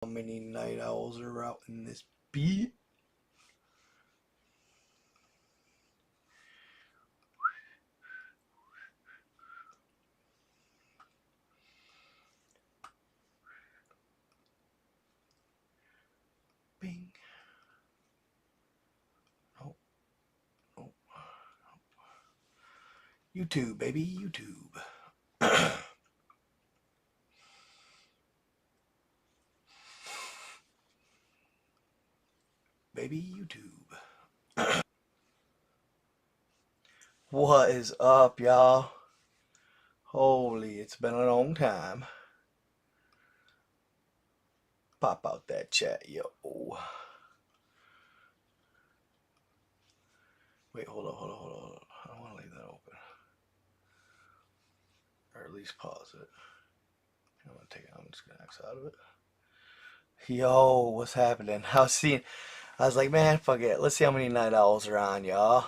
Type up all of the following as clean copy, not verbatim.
How many night owls are out in this beat? Bing. Oh, oh, YouTube, baby, YouTube. Baby, YouTube. What is up, y'all? Holy, it's been a long time. Pop out that chat, yo. Wait, hold on. I don't want to leave that open. Or at least pause it. I'm just gonna X out of it. Yo, what's happening? I was like, man, fuck it. Let's see how many night owls are on, y'all.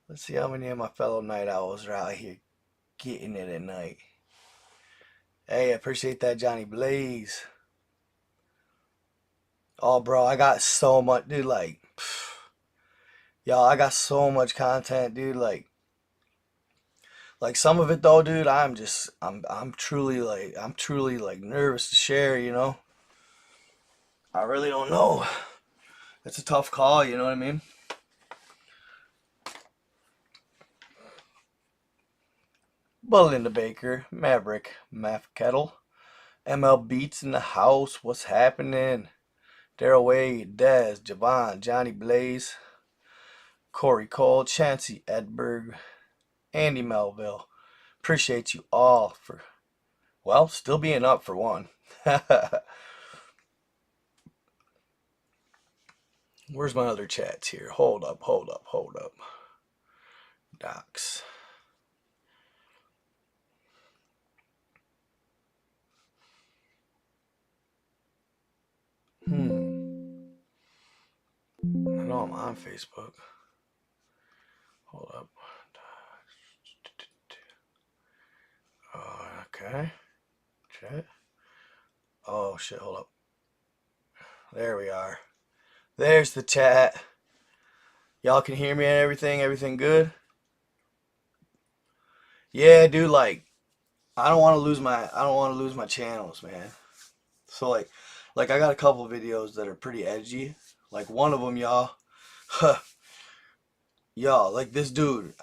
Let's see how many of my fellow night owls are out here getting it at night. Hey, I appreciate that, Johnny Blaze. Oh, bro, I got so much, dude, like, y'all, I got so much content, dude, like some of it though, dude, I'm truly like nervous to share, you know? I really don't know. It's a tough call, you know what I mean? Belinda Baker, Maverick, Math Kettle, ML Beats in the house, what's happening? Daryl Wade, Dez, Javon, Johnny Blaze, Corey Cole, Chancey Edberg, Andy Melville. Appreciate you all for, well, still being up for one. Where's my other chats here? Hold up. Docs. I know I'm on Facebook. Hold up. Okay. Chat. Oh shit, hold up. There we are. There's the chat. Y'all can hear me and everything? Everything good? Yeah, dude, like I don't want to lose my channels, man. So like I got a couple videos that are pretty edgy. Like one of them, y'all. Y'all, like this dude,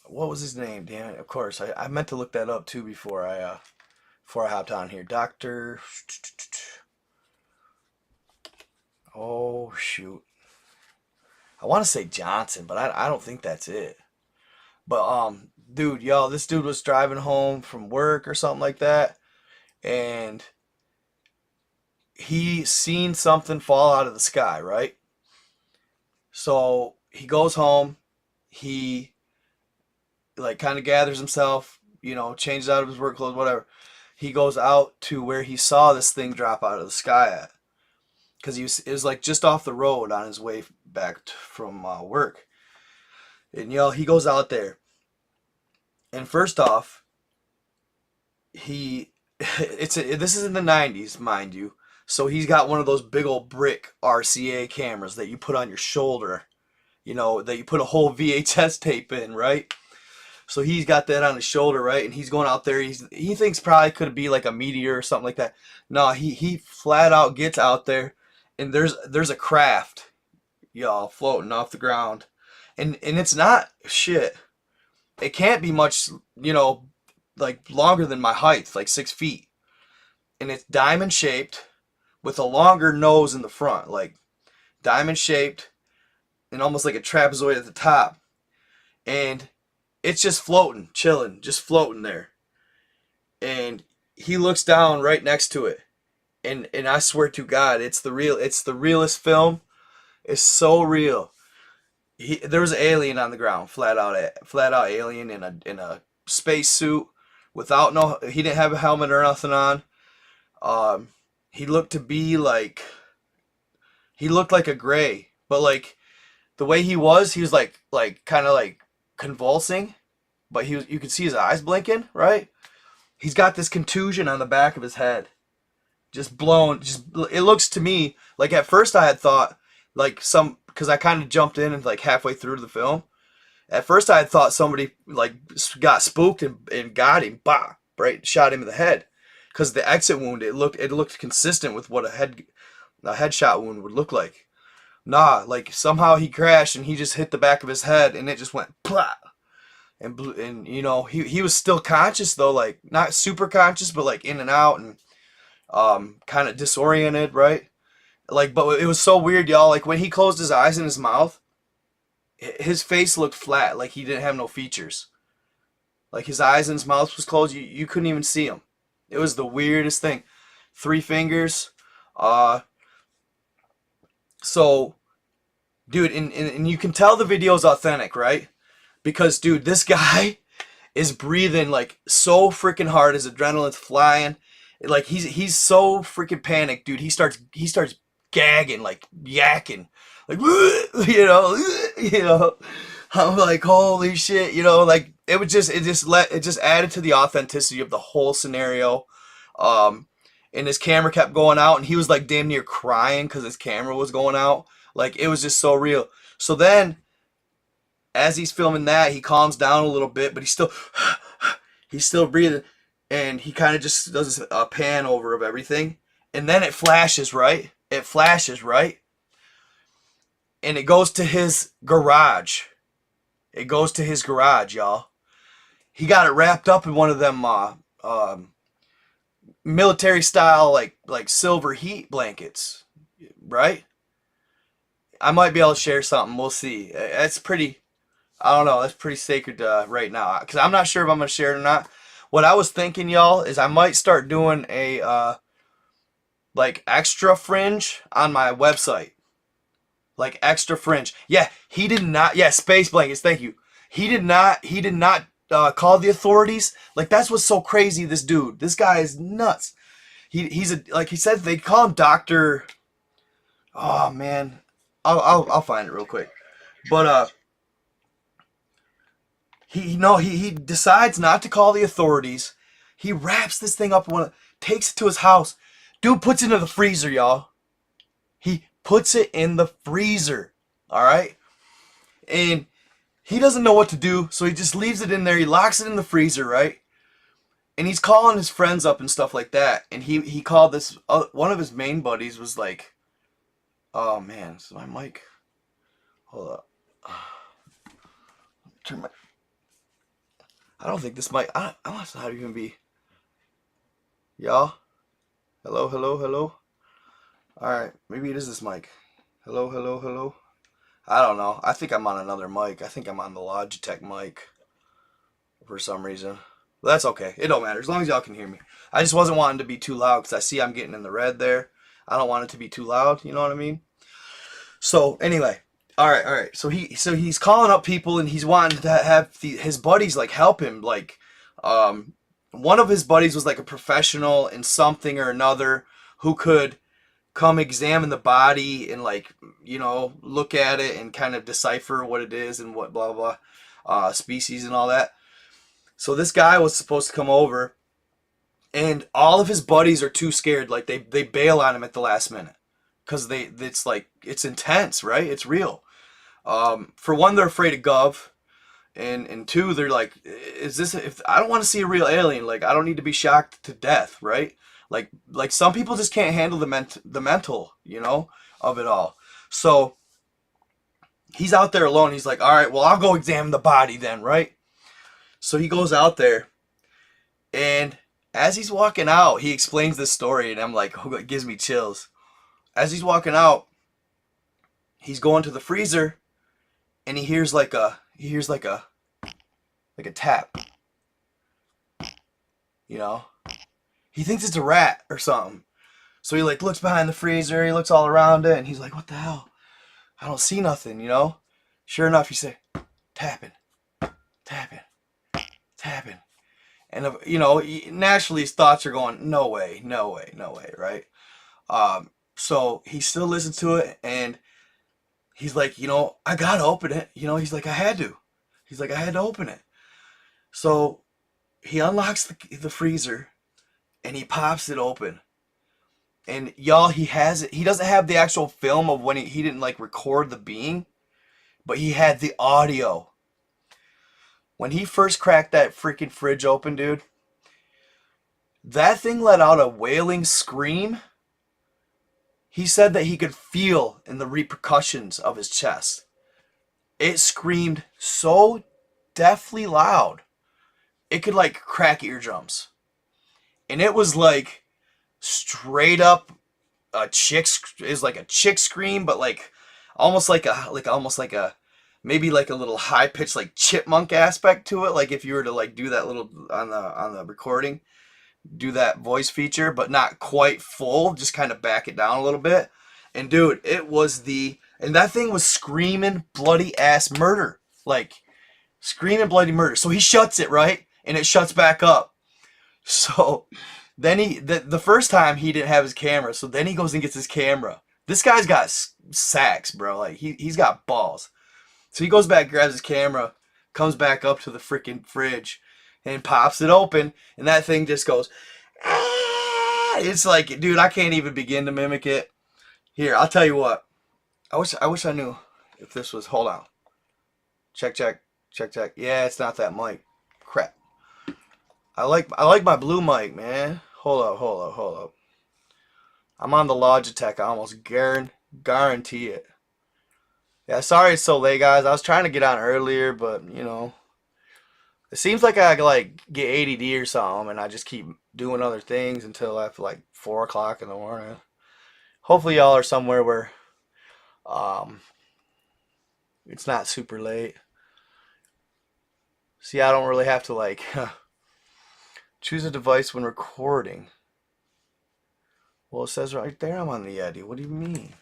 what was his name? Damn it! Of course, I meant to look that up too before I hopped on here. Doctor. Oh shoot, I want to say Johnson, but I don't think that's it. But dude, y'all, this dude was driving home from work or something like that, and he seen something fall out of the sky, right? So he goes home, he like kind of gathers himself, you know, changes out of his work clothes, whatever. He goes out to where he saw this thing drop out of the sky at, because it was like just off the road on his way back from work. And you know, he goes out there, and first off, this is in the 90s, mind you. So he's got one of those big old brick RCA cameras that you put on your shoulder, you know, that you put a whole VHS tape in, right? So he's got that on his shoulder, right? And he's going out there. He thinks probably could be like a meteor or something like that. No, he flat out gets out there, and there's a craft, y'all, floating off the ground, and it's not shit. It can't be much, you know, like longer than my height, like 6 feet, and it's diamond shaped with a longer nose in the front, like diamond shaped, and almost like a trapezoid at the top, and it's just floating, chilling, just floating there. And he looks down right next to it. And I swear to God, it's the realest film. It's so real. There was an alien on the ground, flat out alien in a space suit without he didn't have a helmet or nothing on. He looked to be like he looked like a gray, but like the way he was like kind of like convulsing, but you could see his eyes blinking, right? He's got this contusion on the back of his head. just blown. Just it looks to me like at first I had thought like because I kind of jumped in and like halfway through the film. At first I had thought somebody like got spooked and got him, bah, right, shot him in the head, because the exit wound it looked consistent with what a headshot wound would look like. Nah, like somehow he crashed and he just hit the back of his head and it just went plah, and you know he was still conscious though, like not super conscious but like in and out and kind of disoriented, right? Like, but it was so weird, y'all. Like when he closed his eyes and his mouth, his face looked flat, like he didn't have no features. Like his eyes and his mouth was closed, you couldn't even see him. It was the weirdest thing. 3 fingers. So, dude, and you can tell the video's authentic, right? Because, dude, this guy is breathing like so freaking hard. His adrenaline's flying. Like he's so freaking panicked, dude. He starts gagging, like yakking, like you know. I'm like, holy shit, you know, like it just added to the authenticity of the whole scenario. And his camera kept going out, and he was like damn near crying because his camera was going out. Like it was just so real. So then, as he's filming that, he calms down a little bit, but he's still breathing, and he kind of just does a pan over of everything, and then it flashes, right? It flashes, right? And it goes to his garage. It goes to his garage, y'all. He got it wrapped up in one of them military style like silver heat blankets, right? I might be able to share something. We'll see. That's pretty. I don't know. That's pretty sacred right now, because I'm not sure if I'm gonna share it or not. What I was thinking, y'all, is I might start doing a like extra fringe on my website. Like extra fringe. Yeah, he did not. Yeah, space blankets. Thank you. He did not call the authorities. Like that's what's so crazy. This dude. This guy is nuts. He's like he said they call him Doctor. Oh man, I'll find it real quick. But he decides not to call the authorities. He wraps this thing up, takes it to his house. Dude puts it in the freezer, y'all. He puts it in the freezer. All right? And he doesn't know what to do, so he just leaves it in there. He locks it in the freezer, right? And he's calling his friends up and stuff like that. And he called this, one of his main buddies was like, oh man, is my mic? Hold up. Turn my, I don't think this mic, I must not even be, y'all? Hello, hello, hello? Alright, maybe it is this mic. Hello, hello, hello? I don't know. I think I'm on another mic. I think I'm on the Logitech mic for some reason. But that's okay. It don't matter. As long as y'all can hear me. I just wasn't wanting to be too loud because I see I'm getting in the red there. I don't want it to be too loud. You know what I mean? So, anyway. Alright. So he's calling up people and he's wanting to have his buddies like help him. Like, one of his buddies was like a professional in something or another who could come examine the body and like, you know, look at it and kind of decipher what it is and what blah blah species and all that. So this guy was supposed to come over, and all of his buddies are too scared. Like they bail on him at the last minute because it's like it's intense, right? It's real. For one, they're afraid of Gov. And two, they're like, is this, if I don't want to see a real alien, like I don't need to be shocked to death, right? Like some people just can't handle the mental, you know, of it all. So he's out there alone. He's like, all right, well, I'll go examine the body then, right? So he goes out there, and as he's walking out, he explains this story, and I'm like, oh, it gives me chills. As he's walking out, he's going to the freezer, and he hears like a tap, you know. He thinks it's a rat or something. So he like looks behind the freezer, he looks all around it, and he's like, what the hell? I don't see nothing, you know. Sure enough, you say, tapping. And you know, naturally his thoughts are going, no way, right? So he still listens to it, and he's like, you know, I gotta open it. You know, he's like, I had to open it. So he unlocks the freezer, and he pops it open. And y'all, he has it. He doesn't have the actual film of when he didn't like record the being, but he had the audio. When he first cracked that freaking fridge open, dude, that thing let out a wailing scream. He said that he could feel in the repercussions of his chest. It screamed so deathly loud, it could like crack eardrums. And it was like straight up a chick scream, but like almost like a maybe like a little high pitched like chipmunk aspect to it. Like if you were to like do that little on the recording, do that voice feature, but not quite full, just kind of back it down a little bit. And dude, and that thing was screaming bloody ass murder. Like screaming bloody murder. So he shuts it, right? And it shuts back up. So then the first time he didn't have his camera, so then he goes and gets his camera. This guy's got sacks, bro. Like he's got balls. So he goes back, grabs his camera, comes back up to the freaking fridge, and pops it open, and that thing just goes. Ah! It's like, dude, I can't even begin to mimic it. Here, I'll tell you what. I wish I knew if this was. Hold on. Check. Yeah, it's not that mic. Crap. I like my blue mic, man. Hold up. I'm on the Logitech. I almost guarantee it. Yeah, sorry it's so late, guys. I was trying to get on earlier, but you know, it seems like I like get ADD or something, and I just keep doing other things until after like 4 o'clock in the morning. Hopefully, y'all are somewhere where it's not super late. See, I don't really have to like choose a device when recording. Well, it says right there I'm on the Yeti. What do you mean?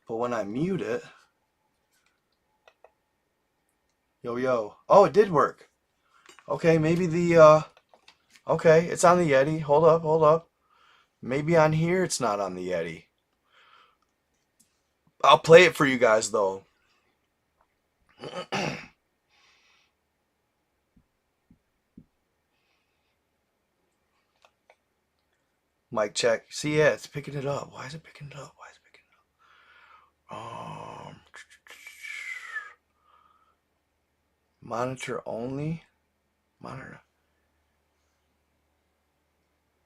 But when I mute it, yo. Oh, it did work. Okay, maybe okay, it's on the Yeti. Hold up. Maybe on here it's not on the Yeti. I'll play it for you guys though. Mic check. See, yeah, it's picking it up. Why is it picking it up? Monitor only. Monitor.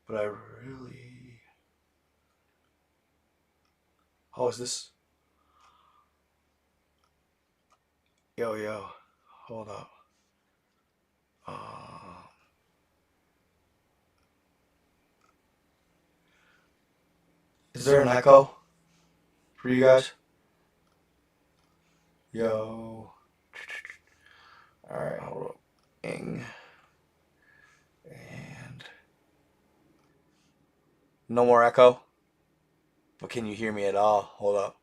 But I really. Oh, is this? Yo. Hold up. Is there an echo for you guys? Yo. Alright, hold up. And no more echo? But can you hear me at all? Hold up.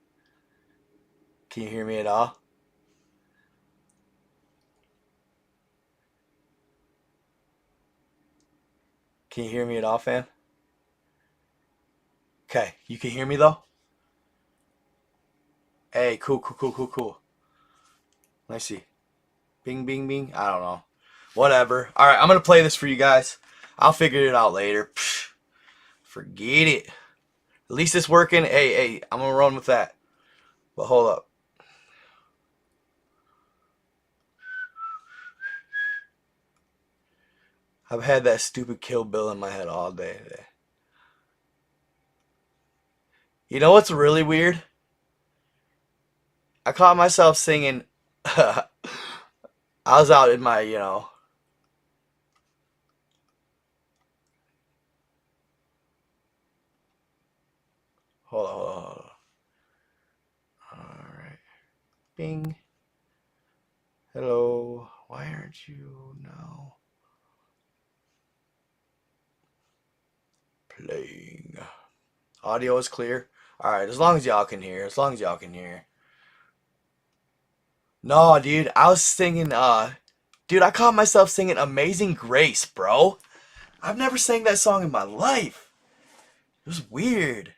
Can you hear me at all? Can you hear me at all, fam? Okay, you can hear me though? Hey, cool. Let me see. Bing. I don't know. Whatever. Alright, I'm going to play this for you guys. I'll figure it out later. Psh, forget it. At least it's working. Hey, I'm going to run with that. But hold up. I've had that stupid Kill Bill in my head all day today. You know what's really weird? I caught myself singing. I was out in my, Hold on. Alright. Bing. Hello. Why aren't you now playing? Audio is clear. Alright, as long as y'all can hear. No, dude, I was singing, dude, I caught myself singing Amazing Grace, bro. I've never sang that song in my life. It was weird.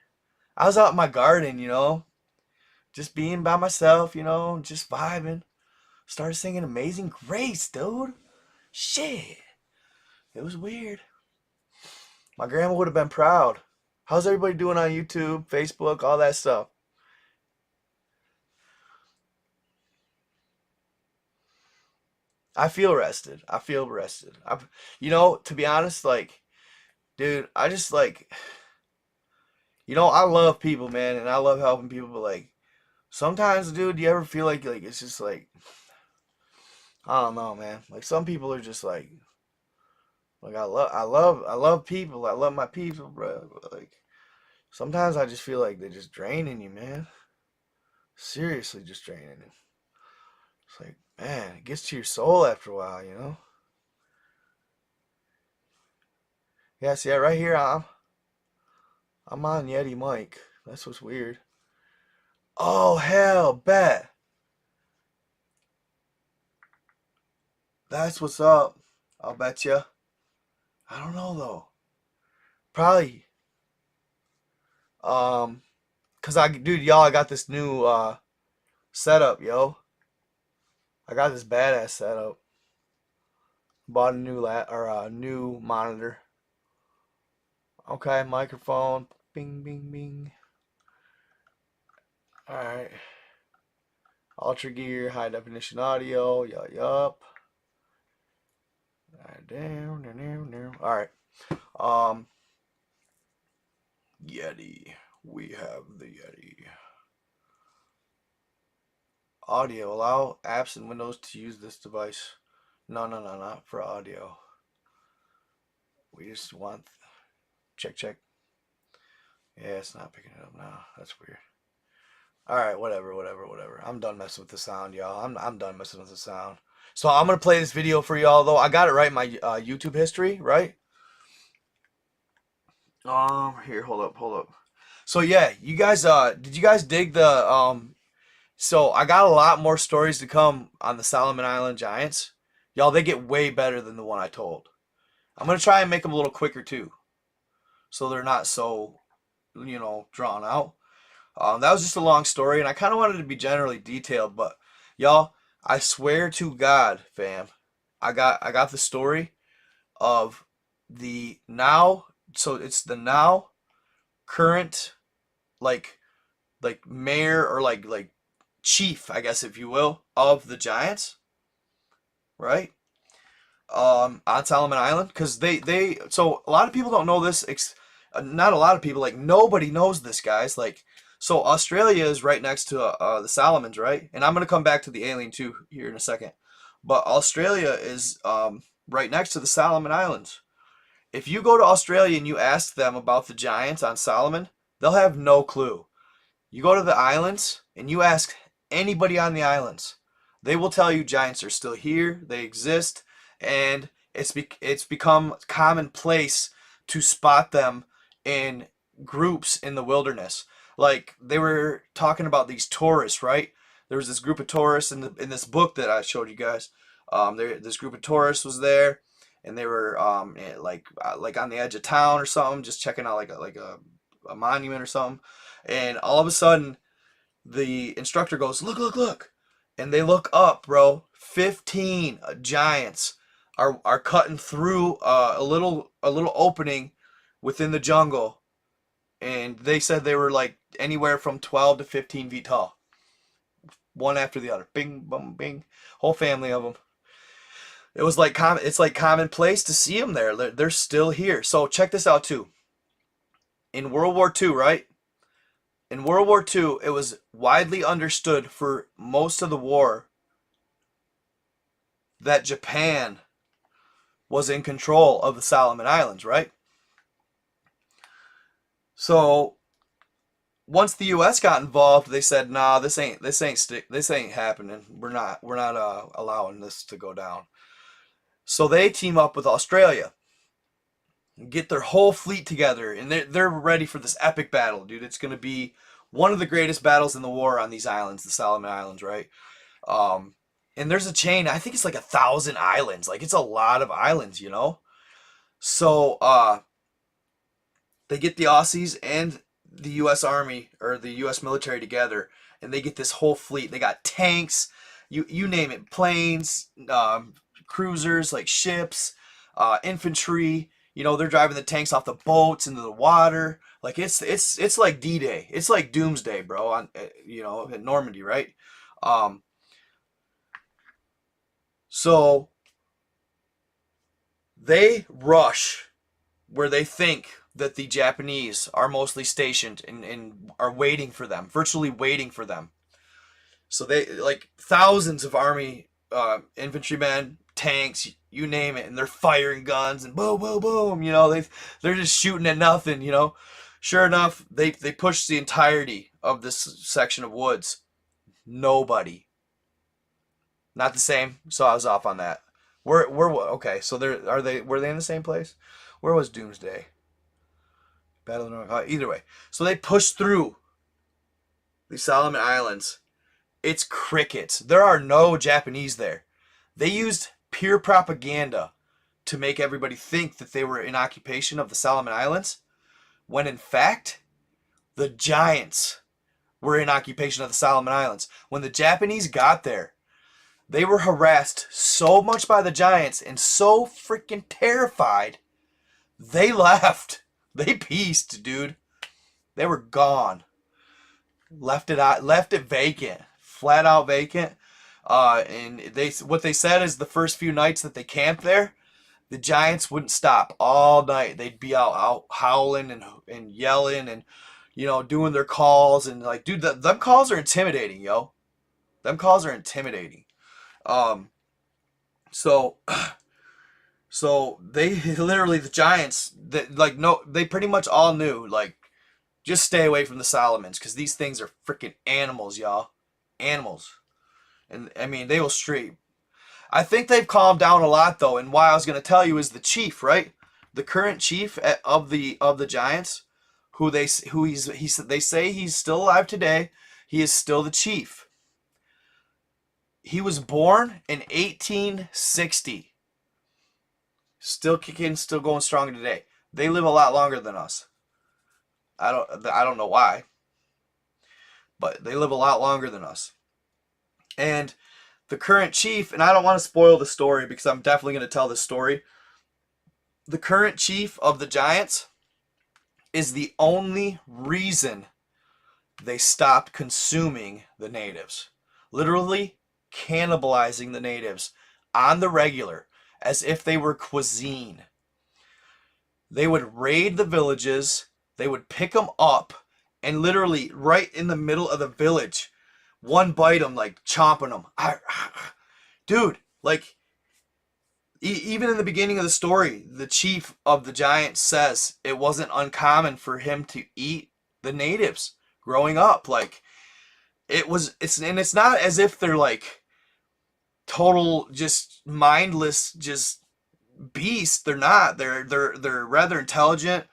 I was out in my garden, just being by myself, just vibing. Started singing Amazing Grace, dude. Shit. It was weird. My grandma would have been proud. How's everybody doing on YouTube, Facebook, all that stuff? I feel rested. I feel rested. To be honest, like, dude, I just like, I love people, man, and I love helping people. But like, sometimes, dude, do you ever feel like it's just like, I don't know, man. Like some people are just like I love people. I love my people, bro. But like sometimes I just feel like they're just draining you, man. Seriously, just draining you. It's like, man, it gets to your soul after a while, you know? Yeah, see, right here, I'm on Yeti mic. That's what's weird. Oh, hell, bet. That's what's up. I'll bet you. I don't know, though. Probably, um, cause dude, y'all, I got this new, setup, yo. I got this badass setup. Bought a new monitor. Okay, microphone. Bing, bing, bing. All right. Ultra gear, high definition audio. Yup. Down, down, down, down. All right. Um, Yeti. We have the Yeti. Audio. Allow apps and Windows to use this device. No, no, no, not for audio. We just want. Check, check. Yeah, it's not picking it up now. That's weird. All right, whatever, whatever, whatever. I'm done messing with the sound, y'all. I'm done messing with the sound. So I'm gonna play this video for y'all though. I got it right in my YouTube history, right? Here, hold up, hold up. So yeah, you guys, did you guys dig the So I got a lot more stories to come on the Solomon Island Giants. Y'all, they get way better than the one I told. I'm gonna try and make them a little quicker too, so they're not so, drawn out. That was just a long story, and I kind of wanted to be generally detailed, but y'all, I swear to God, fam, I got the story of the now. So it's the now current, like mayor, or like chief, I guess, if you will, of the Giants, right? On Solomon Island, because so a lot of people don't know this. Not a lot of people, like nobody knows this, guys. Like, so Australia is right next to the Solomons, right? And I'm gonna come back to the alien too here in a second. But Australia is right next to the Solomon Islands. If you go to Australia and you ask them about the Giants on Solomon, they'll have no clue. You go to the islands and you ask anybody on the islands, they will tell you giants are still here, they exist, and it's become commonplace to spot them in groups in the wilderness. Like they were talking about these tourists, right? There was this group of tourists in this book that I showed you guys. This group of tourists was there, and they were like on the edge of town or something, just checking out like a monument or something. And all of a sudden, the instructor goes, "Look, look, look!" And they look up, bro. 15 giants are cutting through a little opening within the jungle, and they said they were like anywhere from 12 to 15 feet tall, one after the other. Bing, bum, bing. Whole family of them. It was like it's like commonplace to see them there. They're still here. So check this out too. In World War II, right? In World War II, it was widely understood for most of the war that Japan was in control of the Solomon Islands, right? So once the U.S. got involved, they said, "Nah, this ain't happening. We're not allowing this to go down." So they team up with Australia, get their whole fleet together, and they're ready for this epic battle, dude. It's gonna be one of the greatest battles in the war on these islands, the Solomon Islands, right? Um, and there's a chain. I think it's like 1,000 islands. Like it's a lot of islands, you know. So they get the Aussies and the U.S. Army or the U.S. military together, and they get this whole fleet. They got tanks, you name it, planes, cruisers, like ships, infantry. You know, they're driving the tanks off the boats into the water. Like it's like D-Day. It's like Doomsday, bro. On you know, in Normandy, right? Um, so they rush where they think that the Japanese are mostly stationed and are waiting for them, virtually waiting for them. So they like thousands of army infantrymen, tanks, you name it, and they're firing guns and boom, boom, boom. You know, they're just shooting at nothing. You know, sure enough, they push the entirety of this section of woods. Nobody. Not the same. So I was off on that. We're okay. So were they in the same place? Where was Doomsday? Battle of the North. Either way. So they push through the Solomon Islands. It's crickets. There are no Japanese there. They used pure propaganda to make everybody think that they were in occupation of the Solomon Islands, when in fact, the giants were in occupation of the Solomon Islands. When the Japanese got there, they were harassed so much by the giants and so freaking terrified, they left. They pieced, dude. They were gone. Left it vacant. Flat out vacant. And what they said is the first few nights that they camped there, the giants wouldn't stop all night. They'd be out howling and yelling and, you know, doing their calls. And like, dude, them calls are intimidating, yo. Them calls are intimidating. So they literally, the giants, that like, no, they pretty much all knew, like, just stay away from the Solomons, because these things are freaking animals, y'all. Animals. And I mean, they will straight. I think they've calmed down a lot though, and why I was going to tell you is the chief, right? The current chief of the giants, they say he's still alive today. He is still the chief. He was born in 1860. Still kicking, still going strong today. They live a lot longer than us. I don't know why, but they live a lot longer than us. And the current chief, and I don't want to spoil the story because I'm definitely going to tell this story. The current chief of the giants is the only reason they stopped consuming the natives. Literally cannibalizing the natives on the regular as if they were cuisine. They would raid the villages, they would pick them up, and literally right in the middle of the village, one bite them, like chomping them. Dude, like, even in the beginning of the story, the chief of the giants says it wasn't uncommon for him to eat the natives growing up. Like, it's not as if they're like total just mindless just beasts. They're not. They're rather intelligent.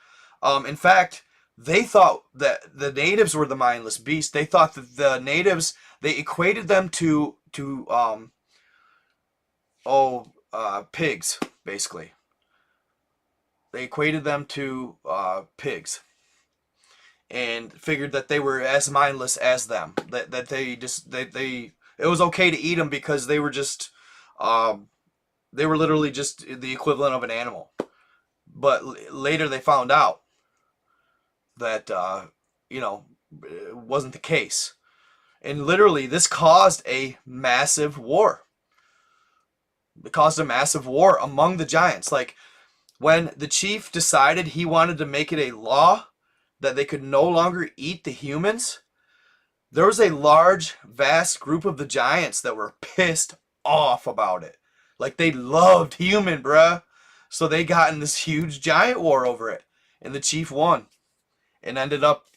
In fact, they thought that the natives were the mindless beasts. They thought that the natives, they equated them to pigs, basically. They equated them to pigs, and figured that they were as mindless as them. That they it was okay to eat them because they were just they were literally just the equivalent of an animal. But later they found out that it wasn't the case, and literally this caused a massive war. It caused a massive war among the giants. Like, when the chief decided he wanted to make it a law that they could no longer eat the humans, there was a large, vast group of the giants that were pissed off about it. Like, they loved human, bruh. So they got in this huge giant war over it. And the chief won. And ended up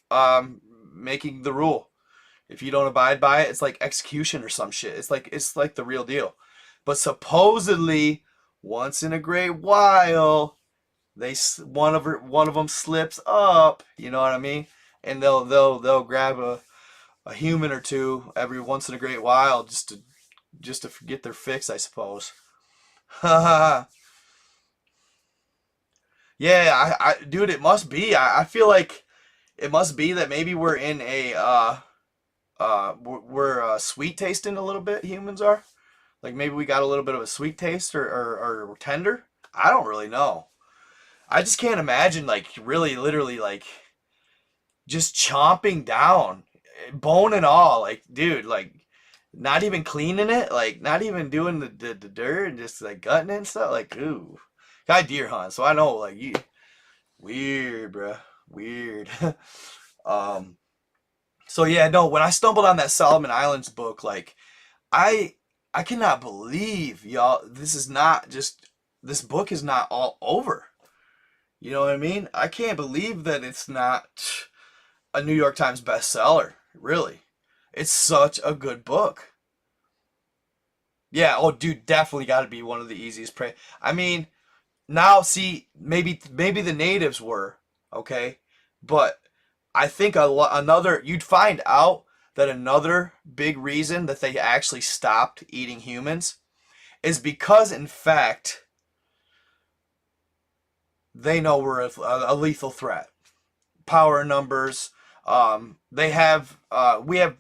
making the rule. If you don't abide by it, it's like execution or some shit. It's like the real deal. But supposedly, once in a great while, one of them slips up. You know what I mean? And they'll grab a human or two every once in a great while just to get their fix, I suppose. Yeah, dude, it must be. I feel like it must be that maybe we're in we're sweet tasting a little bit. Humans are. Like, maybe we got a little bit of a sweet taste or tender. I don't really know. I just can't imagine, like, really, literally, like, just chomping down, bone and all. Like, dude, like, not even cleaning it, like, not even doing the dirt and just, like, gutting it and stuff. Like, ooh. I deer hunt, so I know, like, you, weird, bruh. Weird. um, so, yeah, no, when I stumbled on that Solomon Islands book, like, I I cannot believe, y'all, this book is not all over. You know what I mean? I can't believe that it's not a New York Times bestseller, really. It's such a good book. Yeah, oh dude, definitely got to be one of the easiest prey. I mean, now see, maybe the natives were, okay? But I think another you'd find out that another big reason that they actually stopped eating humans is because in fact they know we're a lethal threat. Power numbers. They have. We have.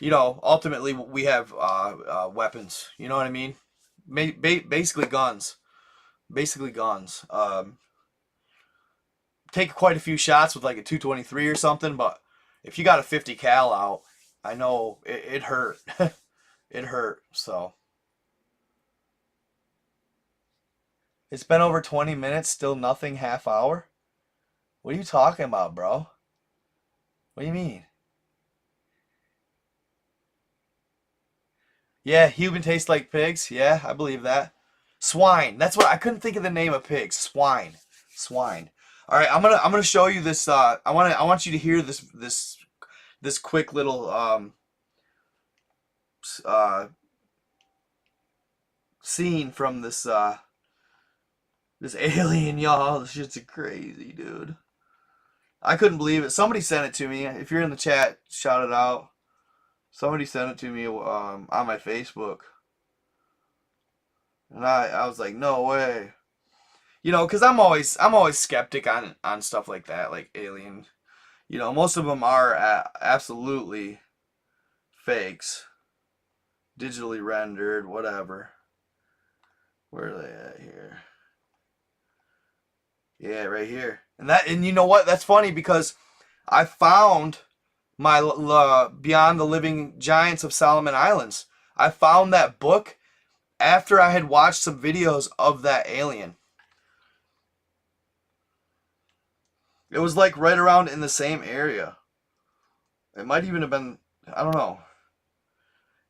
You know, ultimately we have weapons. You know what I mean? Basically guns. Basically guns. Take quite a few shots with like a 223 or something, but if you got a 50 cal out, I know it hurt. It hurt. So it's been over 20 minutes, still nothing. Half hour. What are you talking about, bro? What do you mean? Yeah, human tastes like pigs. Yeah, I believe that. Swine. That's what I couldn't think of the name of pigs. Swine. Swine. All right, I'm gonna show you this. I want you to hear this quick little uh scene from this alien, y'all. This shit's crazy, dude. I couldn't believe it. Somebody sent it to me. If you're in the chat, shout it out. Somebody sent it to me on my Facebook. And I was like, no way. You know, because I'm always skeptic on stuff like that, like alien. You know, most of them are absolutely fakes, digitally rendered, whatever. Where are they at here? Yeah, right here. And you know what? That's funny because I found my Beyond the Living Giants of Solomon Islands. I found that book after I had watched some videos of that alien. It was like right around in the same area. It might even have been, I don't know.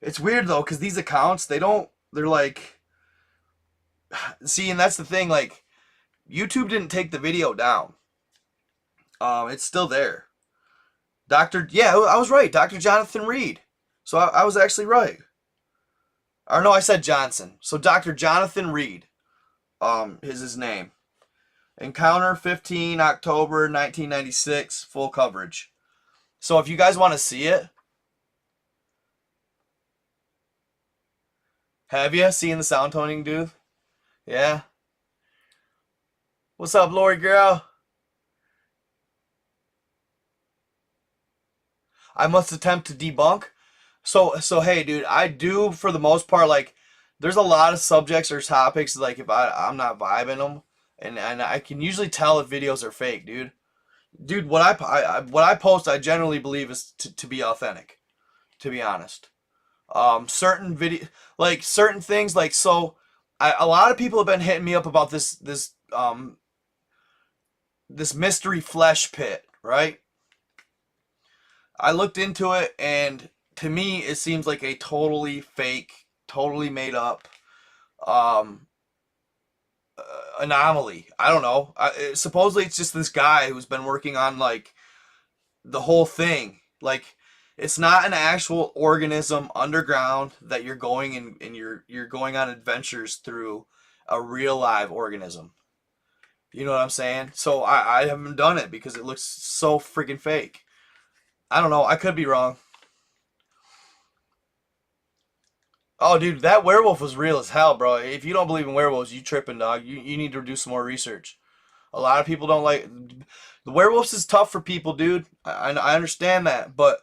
It's weird though, because these accounts, they're like, see, and that's the thing, like, YouTube didn't take the video down. It's still there. Yeah, I was right, Dr. Jonathan Reed. So I was actually right. Or no, I said Johnson. So Dr. Jonathan Reed, is his name. Encounter 15 October 1996, full coverage. So if you guys want to see it, have you seen the sound toning, dude? Yeah. What's up, Lori girl? I must attempt to debunk. So hey, dude, I do for the most part, like, there's a lot of subjects or topics like if I'm not vibing them, and I can usually tell if videos are fake, dude. Dude, what I post, I generally believe is to be authentic, to be honest. Certain video, like certain things, like so, a lot of people have been hitting me up about this mystery flesh pit, right? I looked into it, and to me, it seems like a totally fake, totally made up um, anomaly. I don't know. Supposedly, it's just this guy who's been working on like the whole thing. Like, it's not an actual organism underground that you're going and you're going on adventures through a real live organism. You know what I'm saying? So I haven't done it because it looks so freaking fake. I don't know. I could be wrong. Oh, dude, that werewolf was real as hell, bro. If you don't believe in werewolves, you tripping, dog. You need to do some more research. A lot of people don't like the werewolves is tough for people, dude. I understand that, but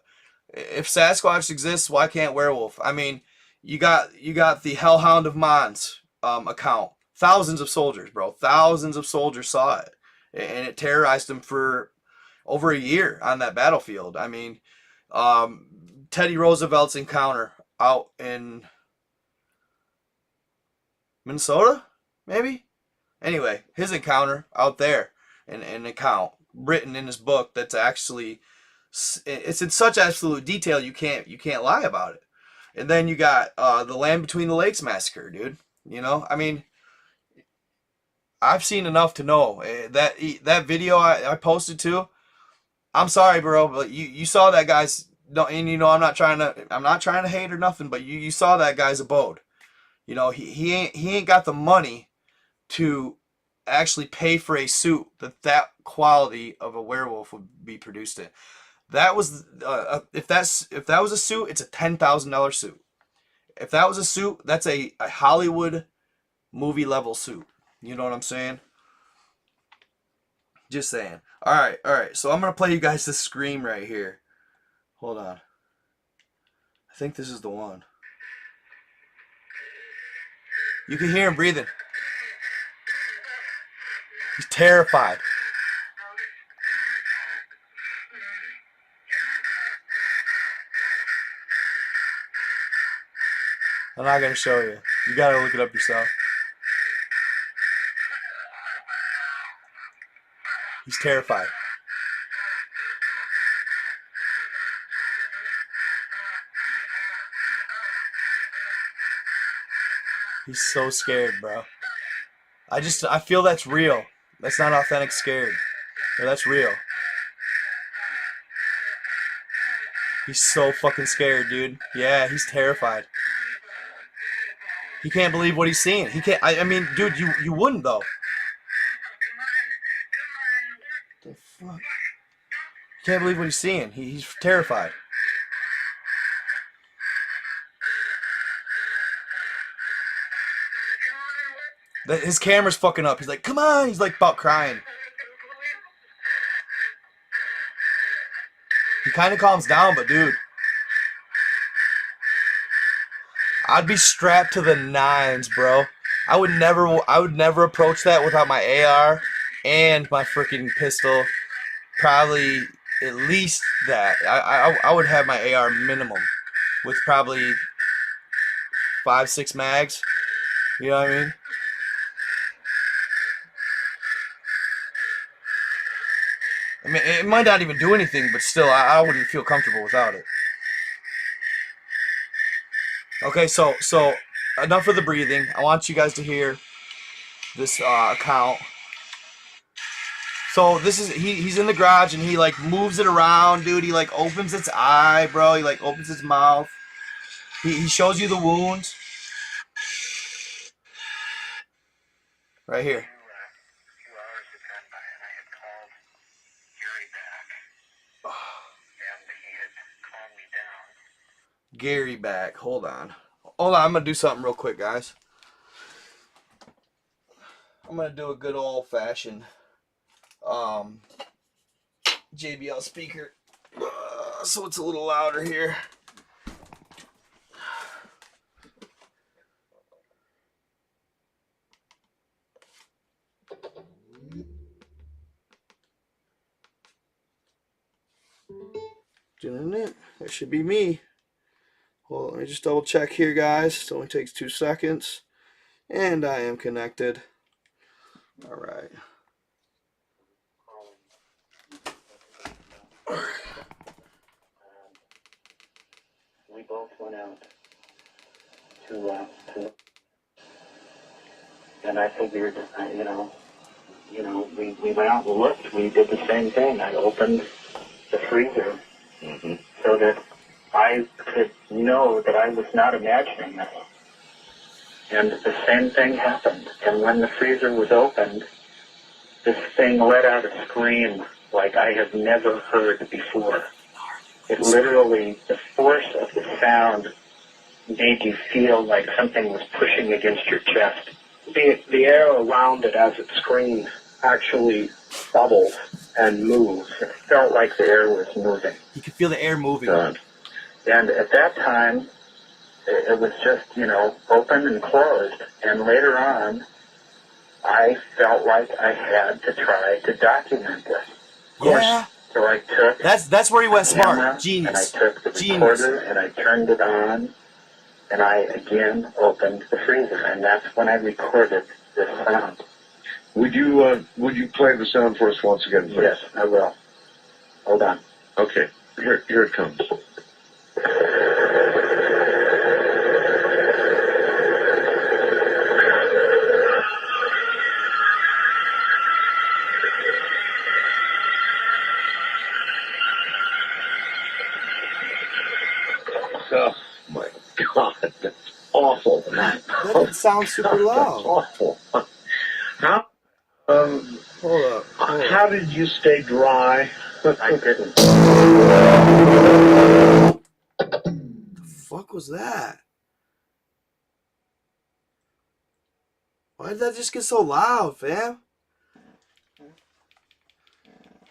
if Sasquatch exists, why can't werewolf? I mean, you got the Hellhound of Mons account. Thousands of soldiers, bro. Thousands of soldiers saw it. and it terrorized him for over a year on that battlefield. I mean, Teddy Roosevelt's encounter out in Minnesota, maybe? Anyway, his encounter out there, an account written in his book that's actually, it's in such absolute detail you can't lie about it. And then you got the Land Between the Lakes Massacre, dude. You know, I mean, I've seen enough to know that video I posted too. I'm sorry, bro, but you saw that guy's, and you know I'm not trying to hate or nothing, but you saw that guy's abode. You know, he ain't got the money to actually pay for a suit that quality of a werewolf would be produced in. That was if that was a suit, it's a $10,000 suit. If that was a suit, that's a Hollywood movie level suit. You know what I'm saying? Just saying. All right. So I'm gonna play you guys this scream right here. Hold on. I think this is the one. You can hear him breathing. He's terrified. I'm not gonna show you. You gotta look it up yourself. He's terrified. He's so scared, bro. I feel that's real. That's not authentic scared. No, that's real. He's so fucking scared, dude. Yeah, he's terrified. He can't believe what he's seeing. He can't. I mean, dude, you wouldn't though. The fuck? He can't believe what he's seeing. He's terrified. His camera's fucking up. He's like, come on. He's like about crying. He kind of calms down, but dude, I'd be strapped to the nines, bro. I would never approach that without my AR and my freaking pistol. Probably at least that. I would have my AR minimum with probably 5-6 mags. You know what I mean? I mean, it might not even do anything, but still, I wouldn't feel comfortable without it. Okay, so enough of the breathing. I want you guys to hear this account. So this is he's in the garage and he like moves it around, dude. He like opens its eye, bro. He like opens its mouth. He shows you the wounds. Right here. Gary back. Hold on. I'm gonna do something real quick, guys. I'm gonna do a good old fashioned JBL speaker, so it's a little louder here. That should be me. Well, let me just double check here, guys. It only takes 2 seconds. And I am connected. All right. We both went out to and I figured, we went out and looked. We did the same thing. I opened the freezer so that I could know that I was not imagining this. And the same thing happened. And when the freezer was opened, this thing let out a scream like I have never heard before. It literally, the force of the sound made you feel like something was pushing against your chest. The air around it as it screamed actually bubbled and moved. It felt like the air was moving. You could feel the air moving. And at that time, it was just, open and closed. And later on, I felt like I had to try to document this. Yeah. So I took That's where he went smart. Genius. Genius. And I took the recorder and I turned it on, and I again opened the freezer, and that's when I recorded this sound. Would you play the sound for us once again, please? Yes, I will. Hold on. Okay, here it comes. Oh my God, that's awful. That didn't sound super loud. That's awful. How? Hold up. How did you stay dry? I didn't. The fuck was that? Why did that just get so loud, fam?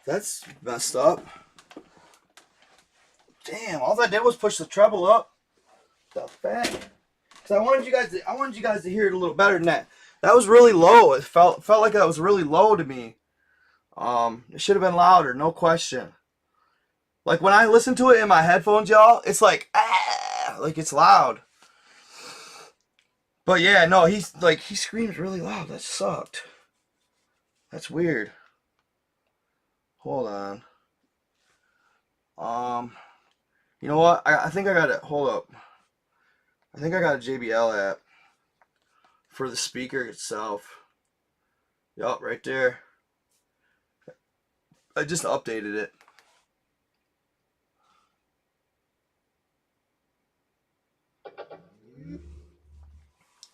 That's messed up. Damn, all I did was push the treble up. The fuck? Cause I wanted you guys to hear it a little better than that. That was really low. It felt like that was really low to me. It should have been louder, no question. Like when I listen to it in my headphones, y'all, it's like like it's loud. But yeah, no, he screams really loud. That sucked. That's weird. Hold on. You know what? I think I got it. Hold up. I think I got a JBL app for the speaker itself. Yup, right there. I just updated it.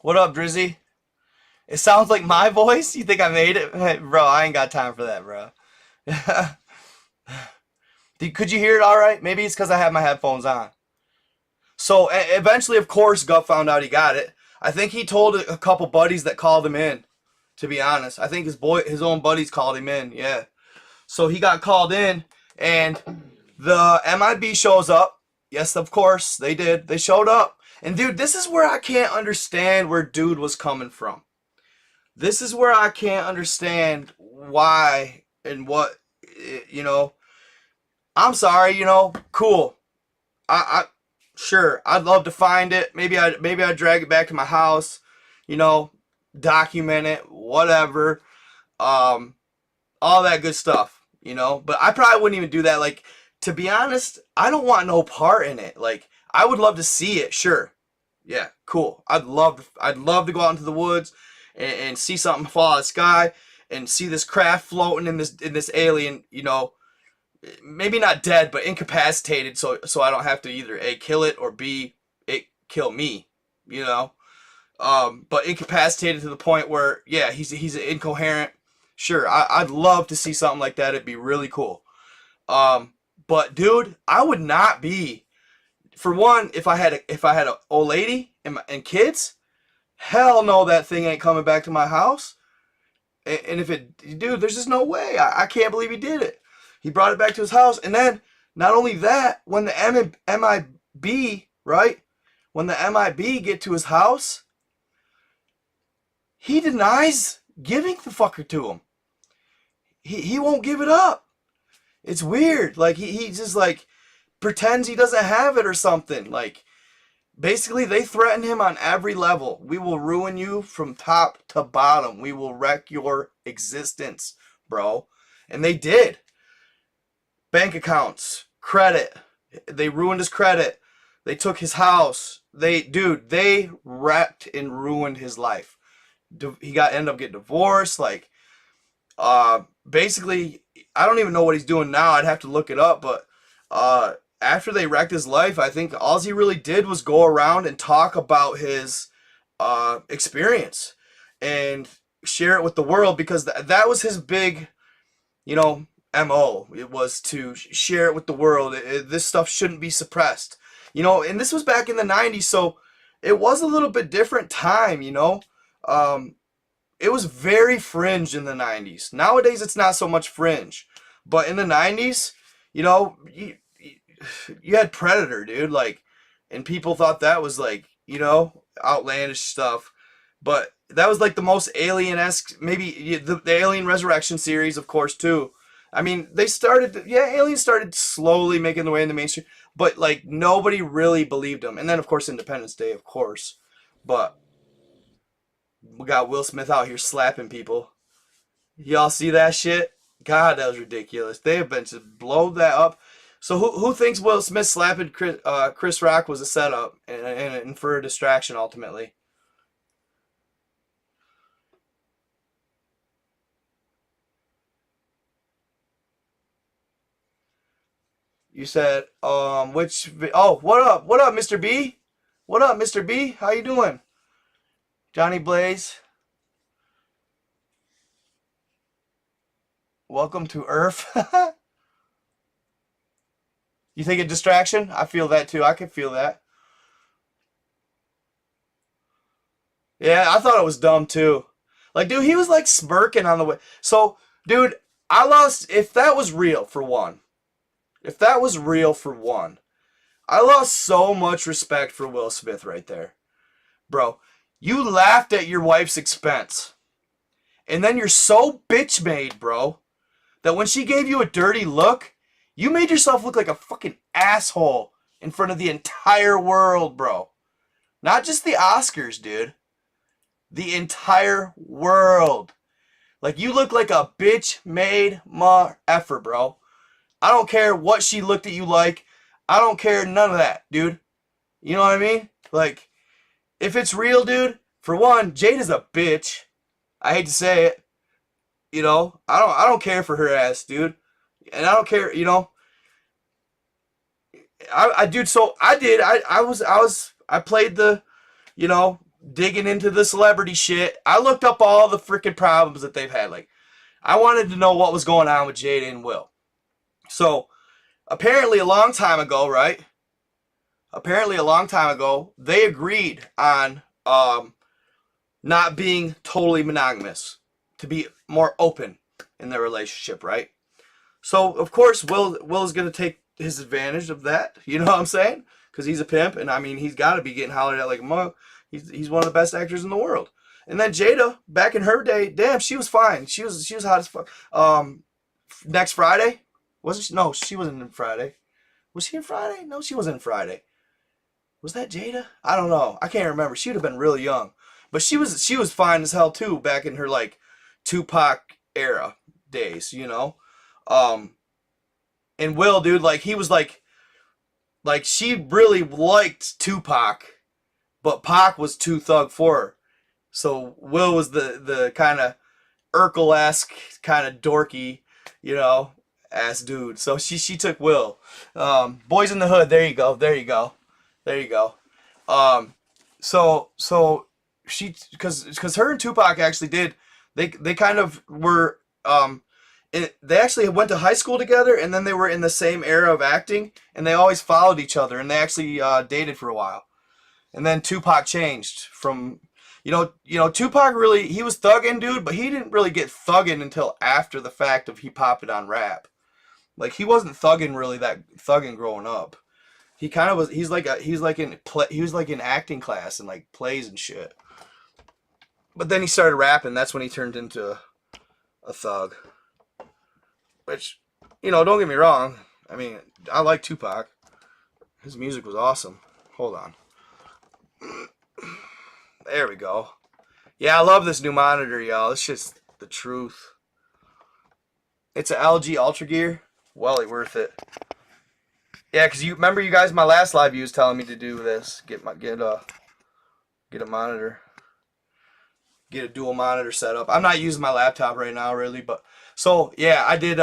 What up, Drizzy? It sounds like my voice? You think I made it? Bro, I ain't got time for that, bro. Could you hear it all right? Maybe it's because I have my headphones on. So eventually, of course, Gup found out he got it. I think he told a couple buddies that called him in, to be honest. I think his own buddies called him in, yeah. So he got called in, and the MIB shows up. Yes, of course, they did. They showed up. And dude, this is where I can't understand where dude was coming from. This is where I can't understand why and what, you know. I'm sorry, you know, cool. Sure, I'd love to find it. Maybe I'd drag it back to my house, you know, document it, whatever. All that good stuff, you know. But I probably wouldn't even do that. Like, to be honest, I don't want no part in it. Like, I would love to see it, sure. Yeah, cool. I'd love to go out into the woods and see something fall out of the sky and see this craft floating in this alien, you know, maybe not dead, but incapacitated, so I don't have to either A, kill it, or B, it kill me, you know. But incapacitated to the point where, yeah, he's incoherent. Sure, I'd love to see something like that. It'd be really cool. But dude, I would not be. For one, if I had a old lady and kids, hell no, that thing ain't coming back to my house. And if it, dude, there's just no way. I can't believe he did it. He brought it back to his house, and then not only that, when the MIB, right? When the MIB get to his house, he denies giving the fucker to him. He won't give it up. It's weird. Like he just like pretends he doesn't have it or something. Like basically they threaten him on every level. We will ruin you from top to bottom. We will wreck your existence, bro. And they did. Bank accounts, credit. They ruined his credit. They took his house. They wrecked and ruined his life. He ended up getting divorced. Like, basically, I don't even know what he's doing now. I'd have to look it up. But after they wrecked his life, I think all he really did was go around and talk about his experience and share it with the world, because that was his big, you know, MO. It was to share it with the world. This stuff shouldn't be suppressed, you know. And this was back in the 90s, so it was a little bit different time, you know. It was very fringe in the 90s. Nowadays it's not so much fringe, but in the 90s, you know, you had Predator, dude, like, and people thought that was like, you know, outlandish stuff. But that was like the most alien-esque, maybe the Alien Resurrection series, of course, too. I mean, Aliens started slowly making their way in the mainstream, but like nobody really believed them. And then, of course, Independence Day, of course. But we got Will Smith out here slapping people. Y'all see that shit? God, that was ridiculous. They have been to blow that up. So who thinks Will Smith slapping Chris Rock was a setup and for a distraction ultimately? You said what up Mr. B? What up Mr. B? How you doing? Johnny Blaze. Welcome to Earth. You think a distraction? I feel that too. I can feel that. Yeah, I thought it was dumb too. Like, dude, he was like smirking on the way. So, dude, I lost. If that was real, for one. If that was real, for one. I lost so much respect for Will Smith right there. Bro, you laughed at your wife's expense. And then you're so bitch made, bro, that when she gave you a dirty look, you made yourself look like a fucking asshole in front of the entire world, bro. Not just the Oscars, dude. The entire world. Like, you look like a bitch made effer, bro. I don't care what she looked at you like. I don't care none of that, dude. You know what I mean? Like, if it's real, dude, for one, Jada's a bitch. I hate to say it. You know, I don't care for her ass, dude. And I don't care, you know. I played the, you know, digging into the celebrity shit. I looked up all the freaking problems that they've had. Like, I wanted to know what was going on with Jada and Will. So, apparently a long time ago, right? Apparently a long time ago, they agreed on not being totally monogamous, to be more open in their relationship, right? So, of course, Will is going to take his advantage of that. You know what I'm saying? Because he's a pimp, and I mean, he's got to be getting hollered at like a mug. He's one of the best actors in the world. And then Jada, back in her day, damn, she was fine. She was hot as fuck. Next Friday, wasn't she? No, she wasn't in Friday. Was she in Friday? No, she wasn't in Friday. Was that Jada? I don't know. I can't remember. She would have been really young, but she was fine as hell too back in her like Tupac era days, you know. And Will, dude, like he was like she really liked Tupac, but Pac was too thug for her. So Will was the kind of Urkel-esque, kind of dorky, you know, ass dude. So she took Will. Boys in the Hood. There you go. There you go. There you go. So she because her and Tupac actually did they kind of were they actually went to high school together, and then they were in the same era of acting, and they always followed each other, and they actually dated for a while. And then Tupac changed from, you know, Tupac really, he was thugging, dude, but he didn't really get thugging until after the fact of he popping on rap. Like, he wasn't thugging really that thugging growing up. He kind of was, he was like in acting class and like plays and shit. But then he started rapping, that's when he turned into a thug. Which, you know, don't get me wrong. I mean, I like Tupac. His music was awesome. Hold on. There we go. Yeah, I love this new monitor, y'all. It's just the truth. It's an LG Ultra Gear. Well worth it. Yeah, because you remember you guys, my last live, you was telling me to do this. Get a monitor. Get a dual monitor set up. I'm not using my laptop right now, really, but so yeah, I did.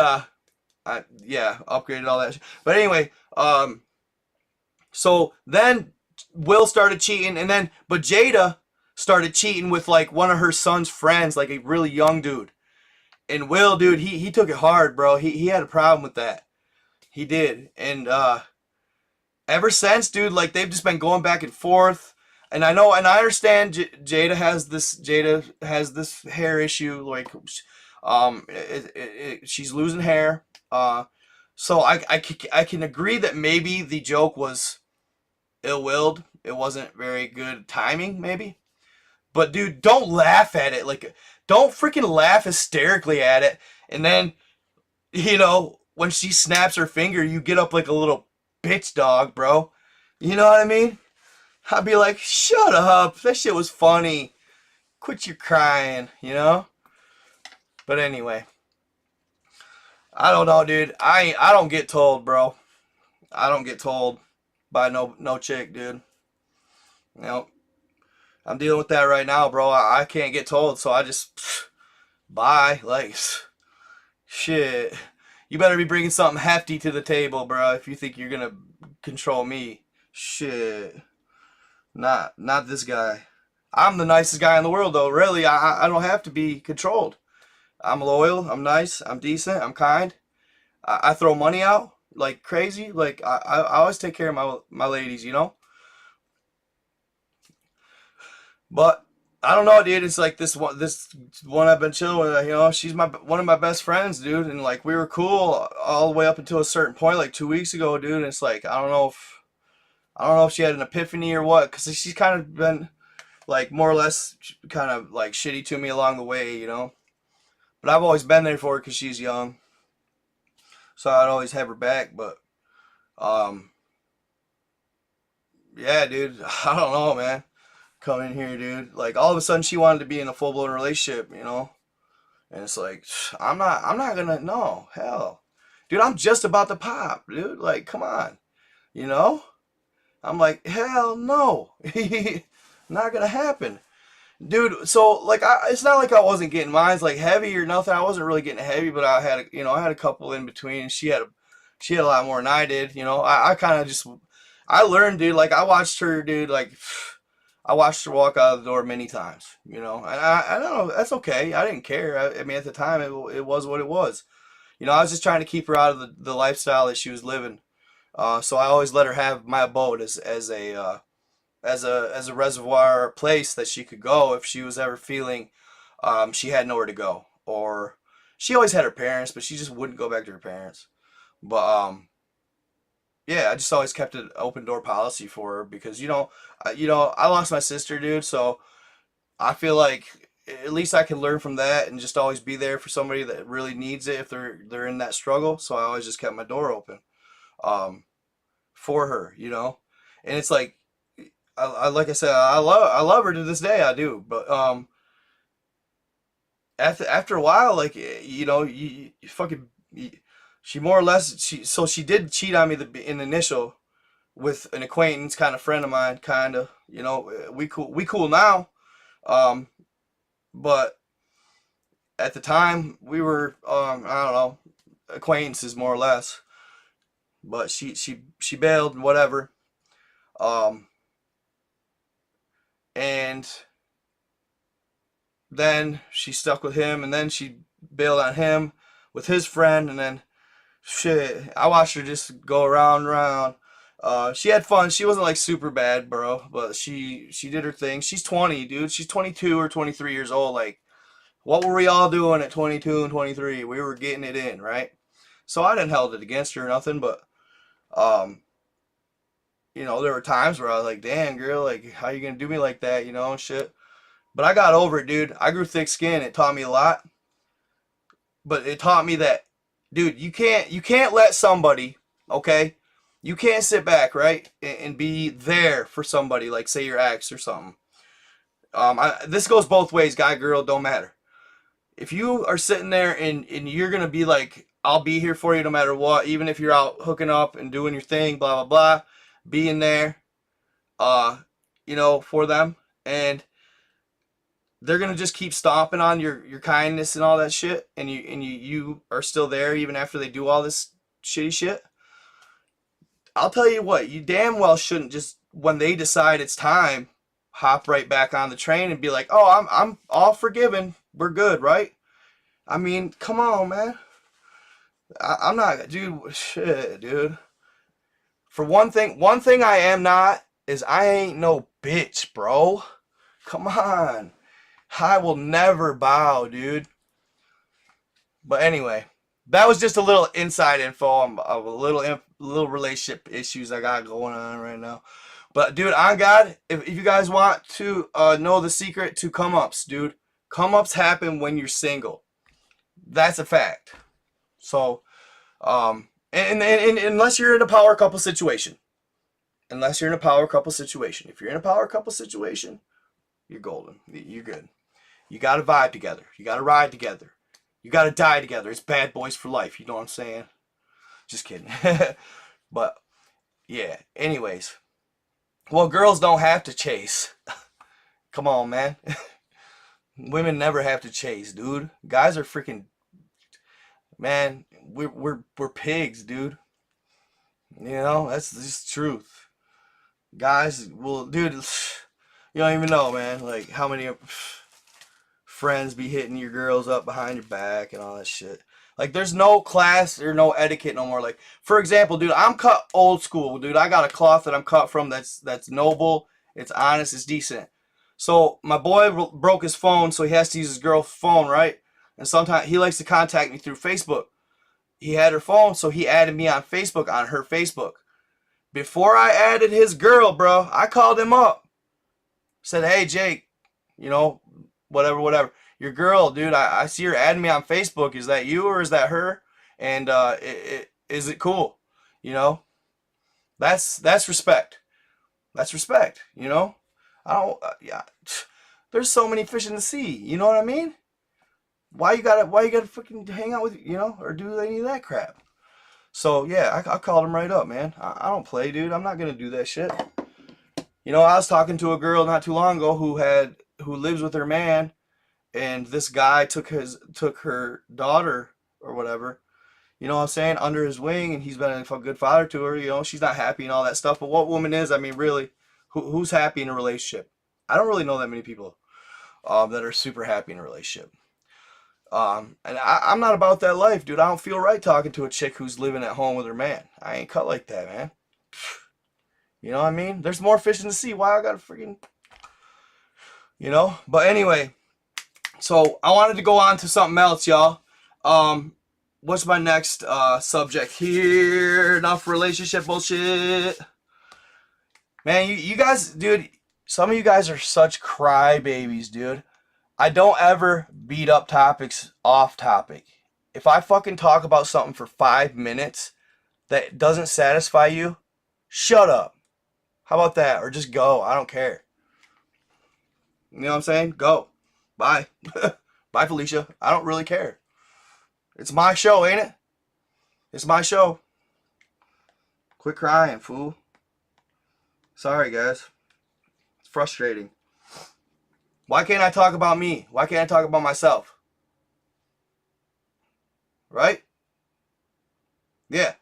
Upgraded all that. But anyway, so then Will started cheating, but Jada started cheating with like one of her son's friends, like a really young dude. And Will, dude, he took it hard, bro. He had a problem with that. He did, and ever since, dude, like they've just been going back and forth. And I know, and I understand Jada has this hair issue, like, she's losing hair. So I can agree that maybe the joke was ill-willed. It wasn't very good timing, maybe. But dude, don't laugh at it. Like, don't freaking laugh hysterically at it. And then, when she snaps her finger, you get up like a little bitch dog, bro. You know what I mean? I'd be like, shut up. That shit was funny. Quit your crying, But anyway, I don't know, dude. I don't get told, bro. I don't get told by no chick, dude. I'm dealing with that right now, bro. I can't get told, so I just bye. Like, shit. You better be bringing something hefty to the table, bro, if you think you're gonna control me. Shit. Not this guy. I'm the nicest guy in the world, though. Really, I don't have to be controlled. I'm loyal. I'm nice. I'm decent. I'm kind. I throw money out like crazy. Like, I always take care of my ladies, But I don't know, dude. It's like this one I've been chilling with. She's one of my best friends, dude. And like we were cool all the way up until a certain point, like 2 weeks ago, dude. And it's like I don't know if she had an epiphany or what, because she's kind of been like more or less kind of like shitty to me along the way, But I've always been there for her because she's young, so I'd always have her back. But yeah, dude. I don't know, man. Come in here, dude. Like all of a sudden she wanted to be in a full-blown relationship, And it's like, I'm not gonna, no, hell. Dude, I'm just about to pop, dude. Like, come on. I'm like, hell no. Not gonna happen. Dude, so like it's not like I wasn't getting mines like heavy or nothing. I wasn't really getting heavy, but I had a couple in between. She had a lot more than I did, I kind of just I learned, dude. Like I watched her, dude, like I watched her walk out of the door many times, and I don't know, that's okay. I didn't care. I mean, at the time, it was what it was. I was just trying to keep her out of the lifestyle that she was living. So I always let her have my abode as a reservoir place that she could go if she was ever feeling she had nowhere to go. Or she always had her parents, but she just wouldn't go back to her parents. But yeah, I just always kept an open door policy for her because I lost my sister, dude. So I feel like at least I can learn from that and just always be there for somebody that really needs it if they're in that struggle. So I always just kept my door open for her, And it's like like I said, I love her to this day. I do, but after a while, like you fucking. She more or less she did cheat on me in the initial with an acquaintance, kind of friend of mine, kind of, we cool now, but at the time we were I don't know, acquaintances more or less, but she bailed and whatever, and then she stuck with him, and then she bailed on him with his friend, and then shit, I watched her just go around and around. She had fun. She wasn't like super bad, bro, but she did her thing. She's 20, dude. She's 22 or 23 years old. Like, what were we all doing at 22 and 23? We were getting it in, right? So I didn't hold it against her or nothing, but there were times where I was like, damn, girl, like, how you gonna do me like that, and shit. But I got over it, dude. I grew thick skin. It taught me a lot. But it taught me that, dude, you can't let somebody, okay? You can't sit back, right, and be there for somebody, like say your ex or something. This goes both ways, guy, girl, don't matter. If you are sitting there and you're gonna be like, I'll be here for you no matter what, even if you're out hooking up and doing your thing, blah blah blah, being there, for them, and they're gonna just keep stomping on your kindness and all that shit, and you are still there even after they do all this shitty shit. I'll tell you what, you damn well shouldn't just, when they decide it's time, hop right back on the train and be like, oh, I'm all forgiven, we're good, right? I mean, come on, man. I'm not, dude. Shit, dude. For one thing I am not is I ain't no bitch, bro. Come on. I will never bow, dude. But anyway, that was just a little inside info of a little relationship issues I got going on right now. But dude, on God, if you guys want to know the secret to come-ups, dude, come-ups happen when you're single. That's a fact. So, and unless you're in a power couple situation. Unless you're in a power couple situation. If you're in a power couple situation, you're golden. You're good. You got to vibe together. You got to ride together. You got to die together. It's bad boys for life. You know what I'm saying? Just kidding. But, yeah. Anyways. Well, girls don't have to chase. Come on, man. Women never have to chase, dude. Guys are freaking... Man, we're pigs, dude. You know, that's just truth. Guys, well, dude, you don't even know, man. Like, how many friends be hitting your girls up behind your back and all that shit. Like, there's no class or no etiquette no more. Like, for example, dude, I'm cut old school, dude. I got a cloth that I'm cut from that's noble, it's honest, it's decent. So, my boy broke his phone, so he has to use his girl's phone, right? And sometimes he likes to contact me through Facebook. He had her phone, so he added me on Facebook, on her Facebook. Before I added his girl, bro, I called him up. Said, hey, Jake, you know, whatever. Your girl, dude, I see her adding me on Facebook. Is that you or is that her? And is it cool? You know, that's respect. That's respect, you know? I don't, yeah. There's so many fish in the sea, you know what I mean? Why you gotta fucking hang out with, you know, or do any of that crap? So, yeah, I called him right up, man. I don't play, dude. I'm not gonna do that shit. You know, I was talking to a girl not too long ago who lives with her man, and this guy took her daughter or whatever, you know what I'm saying, under his wing, and he's been a good father to her. You know, she's not happy and all that stuff. But what woman is? I mean, really, who's happy in a relationship? I don't really know that many people that are super happy in a relationship. And I'm not about that life, dude. I don't feel right talking to a chick who's living at home with her man. I ain't cut like that, man. You know what I mean? There's more fish in the sea. Why I gotta freaking, you know? But anyway, so I wanted to go on to something else, y'all. What's my next subject here? Enough relationship bullshit. Man, you guys, dude, some of you guys are such crybabies, dude. I don't ever beat up topics off topic. If I fucking talk about something for 5 minutes that doesn't satisfy you, shut up. How about that? Or just go. I don't care. You know what I'm saying? Go. Bye. Bye, Felicia. I don't really care. It's my show, ain't it? It's my show. Quit crying, fool. Sorry, guys. It's frustrating. Why can't I talk about me? Why can't I talk about myself? Right? Yeah.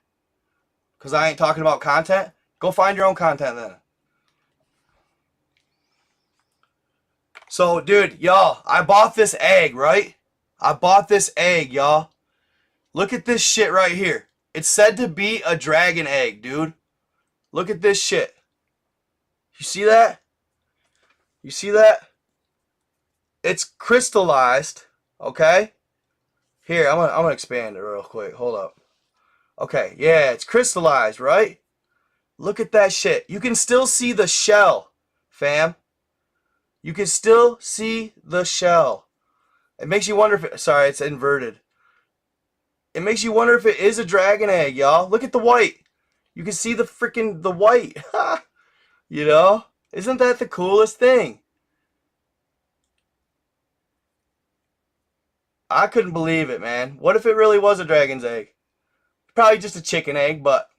Because I ain't talking about content? Go find your own content then. So, dude, y'all, I bought this egg, right? I bought this egg, y'all. Look at this shit right here. It's said to be a dragon egg, dude. Look at this shit. You see that? You see that? It's crystallized, okay? Here, I'm gonna expand it real quick. Hold up. Okay, yeah, it's crystallized, right? Look at that shit. You can still see the shell, fam. You can still see the shell. It makes you wonder if it, sorry, it's inverted. It makes you wonder if it is a dragon egg, y'all. Look at the white. You can see the white. You know? Isn't that the coolest thing? I couldn't believe it, man. What if it really was a dragon's egg? Probably just a chicken egg, but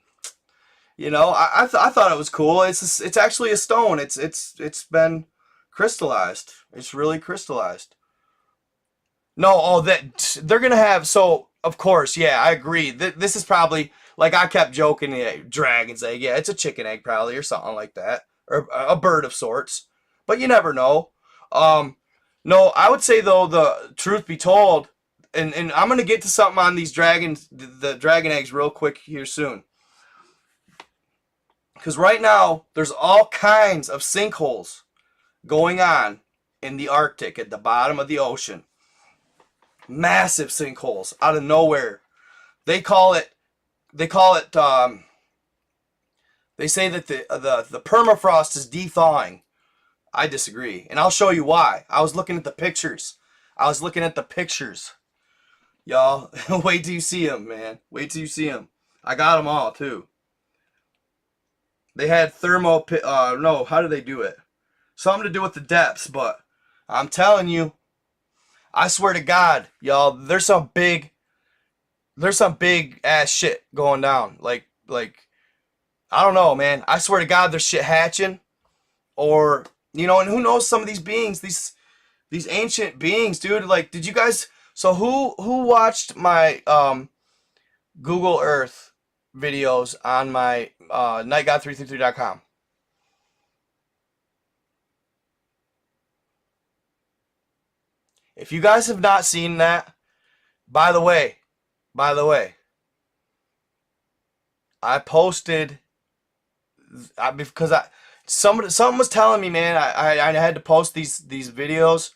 you know, I thought it was cool. It's actually a stone. It's been crystallized. It's really crystallized. No, oh, that they're gonna have. So of course, yeah, I agree. This is probably, like, I kept joking. Yeah, dragon's egg. Yeah, it's a chicken egg probably, or something like that, or a bird of sorts. But you never know. No, I would say though, the truth be told, and I'm gonna get to something on these dragons, the dragon eggs, real quick here soon. Because right now there's all kinds of sinkholes going on in the Arctic at the bottom of the ocean. Massive sinkholes out of nowhere. They call it They say that the permafrost is de-thawing. I disagree, and I'll show you why. I was looking at the pictures. Y'all, wait till you see them, man. Wait till you see them. I got them all, too. They had no, how do they do it? Something to do with the depths, but I'm telling you, I swear to God, y'all, there's some big ass shit going down. Like, I don't know, man. I swear to God, there's shit hatching. Or, you know, and who knows some of these beings, these ancient beings, dude. Like, did you guys, so who watched my, Google Earth videos on my, nightgod333.com? If you guys have not seen that, by the way, I posted because someone was telling me, man, I had to post these videos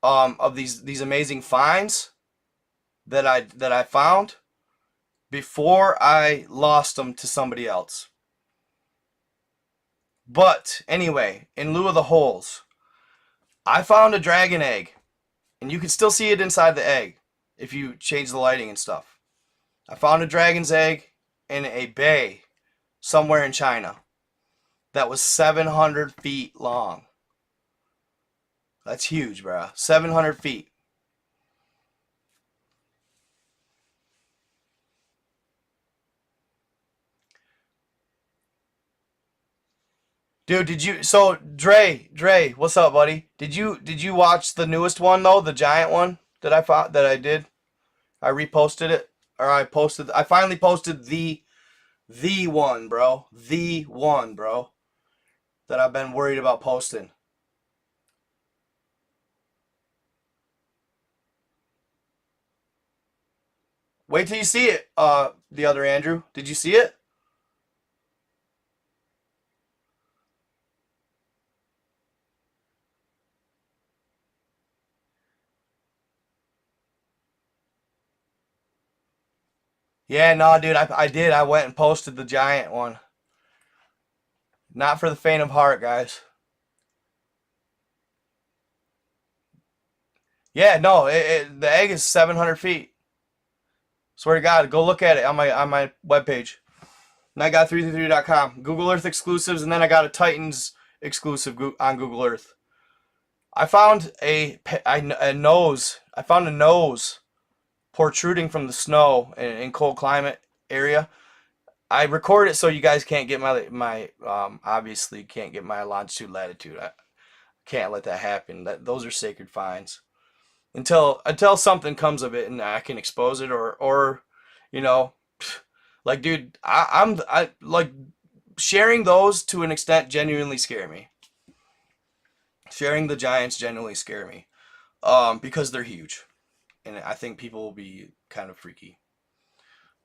of these amazing finds that I found before I lost them to somebody else. But anyway, in lieu of the holes, I found a dragon egg, and you can still see it inside the egg if you change the lighting and stuff. I found a dragon's egg in a bay somewhere in China that was 700 feet long. That's huge, bro. 700 feet. Dude, Dre, what's up, buddy? Did you watch the newest one though, the giant one that I did? I reposted it, or I finally posted the one, bro. The one, bro, that I've been worried about posting. Wait till you see it, the other Andrew. Did you see it? Yeah, no, dude, I did. I went and posted the giant one. Not for the faint of heart, guys. Yeah, no, the egg is 700 feet. Swear to God, go look at it on my webpage. Nightgod333.com. Google Earth exclusives, and then I got a Titans exclusive on Google Earth. I found a nose. I found a nose protruding from the snow in cold climate area. I record it so you guys can't get my obviously can't get my longitude latitude. I can't let that happen. Those are sacred finds. Until something comes of it and I can expose it, or you know, like, dude, I like sharing those to an extent genuinely scare me. Sharing the giants genuinely scare me, because they're huge, and I think people will be kind of freaky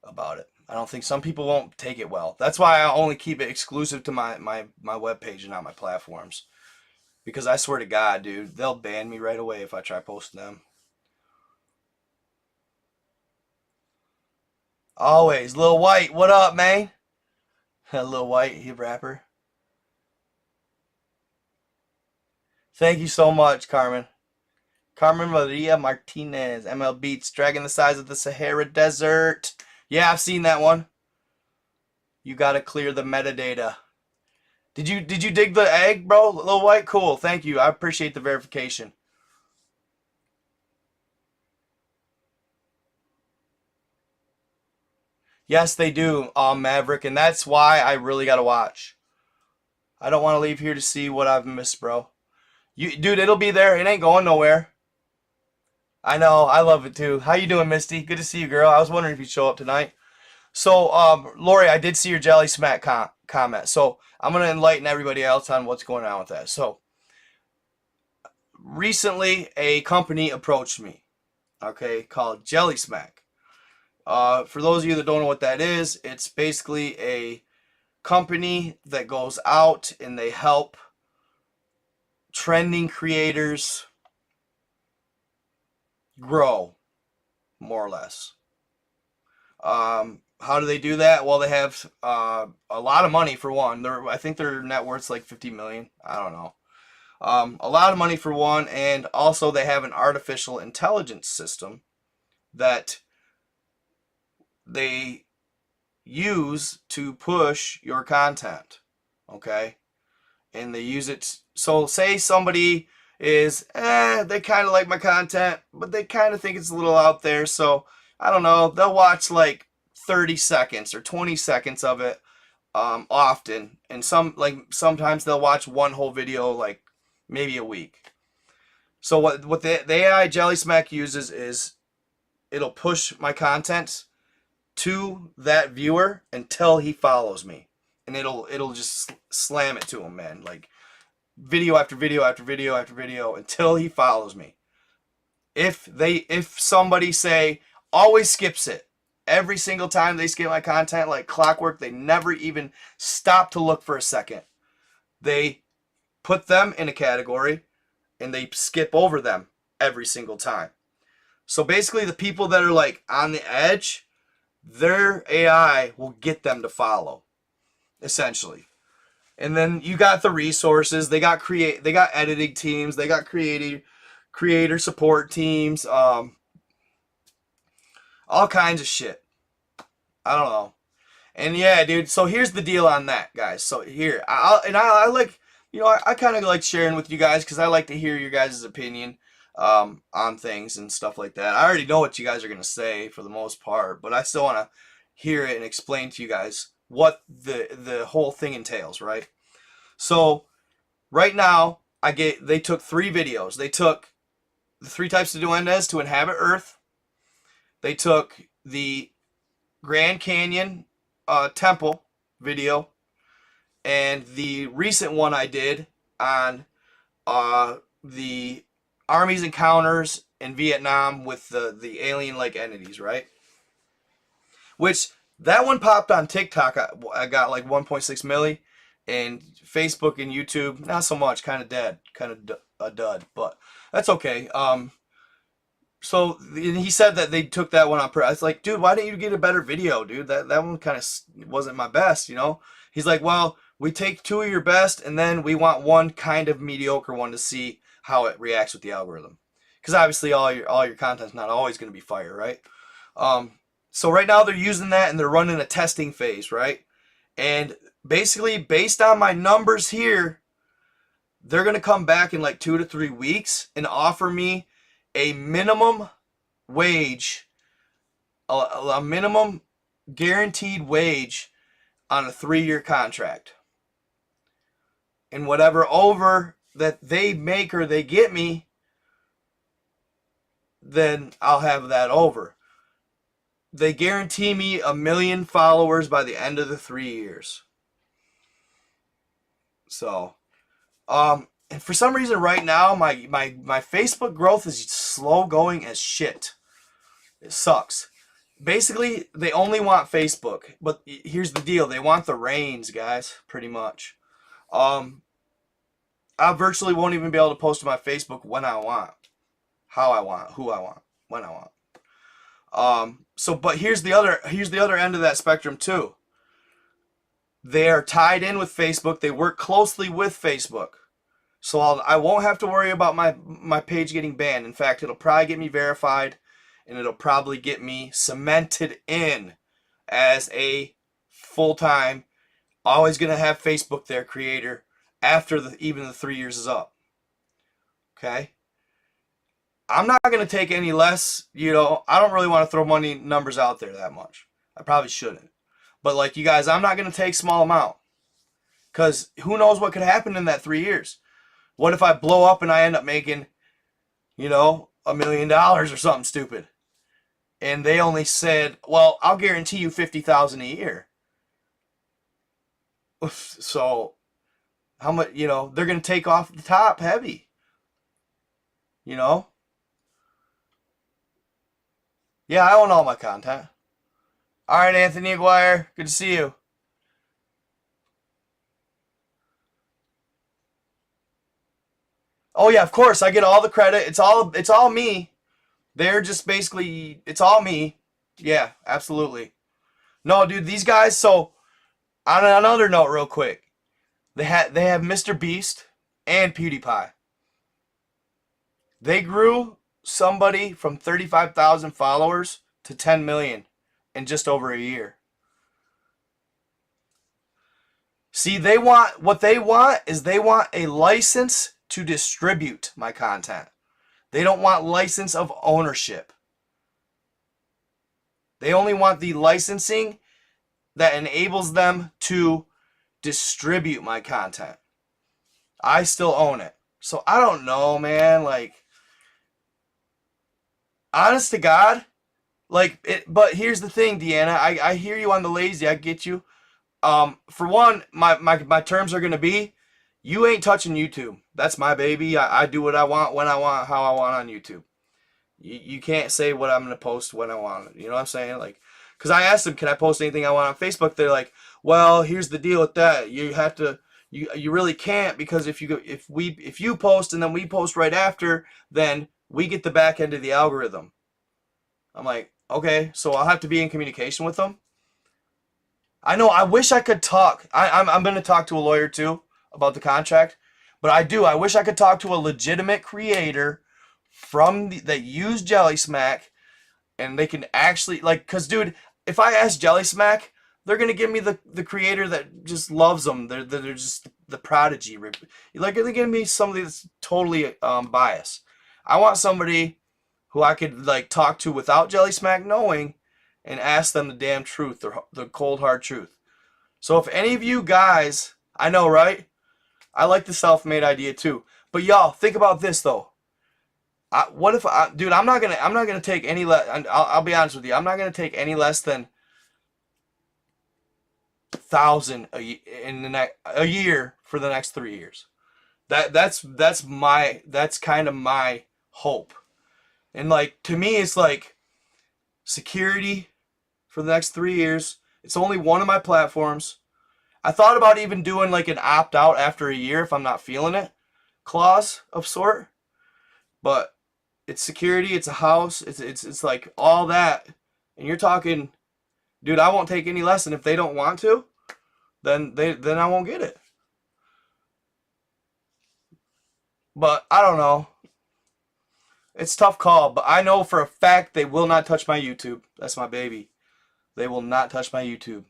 about it. I don't think some people won't take it well. That's why I only keep it exclusive to my webpage and not my platforms. Because I swear to God, dude, they'll ban me right away if I try posting them. Always. Lil White, what up, man? Lil White, he rapper. Thank you so much, Carmen. Carmen Maria Martinez, ML Beats, dragging the size of the Sahara Desert. Yeah, I've seen that one. You gotta clear the metadata. Did you dig the egg, bro? Lil White, cool. Thank you. I appreciate the verification. Yes, they do, Maverick, and that's why I really gotta watch. I don't want to leave here to see what I've missed, bro. Dude, it'll be there. It ain't going nowhere. I know. I love it too. How you doing, Misty? Good to see you, girl. I was wondering if you'd show up tonight. So, Lori, I did see your Jelly Smack comment. So, I'm going to enlighten everybody else on what's going on with that. So, recently, a company approached me, okay, called Jelly Smack. For those of you that don't know what that is, it's basically a company that goes out and they help trending creators grow, more or less. How do they do that? Well, they have a lot of money for one. I think their net worth's like 50 million. I don't know. A lot of money for one, and also they have an artificial intelligence system that they use to push your content. Okay? And they use it. So say somebody is, they kind of like my content, but they kind of think it's a little out there. So I don't know. They'll watch like 30 seconds or 20 seconds of it often, and sometimes they'll watch one whole video like maybe a week. So what the AI Jelly Smack uses is it'll push my content to that viewer until he follows me, and it'll just slam it to him, man, like video after video after video after video until he follows me. If somebody say always skips it, every single time they skip my content like clockwork, they never even stop to look for a second. They put them in a category and they skip over them every single time. So basically the people that are like on the edge, their AI will get them to follow, essentially. And then you got the resources. They got editing teams. They got creator support teams. All kinds of shit. I don't know. And yeah, dude. So here's the deal on that, guys. So here, I like, I kind of like sharing with you guys because I like to hear your guys' opinion on things and stuff like that. I already know what you guys are gonna say for the most part, but I still want to hear it and explain to you guys what the whole thing entails, right? So right now, they took 3 videos. They took the 3 types of duendes to inhabit Earth. They took the Grand Canyon temple video, and the recent one I did on the Army's encounters in Vietnam with the alien-like entities, right? Which, that one popped on TikTok. I got like 1.6 milli, and Facebook and YouTube, not so much, kind of dead, kind of a dud, but that's okay. So he said that they took that one on purpose. I was like, dude, why didn't you get a better video, dude? That one kind of wasn't my best, He's like, well, we take 2 of your best, and then we want one kind of mediocre one to see how it reacts with the algorithm. Because obviously all your content's not always going to be fire, right? So right now they're using that, and they're running a testing phase, right? And basically, based on my numbers here, they're going to come back in like 2 to 3 weeks and offer me a minimum wage, a minimum guaranteed wage on a 3-year contract. And whatever over that they make or they get me, then I'll have that over. They guarantee me 1 million followers by the end of the 3 years. So, and for some reason right now, my Facebook growth is slow going as shit. It sucks. Basically, they only want Facebook. But here's the deal. They want the reins, guys, pretty much. I virtually won't even be able to post to my Facebook when I want, how I want, who I want, when I want. But here's the other end of that spectrum too. They are tied in with Facebook. They work closely with Facebook. So I won't have to worry about my page getting banned. In fact, it'll probably get me verified, and it'll probably get me cemented in as a full-time, always going to have Facebook there creator after even the 3 years is up. Okay? I'm not going to take any less, I don't really want to throw money numbers out there that much. I probably shouldn't. But like you guys, I'm not going to take small amount. Because who knows what could happen in that 3 years. What if I blow up and I end up making, $1 million or something stupid? And they only said, well, I'll guarantee you $50,000 a year. So, how much, they're going to take off the top heavy. Yeah, I own all my content. All right, Anthony Aguirre, good to see you. Oh yeah, of course, I get all the credit. It's all me. They're just basically, it's all me. Yeah, absolutely. No, dude, these guys. So on another note, real quick, they have Mr. Beast and PewDiePie. They grew somebody from 35,000 followers to 10 million in just over a year. See, what they want is they want a license to distribute my content. They don't want license of ownership. They only want the licensing that enables them to distribute my content. I still own it. So I don't know, man. Like, honest to God, like, but here's the thing, Deanna. I hear you on the lazy. I get you. For one, my terms are gonna be, you ain't touching YouTube. That's my baby. I do what I want, when I want, how I want on YouTube. You can't say what I'm gonna post when I want. You know what I'm saying? Like, because I asked them, can I post anything I want on Facebook? They're like, well, here's the deal with that. You have to. You really can't, because if you post and then we post right after, then we get the back end of the algorithm. I'm like, okay, so I'll have to be in communication with them. I know. I wish I could talk. I'm going to talk to a lawyer too about the contract, but I wish I could talk to a legitimate creator that use Jelly Smack, and they can actually, like, cause dude, if I ask Jelly Smack, they're gonna give me the creator that just loves them. They're just the prodigy. Like, they're gonna be somebody that's totally biased. I want somebody who I could like talk to without Jelly Smack knowing, and ask them the damn truth, the cold hard truth. So if any of you guys, I know, right? I like the self-made idea too. But y'all, think about this though. What if dude? I'm not gonna take any less. I'll be honest with you. I'm not gonna take any less than 1,000 a year for the next 3 years. That's kind of my hope. And like, to me, it's like security for the next 3 years. It's only one of my platforms. I thought about even doing like an opt out after a year if I'm not feeling it clause of sort, but it's security. It's a house. It's like all that, and you're talking, dude. I won't take any less, and if they don't want to, then I won't get it. But I don't know. It's a tough call, but I know for a fact they will not touch my YouTube. That's my baby. They will not touch my YouTube.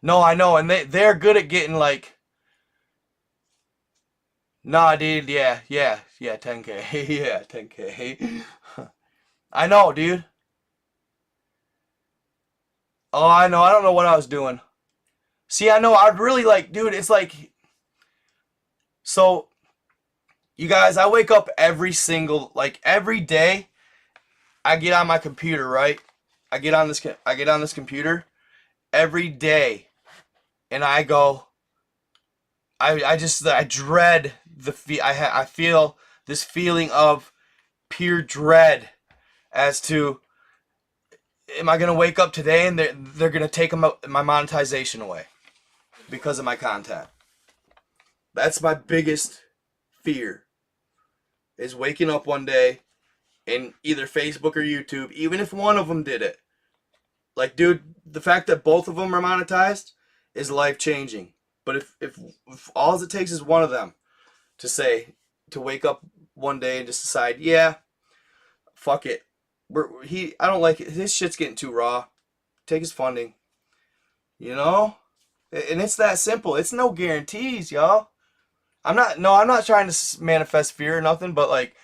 No, I know, and they're good at getting like, nah, dude, yeah, 10K, yeah, 10K. I know, dude. Oh, I know. I don't know what I was doing. See, I know. I'd really like, dude. It's like, so, you guys, I wake up every day. I get on my computer, right? I get on this computer every day, and I go. I dread I feel this feeling of pure dread as to, am I gonna wake up today and they're gonna take my monetization away because of my content? That's my biggest fear, is waking up one day and either Facebook or YouTube, even if one of them did it. Like, dude, the fact that both of them are monetized is life changing. But if all it takes is one of them to wake up one day and just decide, yeah, fuck it. I don't like it. His shit's getting too raw. Take his funding. You know? And it's that simple. It's no guarantees, y'all. I'm not trying to manifest fear or nothing, but like,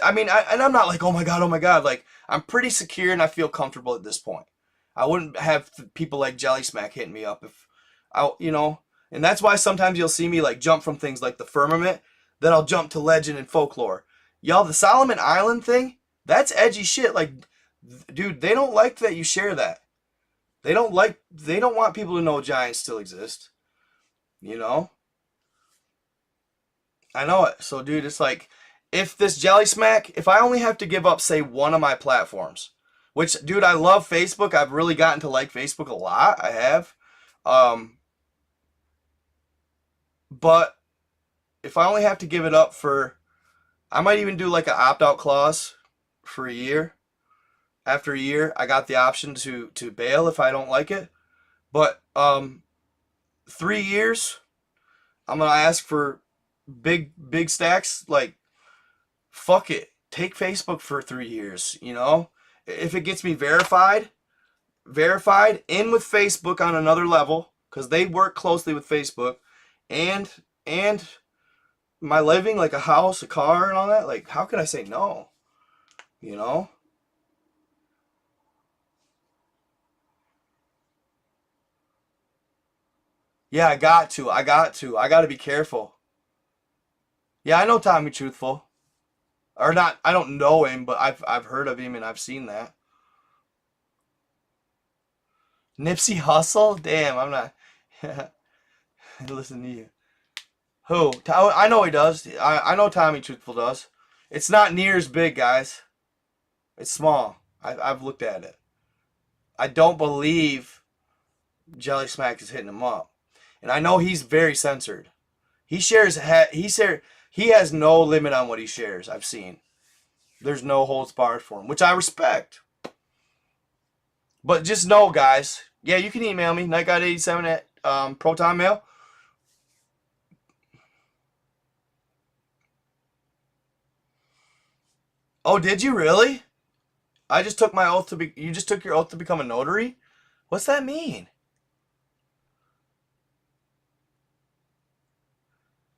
I'm not like, oh my God. Like, I'm pretty secure and I feel comfortable at this point. I wouldn't have people like Jelly Smack hitting me up if and that's why sometimes you'll see me like jump from things like the firmament, then I'll jump to legend and folklore. Y'all, the Solomon Island thing, that's edgy shit. Like, dude, they don't like that you share that. They don't want people to know giants still exist. You know? I know it. So, dude, it's like, if this Jelly Smack, if I only have to give up, say, one of my platforms, which, dude, I love Facebook. I've really gotten to like Facebook a lot. I have. But if I only have to give it up I might even do like an opt-out clause for a year. After a year, I got the option to bail if I don't like it. But 3 years, I'm gonna ask for big stacks. Like, fuck it, take Facebook for 3 years. You know, if it gets me verified in with Facebook on another level, because they work closely with Facebook, and and my living, like a house, a car, and all that. Like, how can I say no? You know. Yeah, I got to. I got to. I got to be careful. Yeah, I know Tommy Truthful. Or not, I don't know him, but I've heard of him and I've seen that. Nipsey Hussle? Damn, I'm not. Listen to you. Who? I know he does. I know Tommy Truthful does. It's not near as big, guys. It's small. I've looked at it. I don't believe Jelly Smack is hitting him up. And I know he's very censored. He shares, he has no limit on what he shares, I've seen. There's no holds barred for him, which I respect. But just know, guys. Yeah, you can email me, nightguide87 at Proton Mail. Oh, did you really? I just took my oath to be. You just took your oath to become a notary? What's that mean?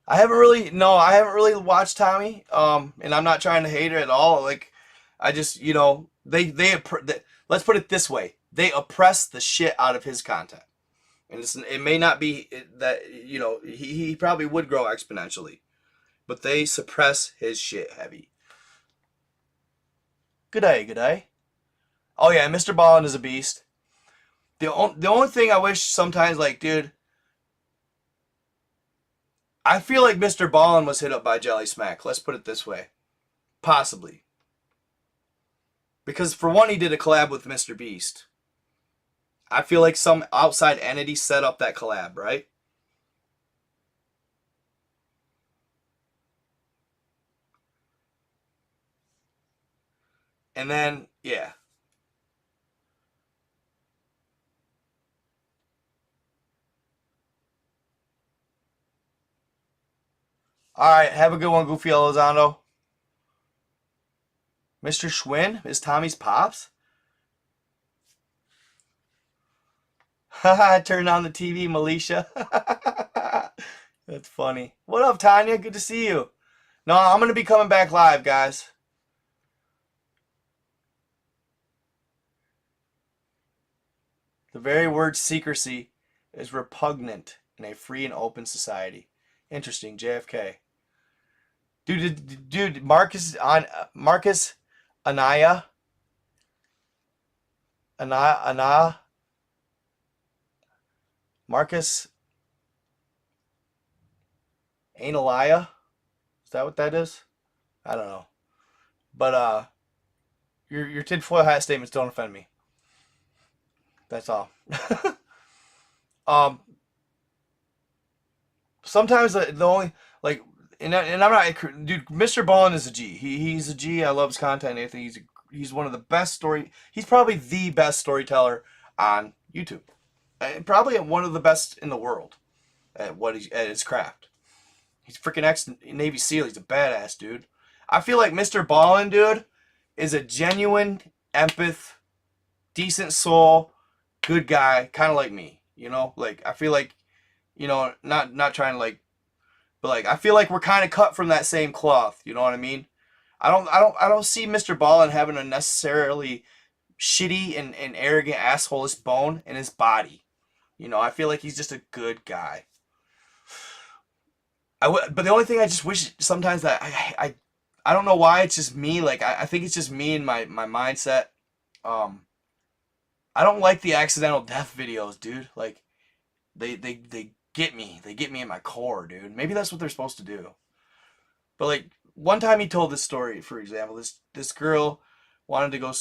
I haven't really. No, I haven't really watched Tommy. And I'm not trying to hate her at all. Like, I just, let's put it this way. They oppress the shit out of his content. And it may not be that, he probably would grow exponentially. But they suppress his shit heavy. Good day, good day. Oh yeah, Mr. Ballin is a beast. The only thing I wish sometimes, like, dude, I feel like Mr. Ballin was hit up by Jelly Smack. Let's put it this way. Possibly. Because for one, he did a collab with Mr. Beast. I feel like some outside entity set up that collab, right? And then, yeah. Alright, have a good one, Goofy Elizondo. Mr. Schwinn is Tommy's pops? Haha, turn on the TV, Militia. That's funny. What up, Tanya? Good to see you. No, I'm going to be coming back live, guys. The very word secrecy is repugnant in a free and open society. Interesting, JFK. Dude, Marcus Anaya, Marcus Analia. Is that what that is? I don't know. But your tinfoil hat statements don't offend me. That's all. Sometimes the only, like, and I'm not, dude. Mr. Ballin is a G. He's a G. I love his content. I think he's one of the best He's probably the best storyteller on YouTube, and probably one of the best in the world at his craft. He's freaking ex-Navy SEAL. He's a badass, dude. I feel like Mr. Ballin, dude, is a genuine empath, decent soul, good guy, kind of like me. Like, I feel like, not trying to, like, but, like, I feel like we're kind of cut from that same cloth. You know what I mean? I don't see Mr. Ballin having a necessarily shitty and arrogant assholist bone in his body. I feel like he's just a good guy. But the only thing I just wish sometimes that I don't know why it's just me. Like, I think it's just me and my mindset. I don't like the accidental death videos, dude. Like, they get me. They get me in my core, dude. Maybe that's what they're supposed to do. But, like, one time he told this story, for example. This girl wanted to go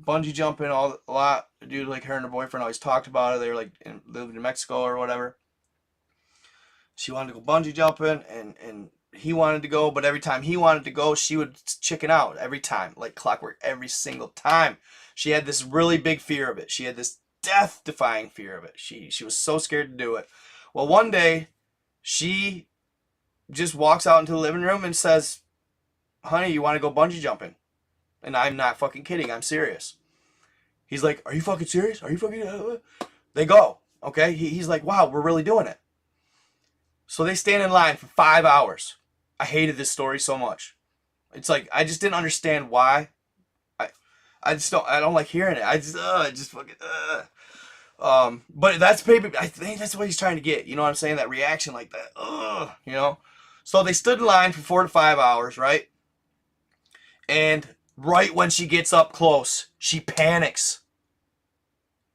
bungee jumping a lot. Dude, like, her and her boyfriend always talked about it. They were, like, living in Mexico or whatever. She wanted to go bungee jumping, and he wanted to go, but every time he wanted to go, she would chicken out every time, like clockwork, every single time. She had this really big fear of it. She had this death-defying fear of it. She was so scared to do it. Well, one day, she just walks out into the living room and says, honey, you want to go bungee jumping? And I'm not fucking kidding. I'm serious. He's like, are you fucking serious? Are you fucking... They go. Okay? He's like, wow, we're really doing it. So they stand in line for 5 hours. I hated this story so much. It's like, I just didn't understand why. I don't like hearing it. I just fucking... But that's maybe, I think that's what he's trying to get. You know what I'm saying? That reaction like that. You know? So they stood in line for 4 to 5 hours, right? And right when she gets up close, she panics.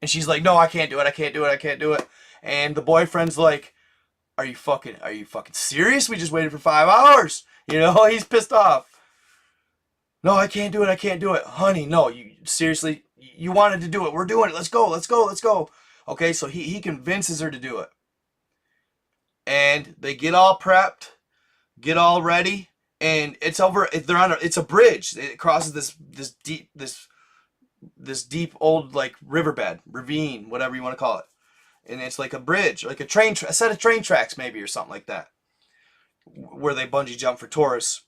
And she's like, no, I can't do it. I can't do it. I can't do it. And the boyfriend's like, are you fucking serious? We just waited for 5 hours. You know, he's pissed off. No, I can't do it. I can't do it. Honey, no, you seriously, you wanted to do it. We're doing it. Let's go. Let's go. Let's go. Okay, so he convinces her to do it. And they get all prepped, get all ready, and it's over. It's a bridge. It crosses this deep old like riverbed, ravine, whatever you want to call it. And it's like a bridge, like a set of train tracks maybe or something like that, where they bungee jump for tourists.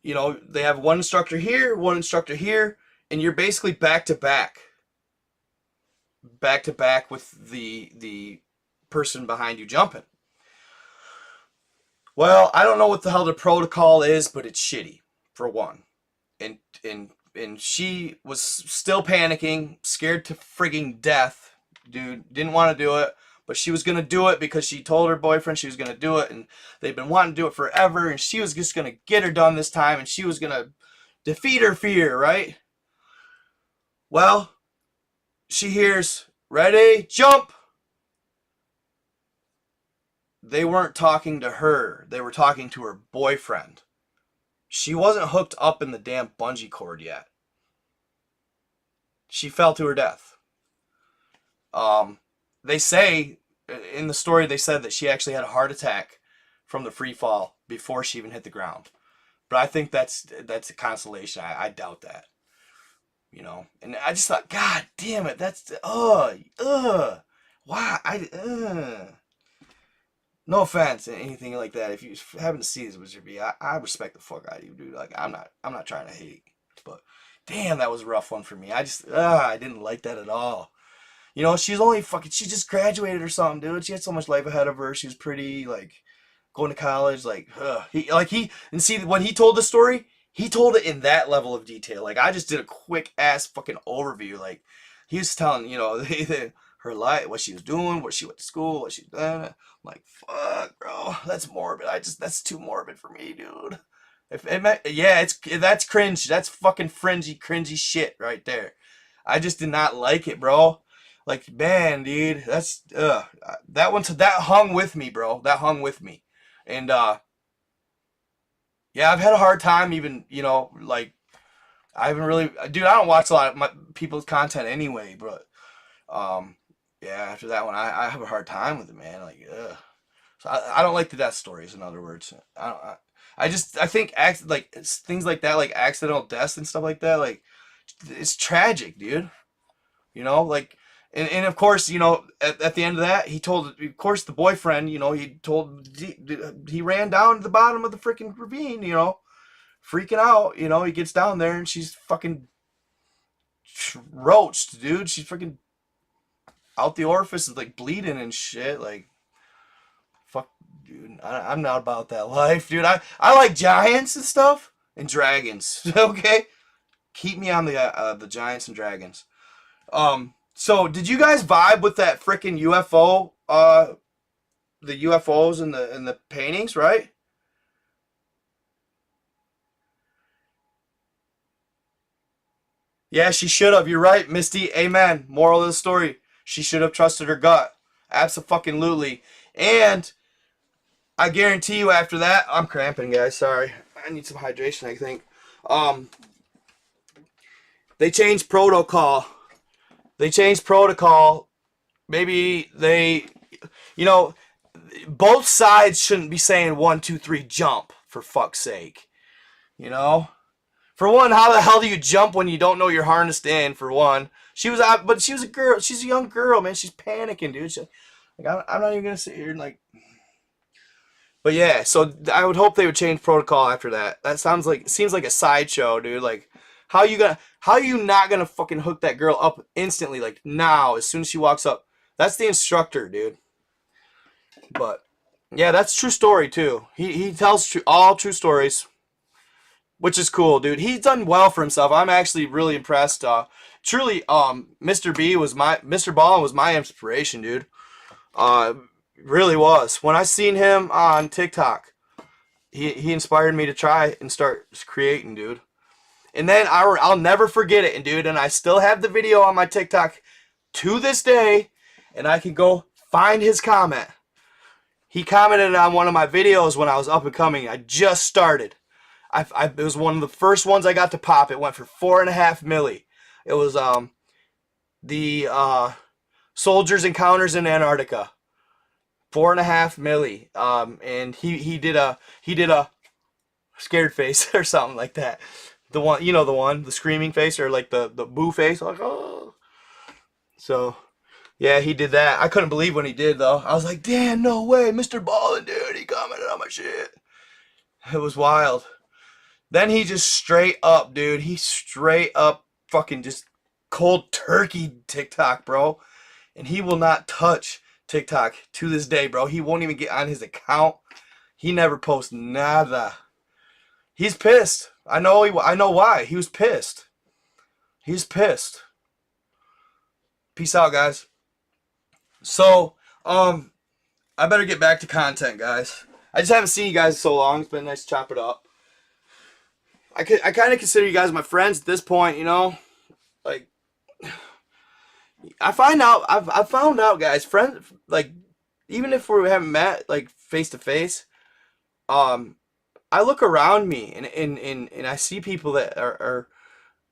You know, they have one instructor here, and you're basically back to back with the person behind you jumping. Well, I don't know what the hell the protocol is, but it's shitty, for one. And she was still panicking, scared to frigging death. Dude, didn't want to do it, but she was going to do it because she told her boyfriend she was going to do it, and they've been wanting to do it forever, and she was just going to get her done this time, and she was going to defeat her fear, right? Well, she hears, ready, jump! They weren't talking to her. They were talking to her boyfriend. She wasn't hooked up in the damn bungee cord yet. She fell to her death. They say, in the story, they said that she actually had a heart attack from the free fall before she even hit the ground. But I think that's a consolation. I doubt that. You know? And I just thought, God damn it, that's, why? No offense and anything like that. If you happen to see this with your V, I respect the fuck out of you, dude. Like, I'm not trying to hate. But, damn, that was a rough one for me. I didn't like that at all. You know, she just graduated or something, dude. She had so much life ahead of her. She was pretty, like, going to college, like, when he told the story, he told it in that level of detail. Like, I just did a quick-ass fucking overview. Like, he was telling, you know, her life, what she was doing, where she went to school, what she done. I'm like, fuck, bro, that's morbid. That's too morbid for me, dude. That's cringe. That's fucking cringy shit right there. I just did not like it, bro. Like, man, dude, that hung with me, bro. That hung with me. And, yeah, I've had a hard time even, you know, like, I haven't really, dude, I don't watch a lot of people's content anyway, but, yeah, after that one, I have a hard time with it, man. Like, ugh. So I don't like the death stories, in other words. I think things like that, like accidental deaths and stuff like that, like, it's tragic, dude. You know, like, and of course, you know, at the end of that, of course, the boyfriend, you know, he ran down to the bottom of the freaking ravine, you know, freaking out, you know, he gets down there and she's fucking roached, dude. She's freaking out the orifice, is like bleeding and shit, like, fuck, dude, I'm not about that life, dude. I like giants and stuff, and dragons, okay? Keep me on the giants and dragons. So, did you guys vibe with that freaking UFO, the UFOs and the paintings, right? Yeah, she should have. You're right, Misty. Amen. Moral of the story. She should have trusted her gut. Absolutely. And I guarantee you after that, I'm cramping, guys. Sorry. I need some hydration, I think. They changed protocol. Maybe they, you know, both sides shouldn't be saying 1, 2, 3, jump, for fuck's sake. You know? For one, how the hell do you jump when you don't know you're harnessed in, for one? She was out, but she was a girl. She's a young girl, man. She's panicking, dude. She's like, I'm not even going to sit here and like... But yeah, so I would hope they would change protocol after that. That seems like a sideshow, dude. Like, how are you not gonna fucking hook that girl up instantly, like now, as soon as she walks up? That's the instructor, dude. But yeah, that's true story too. He tells all true stories, which is cool, dude. He's done well for himself. I'm actually really impressed. Truly, Mr. Ballin was my inspiration, dude. Really was. When I seen him on TikTok, he inspired me to try and start creating, dude. And then I'll never forget it, and dude, and I still have the video on my TikTok to this day, and I can go find his comment. He commented on one of my videos when I was up and coming. I just started. It was one of the first ones I got to pop. It went for 4.5 milli. It was the soldiers encounters in Antarctica. 4.5 milli. And he did a scared face or something like that. The one, the screaming face, or like the boo face, like, oh. So yeah, he did that. I couldn't believe when he did, though. I was like, damn, no way, Mr. Ballin, dude, he commented on my shit. It was wild. Then he just straight up, dude, he straight up fucking just cold turkey TikTok, bro. And he will not touch TikTok to this day, bro. He won't even get on his account. He never posts nada. He's pissed. I know why. He was pissed. He's pissed. Peace out, guys. So, I better get back to content, guys. I just haven't seen you guys in so long. It's been nice to chop it up. I kind of consider you guys my friends at this point, you know? Like, I've found out, guys, friends, like, even if we haven't met, like, face to face, I look around me and I see people that are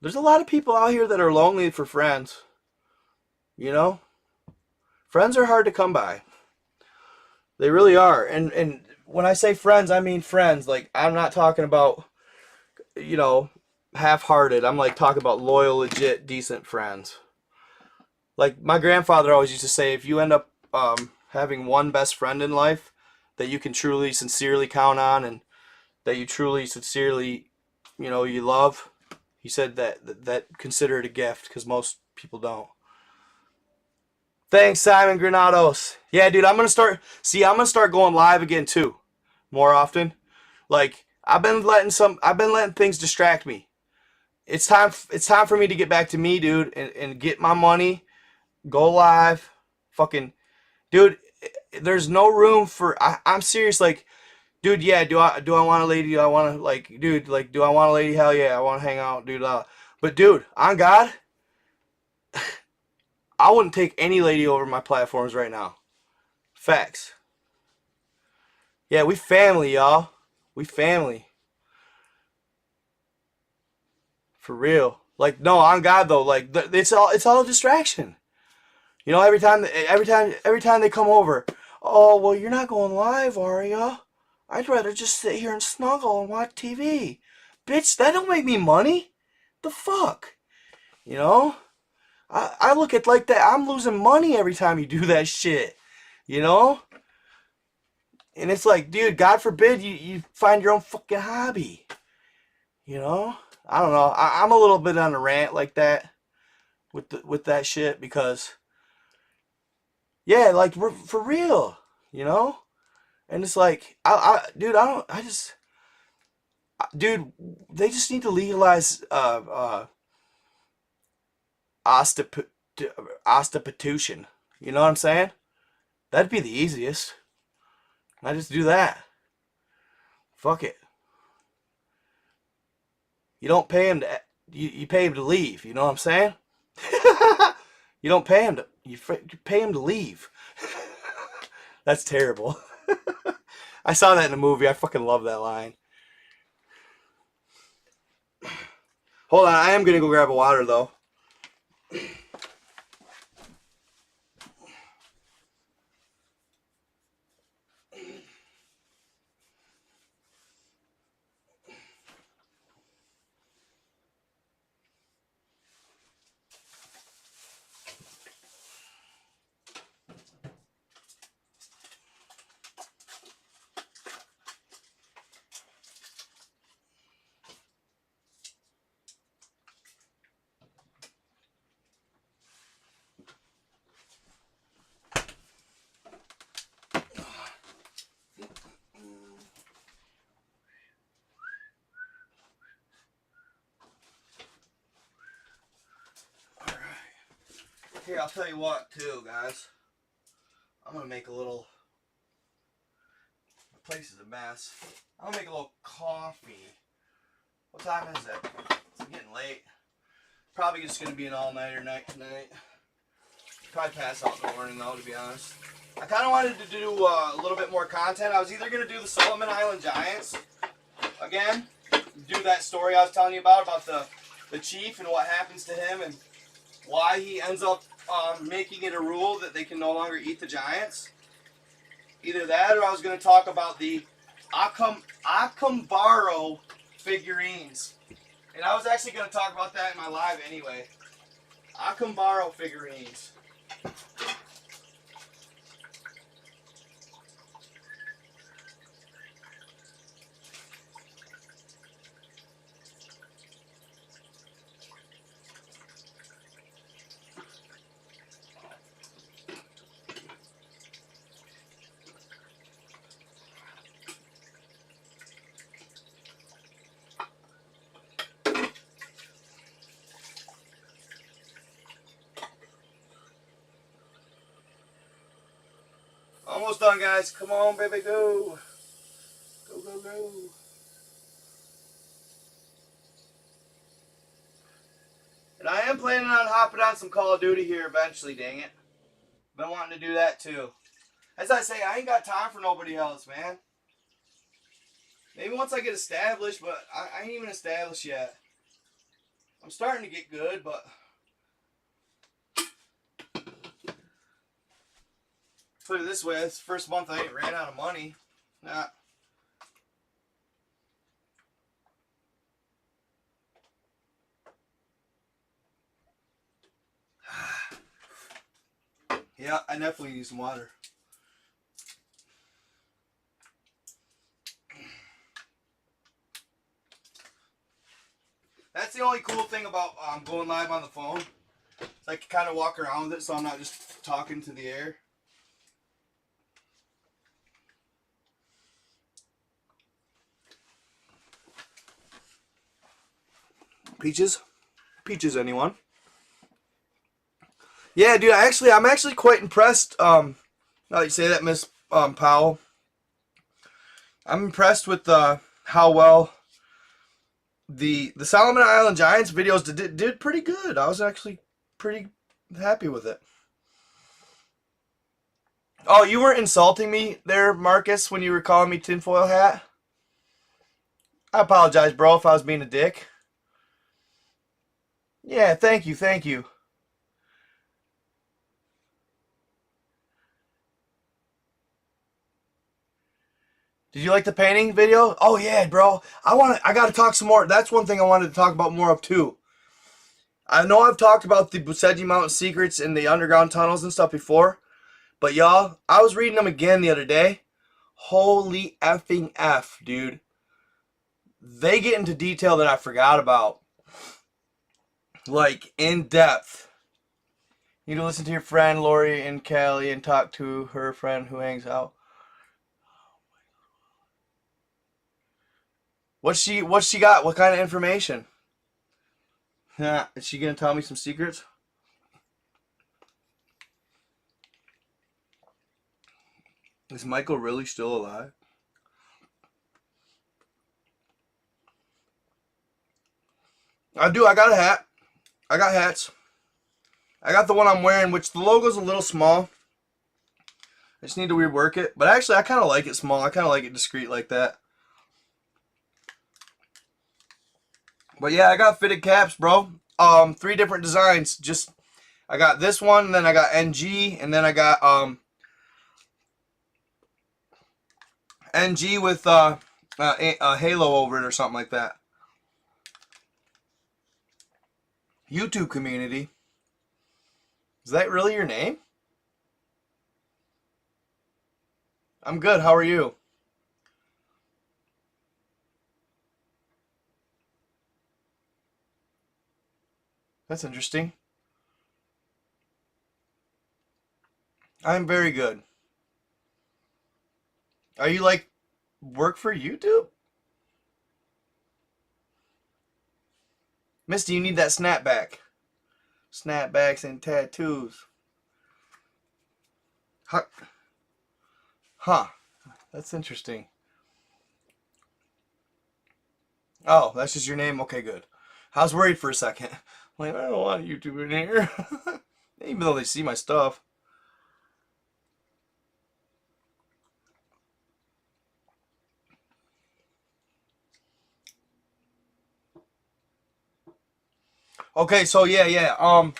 there's a lot of people out here that are lonely for friends. You know? Friends are hard to come by. They really are. And when I say friends, I mean friends. Like, I'm not talking about, half-hearted. I'm like talking about loyal, legit, decent friends. Like, my grandfather always used to say, if you end up having one best friend in life that you can truly, sincerely count on, and that you truly, sincerely, you love, he said that consider it a gift, because most people don't. Thanks, Simon Granados. Yeah, dude, I'm gonna start going live again too, more often. Like, I've been letting things distract me. It's time for me to get back to me, dude, and get my money, go live, fucking, dude. There's no room for. I'm serious, like. Dude, yeah, do I want a lady? Do I want to, like, dude, like, do I want a lady? Hell yeah, I want to hang out, dude. But, dude, on God, I wouldn't take any lady over my platforms right now. Facts. Yeah, we family, y'all. We family. For real. Like, no, on God, though, like, it's all a distraction. You know, every time they come over, oh, well, you're not going live, are ya? I'd rather just sit here and snuggle and watch TV. Bitch, that don't make me money. The fuck? You know? I look at like that. I'm losing money every time you do that shit. You know? And it's like, dude, God forbid you find your own fucking hobby. You know? I don't know. I'm a little bit on a rant like that with that shit, because, yeah, like, we're for real. You know? And it's like, dude, they just need to legalize osteopatution. You know what I'm saying? That'd be the easiest. I just do that. Fuck it. You don't pay him to, you pay him to leave. You know what I'm saying? You don't pay him to, you pay him to leave. That's terrible. I saw that in a movie. I fucking love that line. Hold on, I am gonna go grab a water though. Here, I'll tell you what, too, guys. I'm gonna make a little. The place is a mess. I'm gonna make a little coffee. What time is it? It's getting late. Probably just gonna be an all-nighter night tonight. Probably pass out in the morning though, to be honest. I kind of wanted to do a little bit more content. I was either gonna do the Solomon Island Giants again, do that story I was telling you about the chief and what happens to him and why he ends up making it a rule that they can no longer eat the giants. Either that, or I was going to talk about the Akambaro figurines. And I was actually going to talk about that in my live anyway. Akambaro figurines. Almost done, guys. Come on, baby, go. Go, go, go. And I am planning on hopping on some Call of Duty here eventually, dang it. Been wanting to do that too. As I say, I ain't got time for nobody else, man. Maybe once I get established, but I ain't even established yet. I'm starting to get good, but... Put it this way, this first month I ain't ran out of money. Nah. Yeah, I definitely need some water. That's the only cool thing about going live on the phone. I can kind of walk around with it so I'm not just talking to the air. Peaches? Peaches, anyone? Yeah, dude, I'm actually quite impressed. Now that you say that, Miss Powell. I'm impressed with how well the Solomon Island Giants videos did pretty good. I was actually pretty happy with it. Oh, you weren't insulting me there, Marcus, when you were calling me tinfoil hat? I apologize, bro, if I was being a dick. Yeah, thank you, thank you. Did you like the painting video? Oh yeah, bro. I gotta talk some more. That's one thing I wanted to talk about more of too. I know I've talked about the Bucegi Mountains secrets and the underground tunnels and stuff before, but y'all, I was reading them again the other day. Holy effing F, dude. They get into detail that I forgot about. Like, in depth. You need to listen to your friend Lori and Callie and talk to her friend who hangs out. What's she got? What kind of information? Is she gonna tell me some secrets? Is Michael really still alive? I do. I got a hat. I got hats. I got the one I'm wearing, which the logo's a little small. I just need to rework it. But actually, I kind of like it small. I kind of like it discreet like that. But yeah, I got fitted caps, bro. 3 different designs. I got this one, and then I got NG, and then I got NG with a halo over it or something like that. YouTube community. Is that really your name? I'm good. How are you? That's interesting. I'm very good. Are you like work for YouTube? Misty, you need that snapback. Snapbacks and tattoos. Huh. That's interesting. Oh, that's just your name? Okay, good. I was worried for a second. Like, I don't want YouTube in here. Even though they see my stuff. Okay, so yeah. I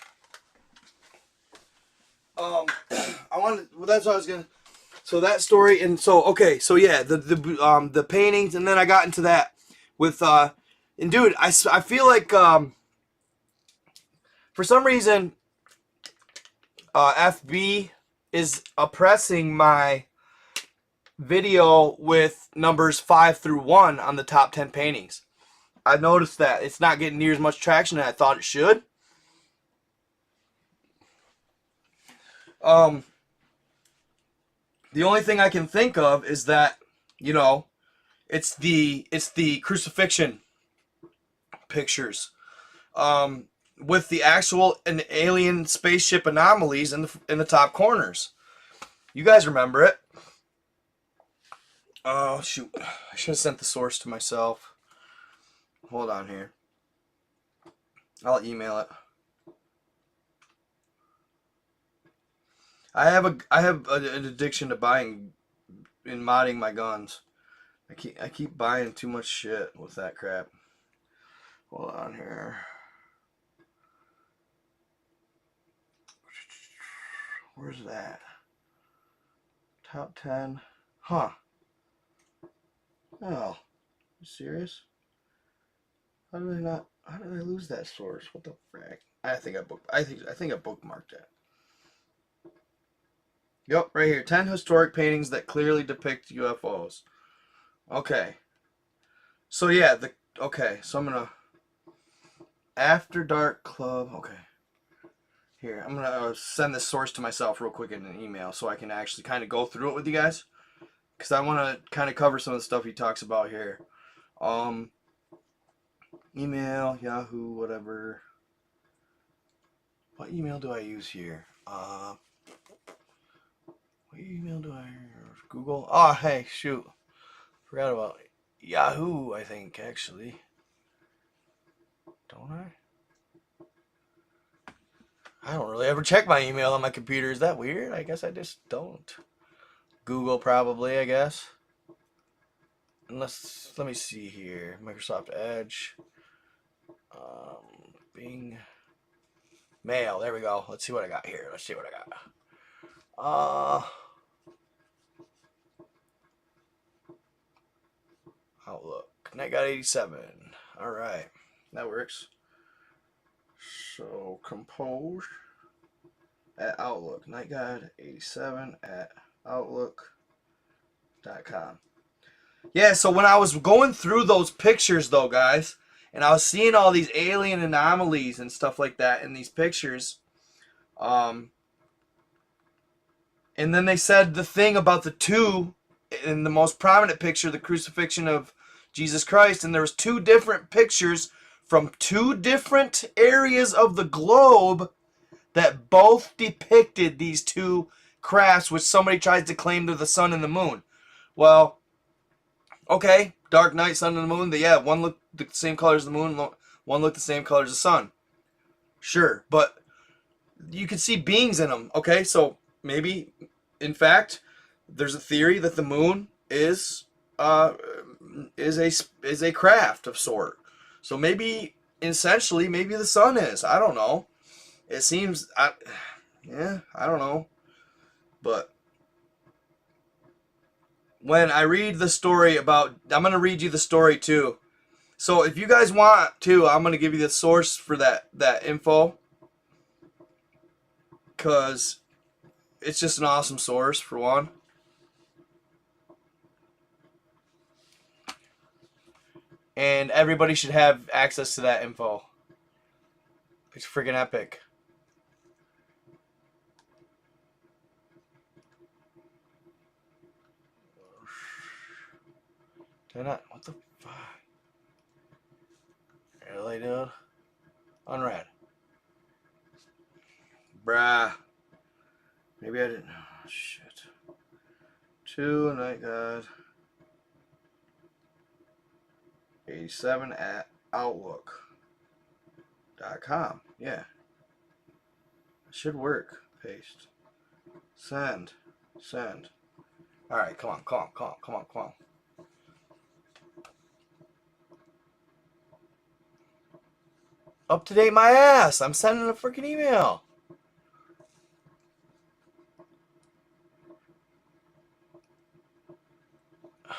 wanted. Well, that's what I was gonna. So that story, and so okay, so yeah, the paintings, and then I got into that with and dude, I feel like for some reason FB is oppressing my video with numbers 5 through 1 on the top 10 paintings. I've noticed that it's not getting near as much traction as I thought it should. The only thing I can think of is that, you know, it's the crucifixion pictures, with the actual and alien spaceship anomalies in the top corners. You guys remember it? Oh shoot! I should have sent the source to myself. Hold on here. I'll email it. I have an addiction to buying and modding my guns. I keep buying too much shit with that crap. Hold on here. Where's that? Top 10. Huh. Oh. You serious? How did I lose that source? What the frack? I think I bookmarked it. Yep, right here. 10 historic paintings that clearly depict UFOs. Okay. So yeah, so I'm gonna After Dark Club. Okay. Here, I'm gonna send this source to myself real quick in an email so I can actually kind of go through it with you guys, because I want to kind of cover some of the stuff he talks about here. Email, Yahoo, whatever. What email do I use here? What email do I use? Google? Oh, hey, shoot. Forgot about Yahoo, I think, actually. Don't I? I don't really ever check my email on my computer. Is that weird? I guess I just don't. Google, probably, I guess. Unless, let me see here. Microsoft Edge. Bing. Mail. There we go. Let's see what I got here. Outlook. Night God 87. Alright. That works. So, compose at Outlook. Night God 87 at Outlook.com. Yeah, so when I was going through those pictures, though, guys, and I was seeing all these alien anomalies and stuff like that in these pictures, and then they said the thing about the two in the most prominent picture, the crucifixion of Jesus Christ, and there was 2 different pictures from 2 different areas of the globe that both depicted these 2 crafts, which somebody tries to claim they're the sun and the moon. Well, okay, dark night, sun and the moon. Yeah, one looked the same color as the moon, one looked the same color as the sun. Sure, but you can see beings in them. Okay, so maybe, in fact, there's a theory that the moon is a craft of sort. So maybe, essentially, maybe the sun is. I don't know. It seems, I don't know. But when I read the story about, I'm going to read you the story too. So if you guys want to, I'm going to give you the source for that info, because it's just an awesome source, for one. And everybody should have access to that info. It's freaking epic. Did I not? What the fuck? Really, dude? Unread. Bruh. Maybe I didn't. Oh, shit. 2 Night God 87 at Outlook.com. Yeah. It should work. Paste. Send. Send. Alright, come on. Up to date my ass. I'm sending a freaking email. Fuck.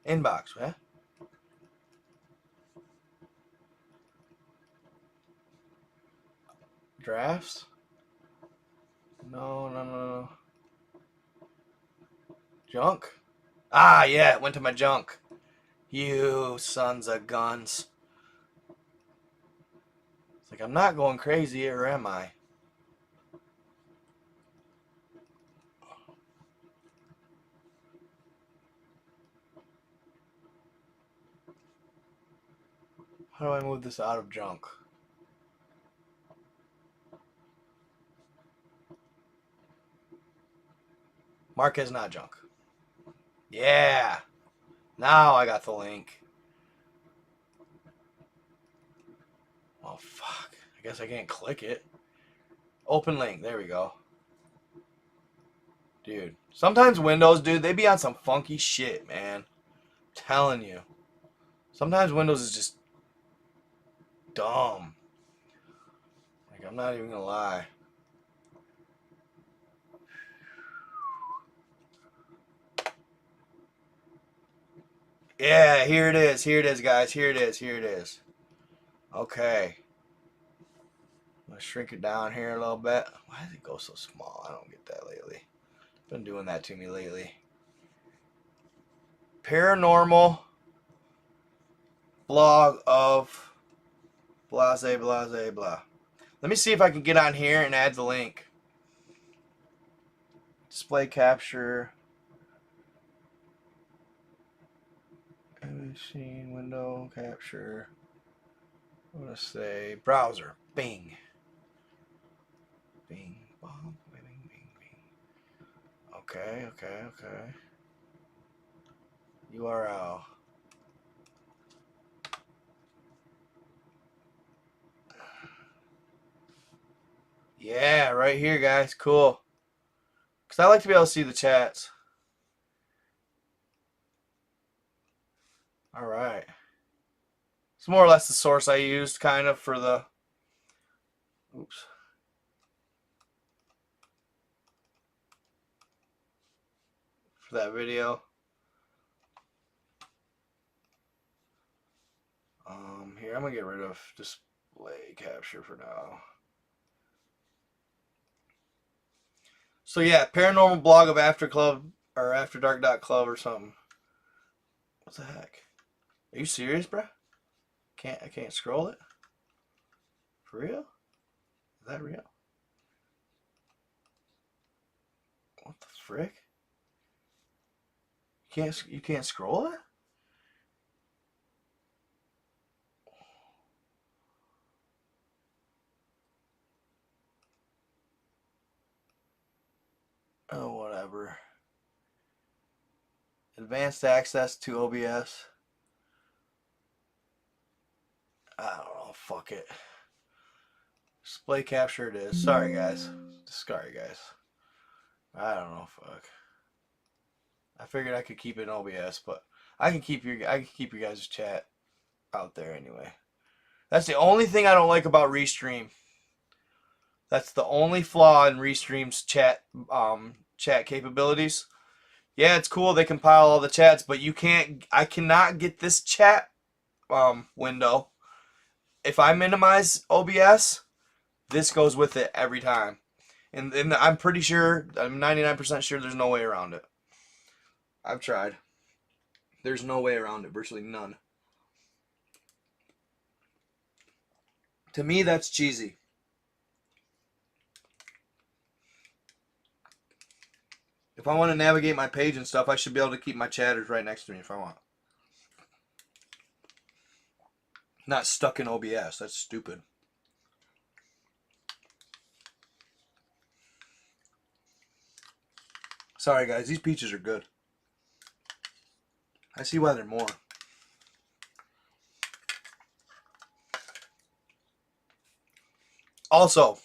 Inbox, man. Drafts? No. Junk? Ah, yeah, it went to my junk. You sons of guns. It's like, I'm not going crazy, or am I? How do I move this out of junk? Mark as not junk. Yeah. Now I got the link. Oh, fuck. I guess I can't click it. Open link. There we go. Dude. Sometimes Windows, dude, they be on some funky shit, man. I'm telling you. Sometimes Windows is just dumb. Like, I'm not even gonna lie. Yeah, here it is. Here it is, guys. Here it is. Okay. I'm gonna shrink it down here a little bit. Why does it go so small? I don't get that lately. Been doing that to me lately. Paranormal blog of blase blah. Let me see if I can get on here and add the link. Display capture. Machine window capture. I'm gonna say browser. Bing. Bing. Bong. Bing. Okay. URL. Yeah, right here, guys. Cool. Because I like to be able to see the chats. Alright. It's more or less the source I used, kind of, for the... Oops. For that video. Here, I'm going to get rid of display capture for now. So yeah, paranormal blog of After Club or AfterDark.club or something. What the heck? Are you serious, bruh? I can't scroll it? For real? Is that real? What the frick? You can't scroll it? Oh, whatever. Advanced access to OBS. I don't know. Fuck it. Display capture it is. Sorry, guys. I don't know. Fuck. I figured I could keep it in OBS, but I can keep your guys' chat out there anyway. That's the only thing I don't like about Restream. That's the only flaw in Restream's chat capabilities. Yeah, it's cool they compile all the chats, but I cannot get this chat window. If I minimize OBS, this goes with it every time. And I'm pretty sure, I'm 99% sure there's no way around it. I've tried. There's no way around it, virtually none. To me, that's cheesy. If I want to navigate my page and stuff, I should be able to keep my chatters right next to me if I want. Not stuck in OBS. That's stupid. Sorry, guys. These peaches are good. I see why they're more. Also,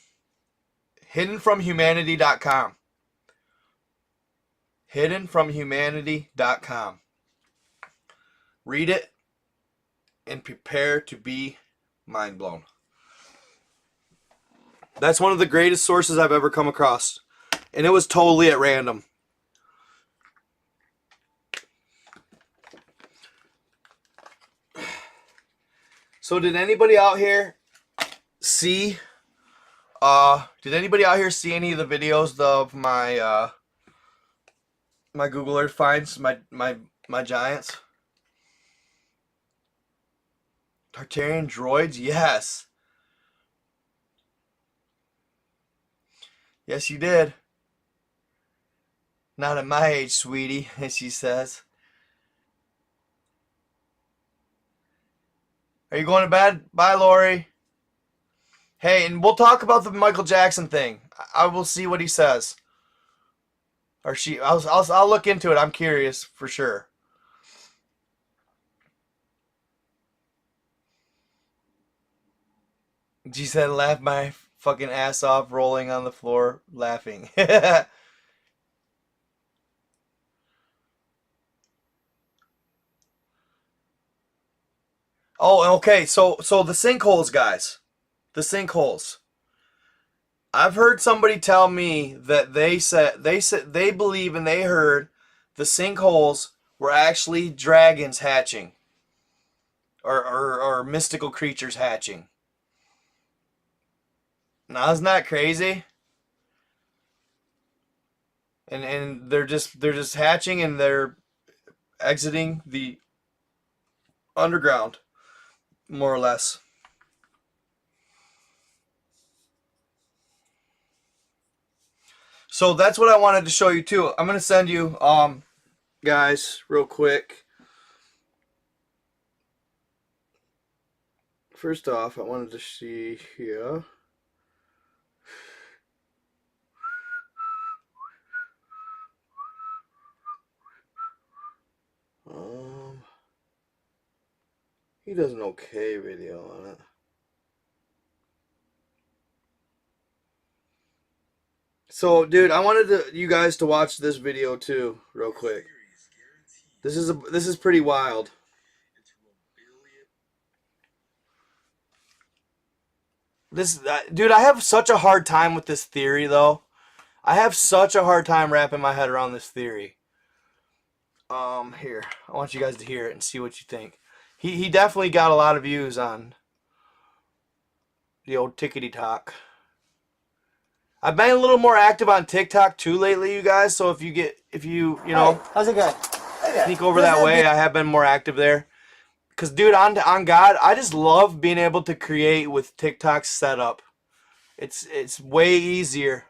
hiddenfromhumanity.com. Hiddenfromhumanity.com. Read it and prepare to be mind blown. That's one of the greatest sources I've ever come across. And it was totally at random. So did anybody out here see any of the videos of my my Google Earth finds, my giants? Tartarian droids? Yes. Yes, you did. Not at my age, sweetie, she says. Are you going to bed? Bye, Lori. Hey, and we'll talk about the Michael Jackson thing. I will see what he says. Or she. I'll look into it. I'm curious for sure. She said, "Laugh my fucking ass off, rolling on the floor, laughing." Oh, okay. So the sinkholes, guys. The sinkholes. I've heard somebody tell me that they believe and they heard the sinkholes were actually dragons hatching, or mystical creatures hatching. Now, isn't that crazy? And they're just hatching and they're exiting the underground, more or less. So that's what I wanted to show you too. I'm gonna send you, guys, real quick. First off, I wanted to see here. He does an okay video on it. So, dude, I wanted you guys to watch this video too, real quick. This is pretty wild. Dude, I have such a hard time with this theory, though. I have such a hard time wrapping my head around this theory. Here, I want you guys to hear it and see what you think. He definitely got a lot of views on the old tickety talk. I've been a little more active on TikTok too lately, you guys. So if you know, how's it going? sneak over that way, I have been more active there. Cause, dude, on God, I just love being able to create with TikTok's setup. It's way easier.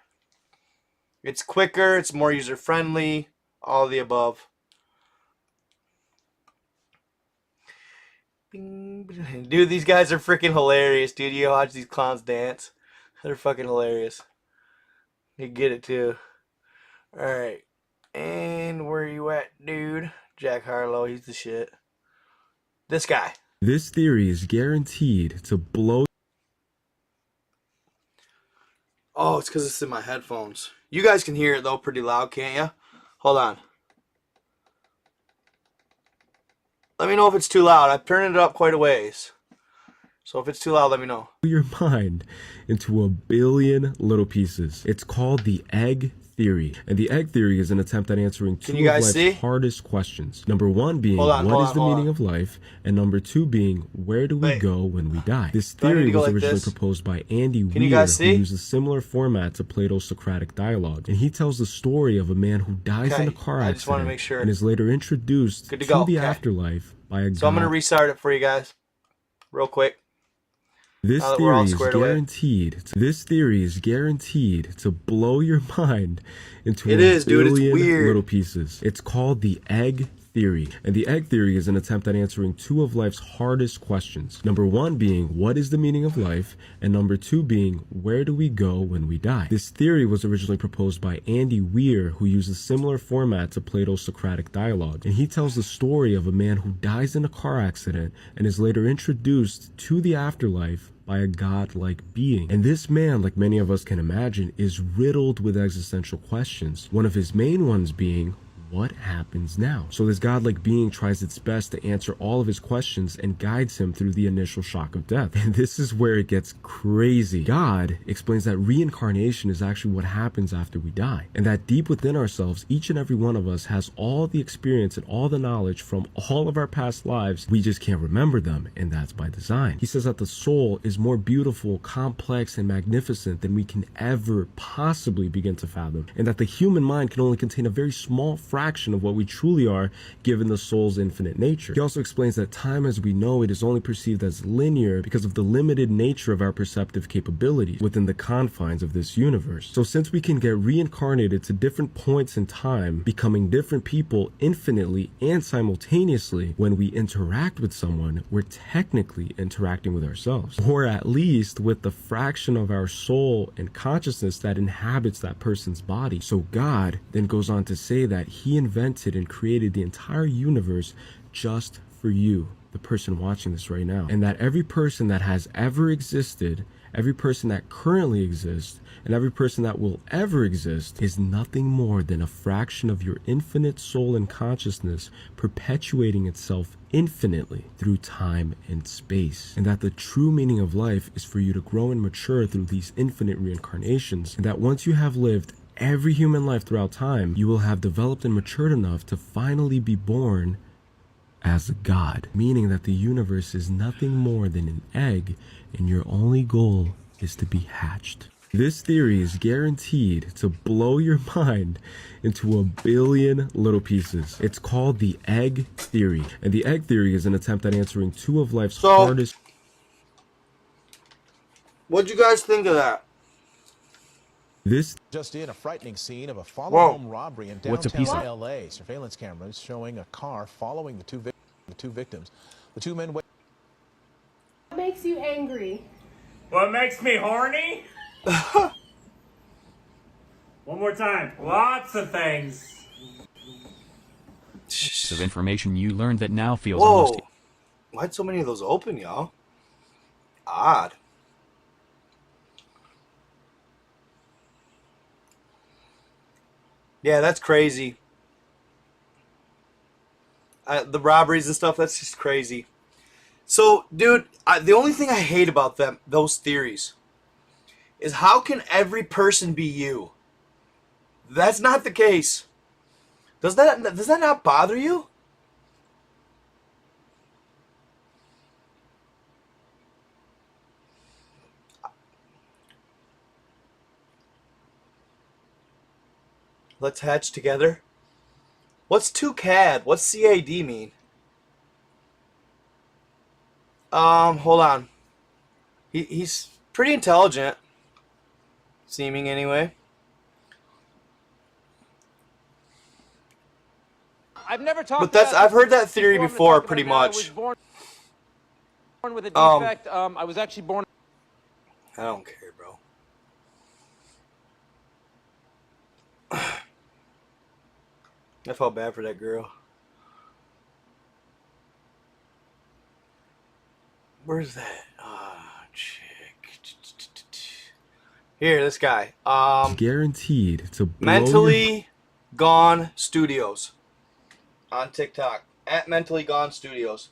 It's quicker. It's more user friendly. All of the above. Dude, these guys are freaking hilarious, dude. You watch these clowns dance. They're fucking hilarious. You get it too. Alright. And where you at, dude? Jack Harlow, he's the shit. This guy. This theory is guaranteed to blow. Oh, it's because it's in my headphones. You guys can hear it though pretty loud, can't you? Hold on. Let me know if it's too loud. I've turned it up quite a ways. So if it's too loud, let me know. Your mind into a billion little pieces. It's called the egg theory. And the egg theory is an attempt at answering two of life's hardest questions. Number one being, what is the meaning of life? And number two being, where do we go when we die? This theory was originally proposed by Andy Weir, who used a similar format to Plato's Socratic dialogue. And he tells the story of a man who dies in a car accident and is later introduced to the afterlife by a god. So I'm going to restart it for you guys real quick. This theory is guaranteed to blow your mind into a billion little pieces. It's called the egg theory. And the egg theory is an attempt at answering two of life's hardest questions. Number one being, what is the meaning of life? And number two being, where do we go when we die? This theory was originally proposed by Andy Weir, who used a similar format to Plato's Socratic dialogue. And he tells the story of a man who dies in a car accident and is later introduced to the afterlife by a godlike being. And this man, like many of us can imagine, is riddled with existential questions. One of his main ones being, what happens now? So this godlike being tries its best to answer all of his questions and guides him through the initial shock of death. And this is where it gets crazy. God explains that reincarnation is actually what happens after we die, and that deep within ourselves, each and every one of us has all the experience and all the knowledge from all of our past lives. We just can't remember them, and that's by design. He says that the soul is more beautiful, complex, and magnificent than we can ever possibly begin to fathom, and that the human mind can only contain a very small fraction of what we truly are given the soul's infinite nature. He also explains that time as we know it is only perceived as linear because of the limited nature of our perceptive capabilities within the confines of this universe. So since we can get reincarnated to different points in time, becoming different people infinitely and simultaneously, when we interact with someone, we're technically interacting with ourselves, or at least with the fraction of our soul and consciousness that inhabits that person's body. So God then goes on to say that he invented and created the entire universe just for you, the person watching this right now, and that every person that has ever existed, every person that currently exists, and every person that will ever exist is nothing more than a fraction of your infinite soul and consciousness perpetuating itself infinitely through time and space. And that the true meaning of life is for you to grow and mature through these infinite reincarnations, and that once you have lived every human life throughout time, you will have developed and matured enough to finally be born as a god, meaning that the universe is nothing more than an egg and your only goal is to be hatched. This theory is guaranteed to blow your mind into a billion little pieces. It's called the egg theory, and the egg theory is an attempt at answering two of life's hardest. What'd you guys think of that? This just in, a frightening scene of a follow-home robbery in downtown LA. Surveillance cameras showing a car following the two victims. The two men. What makes you angry? What makes me horny? One more time. Lots of things. Of information you learned that now feels Whoa. almost. Why'd so many of those open, y'all? Odd. Yeah, that's crazy. The robberies and stuff, that's just crazy. So, dude, the only thing I hate about those theories, is how can every person be you? That's not the case. Does that not bother you? Let's hatch together. What's 2CAD? What's CAD mean? Hold on. He's pretty intelligent. Seeming anyway. I've never talked But that's I've heard that theory before pretty much. I was born with a defect. I was actually born. I don't care, bro. I felt bad for that girl. Where's that? Chick. Here, this guy. Guaranteed to blow Mentally Gone Studios on TikTok at Mentally Gone Studios.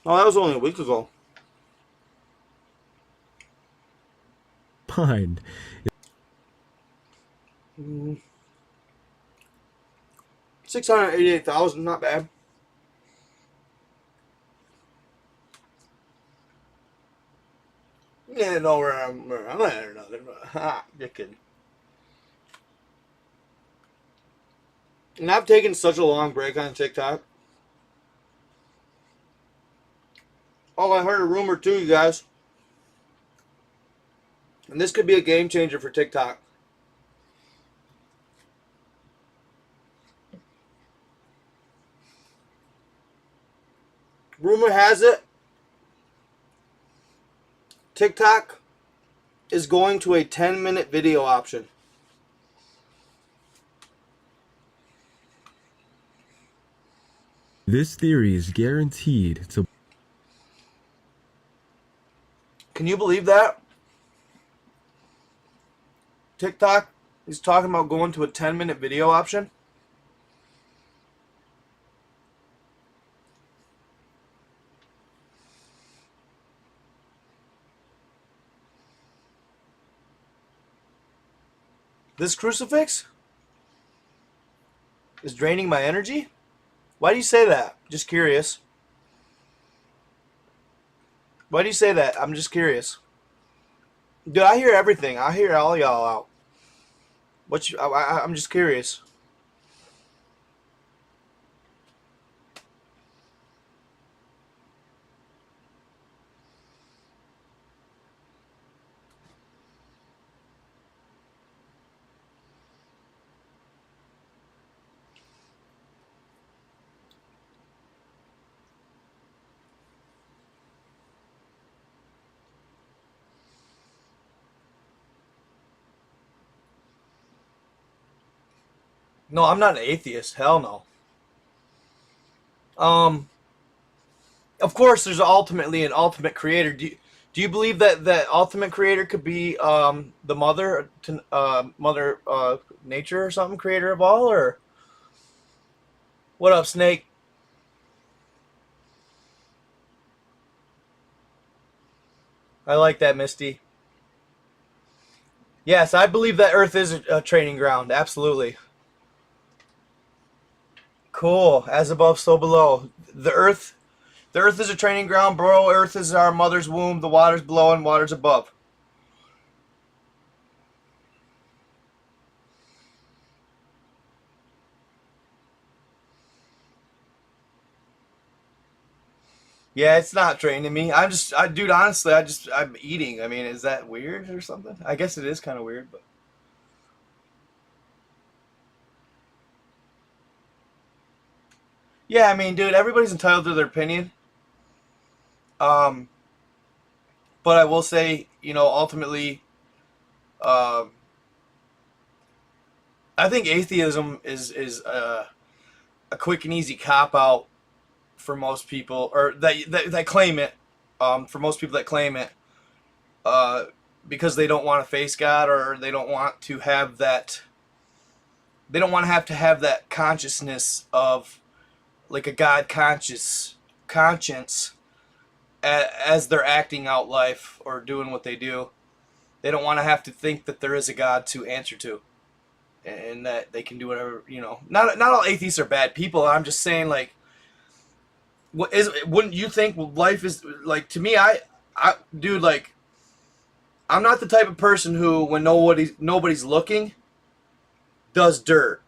Oh, that was only a week ago. mind. 688,000, not bad. Yeah, know where I'm at or nothing. Just kidding. And I've taken such a long break on TikTok. Oh, I heard a rumor too, you guys. And this could be a game changer for TikTok. Rumor has it, TikTok is going to a 10-minute video option. This theory is guaranteed to... Can you believe that? TikTok is talking about going to a 10-minute video option. This crucifix is draining my energy? Why do you say that? Just curious. Why do you say that? I'm just curious. Dude, I hear everything. I hear all y'all out. I'm just curious. No, I'm not an atheist. Hell no. Of course, there's ultimately an ultimate creator. Do you believe that that ultimate creator could be the mother nature or something, creator of all? Or what up, Snake? I like that, Misty. Yes, I believe that Earth is a training ground. Absolutely. Cool. As above, so below. The Earth is a training ground, bro. Earth is our mother's womb. The water's below and water's above. Yeah, it's not training me. Dude, honestly, I'm eating. I mean, is that weird or something? I guess it is kind of weird, but. Yeah, I mean, dude, everybody's entitled to their opinion. Um, but I will say, ultimately, um, I think atheism is a quick and easy cop out for most people, or that claim it. For most people that claim it, uh, because they don't want to face God, or they don't want to have that. They don't want to have that consciousness of like a God conscience as they're acting out life or doing what they do. They don't want to have to think that there is a God to answer to, and that they can do whatever. Not all atheists are bad people. I'm just saying, like, wouldn't you think life is like? To me, dude, like, I'm not the type of person who, when nobody's looking, does dirt.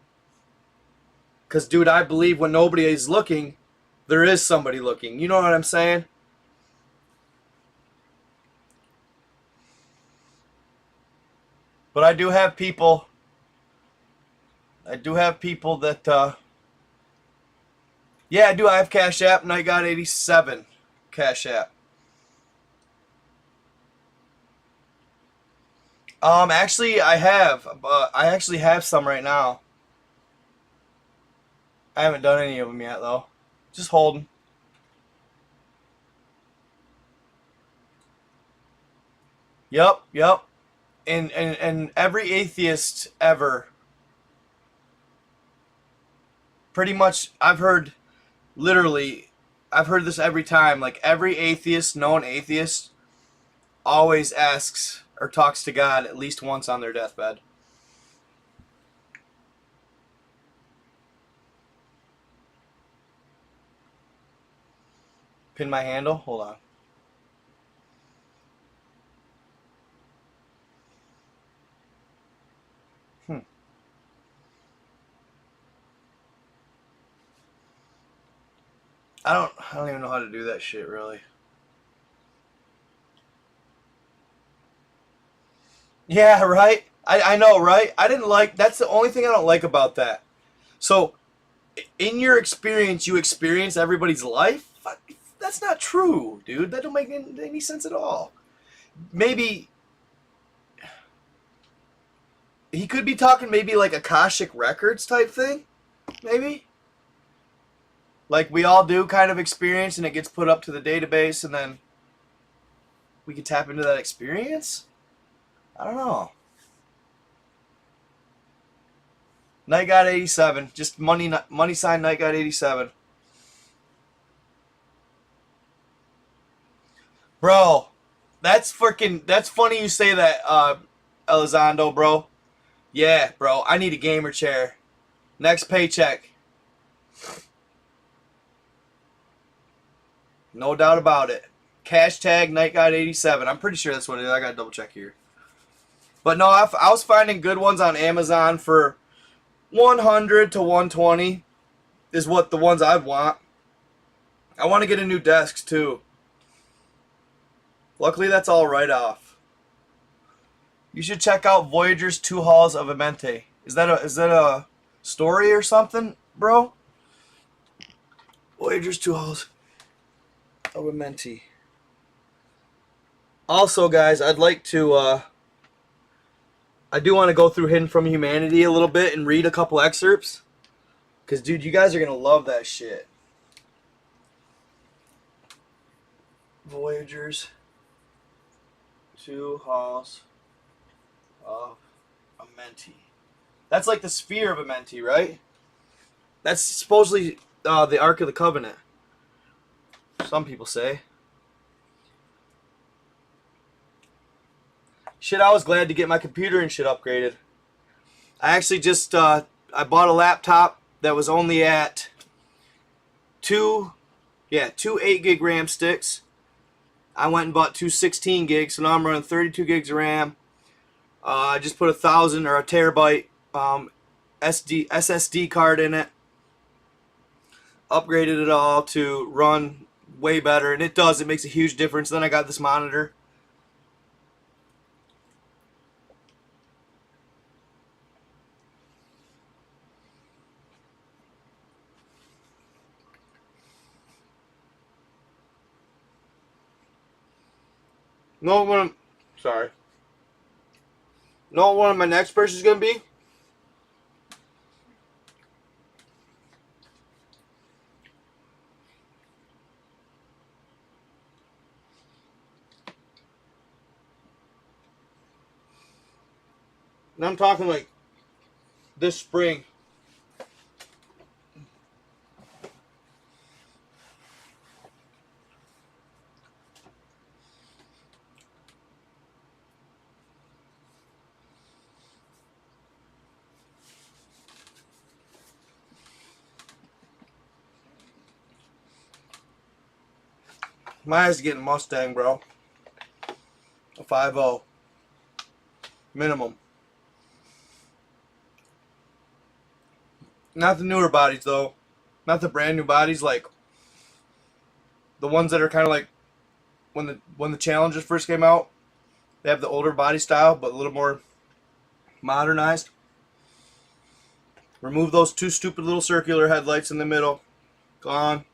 Cause, dude, I believe when nobody is looking, there is somebody looking. You know what I'm saying? But I do have people. That. Yeah, I do. I have Cash App, and I got 87 Cash App. Actually, I have. I actually have some right now. I haven't done any of them yet, though. Just holding. Yep. And every atheist ever, pretty much, I've heard this every time. Like, every known atheist, always asks or talks to God at least once on their deathbed. Pin my handle? Hold on. I don't even know how to do that shit, really. Yeah, right? I know, right? I didn't like, that's the only thing I don't like about that. So, in your experience, you experience everybody's life? That's not true, dude. That don't make any sense at all. Maybe he could be talking maybe like Akashic Records type thing, maybe? Like we all do kind of experience and it gets put up to the database and then we can tap into that experience? I don't know. Night God 87. Just money sign Night God 87. Bro, that's funny you say that, Elizondo, bro. Yeah, bro, I need a gamer chair. Next paycheck. No doubt about it. Hashtag Night God 87. I'm pretty sure that's what it is. I gotta double check here. But no, I was finding good ones on Amazon for 100 to 120 is what the ones I'd want. I want to get a new desk too. Luckily, that's all right off. You should check out Voyager's 2 Halls of Amente. Is that a story or something, bro? Voyager's 2 Halls of Amente. Also, guys, I'd like to I do want to go through Hidden from Humanity a little bit and read a couple excerpts. Because, dude, you guys are going to love that shit. Voyagers. 2 Halls of Amenti. That's like the sphere of Amenti, right? That's supposedly the Ark of the Covenant. Some people say. Shit, I was glad to get my computer and shit upgraded. I actually just, I bought a laptop that was only at two 8 gig RAM sticks. I went and bought 2 16 gigs, so now I'm running 32 gigs of RAM. I just put 1,000 or a terabyte SSD card in it. Upgraded it all to run way better, and it does. It makes a huge difference. Then I got this monitor. Know what one of my next purchases is gonna be? And I'm talking like this spring. My eyes getting Mustang, bro. A 5.0 minimum. Not the newer bodies though. Not the brand new bodies, like the ones that are kind of like when the Challengers first came out. They have the older body style, but a little more modernized. Remove those 2 stupid little circular headlights in the middle. Gone.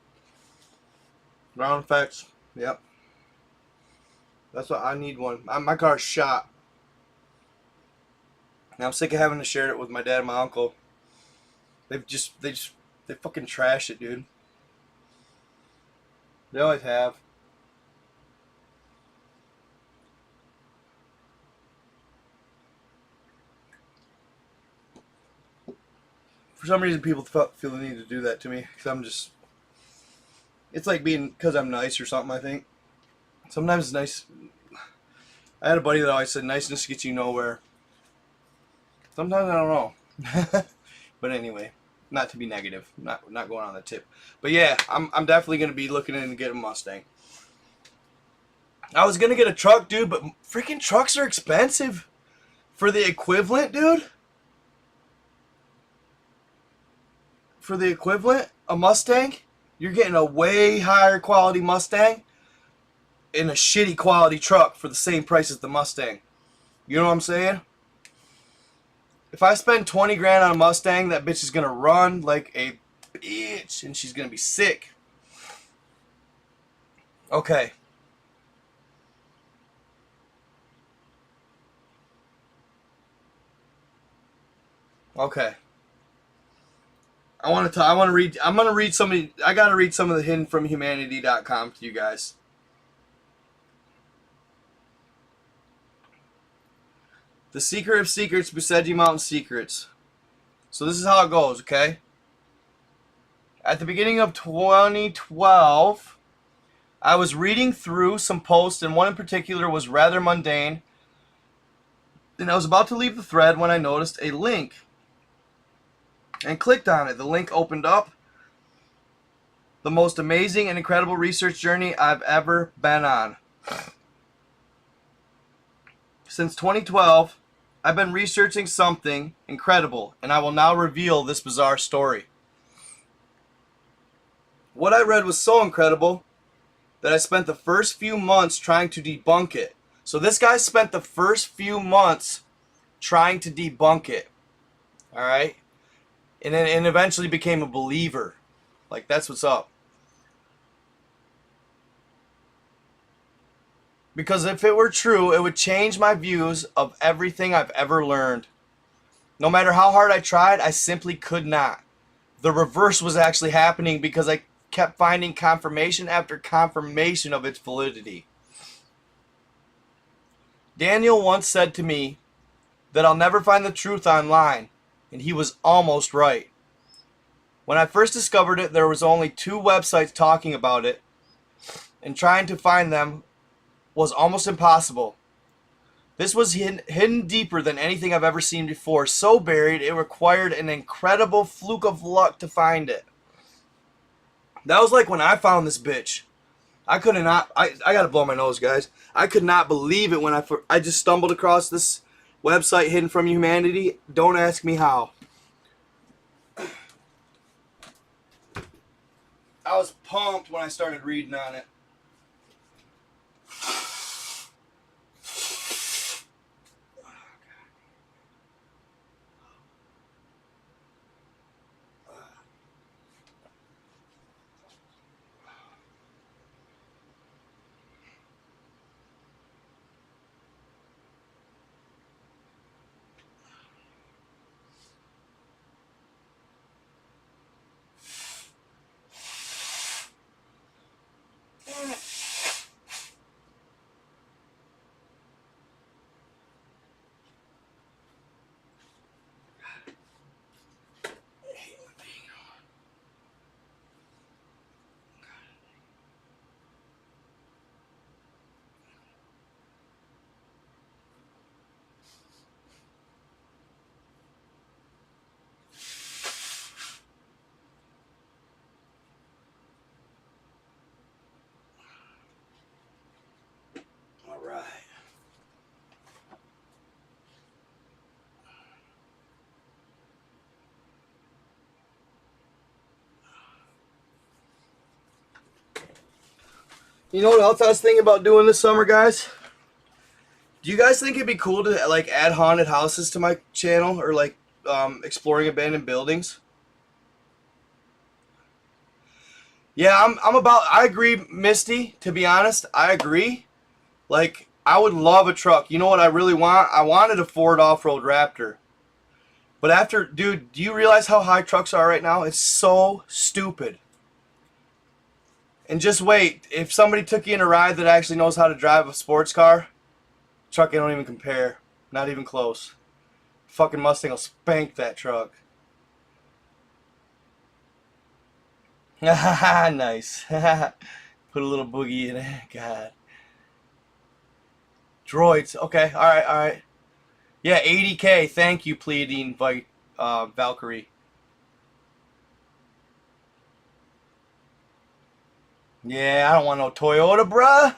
Ground effects. Yep. That's what I need one. My car's shot. And I'm sick of having to share it with my dad and my uncle. They fucking trash it, dude. They always have. For some reason, people feel the need to do that to me. Because I'm just... It's like being... Because I'm nice or something, I think. Sometimes it's nice... I had a buddy that always said, niceness gets you nowhere. Sometimes I don't know. But anyway, not to be negative. Not going on the tip. But yeah, I'm definitely going to be looking into getting a Mustang. I was going to get a truck, dude, but freaking trucks are expensive. For the equivalent, dude. For the equivalent, a Mustang, you're getting a way higher quality Mustang in a shitty quality truck for the same price as the Mustang. You know what I'm saying? If I spend 20 grand on a Mustang, that bitch is gonna run like a bitch, and she's gonna be sick. Okay. Okay. I'm gonna read some of I gotta read some of the hiddenfromhumanity.com to you guys. The Secret of Secrets, Bucegi Mountain Secrets. So this is how it goes, okay? At the beginning of 2012, I was reading through some posts, and one in particular was rather mundane. And I was about to leave the thread when I noticed a link and clicked on it. The link opened up. The most amazing and incredible research journey I've ever been on. Since 2012, I've been researching something incredible, and I will now reveal this bizarre story. What I read was so incredible that I spent the first few months trying to debunk it. So this guy spent the first few months trying to debunk it. Alright? And eventually became a believer. Like, that's what's up. Because if it were true, it would change my views of everything I've ever learned. No matter how hard I tried, I simply could not. The reverse was actually happening because I kept finding confirmation after confirmation of its validity. Daniel once said to me that I'll never find the truth online, and he was almost right. When I first discovered it, there was only 2 websites talking about it, and trying to find them was almost impossible. This was hidden deeper than anything I've ever seen before, so buried it required an incredible fluke of luck to find it. That was like when I found this bitch. I gotta blow my nose, guys. I could not believe it when I just stumbled across this website, Hidden from Humanity. Don't ask me how. I was pumped when I started reading on it. All right. You know what else I was thinking about doing this summer, guys? Do you guys think it'd be cool to like add haunted houses to my channel, or like exploring abandoned buildings? Yeah, I agree, Misty. To be honest, I agree. Like, I would love a truck. You know what I really want? I wanted a Ford off-road Raptor. But dude, do you realize how high trucks are right now? It's so stupid. And just wait, if somebody took you in a ride that actually knows how to drive a sports car, truck don't even compare. Not even close. Fucking Mustang will spank that truck. Nice. Put a little boogie in it. God. Droids. Okay. Alright, alright. Yeah, 80K. Thank you, Pleiadine Valkyrie. Yeah, I don't want no Toyota, bruh.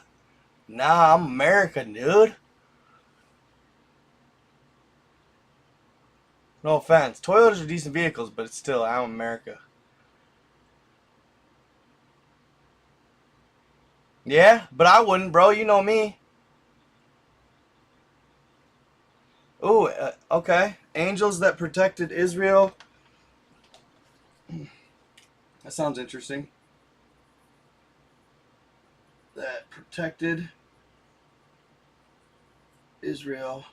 Nah, I'm American, dude. No offense. Toyotas are decent vehicles, but it's still, I'm America. Yeah, but I wouldn't, bro. You know me. Oh, okay. Angels that protected Israel. That sounds interesting. That protected Israel.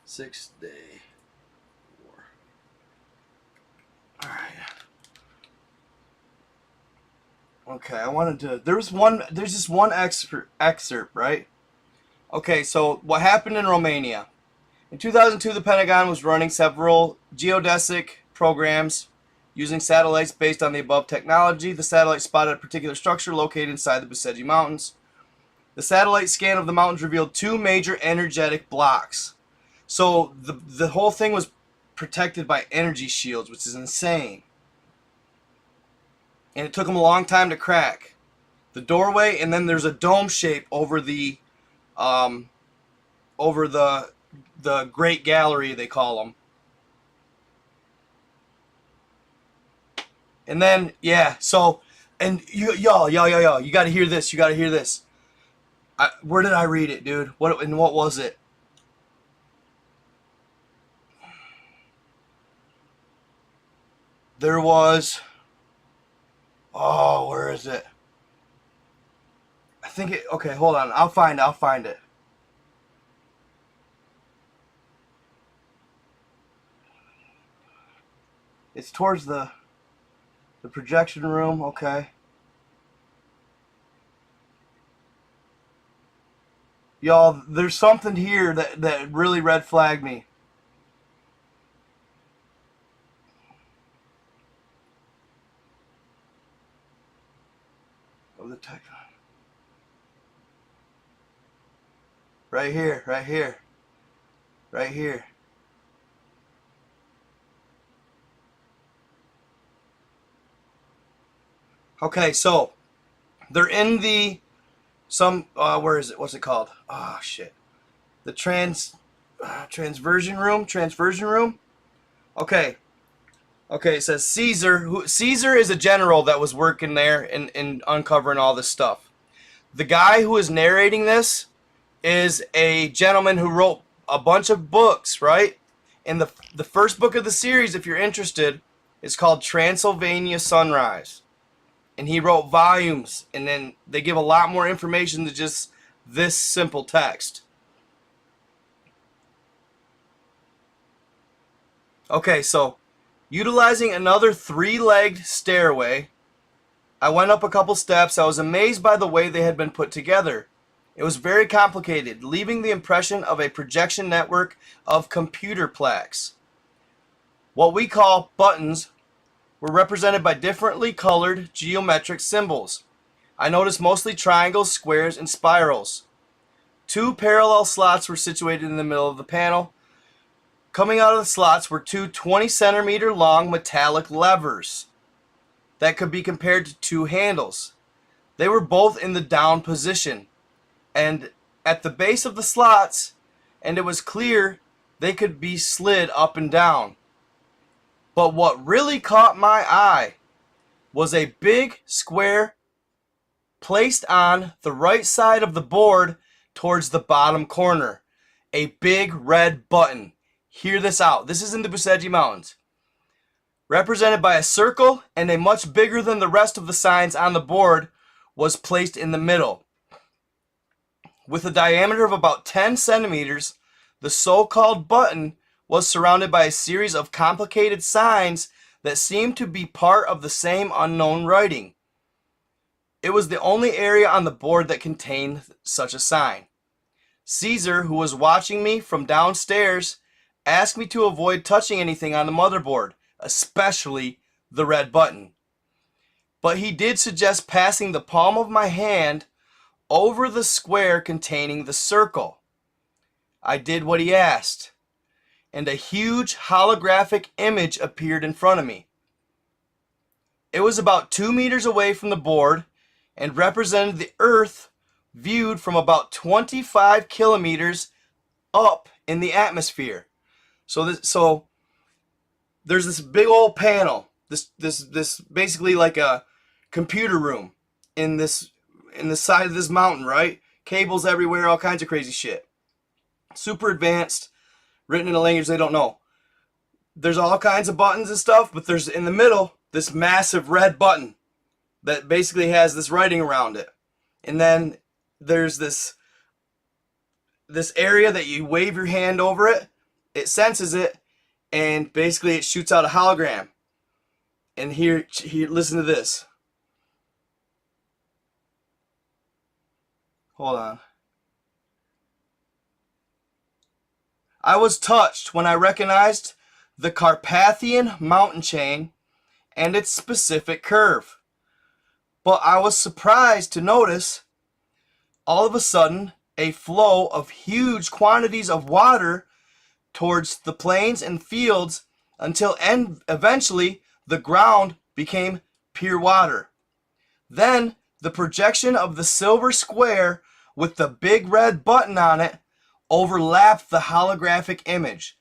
6-day war. All right. Okay, I wanted to. There's just one excerpt, right? Okay, so what happened in Romania? In 2002, the Pentagon was running several geodesic programs using satellites based on the above technology. The satellite spotted a particular structure located inside the Bucegi Mountains. The satellite scan of the mountains revealed two major energetic blocks. So the whole thing was protected by energy shields, which is insane. And it took them a long time to crack the doorway, and then there's a dome shape over the Great Gallery, they call them. And then, yeah, so, and y'all, you gotta hear this, where did I read it, dude? What was it? There was, oh, where is it? I think it, okay, hold on, I'll find it. It's towards the projection room, okay. Y'all, there's something here that really red flagged me. Oh, the tech. Right here. Okay, so they're in the where is it? What's it called? Oh shit. The transversion room. Okay, it says Caesar is a general that was working there and uncovering all this stuff. The guy who is narrating this is a gentleman who wrote a bunch of books, right? And the first book of the series, if you're interested, is called Transylvania Sunrise. And he wrote volumes, and then they give a lot more information than just this simple text. Okay, so utilizing another 3-legged stairway, I went up a couple steps. I was amazed by the way they had been put together. It was very complicated, leaving the impression of a projection network of computer plaques. What we call buttons were represented by differently colored geometric symbols. I noticed mostly triangles, squares, and spirals. 2 parallel slots were situated in the middle of the panel. Coming out of the slots were 2 20-centimeter long metallic levers that could be compared to 2 handles. They were both in the down position and at the base of the slots, and it was clear they could be slid up and down. But what really caught my eye was a big square placed on the right side of the board towards the bottom corner. A big red button. Hear this out. This is in the Bucegi Mountains. Represented by a circle, and a much bigger than the rest of the signs on the board was placed in the middle. With a diameter of about 10 centimeters, the so-called button was surrounded by a series of complicated signs that seemed to be part of the same unknown writing. It was the only area on the board that contained such a sign. Caesar, who was watching me from downstairs, asked me to avoid touching anything on the motherboard, especially the red button. But he did suggest passing the palm of my hand over the square containing the circle. I did what he asked, and a huge holographic image appeared in front of me. It was about 2 meters away from the board and represented the Earth viewed from about 25 kilometers up in the atmosphere. So there's this big old panel, this basically like a computer room in the side of this mountain, right? Cables everywhere, all kinds of crazy shit. super advanced, written in a language they don't know. There's all kinds of buttons and stuff, but there's in the middle this massive red button that basically has this writing around it. And then there's this area that you wave your hand over it, it senses it, and basically it shoots out a hologram. And here listen to this. Hold on. I was touched when I recognized the Carpathian mountain chain and its specific curve. But I was surprised to notice all of a sudden a flow of huge quantities of water towards the plains and fields until eventually the ground became pure water. Then the projection of the silver square with the big red button on it overlapped the holographic image.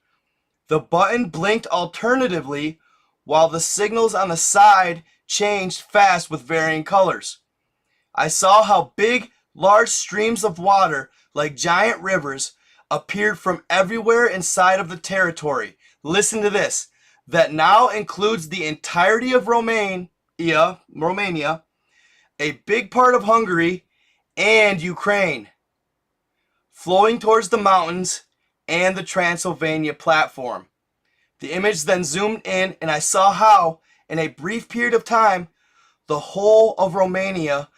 The button blinked alternatively while the signals on the side changed fast with varying colors. I saw how big, large streams of water, like giant rivers, appeared from everywhere inside of the territory. Listen to this. That now includes the entirety of Romania, a big part of Hungary, and Ukraine, flowing towards the mountains and the Transylvania platform. The image then zoomed in, and I saw how, in a brief period of time, the whole of Romania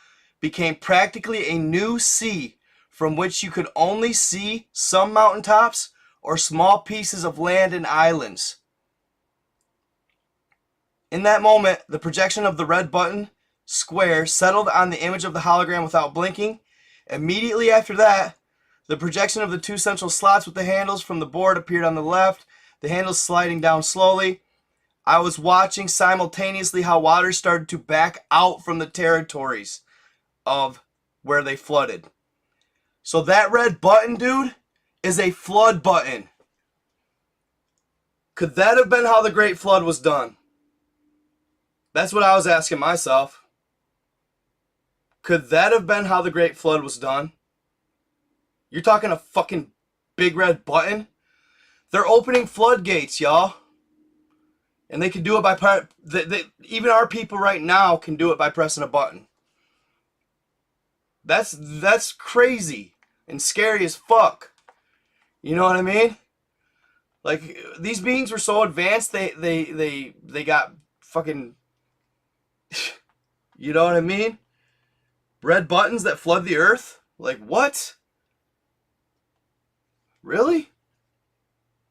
became practically a new sea from which you could only see some mountaintops or small pieces of land and islands. In that moment, the projection of the red button square settled on the image of the hologram without blinking. Immediately after that, the projection of the two central slots with the handles from the board appeared on the left, the handles sliding down slowly. I was watching simultaneously how water started to back out from the territories of where they flooded. So that red button, dude, is a flood button. Could that have been how the Great Flood was done? That's what I was asking myself. Could that have been how the Great Flood was done? You're talking a fucking big red button? They're opening floodgates, y'all. And they can do it by... even our people right now can do it by pressing a button. That's crazy and scary as fuck. You know what I mean? Like, these beings were so advanced, they got fucking... You know what I mean? Red buttons that flood the earth? Like, what? Really?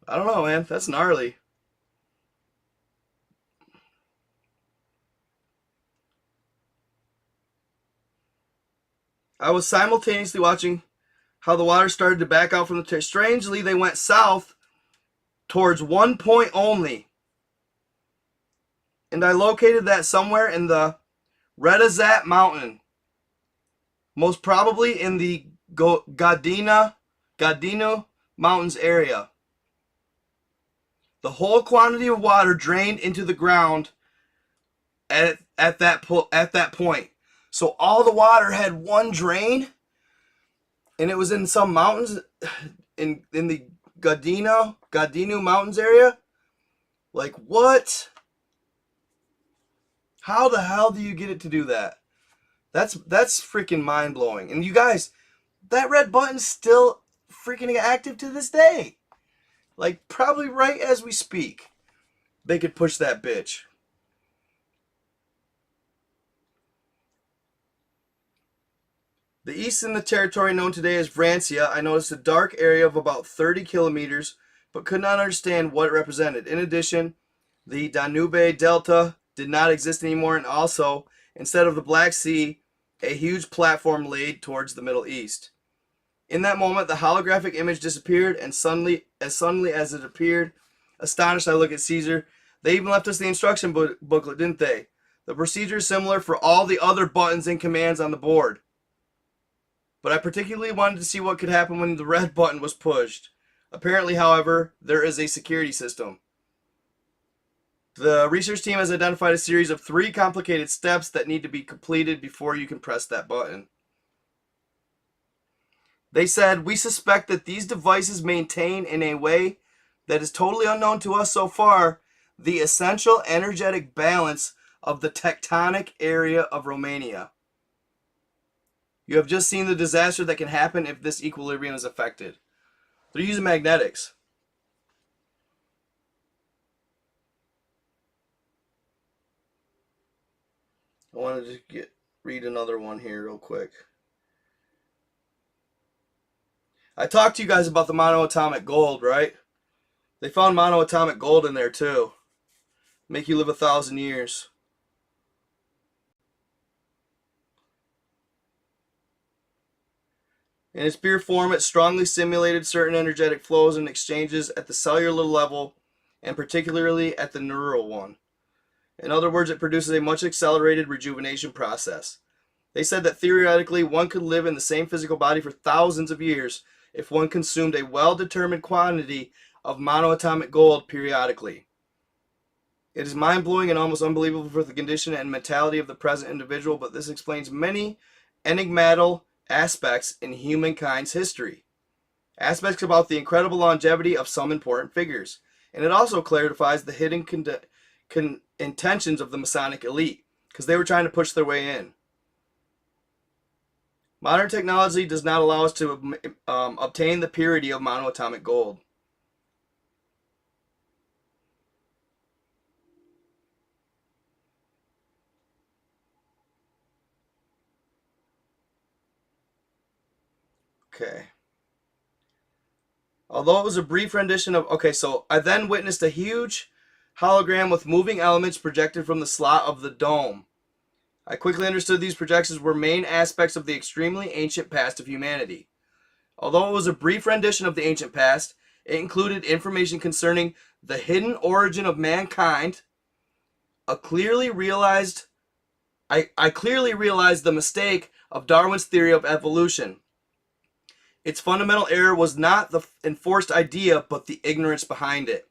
I don't know, man. That's gnarly. I was simultaneously watching how the water started to back out from the territory. Strangely, they went south towards one point only. And I located that somewhere in the Redazat Mountain. Most probably in the Gadino Mountains area. The whole quantity of water drained into the ground at that point. So all the water had one drain, and it was in some mountains in the Gadino Mountains area. Like, what? How the hell do you get it to do that? That's freaking mind-blowing. And you guys, that red button's still freaking active to this day. Like, probably right as we speak, they could push that bitch. The east in the territory known today as Francia, I noticed a dark area of about 30 kilometers, but could not understand what it represented. In addition, the Danube Delta did not exist anymore, and also, instead of the Black Sea, a huge platform laid towards the Middle East. In that moment, the holographic image disappeared, and suddenly as it appeared, astonished, I look at Caesar. They even left us the instruction booklet, didn't they? The procedure is similar for all the other buttons and commands on the board. But I particularly wanted to see what could happen when the red button was pushed. Apparently, however, there is a security system. The research team has identified a series of 3 complicated steps that need to be completed before you can press that button. They said, we suspect that these devices maintain in a way that is totally unknown to us so far the essential energetic balance of the tectonic area of Romania. You have just seen the disaster that can happen if this equilibrium is affected. They're using magnetics. I want to just read another one here real quick. I talked to you guys about the monoatomic gold, right? They found monoatomic gold in there too. Make you live 1,000 years. In its pure form, it strongly simulated certain energetic flows and exchanges at the cellular level, and particularly at the neural one. In other words, it produces a much accelerated rejuvenation process. They said that theoretically one could live in the same physical body for thousands of years if one consumed a well-determined quantity of monoatomic gold periodically. It is mind-blowing and almost unbelievable for the condition and mentality of the present individual, but this explains many enigmatical aspects in humankind's history. Aspects about the incredible longevity of some important figures. And it also clarifies the hidden intentions of the Masonic elite, because they were trying to push their way in. Modern technology does not allow us to obtain the purity of monoatomic gold. Okay. Although it was a brief rendition of... Okay, so I then witnessed a huge hologram with moving elements projected from the slot of the dome. I quickly understood these projections were main aspects of the extremely ancient past of humanity. Although it was a brief rendition of the ancient past, it included information concerning the hidden origin of mankind. I clearly realized the mistake of Darwin's theory of evolution. Its fundamental error was not the enforced idea, but the ignorance behind it.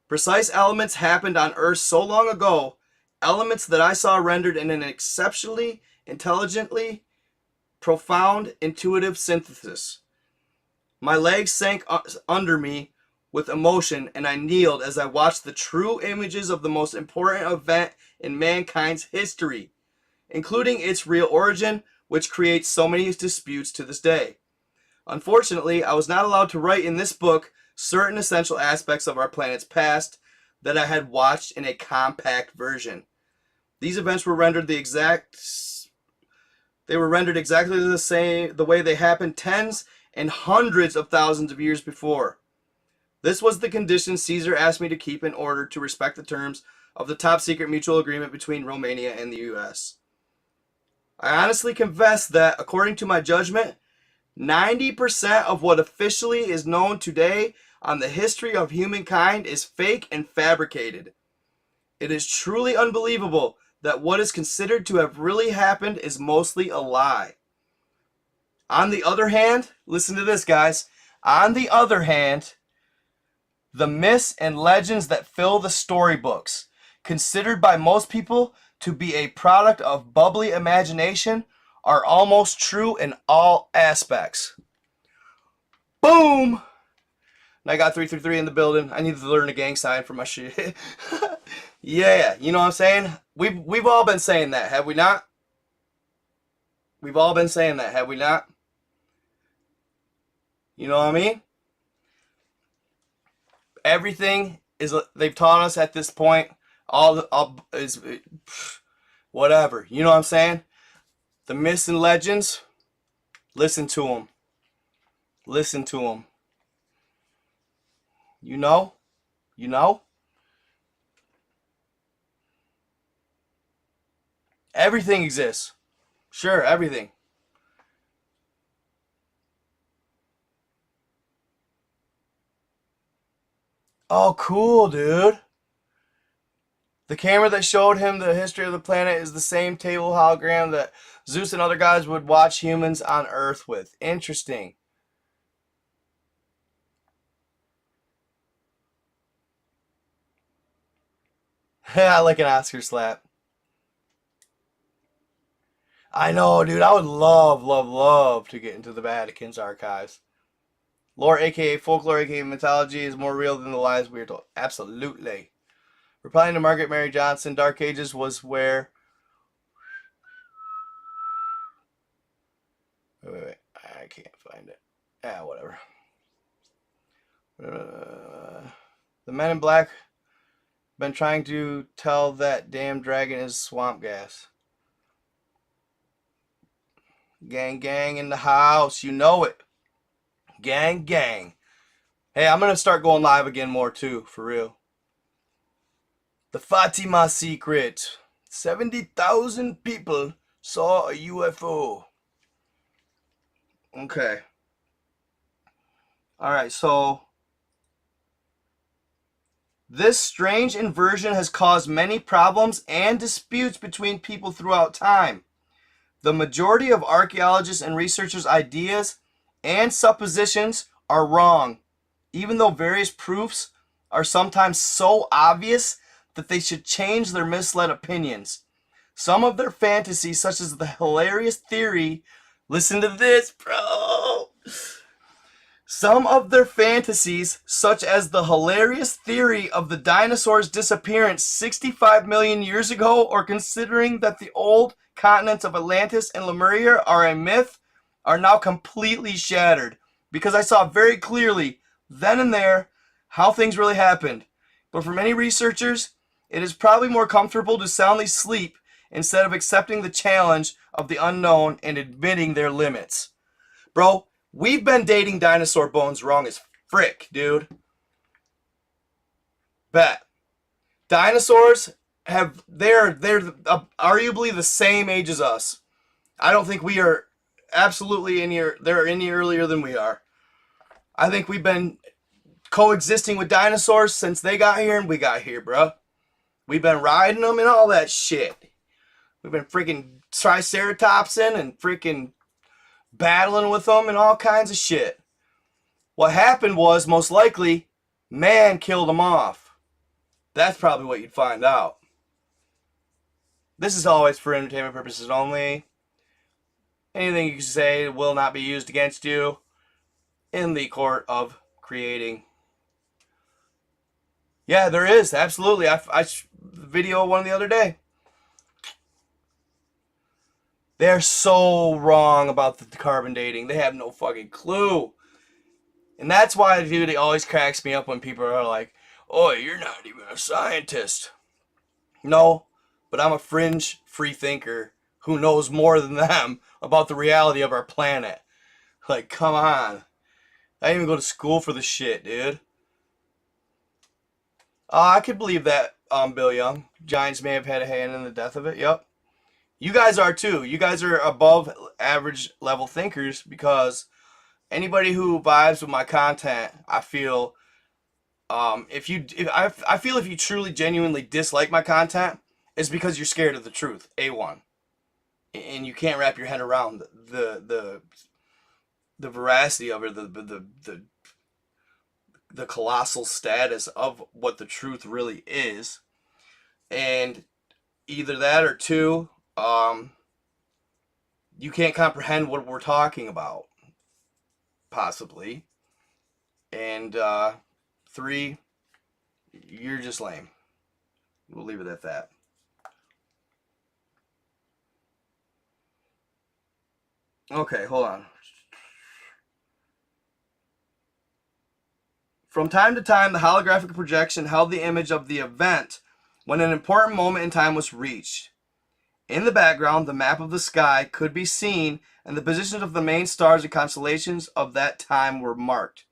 Precise elements happened on Earth so long ago, elements that I saw rendered in an exceptionally intelligently profound intuitive synthesis. My legs sank under me with emotion, and I kneeled as I watched the true images of the most important event in mankind's history, including its real origin, which creates so many disputes to this day. Unfortunately, I was not allowed to write in this book certain essential aspects of our planet's past that I had watched in a compact version. These events were rendered exactly the way they happened tens and hundreds of thousands of years before. This was the condition Caesar asked me to keep in order to respect the terms of the top secret mutual agreement between Romania and the U.S. I honestly confess that, according to my judgment, 90% of what officially is known today on the history of humankind is fake and fabricated. It is truly unbelievable that what is considered to have really happened is mostly a lie. On the other hand, listen to this, guys. On the other hand, the myths and legends that fill the storybooks, considered by most people to be a product of bubbly imagination, are almost true in all aspects. Boom! And I got 333 in the building. I need to learn a gang sign for my shit. Yeah, you know what I'm saying? We've all been saying that, have we not? We've all been saying that, have we not? You know what I mean? Everything is, they've taught us at this point, all is whatever. You know what I'm saying? The myths and legends, listen to them. Listen to them. You know? You know? Everything exists. Sure, everything. Oh, cool, dude. The camera that showed him the history of the planet is the same table hologram that Zeus and other gods would watch humans on Earth with. Interesting. I like an Oscar slap. I know, dude. I would love, love, love to get into the Vatican's archives. Lore, aka folklore, aka mythology, is more real than the lies we are told. Absolutely. Replying to Margaret Mary Johnson, Dark Ages was where... Wait. I can't find it. Ah, whatever. The Men in Black been trying to tell that damn dragon is swamp gas. Gang, gang in the house. You know it. Gang, gang. Hey, I'm going to start going live again more too, for real. The Fatima secret. 70,000 people saw a UFO. Okay. Alright, so this strange inversion has caused many problems and disputes between people throughout time. The majority of archaeologists and researchers' ideas and suppositions are wrong, even though various proofs are sometimes so obvious that they should change their misled opinions. Some of their fantasies, such as the hilarious theory, listen to this, bro. Some of their fantasies, such as the hilarious theory of the dinosaurs' disappearance 65 million years ago, or considering that the old continents of Atlantis and Lemuria are a myth, are now completely shattered, because I saw very clearly, then and there, how things really happened. But for many researchers, it is probably more comfortable to soundly sleep instead of accepting the challenge of the unknown and admitting their limits. Bro, we've been dating dinosaur bones wrong as frick, dude. Bet. Dinosaurs they're arguably the same age as us. I don't think we are absolutely they're any earlier than we are. I think we've been coexisting with dinosaurs since they got here and we got here, bro. We've been riding them and all that shit. We've been freaking triceratopsing and freaking battling with them and all kinds of shit. What happened was, most likely, man killed them off. That's probably what you'd find out. This is always for entertainment purposes only. Anything you say will not be used against you in the court of creating. Yeah, there is. Absolutely. I video one the other day. They're so wrong about the carbon dating. They have no fucking clue. And that's why, dude, it always cracks me up when people are like, oh, you're not even a scientist. No, but I'm a fringe free thinker who knows more than them about the reality of our planet. Like, come on. I didn't even go to school for this shit, dude. I could believe that, Bill Young. Giants may have had a hand in the death of it. Yep. You guys are too. You guys are above average level thinkers, because anybody who vibes with my content, I feel, if you truly genuinely dislike my content, it's because you're scared of the truth. A1, and you can't wrap your head around the veracity of it, the colossal status of what the truth really is. And either that, or two, you can't comprehend what we're talking about, possibly. And three, you're just lame. We'll leave it at that. Okay, hold on. From time to time, the holographic projection held the image of the event when an important moment in time was reached. In the background, the map of the sky could be seen, and the positions of the main stars and constellations of that time were marked.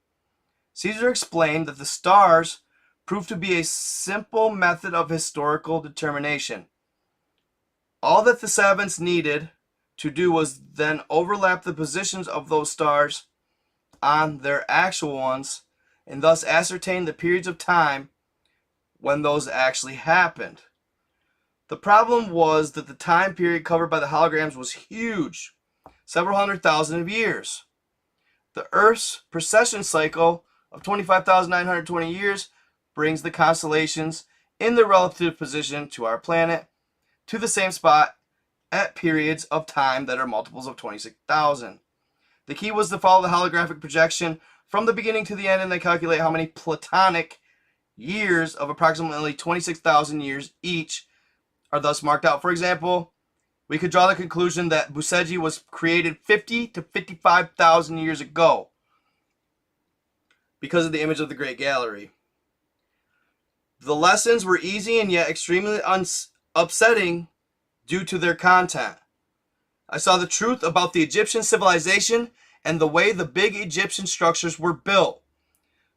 Caesar explained that the stars proved to be a simple method of historical determination. All that the savants needed to do was then overlap the positions of those stars on their actual ones, and thus ascertain the periods of time when those actually happened. The problem was that the time period covered by the holograms was huge, several 100,000 years. The Earth's precession cycle of 25,920 years brings the constellations in their relative position to our planet to the same spot at periods of time that are multiples of 26,000. The key was to follow the holographic projection from the beginning to the end and then calculate how many Platonic years of approximately 26,000 years each are thus marked out. For example, we could draw the conclusion that Bucegi was created 50 to 55,000 years ago because of the image of the Great Gallery. The lessons were easy and yet extremely upsetting due to their content. I saw the truth about the Egyptian civilization and the way the big Egyptian structures were built.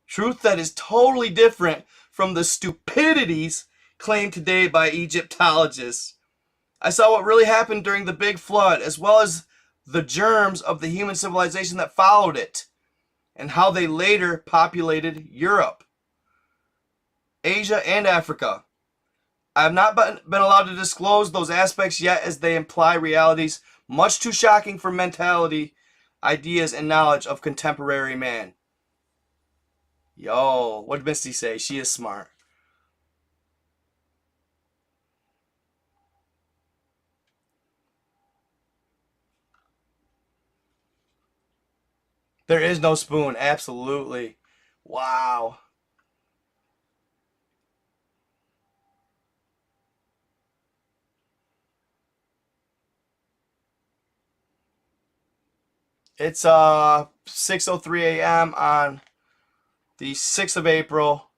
Truth that is totally different from the stupidities claimed today by Egyptologists. I saw what really happened during the Big Flood, as well as the germs of the human civilization that followed it, and how they later populated Europe, Asia, and Africa. I have not been allowed to disclose those aspects yet, as they imply realities much too shocking for mentality, ideas, and knowledge of contemporary man. Yo, what did Misty say? She is smart. There is no spoon. Absolutely. Wow. It's 6:03 a.m. on the 6th of April,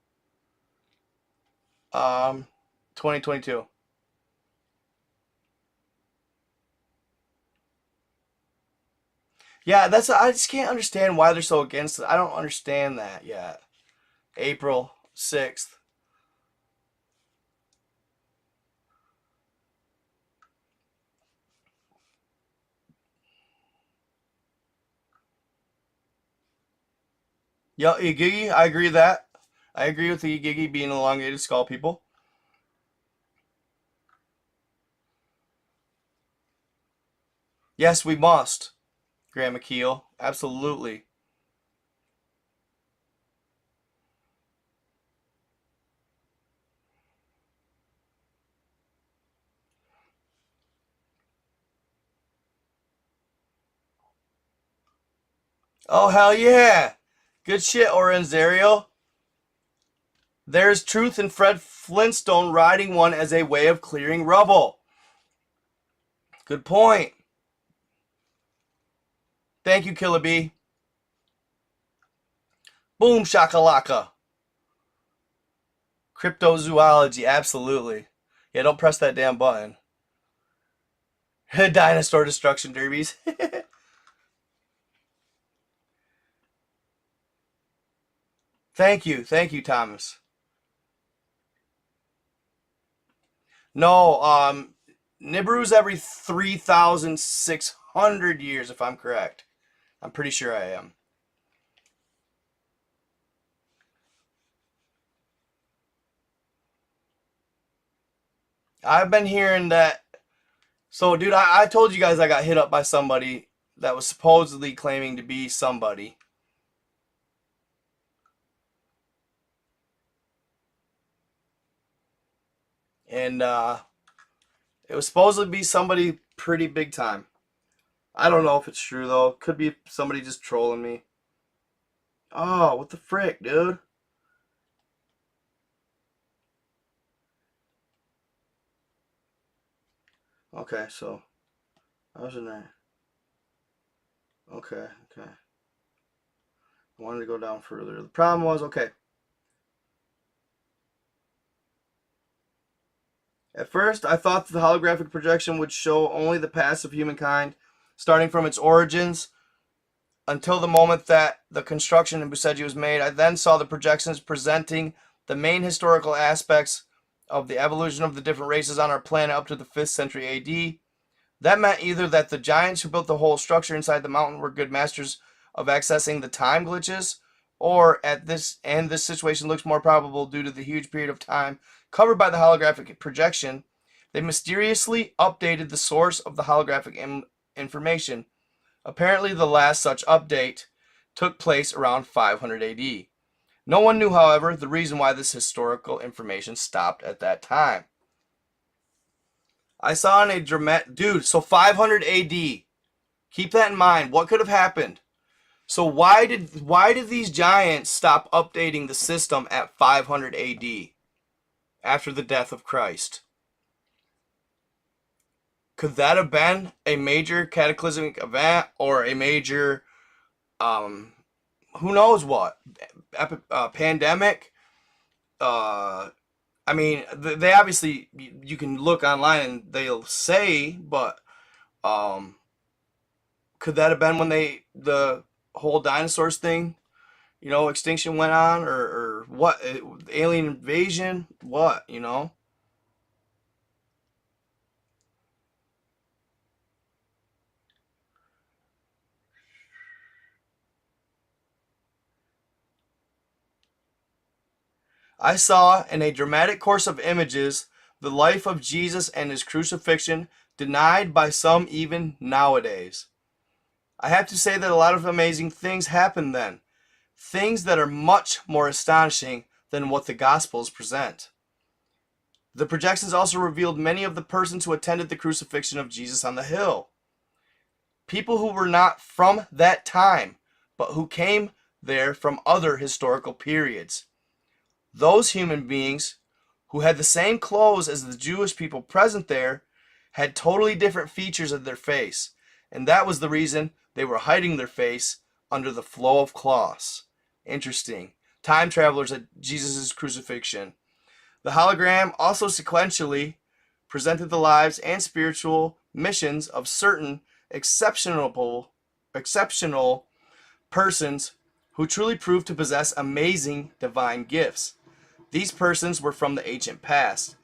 2022. Yeah, I just can't understand why they're so against it. I don't understand that yet. April 6th. Yo, Igigi, I agree with that. I agree with the Igigi being elongated skull people. Yes, we must. Grandma Keel. Absolutely. Oh, hell yeah. Good shit, Orenzario. There's truth in Fred Flintstone riding one as a way of clearing rubble. Good point. Thank you, Killer B. Boom shakalaka. Cryptozoology, absolutely. Yeah, don't press that damn button. Dinosaur destruction derbies. Thank you, Thomas. No, Nibiru's every 3,600 years, if I'm correct. I'm pretty sure I am. I've been hearing that. So, dude, I told you guys I got hit up by somebody that was supposedly claiming to be somebody. And it was supposed to be somebody pretty big time. I don't know if it's true, though. Could be somebody just trolling me. Oh, what the frick, dude? Okay, so I was in there. Okay. I wanted to go down further. The problem was, okay. At first, I thought that the holographic projection would show only the past of humankind, starting from its origins until the moment that the construction in Bucegi was made. I then saw the projections presenting the main historical aspects of the evolution of the different races on our planet up to the 5th century AD. That meant either that the giants who built the whole structure inside the mountain were good masters of accessing the time glitches, or this situation looks more probable due to the huge period of time covered by the holographic projection. They mysteriously updated the source of the holographic information. Apparently, the last such update took place around 500 AD. No one knew, however, the reason why this historical information stopped at that time. I saw in a dramatic... Dude, so 500 AD. Keep that in mind. What could have happened? So why did these giants stop updating the system at 500 AD after the death of Christ? Could that have been a major cataclysmic event or a major, who knows what, pandemic? I mean, they obviously, you can look online and they'll say, but could that have been when the whole dinosaurs thing, extinction went on, or what, alien invasion, what, I saw in a dramatic course of images the life of Jesus and his crucifixion denied by some even nowadays. I have to say that a lot of amazing things happened then, things that are much more astonishing than what the Gospels present. The projections also revealed many of the persons who attended the crucifixion of Jesus on the hill. People who were not from that time, but who came there from other historical periods. Those human beings who had the same clothes as the Jewish people present there had totally different features of their face, and that was the reason they were hiding their face under the flow of cloths. Interesting. Time travelers at Jesus' crucifixion. The hologram also sequentially presented the lives and spiritual missions of certain exceptional persons who truly proved to possess amazing divine gifts. These persons were from the ancient past.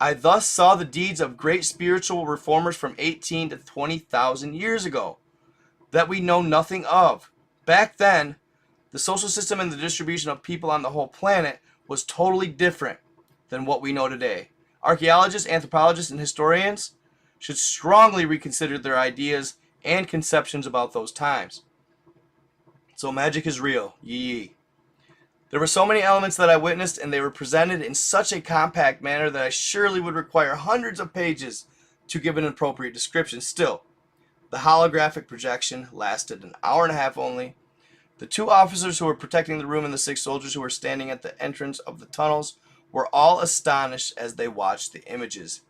I thus saw the deeds of great spiritual reformers from 18 to 20,000 years ago that we know nothing of. Back then, the social system and the distribution of people on the whole planet was totally different than what we know today. Archaeologists, anthropologists, and historians should strongly reconsider their ideas and conceptions about those times. So magic is real. Yee. There were so many elements that I witnessed, and they were presented in such a compact manner that I surely would require hundreds of pages to give an appropriate description. Still, the holographic projection lasted an hour and a half only. The 2 officers who were protecting the room and the 6 soldiers who were standing at the entrance of the tunnels were all astonished as they watched the images,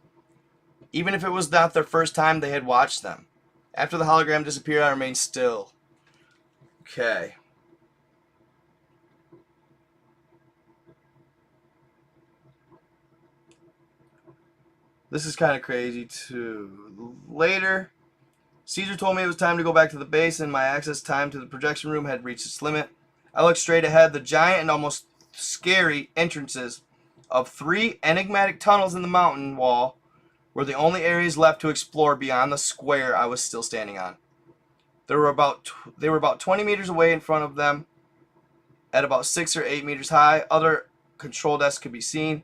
even if it was not their first time they had watched them. After the hologram disappeared, I remained still. Okay. This is kind of crazy too. Later, Caesar told me it was time to go back to the base, and my access time to the projection room had reached its limit. I looked straight ahead. The giant and almost scary entrances of 3 enigmatic tunnels in the mountain wall were the only areas left to explore beyond the square I was still standing on. They were about 20 meters away in front of them, at about 6 or 8 meters high. Other control desks could be seen.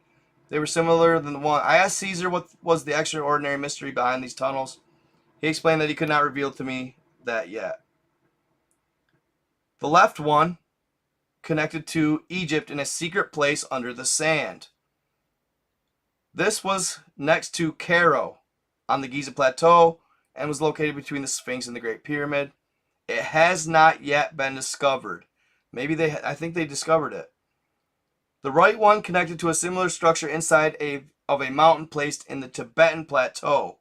They were similar than the one. I asked Caesar what was the extraordinary mystery behind these tunnels. He explained that he could not reveal to me that yet. The left one connected to Egypt in a secret place under the sand. This was next to Cairo on the Giza Plateau and was located between the Sphinx and the Great Pyramid. It has not yet been discovered. I think they discovered it. The right one connected to a similar structure inside of a mountain placed in the Tibetan Plateau.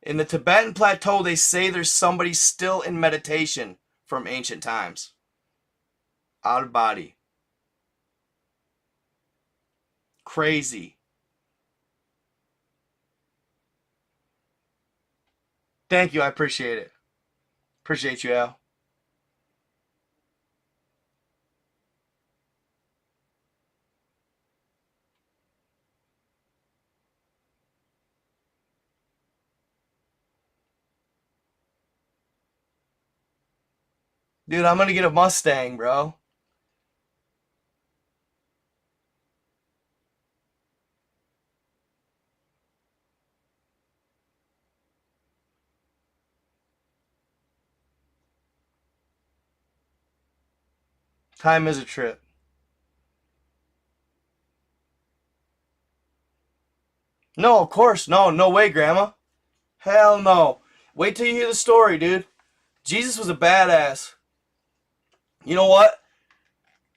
In the Tibetan Plateau, they say there's somebody still in meditation from ancient times. Out of body. Crazy. Thank you, I appreciate it. Appreciate you, Al. Dude, I'm gonna get a Mustang, bro. Time is a trip. No, of course. No, no way, Grandma. Hell no. Wait till you hear the story, dude. Jesus was a badass. You know what?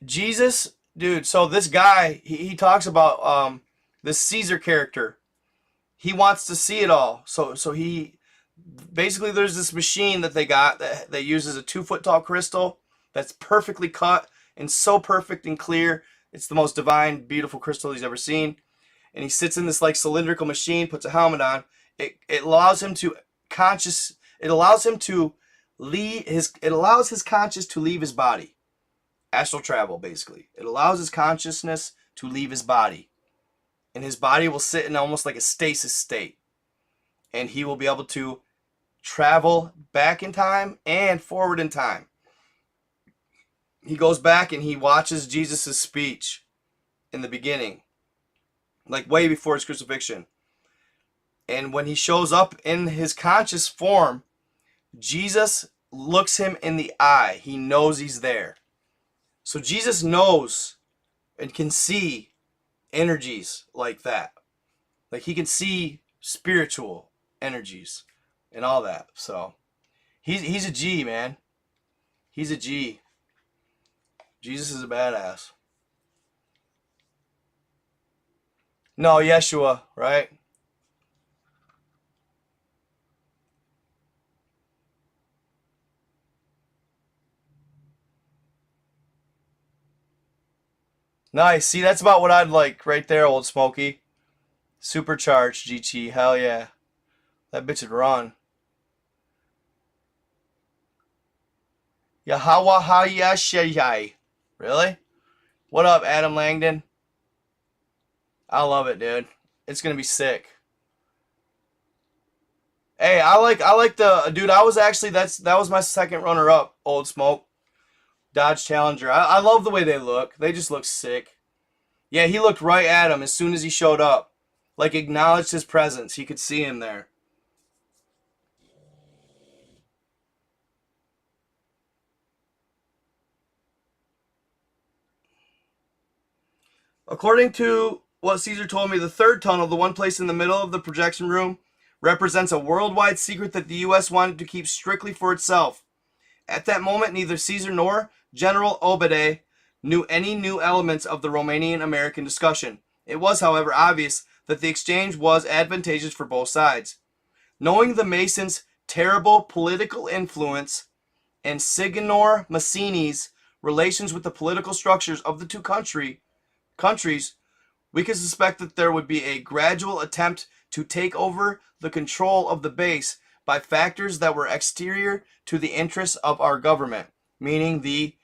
Jesus, dude, so this guy, he talks about this Caesar character. He wants to see it all. So he, basically there's this machine that they got that uses a 2-foot tall crystal that's perfectly cut and so perfect and clear. It's the most divine, beautiful crystal he's ever seen. And he sits in this like cylindrical machine, puts a helmet on. It allows him to it allows him to it allows his conscious to leave his body. Astral travel, basically. It allows his consciousness to leave his body. And his body will sit in almost like a stasis state. And he will be able to travel back in time and forward in time. He goes back and he watches Jesus' speech in the beginning. Like way before his crucifixion. And when he shows up in his conscious form, Jesus looks him in the eye. He knows he's there. So Jesus knows and can see energies like that. Like he can see spiritual energies and all that. So he's a G, man. He's a G. Jesus is a badass. No, Yeshua, right? Nice. See, that's about what I'd like right there, Old Smoky. Supercharged GT. Hell yeah. That bitch would run. Yahawahayashayai. Really? What up, Adam Langdon? I love it, dude. It's gonna be sick. Hey, I like the dude. I was actually that was my second runner up. Old Smoke. Dodge Challenger. I love the way they look. They just look sick. Yeah, he looked right at him as soon as he showed up. Like, acknowledged his presence. He could see him there. According to what Caesar told me, the third tunnel, the one placed in the middle of the projection room, represents a worldwide secret that the U.S. wanted to keep strictly for itself. At that moment, neither Caesar nor General Obede knew any new elements of the Romanian-American discussion. It was, however, obvious that the exchange was advantageous for both sides. Knowing the Masons' terrible political influence and Signor Massini's relations with the political structures of the two countries, we could suspect that there would be a gradual attempt to take over the control of the base by factors that were exterior to the interests of our government, meaning the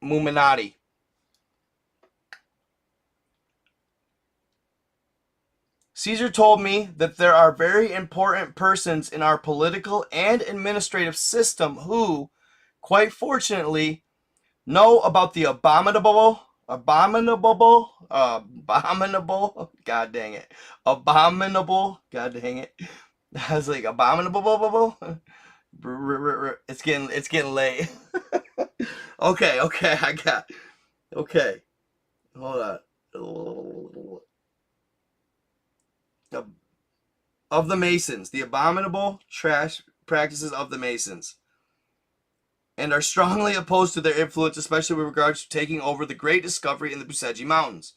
Illuminati. Caesar told me that there are very important persons in our political and administrative system who, quite fortunately, know about the abominable, god dang it, I was like, abominable, it's getting late. Okay, hold on. Of the Masons, the abominable trash practices of the Masons, and are strongly opposed to their influence, especially with regards to taking over the great discovery in the Bucegi Mountains.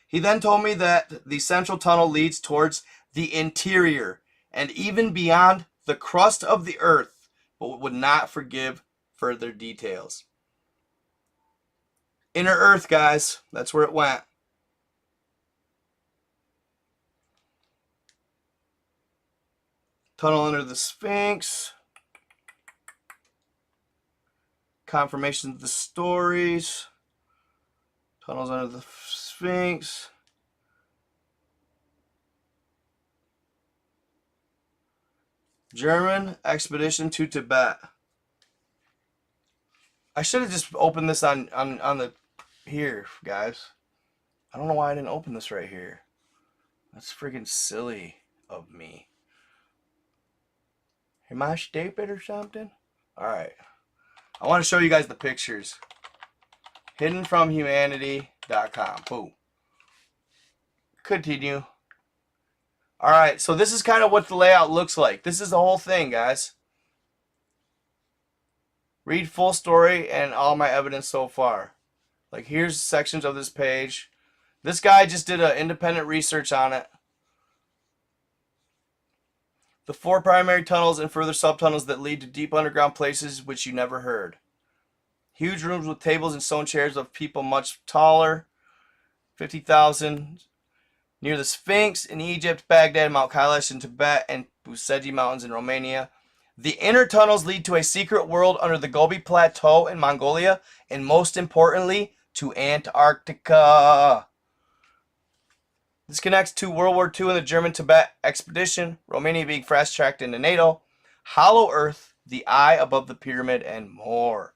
He then told me that the central tunnel leads towards the interior and even beyond the crust of the earth, but would not forgive further details. Inner Earth, guys. That's where it went. Tunnel under the Sphinx. Confirmation of the stories. Tunnels under the Sphinx. German expedition to Tibet. I should have just opened this on the here, guys. I don't know why I didn't open this right here. That's freaking silly of me. Am I stupid or something? Alright. I want to show you guys the pictures. Hiddenfromhumanity.com. Boom. Continue. Alright, so this is kind of what the layout looks like. This is the whole thing, guys. Read full story and all my evidence so far. Like, here's sections of this page. This guy just did an independent research on it. The 4 primary tunnels and further subtunnels that lead to deep underground places which you never heard. Huge rooms with tables and stone chairs of people much taller. 50,000 near the Sphinx in Egypt, Baghdad, Mount Kailash in Tibet, and Bucegi Mountains in Romania. The inner tunnels lead to a secret world under the Gobi Plateau in Mongolia, and most importantly, to Antarctica. This connects to World War II and the German Tibet expedition, Romania being fast-tracked into NATO, Hollow Earth, the eye above the pyramid, and more.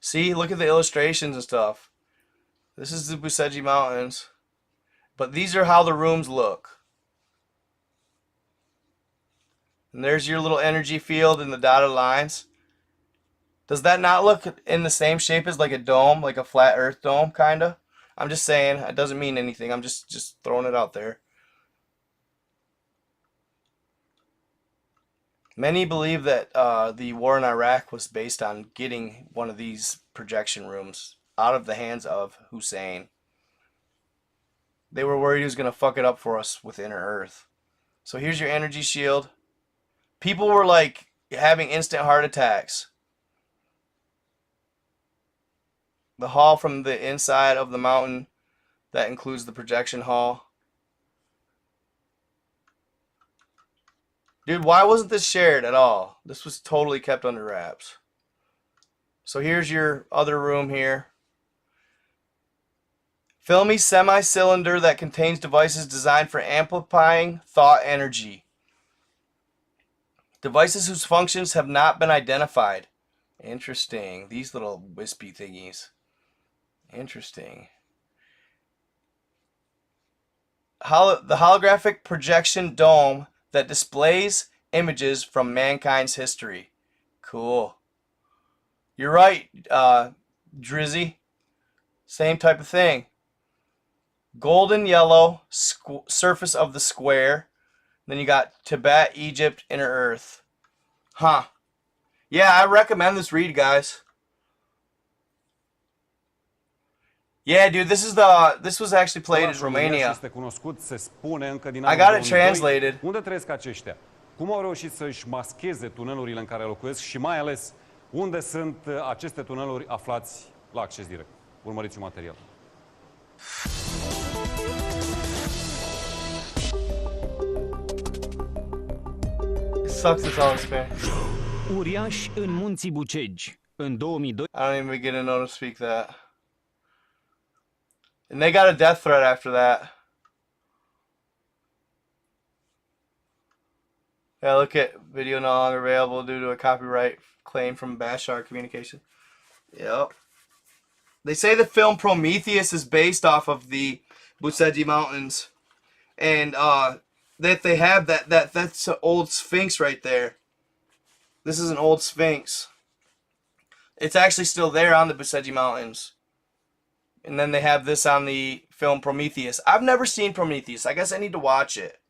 See, look at the illustrations and stuff. This is the Bucegi Mountains. But these are how the rooms look. And there's your little energy field in the dotted lines. Does that not look in the same shape as like a dome, like a flat earth dome, kind of? I'm just saying, it doesn't mean anything. I'm just throwing it out there. Many believe that the war in Iraq was based on getting one of these projection rooms out of the hands of Hussein. They were worried he was going to fuck it up for us with Inner Earth. So here's your energy shield. People were like having instant heart attacks. The hall from the inside of the mountain, that includes the projection hall. Dude, why wasn't this shared at all? This was totally kept under wraps. So here's your other room here. Filmy semi-cylinder that contains devices designed for amplifying thought energy. Devices whose functions have not been identified. Interesting. These little wispy thingies. Interesting. The holographic projection dome that displays images from mankind's history. Cool. You're right, Drizzy. Same type of thing. Golden yellow surface of the square. Then you got Tibet, Egypt, Inner Earth. Huh. Yeah, I recommend this read, guys. Yeah, dude, this was actually played in Romania. I got it translated. Unde trăiesc aceștia? Cum au reușit să-și mascheze tunelurile în care locuiesc și mai ales unde sunt aceste tuneluri aflați la acces direct? Urmăriți un material. It sucks it's all in Spanish. Uriaș în munții Bucegi. În 2002. I don't even begin to know to speak that. And they got a death threat after that. Yeah, look at video no longer available due to a copyright claim from Bashar Communication. Yep. They say the film Prometheus is based off of the Bucegi Mountains. And that they have that's an old Sphinx right there. This is an old Sphinx. It's actually still there on the Bucegi Mountains. And then they have this on the film Prometheus. I've never seen Prometheus. I guess I need to watch it.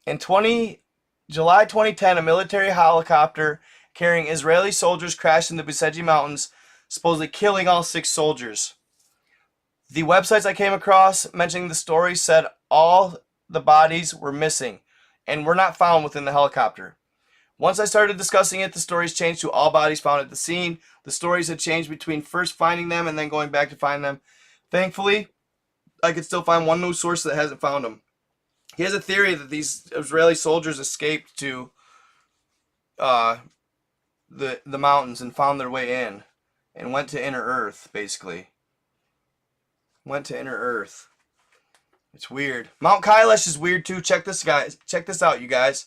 In July 2010, a military helicopter carrying Israeli soldiers crashed in the Bucegi Mountains, supposedly killing all 6 soldiers. The websites I came across mentioning the story said all the bodies were missing and were not found within the helicopter. Once I started discussing it, the stories changed to all bodies found at the scene. The stories had changed between first finding them and then going back to find them. Thankfully, I could still find one news source that hasn't found them. He has a theory that these Israeli soldiers escaped to the mountains and found their way in and went to Inner Earth, basically. Went to Inner Earth. It's weird. Mount Kailash is weird too. Check this out, you guys.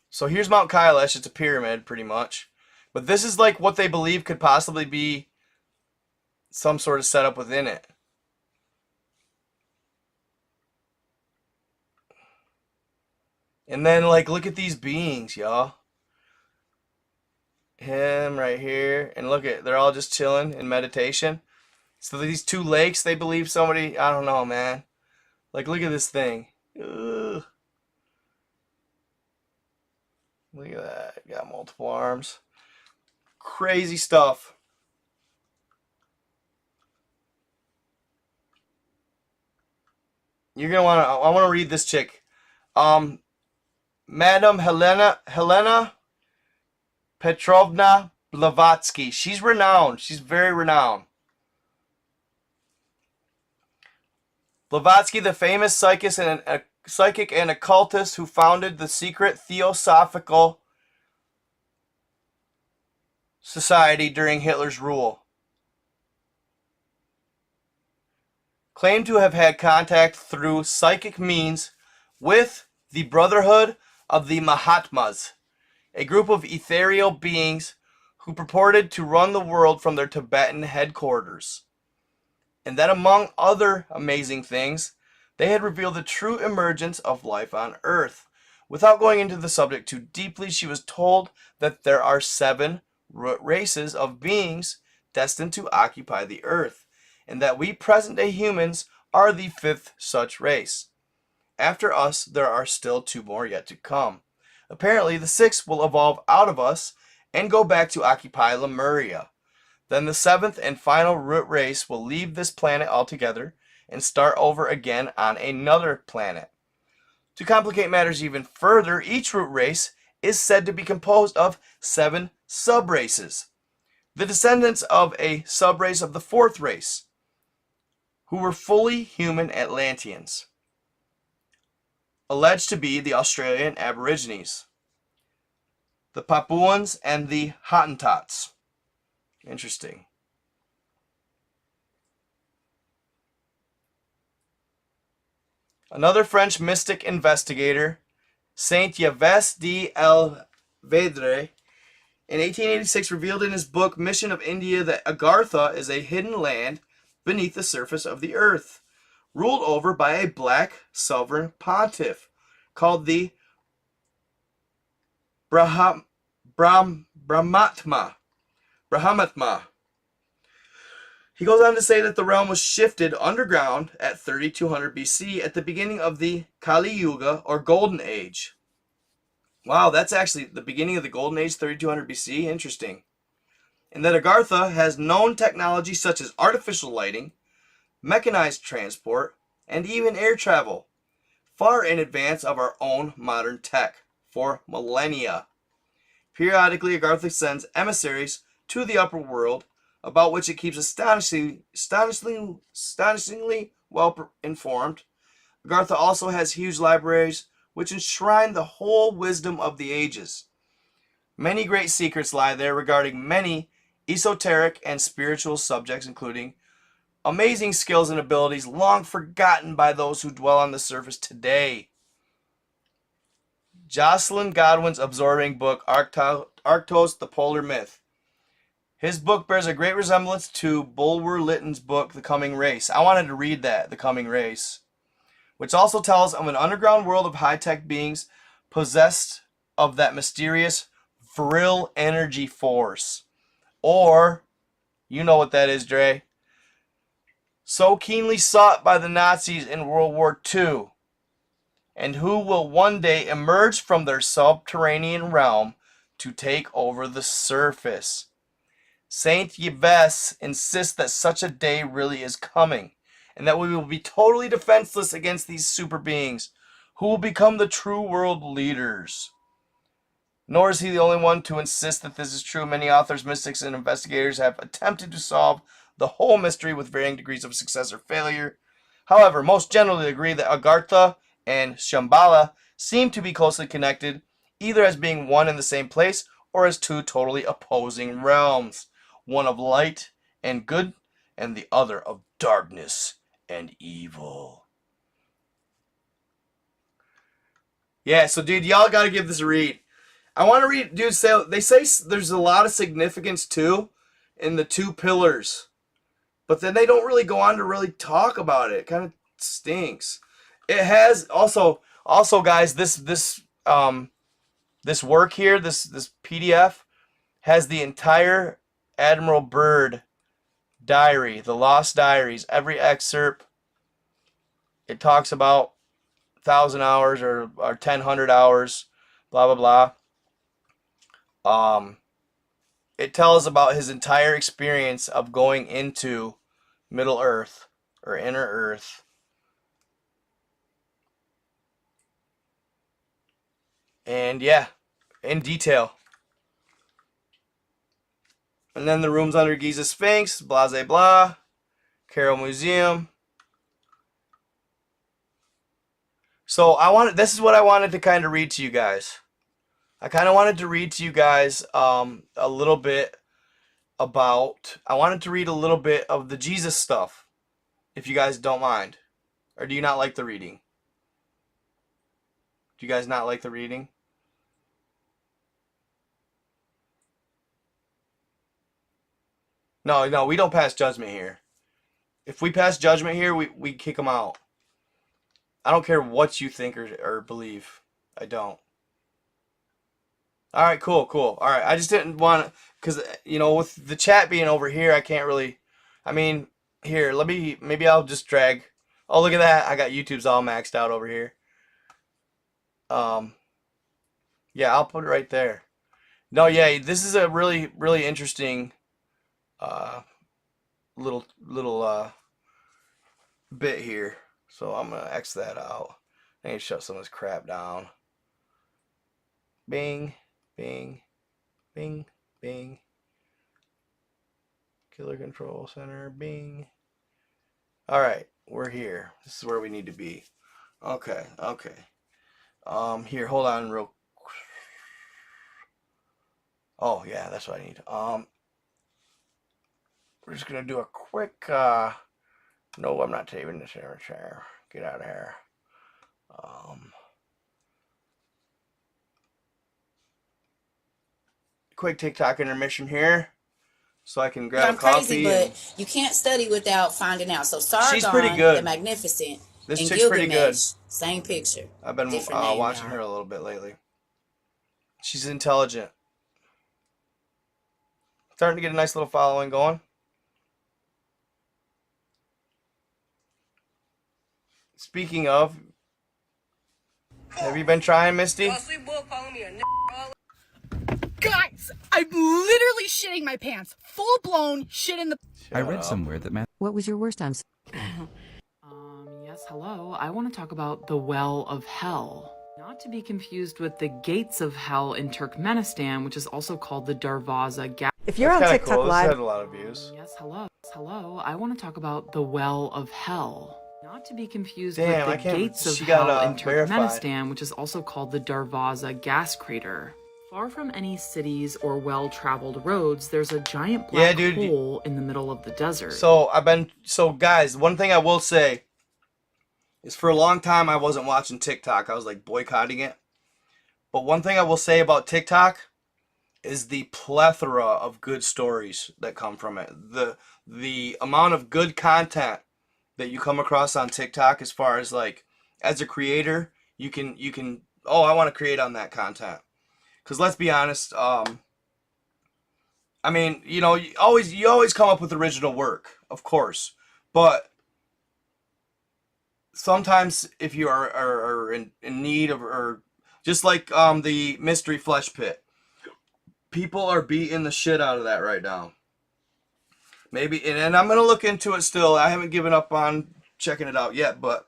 So here's Mount Kailash. It's a pyramid, pretty much. But this is like what they believe could possibly be some sort of setup within it. And then, like, look at these beings, y'all. him right here. And look at, they're all just chilling in meditation. So these two lakes, they believe somebody, I don't know, man. Like, look at this thing. Ugh. Look at that. Got multiple arms. Crazy stuff. You're gonna wanna. I want to read this chick. Madam Helena Petrovna Blavatsky. She's renowned. She's very renowned. Blavatsky, the famous psychic and occultist who founded the secret Theosophical Society during Hitler's rule, claimed to have had contact through psychic means with the Brotherhood of the Mahatmas, a group of ethereal beings who purported to run the world from their Tibetan headquarters. And that among other amazing things, they had revealed the true emergence of life on Earth. Without going into the subject too deeply, she was told that there are 7 races of beings destined to occupy the Earth, and that we present-day humans are the 5th such race. After us, there are still 2 more yet to come. Apparently, the 6th will evolve out of us and go back to occupy Lemuria. Then the 7th and final root race will leave this planet altogether and start over again on another planet. To complicate matters even further, each root race is said to be composed of 7 subraces, the descendants of a subrace of the 4th race, who were fully human Atlanteans, alleged to be the Australian Aborigines, the Papuans, and the Hottentots. Interesting. Another French mystic investigator, Saint Yves de Vedre, in 1886 revealed in his book Mission of India that Agartha is a hidden land beneath the surface of the earth, ruled over by a black sovereign pontiff called the Brahmatma. He goes on to say that the realm was shifted underground at 3200 BC at the beginning of the Kali Yuga, or Golden Age. Wow, that's actually the beginning of the Golden Age, 3200 BC. Interesting. And that Agartha has known technology such as artificial lighting, mechanized transport, and even air travel, far in advance of our own modern tech, for millennia. Periodically, Agartha sends emissaries to the upper world, about which it keeps astonishingly well informed. Agartha also has huge libraries which enshrine the whole wisdom of the ages. Many great secrets lie there regarding many esoteric and spiritual subjects, including amazing skills and abilities long forgotten by those who dwell on the surface today. Jocelyn Godwin's absorbing book, Arctos, the Polar Myth. His book bears a great resemblance to Bulwer Lytton's book, The Coming Race. I wanted to read that, The Coming Race, which also tells of an underground world of high-tech beings possessed of that mysterious virile energy force. Or, you know what that is, Dre. So keenly sought by the Nazis in World War II, and who will one day emerge from their subterranean realm to take over the surface. Saint Yves insists that such a day really is coming, and that we will be totally defenseless against these super beings, who will become the true world leaders. Nor is he the only one to insist that this is true. Many authors, mystics, and investigators have attempted to solve the whole mystery with varying degrees of success or failure. However, most generally agree that Agartha and Shambhala seem to be closely connected, either as being one and the same place, or as 2 totally opposing realms. One of light and good, and the other of darkness and evil. Yeah, so dude, y'all gotta give this a read. I want to read, dude, they say there's a lot of significance too in the 2 pillars, but then they don't really go on to really talk about it. It kind of stinks. It has also guys, this work here, this PDF has the entire Admiral Byrd diary, the Lost Diaries, every excerpt. It talks about 1,000 hours or 1,000 hours, blah, blah, blah. It tells about his entire experience of going into Middle Earth or Inner Earth. And yeah, in detail. And then the rooms under Giza Sphinx, blah, blah, blah. Cairo Museum. So this is what I wanted to kind of read to you guys. I kind of wanted to read to you guys a little bit about, I wanted to read a little bit of the Jesus stuff, if you guys don't mind. Or do you not like the reading? Do you guys not like the reading? No, we don't pass judgment here. If we pass judgment here, we kick them out. I don't care what you think or believe. I don't. Alright, cool. Alright, I just didn't want to, because, you know, with the chat being over here, I can't really, I mean, here, maybe I'll just drag, oh, look at that, I got YouTube's all maxed out over here. Yeah, I'll put it right there. No, yeah, this is a really, really interesting, little bit here. So I'm going to X that out. I need to shut some of this crap down. Bing, bing, bing, bing. Killer Control Center, bing. Alright, we're here. This is where we need to be. Okay. Here, hold on real. Oh, yeah, that's what I need. We're just going to do a quick, no, I'm not taping this chair. Get out of here. Quick TikTok intermission here, so I can grab a coffee. Crazy, but you can't study without finding out. So Sargon, she's pretty good. the Magnificent, this and chick's Gilgamesh, pretty good. Same picture. I've been watching her a little bit lately. She's intelligent. Starting to get a nice little following going. Speaking of, have you been trying, Misty? Guys, I'm literally shitting my pants. Full blown shit in the. I read somewhere that What was your worst time? Yes, hello. I want to talk about the Well of Hell. Not to be confused with the Gates of Hell in Turkmenistan, which is also called the Darvaza Gap. If you're on TikTok cool. Live, this had a lot of views. Yes, hello. I want to talk about the Well of Hell. Not to be confused with the Gates of Hell in Turkmenistan, which is also called the Darvaza Gas Crater. Far from any cities or well-traveled roads, there's a giant black hole in the middle of the desert. So guys, one thing I will say is for a long time I wasn't watching TikTok. I was like boycotting it. But one thing I will say about TikTok is the plethora of good stories that come from it. The amount of good content that you come across on TikTok, as far as like as a creator, you can oh, I want to create on that content. Because let's be honest, I mean, you know, you always come up with original work, of course, but sometimes if you are in need of, or just like the Mystery Flesh Pit, people are beating the shit out of that right now. Maybe, and I'm gonna look into it still. I haven't given up on checking it out yet, but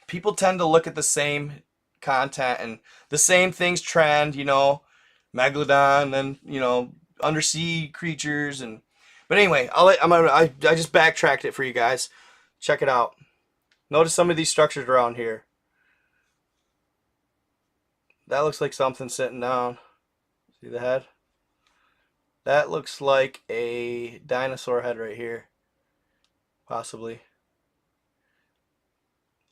people tend to look at the same content and the same things trend, you know, megalodon and, you know, undersea creatures. And but anyway, I just backtracked it for you guys. Check it out. Notice some of these structures around here. That looks like something sitting down. See the head? That looks like a dinosaur head right here. Possibly.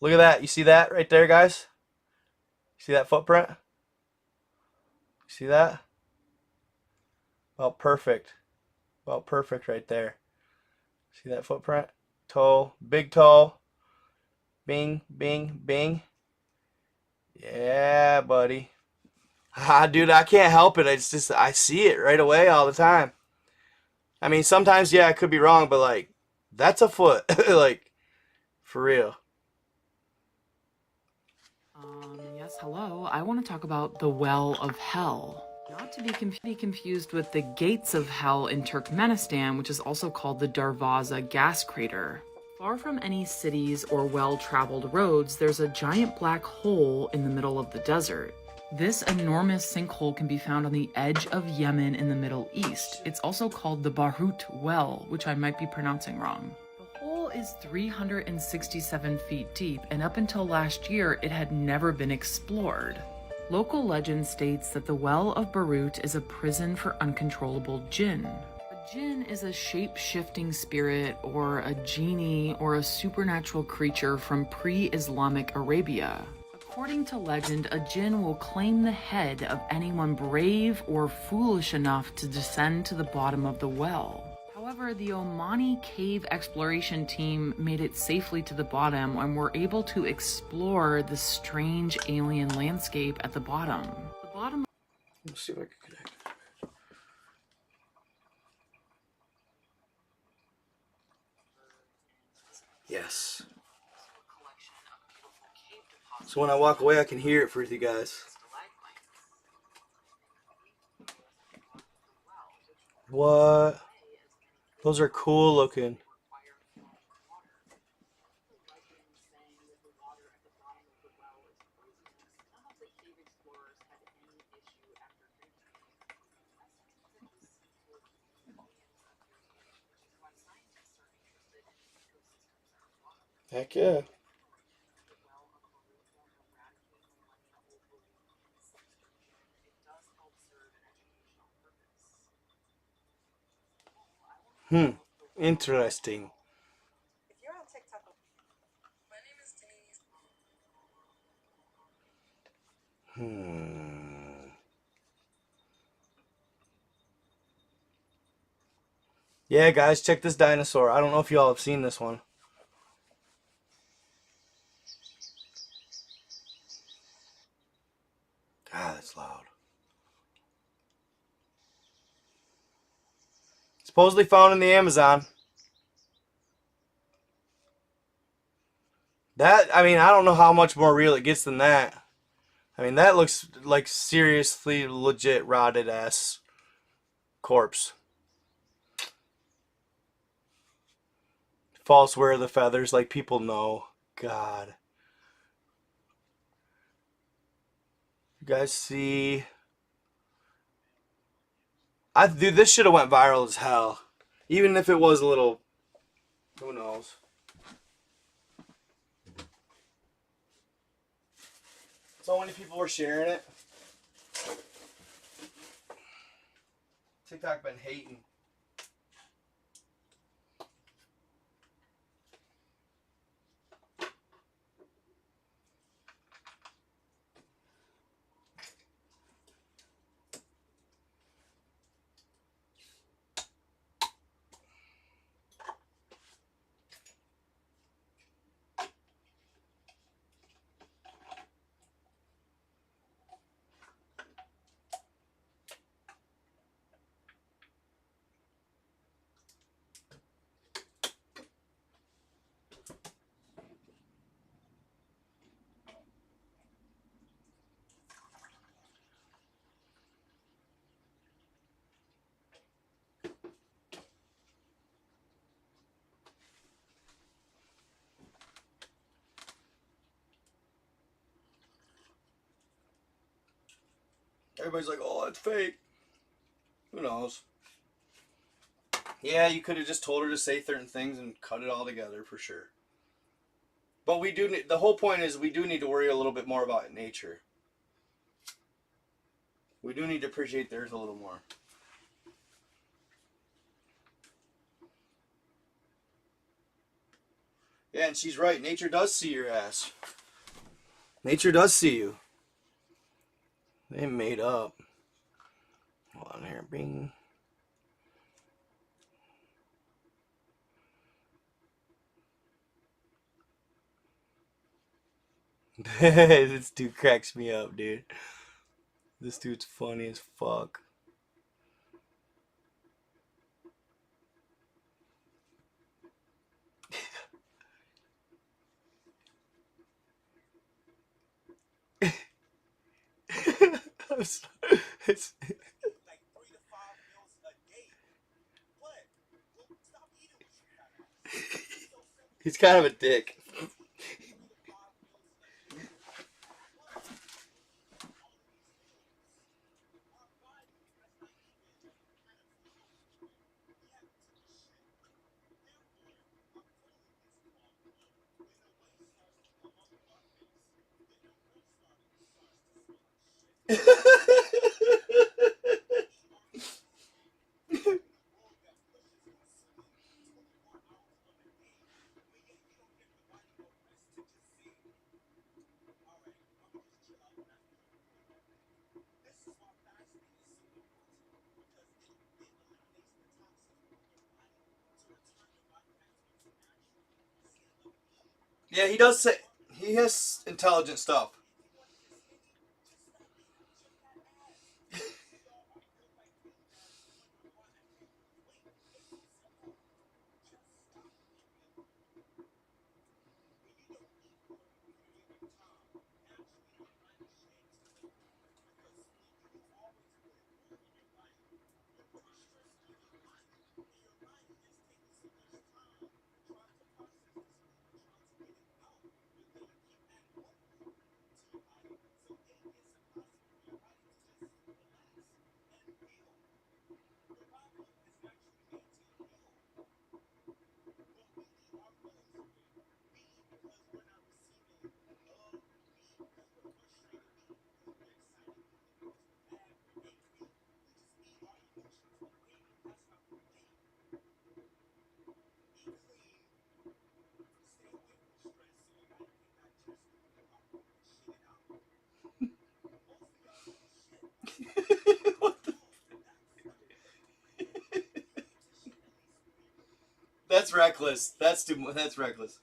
Look at that. You see that right there, guys? See that footprint? See that? About perfect. About perfect right there. See that footprint? Toe. Big toe. Bing, bing, bing. Yeah, buddy. Ah, dude, I can't help it. It's just, I see it right away all the time. I mean, sometimes, yeah, I could be wrong, but like, that's a foot. Like, for real. Yes, hello. I want to talk about the Well of Hell. Not to be confused with the Gates of Hell in Turkmenistan, which is also called the Darvaza gas crater. Far from any cities or well-traveled roads, there's a giant black hole in the middle of the desert. This enormous sinkhole can be found on the edge of Yemen in the Middle East. It's also called the Barut Well, which I might be pronouncing wrong. The hole is 367 feet deep, and up until last year, it had never been explored. Local legend states that the Well of Barut is a prison for uncontrollable jinn. A jinn is a shape-shifting spirit, or a genie, or a supernatural creature from pre-Islamic Arabia. According to legend, a jinn will claim the head of anyone brave or foolish enough to descend to the bottom of the well. However, the Omani cave exploration team made it safely to the bottom and were able to explore the strange alien landscape at the bottom. The bottom. Let's see if I can connect. Yes. So when I walk away, I can hear it for you guys. What? Those are cool looking. Heck yeah. Interesting. Yeah, guys, check this dinosaur. I don't know if y'all have seen this one. God, that's loud. Supposedly found in the Amazon. That, I mean, I don't know how much more real it gets than that. I mean, that looks like seriously legit rotted ass corpse. False wear of the feathers, like people know. God. You guys see? Dude, this should have went viral as hell. Even if it was a little, who knows? So many people were sharing it. TikTok been hating. Everybody's like, oh, it's fake. Who knows? Yeah, you could have just told her to say certain things and cut it all together for sure. But we do need, the whole point is we do need to worry a little bit more about nature. We do need to appreciate theirs a little more. Yeah, and she's right. Nature does see your ass. Nature does see you. They made up. Hold on here. Bing. This dude cracks me up, dude. This dude's funny as fuck. It's he's kind of a dick. Yeah, he does say he has intelligent stuff. That's reckless. That's reckless.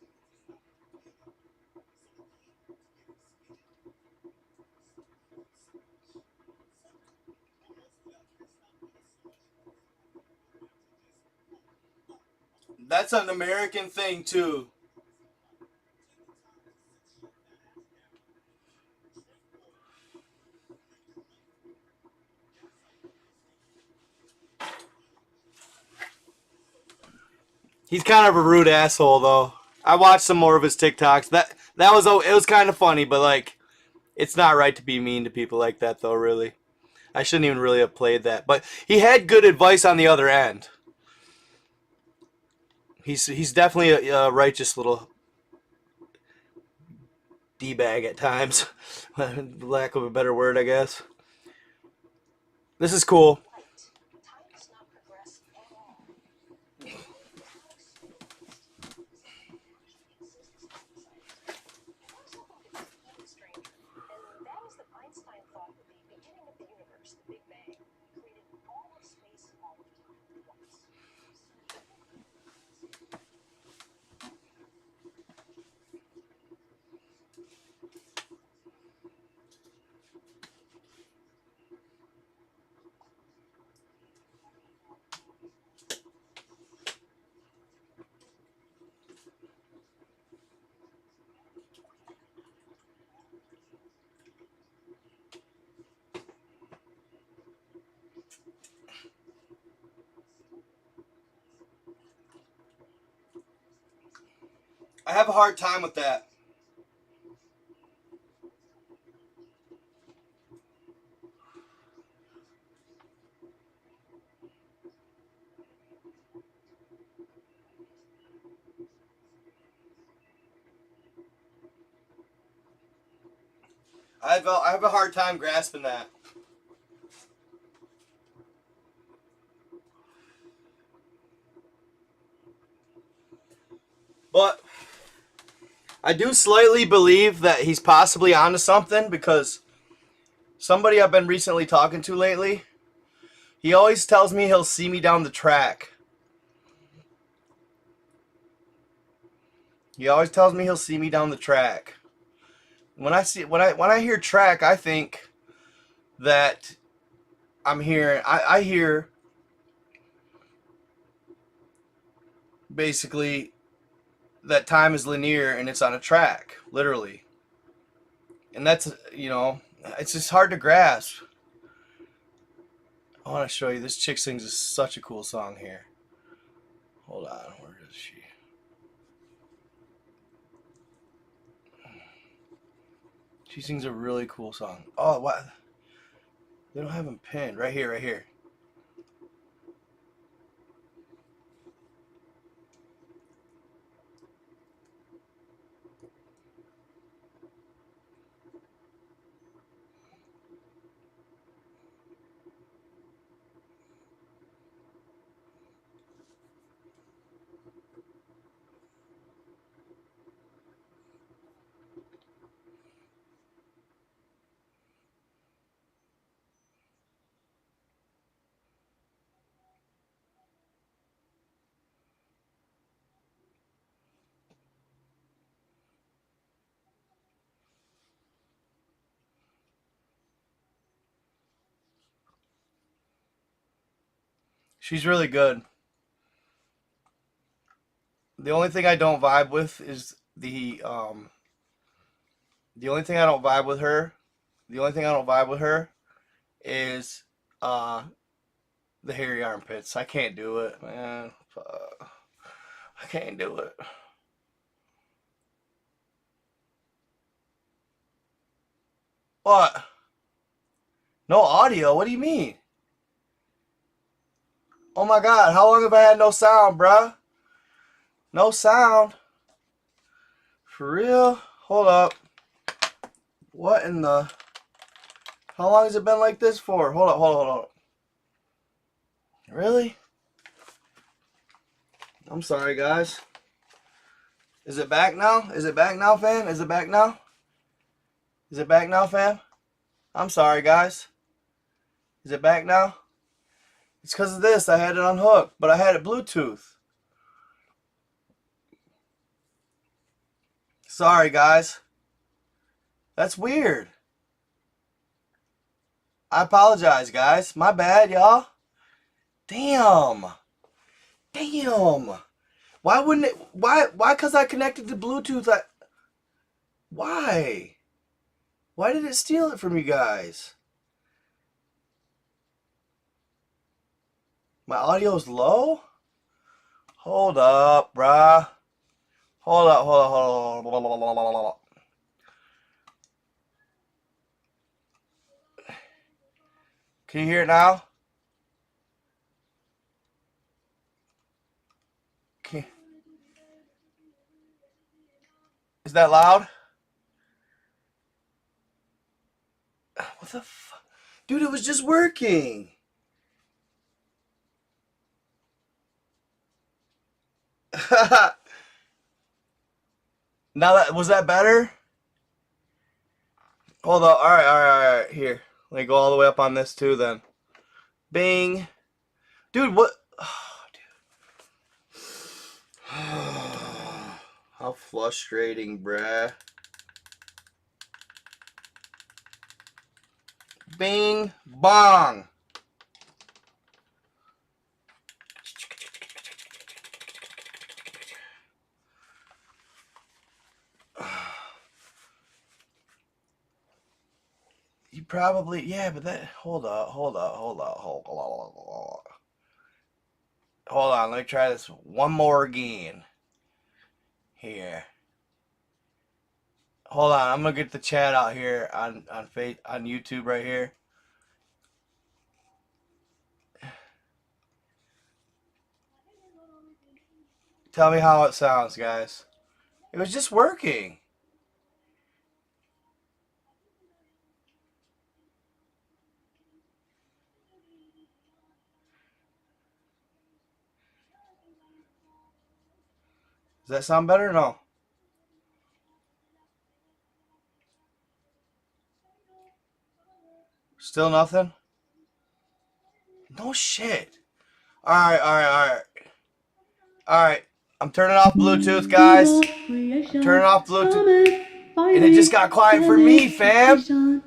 That's an American thing too. He's kind of a rude asshole though. I watched some more of his TikToks. It was kind of funny, but like it's not right to be mean to people like that though, really. I shouldn't even really have played that. But he had good advice on the other end. He's definitely a righteous little D-bag at times. Lack of a better word, I guess. This is cool. I have a hard time with that. I have a hard time grasping that. But I do slightly believe that he's possibly onto something because somebody I've been recently talking to lately, he always tells me he'll see me down the track. He always tells me he'll see me down the track. When I hear track, I think that I'm hearing. I hear basically that time is linear and it's on a track, literally. And that's, you know, it's just hard to grasp. I want to show you. This chick sings such a cool song here. Hold on. Where is she? She sings a really cool song. Oh, what? They don't have them pinned. Right here, right here. She's really good. The only thing I don't vibe with is the only thing I don't vibe with her. The only thing I don't vibe with her is the hairy armpits. I can't do it, man. I can't do it. What? No audio? What do you mean? Oh my god, how long have I had no sound, bruh? No sound. For real? Hold up. What in the... How long has it been like this for? Hold up, hold up, hold up. Really? I'm sorry, guys. Is it back now? Is it back now, fam? Is it back now? Is it back now, fam? I'm sorry, guys. Is it back now? It's because of this. I had it unhooked, but I had it Bluetooth. Sorry, guys. That's weird. I apologize, guys. My bad, y'all. Damn. Damn. Why wouldn't it... Why? Because I connected to Bluetooth. Why? Why did it steal it from you guys? My audio's low? Hold up, bruh. Hold up, hold up, hold up. Can you hear it now? Okay. Is that loud? What the fuck? Dude, it was just working. Now that, was that better? Hold on. Alright, alright, alright. Here. Let me go all the way up on this too then. Bing. Dude, what? Oh, dude. How frustrating, bruh. Bing. Bong. You probably, yeah, but that, hold on, let me try this one more again. Here. Hold on, I'm gonna get the chat out here on YouTube right here. Tell me how it sounds, guys. It was just working. Does that sound better or no? Still nothing? No shit. Alright, alright, alright. Alright. I'm turning off Bluetooth, guys. I'm turning off Bluetooth. And it just got quiet for me, fam.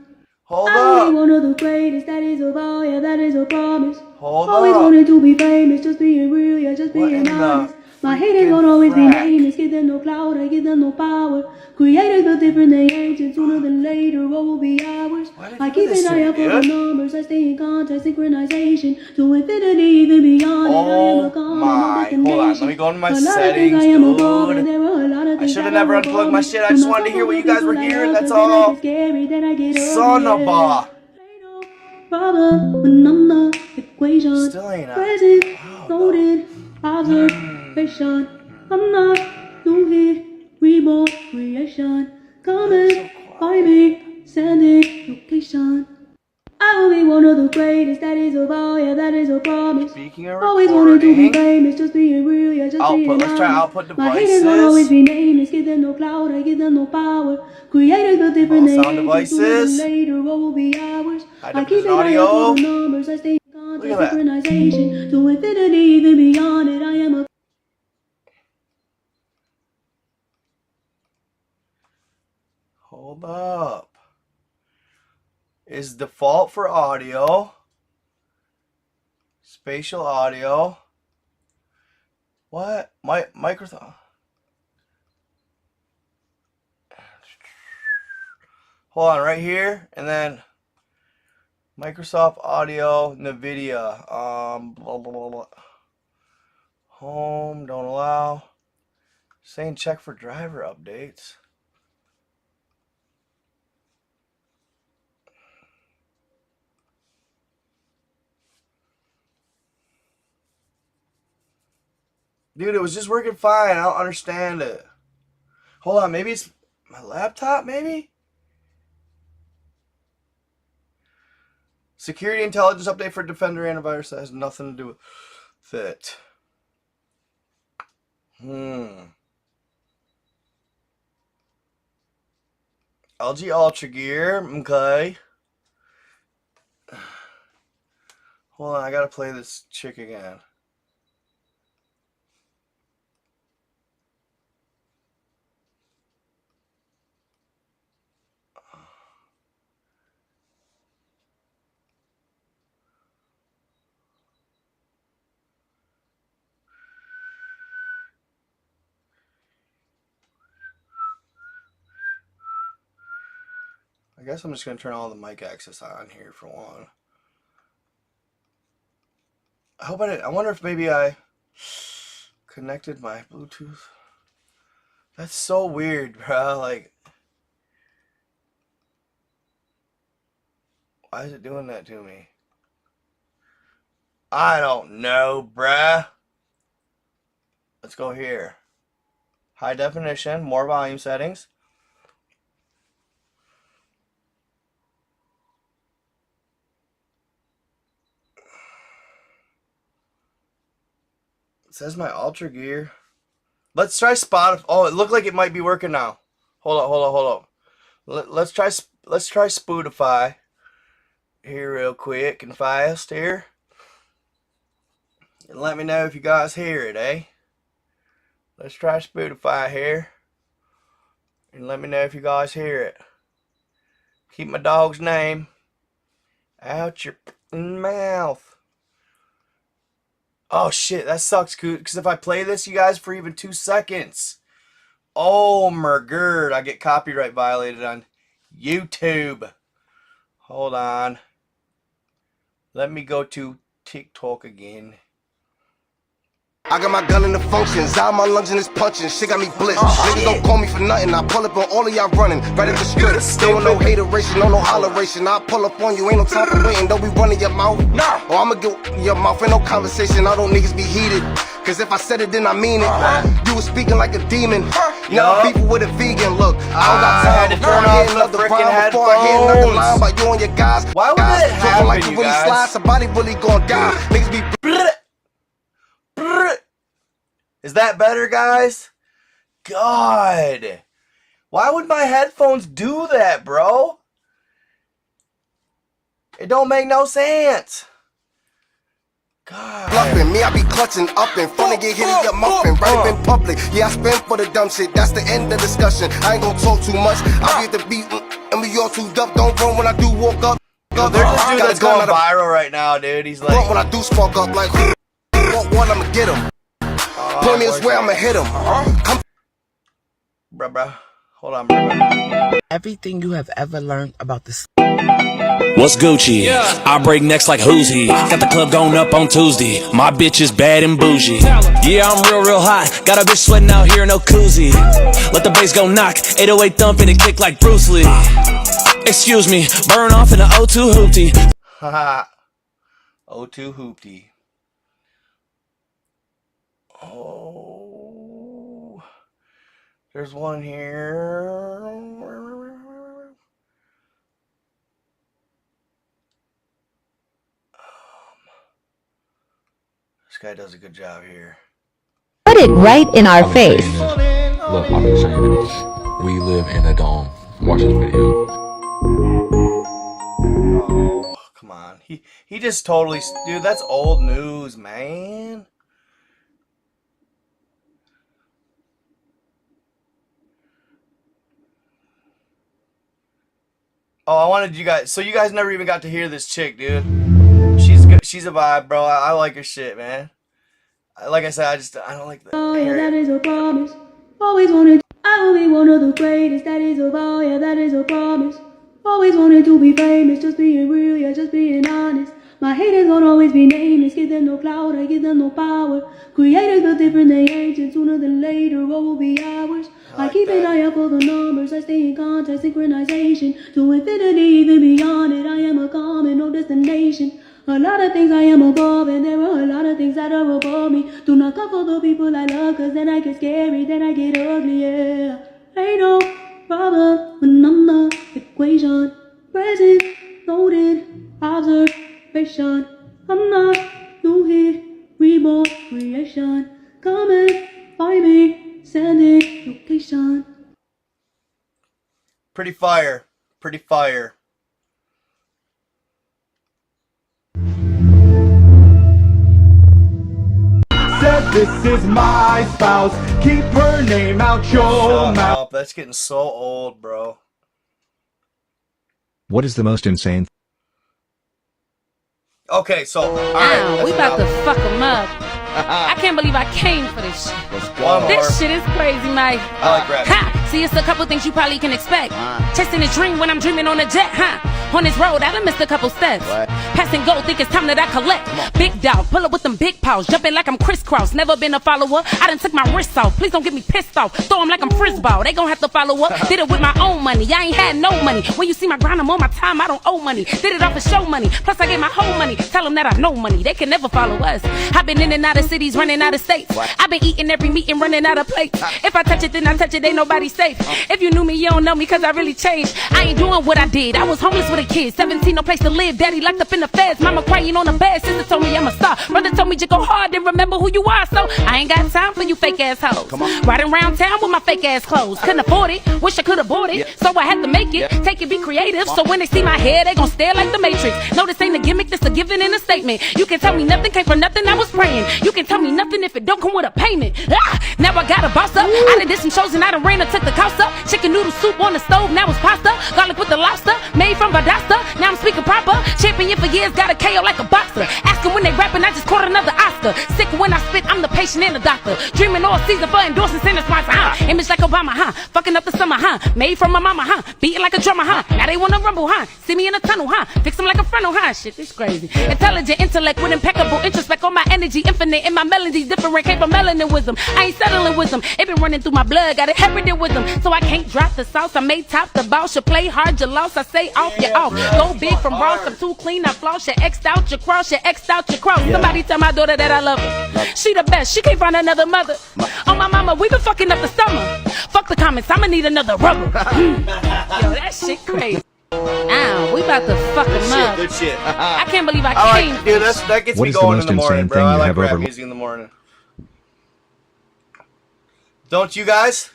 Hold I'll up. be one of the greatest, that is a vow, yeah, that is a promise. Hold Always up. wanted to be famous, just being real, yeah, just being honest. My haters won't always be nameless, give them no clout, I give them no power. Creators built different than ancient, sooner than later, what will be ours? I keep an eye out for the numbers, I stay in contact, synchronization, to infinity, even beyond it. I am a Oh my, hold on, let me go into my settings, dude. I should have never unplugged my shit, I just wanted to hear what you guys were hearing, that's all. Son of a... Problem when I'm the equation. Still ain't Present, loaded, observation. I'm not new here, reborn, creation. Come and find me, send it, location. I will be one of the greatest, that is a vow, yeah, that is a promise. Always wanted to be famous, just being real, yeah, just being honest. Let's try output devices. My haters won't always be nameless, give them no clout, I give them no power. Creators built different than sound devices. Later, what will be ours? I keep an eye out for the numbers, I stay in contact, synchronization. To infinity, even beyond it, I am a... Hold up. Is default for audio. Spatial audio. What? Microsoft. Hold on, right here, and then Microsoft Audio, NVIDIA. Blah, blah, blah, blah. Home, don't allow. Saying check for driver updates. Dude, it was just working fine. I don't understand it. Hold on, maybe it's my laptop, maybe? Security intelligence update for Defender antivirus. That has nothing to do with it. LG Ultra Gear, okay. Hold on, I gotta play this chick again. I guess I'm just going to turn all the mic access on here for one. I hope I didn't. I wonder if maybe I connected my Bluetooth. That's so weird, bro. Like, why is it doing that to me? I don't know, bruh. Let's go here. High definition, more volume settings. It says my Ultra Gear. Let's try Spotify. Oh, it looked like it might be working now. Hold up. Let's try Spotify here real quick and fast here. And let me know if you guys hear it, eh? Let's try Spotify here. And let me know if you guys hear it. Keep my dog's name out your mouth. Oh shit, that sucks, because if I play this, you guys, for even 2 seconds, oh my god, I get copyright violated on YouTube. Hold on. Let me go to TikTok again. I got my gun in the functions, all my lungs in this punching, shit got me blitzed. Niggas don't call me for nothing, I pull up on all of y'all running, right at the script. Still no hateration, no holleration, I pull up on you, ain't no time for waiting, don't be running your mouth. Or I'ma get your mouth, ain't no conversation, all those niggas be heated. Cause if I said it, then I mean it. You was speaking like a demon. Now people with a vegan look. I don't got time to turn off another rhyme before I hear another line about you and your guys. Why would that happen, like you you really guys? slide, somebody really gonna die. Niggas be... Is that better, guys? God. Why would my headphones do that, bro? It don't make no sense. Bluffing me, I be clutching up in front and get hit in your muffin. Right up in public, yeah, I spend for the dumb shit. That's the end of discussion. I ain't gonna talk too much. I be at the beat, and we all too up. Don't run when I do walk up. Yo, there's this dude that's going viral right now, dude. He's like, when I do spark up, like, what I'ma get him. Put me this way, I'ma hit him. Bruh. Hold on, bruh. Everything you have ever learned about this. What's Gucci? Yeah. I break necks like who's he? Got the club going up on Tuesday. My bitch is bad and bougie. Yeah, I'm real hot. Got a bitch sweating out here, no koozie. Let the bass go knock. 808 thump and it kick like Bruce Lee. Excuse me, burn off in the O2 hoopty. Haha. O2 hoopty. Oh. There's one here. This guy does a good job here. Put it right in our face. Look, I'm just saying this. We live in a dome. Watch this video. Oh, come on. He just totally... Dude, that's old news, man. Oh, I wanted you guys... So you guys never even got to hear this chick, dude. She's good. She's a vibe, bro. I like her shit, man. Like I said, I don't like the... Oh, yeah, that is a promise. Always wanted... I will be one of the greatest. That is a vow, yeah, that is a promise. Always wanted to be famous. Just being real, yeah, just being honest. My haters won't always be nameless. Give them no clout, I give them no power. Creators built different than ancient. Sooner than later, what will be ours? I keep an eye out for the numbers. I stay in contact, synchronization. To infinity, even beyond it. I am a common, no destination. A lot of things I am above, and there are a lot of things that are above me. Do not come for the people I love, cause then I get scary, then I get ugly, yeah. Ain't no problem when I'm the equation. Present, noted, observation. I'm not new here, reborn, creation. Come and find me, send it, location. Pretty fire. Pretty fire. Said this is my spouse. Keep her name out your mouth. That's getting so old, bro. What is the most insane? Okay, so we about to fuck them up. I can't believe I came for this shit. Let's go. This shit is crazy, Mike. I like rap. Ha! See, it's a couple things you probably can expect. Chasing a dream when I'm dreaming on a jet, huh? On this road, I done missed a couple steps. Passing gold, think it's time that I collect. Big dog, pull up with them big paws. Jumping like I'm crisscross. Never been a follower. I done took my wrists off. Please don't get me pissed off. Throw them like I'm frisball. They gon' have to follow up. Did it with my own money. I ain't had no money. When you see my grind, I'm on my time. I don't owe money. Did it off of show money. Plus, I get my whole money. Tell them that I know money. They can never follow us. I've been in and out of cities, running out of states. I've been eating every meat and running out of plates. If I touch it, then I touch it. Ain't nobody safe. If you knew me, you don't know me, cause I really changed. I ain't doing what I did. I was homeless with a kid. 17, no place to live. Daddy locked up in the feds. Mama crying on the bed. Sister told me I'm a star. Brother told me just go hard and remember who you are. So I ain't got time for you fake ass hoes. Riding around town with my fake ass clothes. Couldn't afford it. Wish I could have bought it. So I had to make it. Take it, be creative. So when they see my hair, they gon' stare like the Matrix. No, this ain't a gimmick. This a given in a statement. You can tell me nothing came from nothing. I was praying. You can tell me nothing if it don't come with a payment. Now I got a boss up. I done did some shows and I done ran and took the cost up. Chicken noodle soup on the stove. Now it's pasta. Garlic with the lobster. Made from Valdosta. Now I'm speaking proper. Champion for years. Got a KO like a boxer. Asking when they rapping. I just caught another Oscar. Sick when I spit. I'm the patient and the doctor. Dreaming all season for endorsing center sponsor. Image like Obama, huh? Fucking up the summer, huh? Made from my mama, huh? Beating like a drummer, huh? Now they wanna rumble, huh? See me in a tunnel, huh? Fix them like a frontal, huh? Shit, this crazy. Intelligent intellect with impeccable introspect on my energy. Infinite in my melodies. Different. Came from melanin wisdom. I ain't settling with them. It been running through my blood. Got it inherited with them. So I can't drop the sauce. I may top the ball. Should play hard, you lost. I say off, you're off. Go big from Ross. I'm too clean. I floss. You X'd out, you cross. You X'd out, you cross. Somebody tell my daughter that I love her. She the best. She can't find another mother. Oh, my mama, we been fucking up the summer. Fuck the comments. I'ma need another rubber. Yo, that shit crazy. We about to fuck them up. Good shit. I can't believe I came. Dude, that gets me going in the morning, bro. I like rap music in the morning. Don't you guys?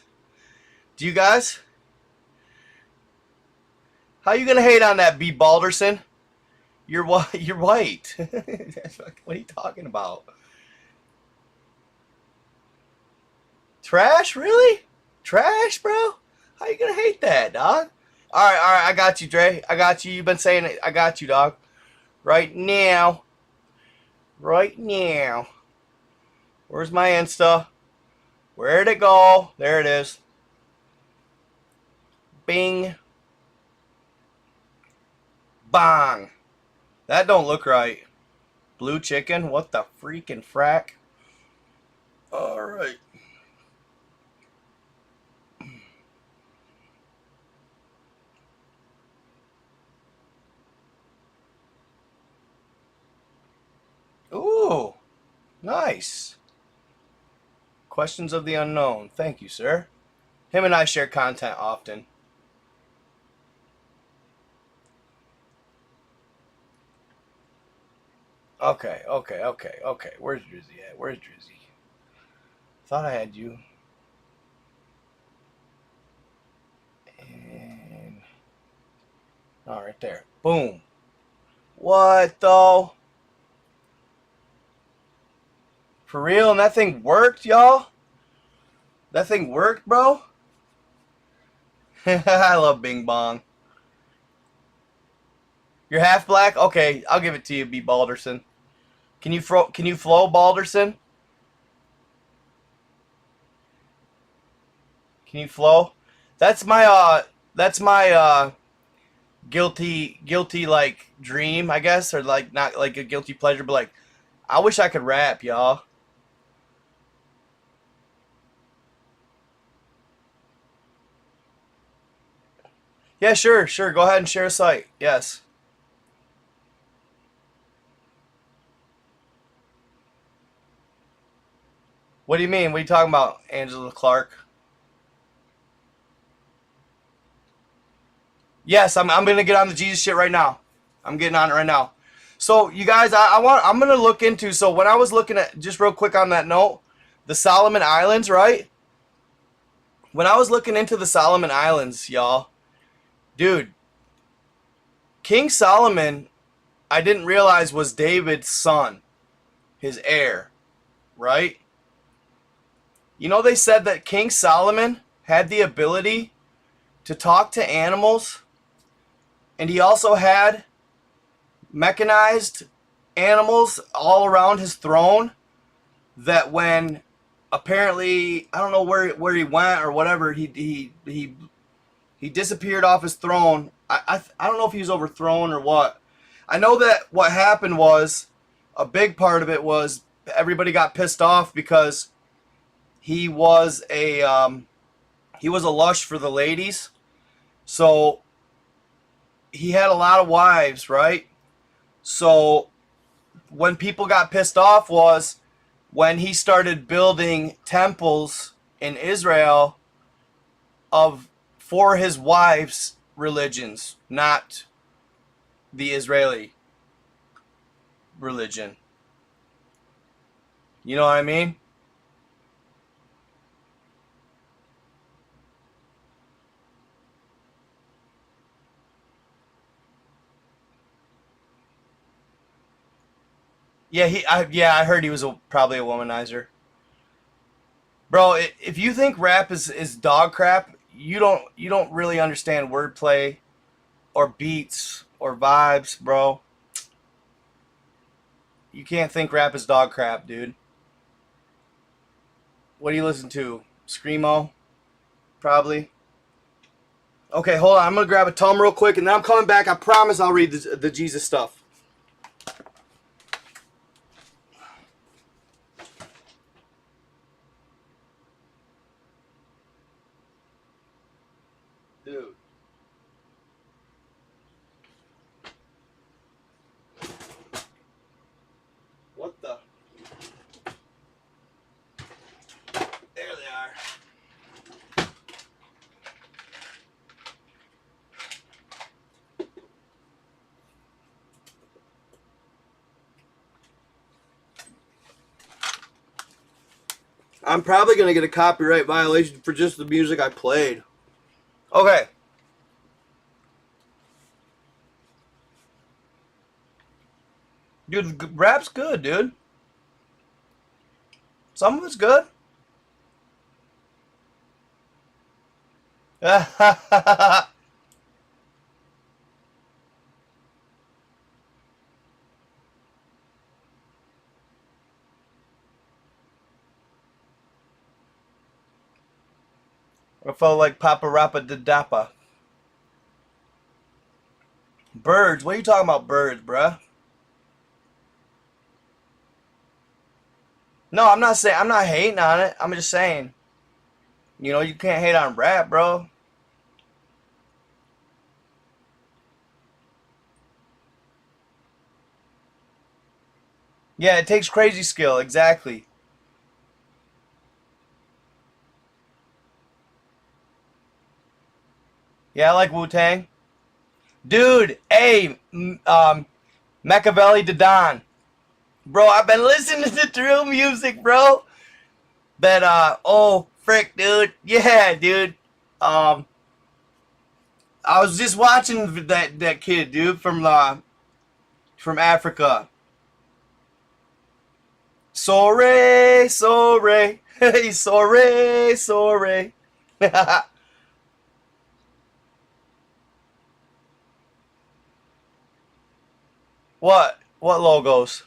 Do you guys? How you gonna hate on that, B. Balderson? You're white. You're white. What are you talking about? Trash? Really? Trash, bro? How you gonna hate that, dog? All right. I got you, Dre. I got you. You've been saying it. I got you, dog. Right now. Right now. Where's my Insta? Where'd it go? There it is. Bing. Bang. That don't look right. Blue chicken? What the freaking frack? Alright. Ooh. Nice. Questions of the unknown. Thank you, sir. Him and I share content often. Okay. Where's Drizzy at? Where's Drizzy? Thought I had you. And... oh, right there. Boom. What, though? For real? And that thing worked, y'all? That thing worked, bro? I love Bing Bong. You're half black? Okay, I'll give it to you, B. Balderson. Can you flow, Balderson? Can you flow? That's my guilty like dream, I guess, or like not like a guilty pleasure, but like I wish I could rap, y'all. Yeah, sure. Go ahead and share a site. Yes. What do you mean? What are you talking about, Angela Clark? Yes, I'm gonna get on the Jesus shit right now. I'm getting on it right now. So you guys, I'm gonna look into. So when I was looking at, just real quick on that note, the Solomon Islands, right? When I was looking into the Solomon Islands, y'all, dude, King Solomon, I didn't realize was David's son, his heir, right? You know, they said that King Solomon had the ability to talk to animals, and he also had mechanized animals all around his throne, that when apparently, I don't know where he went or whatever, he disappeared off his throne. I don't know if he was overthrown or what. I know that what happened was, a big part of it was everybody got pissed off because he was a lush for the ladies. So he had a lot of wives, right? So when people got pissed off was when he started building temples in Israel for his wives' religions, not the Israeli religion. You know what I mean? Yeah, I heard he was probably a womanizer. Bro, if you think rap is dog crap, you don't really understand wordplay or beats or vibes, bro. You can't think rap is dog crap, dude. What do you listen to? Screamo? Probably. Okay, hold on. I'm going to grab a Tum real quick, and then I'm coming back. I promise I'll read the Jesus stuff. Dude. What the? There they are. I'm probably going to get a copyright violation for just the music I played. Okay. Dude, rap's good, dude. Some of it's good. I felt like Papa Rappa da Dappa. Birds? What are you talking about, birds, bruh? No, I'm not saying, I'm not hating on it. I'm just saying, you know, you can't hate on rap, bro. Yeah, it takes crazy skill, exactly. Yeah, I like Wu-Tang. Dude, hey, Machiavelli to Don. Bro, I've been listening to drill music, bro. That, oh, frick, dude. Yeah, dude. I was just watching that kid, dude, from Africa. Sorry, sorry. Hey, sorry, sorry. What? What logos?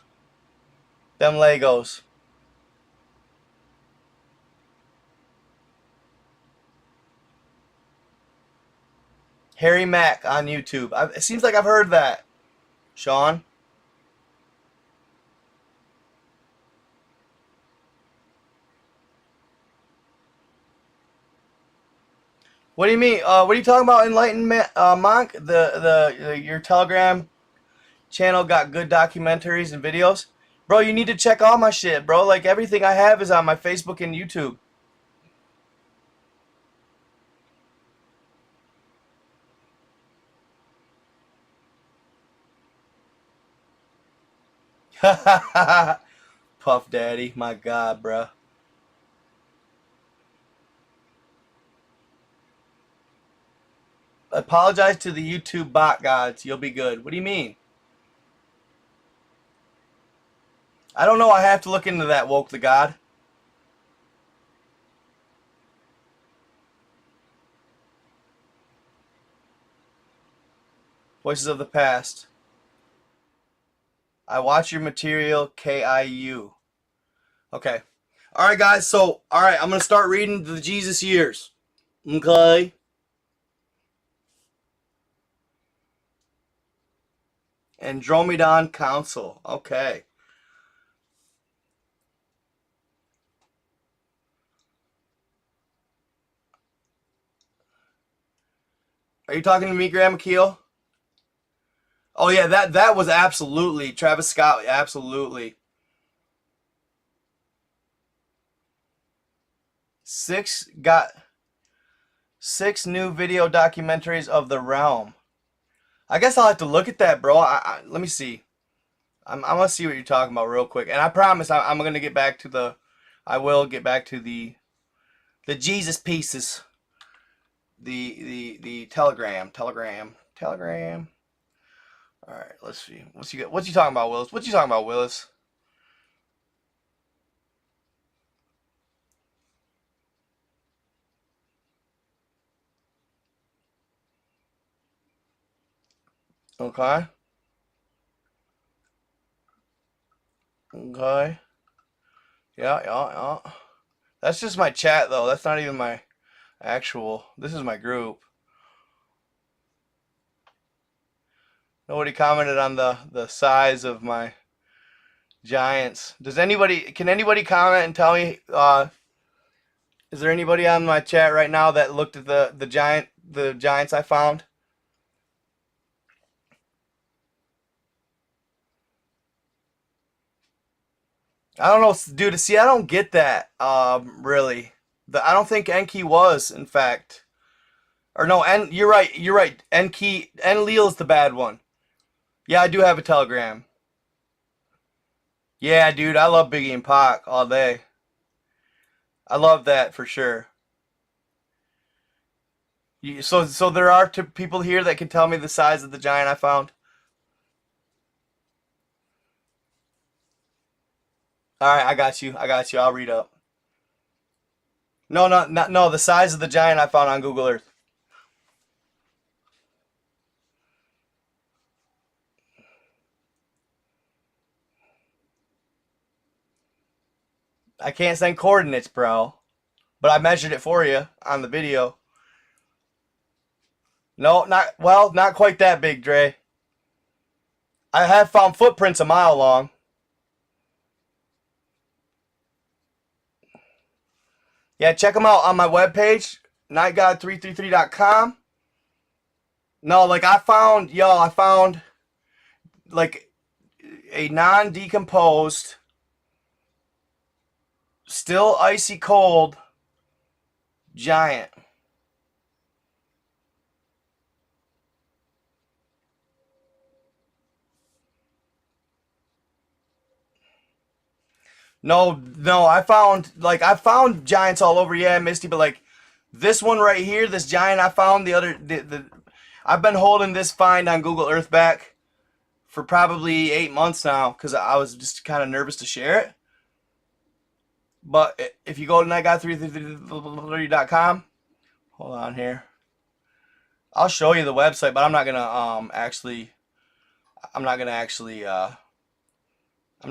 Them Legos. Harry Mack on YouTube. It seems like I've heard that. Sean? What do you mean? What are you talking about, Enlightenment, Monk? Your Telegram channel got good documentaries and videos? Bro, you need to check all my shit, bro. Like, everything I have is on my Facebook and YouTube. Puff Daddy, my God, bro. Apologize to the YouTube bot gods. You'll be good. What do you mean? I don't know. I have to look into that, Woke the God. Voices of the Past. I watch your material, KIU. Okay. Alright, guys. So, alright, I'm going to start reading the Jesus years. Okay. Andromedon Council. Okay. Are you talking to me, Graham Keel? Oh yeah, that was absolutely Travis Scott, absolutely. 6 new video documentaries of the realm. I guess I'll have to look at that, bro. Let me see. I'm gonna see what you're talking about real quick, and I promise I'm gonna get back to the. I will get back to the Jesus pieces. The Telegram. All right, let's see. What's you talking about, Willis? What you talking about, Willis? Okay. Okay. Yeah. That's just my chat, though. That's not even my actual. This is my group. Nobody commented on the size of my giants. Can anybody comment and tell me, is there anybody on my chat right now that looked at the giants I found? I don't know, dude. See, I don't get that. Really, I don't think Enki was, in fact, or no. You're right. You're right. Enlil's the bad one. Yeah, I do have a Telegram. Yeah, dude, I love Biggie and Pac all day. I love that for sure. So there are people here that can tell me the size of the giant I found. All right, I got you. I'll read up. No, no, the size of the giant I found on Google Earth. I can't send coordinates, bro. But I measured it for you on the video. No, not quite that big, Dre. I have found footprints a mile long. Yeah, check them out on my webpage, nightgod333.com. No, like I found like a non-decomposed, still icy cold giant. No, I found giants all over, yeah, Misty, but like this one right here, this giant I found I've been holding this find on Google Earth back for probably 8 months now because I was just kind of nervous to share it. But if you go to nightgod333.com, hold on here. I'll show you the website, but I'm not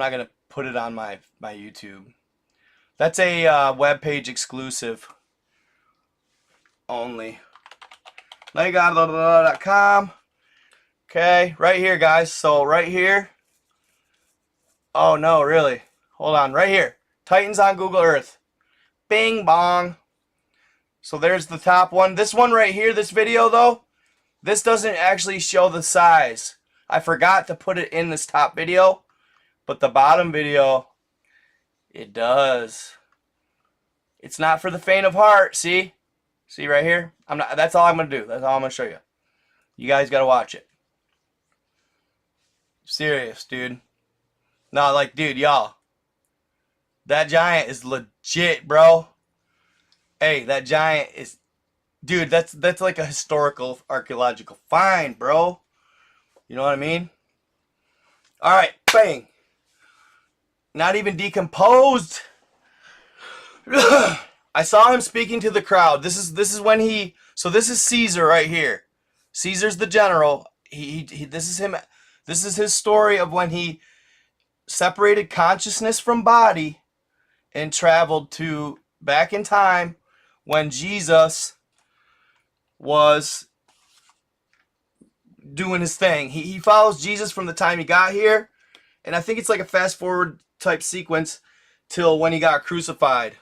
gonna put it on my YouTube. That's a web page exclusive only. nightgod.com. Okay, right here, guys. So right here. Oh no, really? Hold on, right here. Titans on Google Earth. Bing bong. So there's the top one. This one right here, this video though, this doesn't actually show the size. I forgot to put it in this top video, but the bottom video, it does. It's not for the faint of heart, see? See right here? That's all I'm gonna do. That's all I'm gonna show you. You guys gotta watch it. Serious, dude. No, like, dude, y'all. That giant is legit, bro. Hey, that giant is... Dude, that's like a historical, archaeological find, bro. You know what I mean? Alright, bang. Not even decomposed. I saw him speaking to the crowd. This is when he... So this is Caesar right here. Caesar's the general. This is him. This is his story of when he separated consciousness from body and traveled to back in time when Jesus was doing his thing. He follows Jesus from the time he got here, and I think it's like a fast forward type sequence till when he got crucified.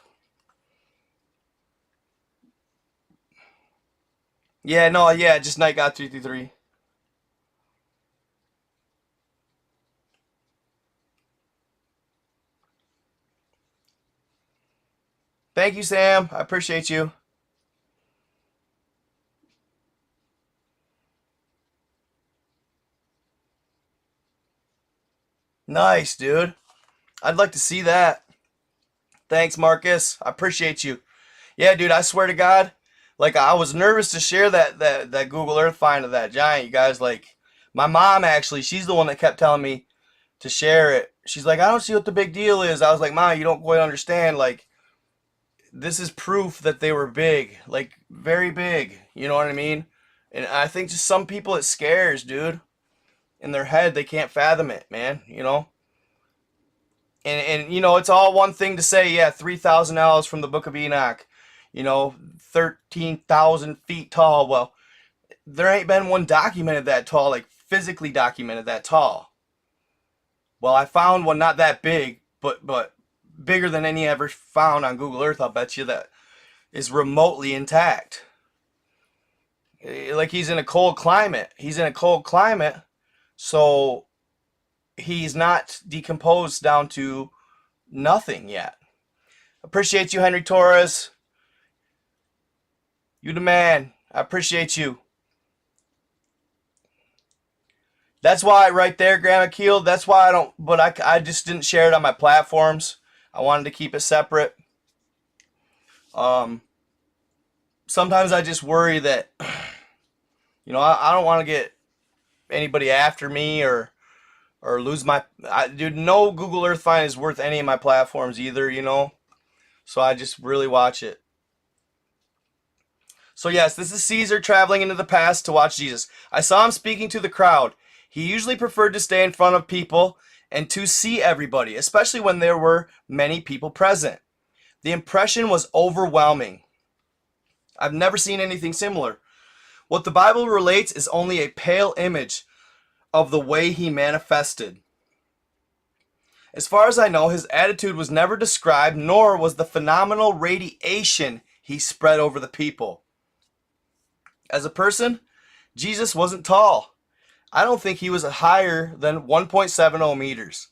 Yeah, no, yeah, just nightgod333. Thank you, Sam. I appreciate you. Nice, dude. I'd like to see that. Thanks, Marcus. I appreciate you. Yeah, dude, I swear to God, like, I was nervous to share that Google Earth find of that giant. You guys, like, my mom, actually, she's the one that kept telling me to share it. She's like, I don't see what the big deal is. I was like, Mom, you don't quite understand. Like, this is proof that they were big. Like, very big. You know what I mean? And I think just some people it scares, dude. In their head, they can't fathom it, man. You know? And you know, it's all one thing to say, yeah, 3,000 elves from the Book of Enoch. You know, 13,000 feet tall. Well, there ain't been one documented that tall, like physically documented that tall. Well, I found one not that big, but bigger than any ever found on Google Earth, I'll bet you, that is remotely intact. Like, he's in a cold climate. He's in a cold climate, so he's not decomposed down to nothing yet. Appreciate you, Henry Torres. You the man. I appreciate you. That's why right there, Grandma Keel, that's why I don't, but I just didn't share it on my platforms. I wanted to keep it separate. Sometimes I just worry that, you know, I don't want to get anybody after me or or lose my... dude, no Google Earth find is worth any of my platforms either, you know? So I just really watch it. So yes, this is Caesar traveling into the past to watch Jesus. I saw him speaking to the crowd. He usually preferred to stay in front of people and to see everybody, especially when there were many people present. The impression was overwhelming. I've never seen anything similar. What the Bible relates is only a pale image of the way he manifested. As far as I know, his attitude was never described, nor was the phenomenal radiation he spread over the people. As a person, Jesus wasn't tall. I don't think he was higher than 1.70 meters.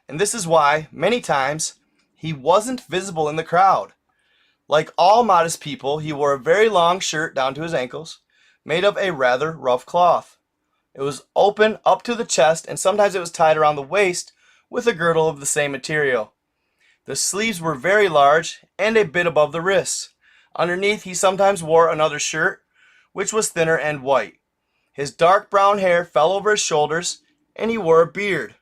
And this is why, many times, he wasn't visible in the crowd. Like all modest people, he wore a very long shirt down to his ankles, made of a rather rough cloth. It was open up to the chest, and sometimes it was tied around the waist with a girdle of the same material. The sleeves were very large and a bit above the wrists. Underneath, he sometimes wore another shirt, which was thinner and white. His dark brown hair fell over his shoulders, and he wore a beard.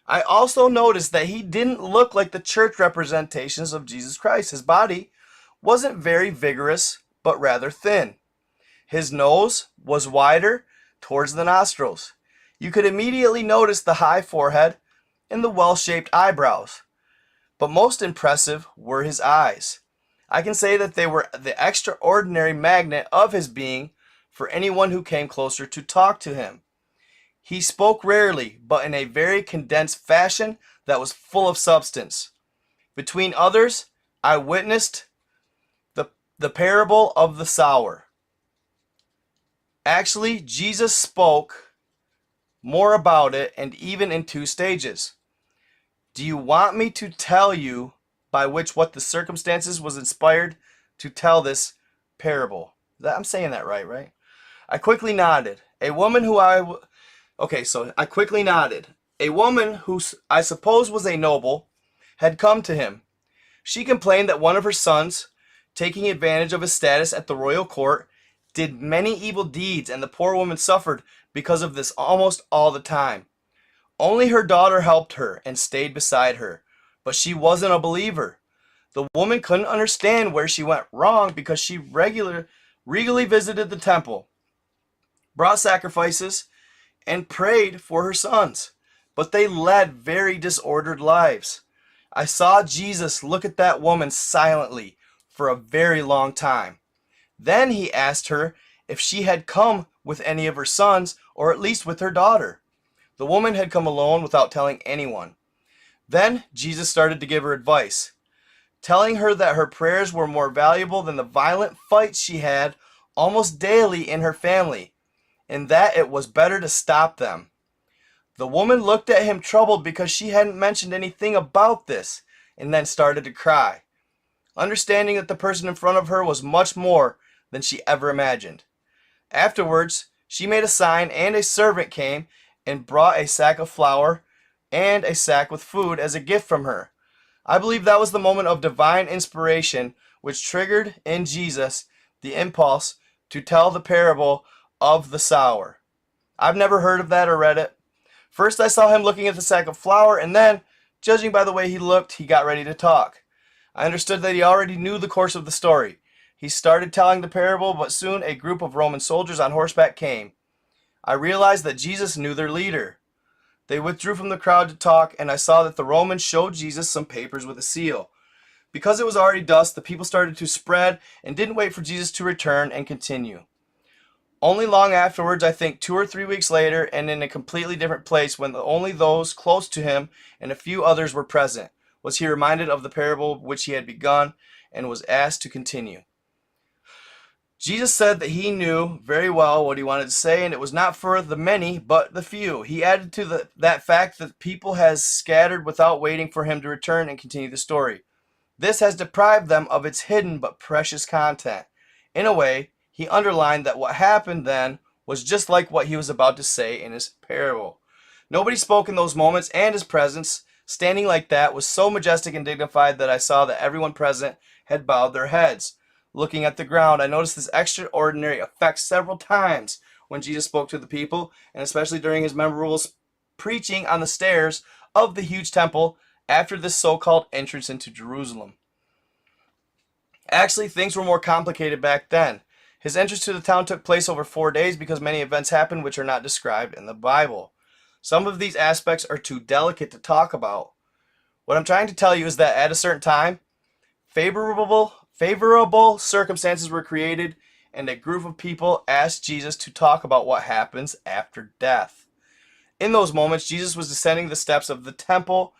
I also noticed that he didn't look like the church representations of Jesus Christ. His body wasn't very vigorous, but rather thin. His nose was wider towards the nostrils. You could immediately notice the high forehead and the well-shaped eyebrows. But most impressive were his eyes. I can say that they were the extraordinary magnet of his being for anyone who came closer to talk to him. He spoke rarely, but in a very condensed fashion that was full of substance. Between others, I witnessed the parable of the sower. Actually, Jesus spoke more about it, and even in 2 stages. Do you want me to tell you by what the circumstances was inspired to tell this parable? I'm saying that right? I quickly nodded. I quickly nodded. A woman who I suppose was a noble had come to him. She complained that one of her sons, taking advantage of his status at the royal court, did many evil deeds, and the poor woman suffered because of this almost all the time. Only her daughter helped her and stayed beside her, but she wasn't a believer. The woman couldn't understand where she went wrong because she regally visited the temple, brought sacrifices, and prayed for her sons, but they led very disordered lives. I saw Jesus look at that woman silently for a very long time. Then he asked her if she had come with any of her sons, or at least with her daughter. The woman had come alone without telling anyone. Then Jesus started to give her advice, telling her that her prayers were more valuable than the violent fights she had almost daily in her family, and that it was better to stop them. The woman looked at him troubled because she hadn't mentioned anything about this, and then started to cry, understanding that the person in front of her was much more than she ever imagined. Afterwards, she made a sign, and a servant came and brought a sack of flour and a sack with food as a gift from her. I believe that was the moment of divine inspiration which triggered in Jesus the impulse to tell the parable of the sower. I've never heard of that or read it. First I saw him looking at the sack of flour, and then, judging by the way he looked, he got ready to talk. I understood that he already knew the course of the story. He started telling the parable, but soon a group of Roman soldiers on horseback came. I realized that Jesus knew their leader. They withdrew from the crowd to talk, and I saw that the Romans showed Jesus some papers with a seal. Because it was already dusk, the people started to spread and didn't wait for Jesus to return and continue. Only long afterwards, I think 2 or 3 weeks later, and in a completely different place, when only those close to him and a few others were present, was he reminded of the parable which he had begun and was asked to continue. Jesus said that he knew very well what he wanted to say, and it was not for the many, but the few. He added to that fact that people has scattered without waiting for him to return and continue the story. This has deprived them of its hidden but precious content. In a way, he underlined that what happened then was just like what he was about to say in his parable. Nobody spoke in those moments, and his presence, standing like that, was so majestic and dignified that I saw that everyone present had bowed their heads. Looking at the ground, I noticed this extraordinary effect several times when Jesus spoke to the people, and especially during his memorable preaching on the stairs of the huge temple after this so-called entrance into Jerusalem. Actually, things were more complicated back then. His entrance to the town took place over 4 days because many events happened which are not described in the Bible. Some of these aspects are too delicate to talk about. What I'm trying to tell you is that at a certain time, favorable circumstances were created, and a group of people asked Jesus to talk about what happens after death. In those moments, Jesus was descending the steps of the temple.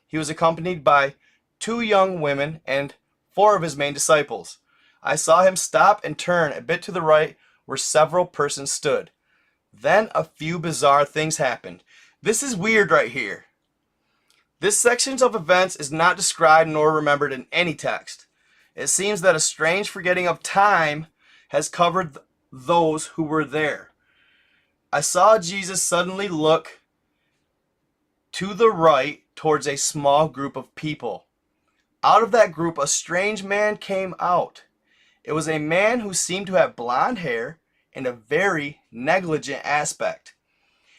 He was accompanied by 2 young women and 4 of his main disciples. I saw him stop and turn a bit to the right where several persons stood. Then a few bizarre things happened. This is weird right here. This section of events is not described nor remembered in any text. It seems that a strange forgetting of time has covered those who were there. I saw Jesus suddenly look to the right towards a small group of people. Out of that group, a strange man came out. It was a man who seemed to have blonde hair and a very negligent aspect.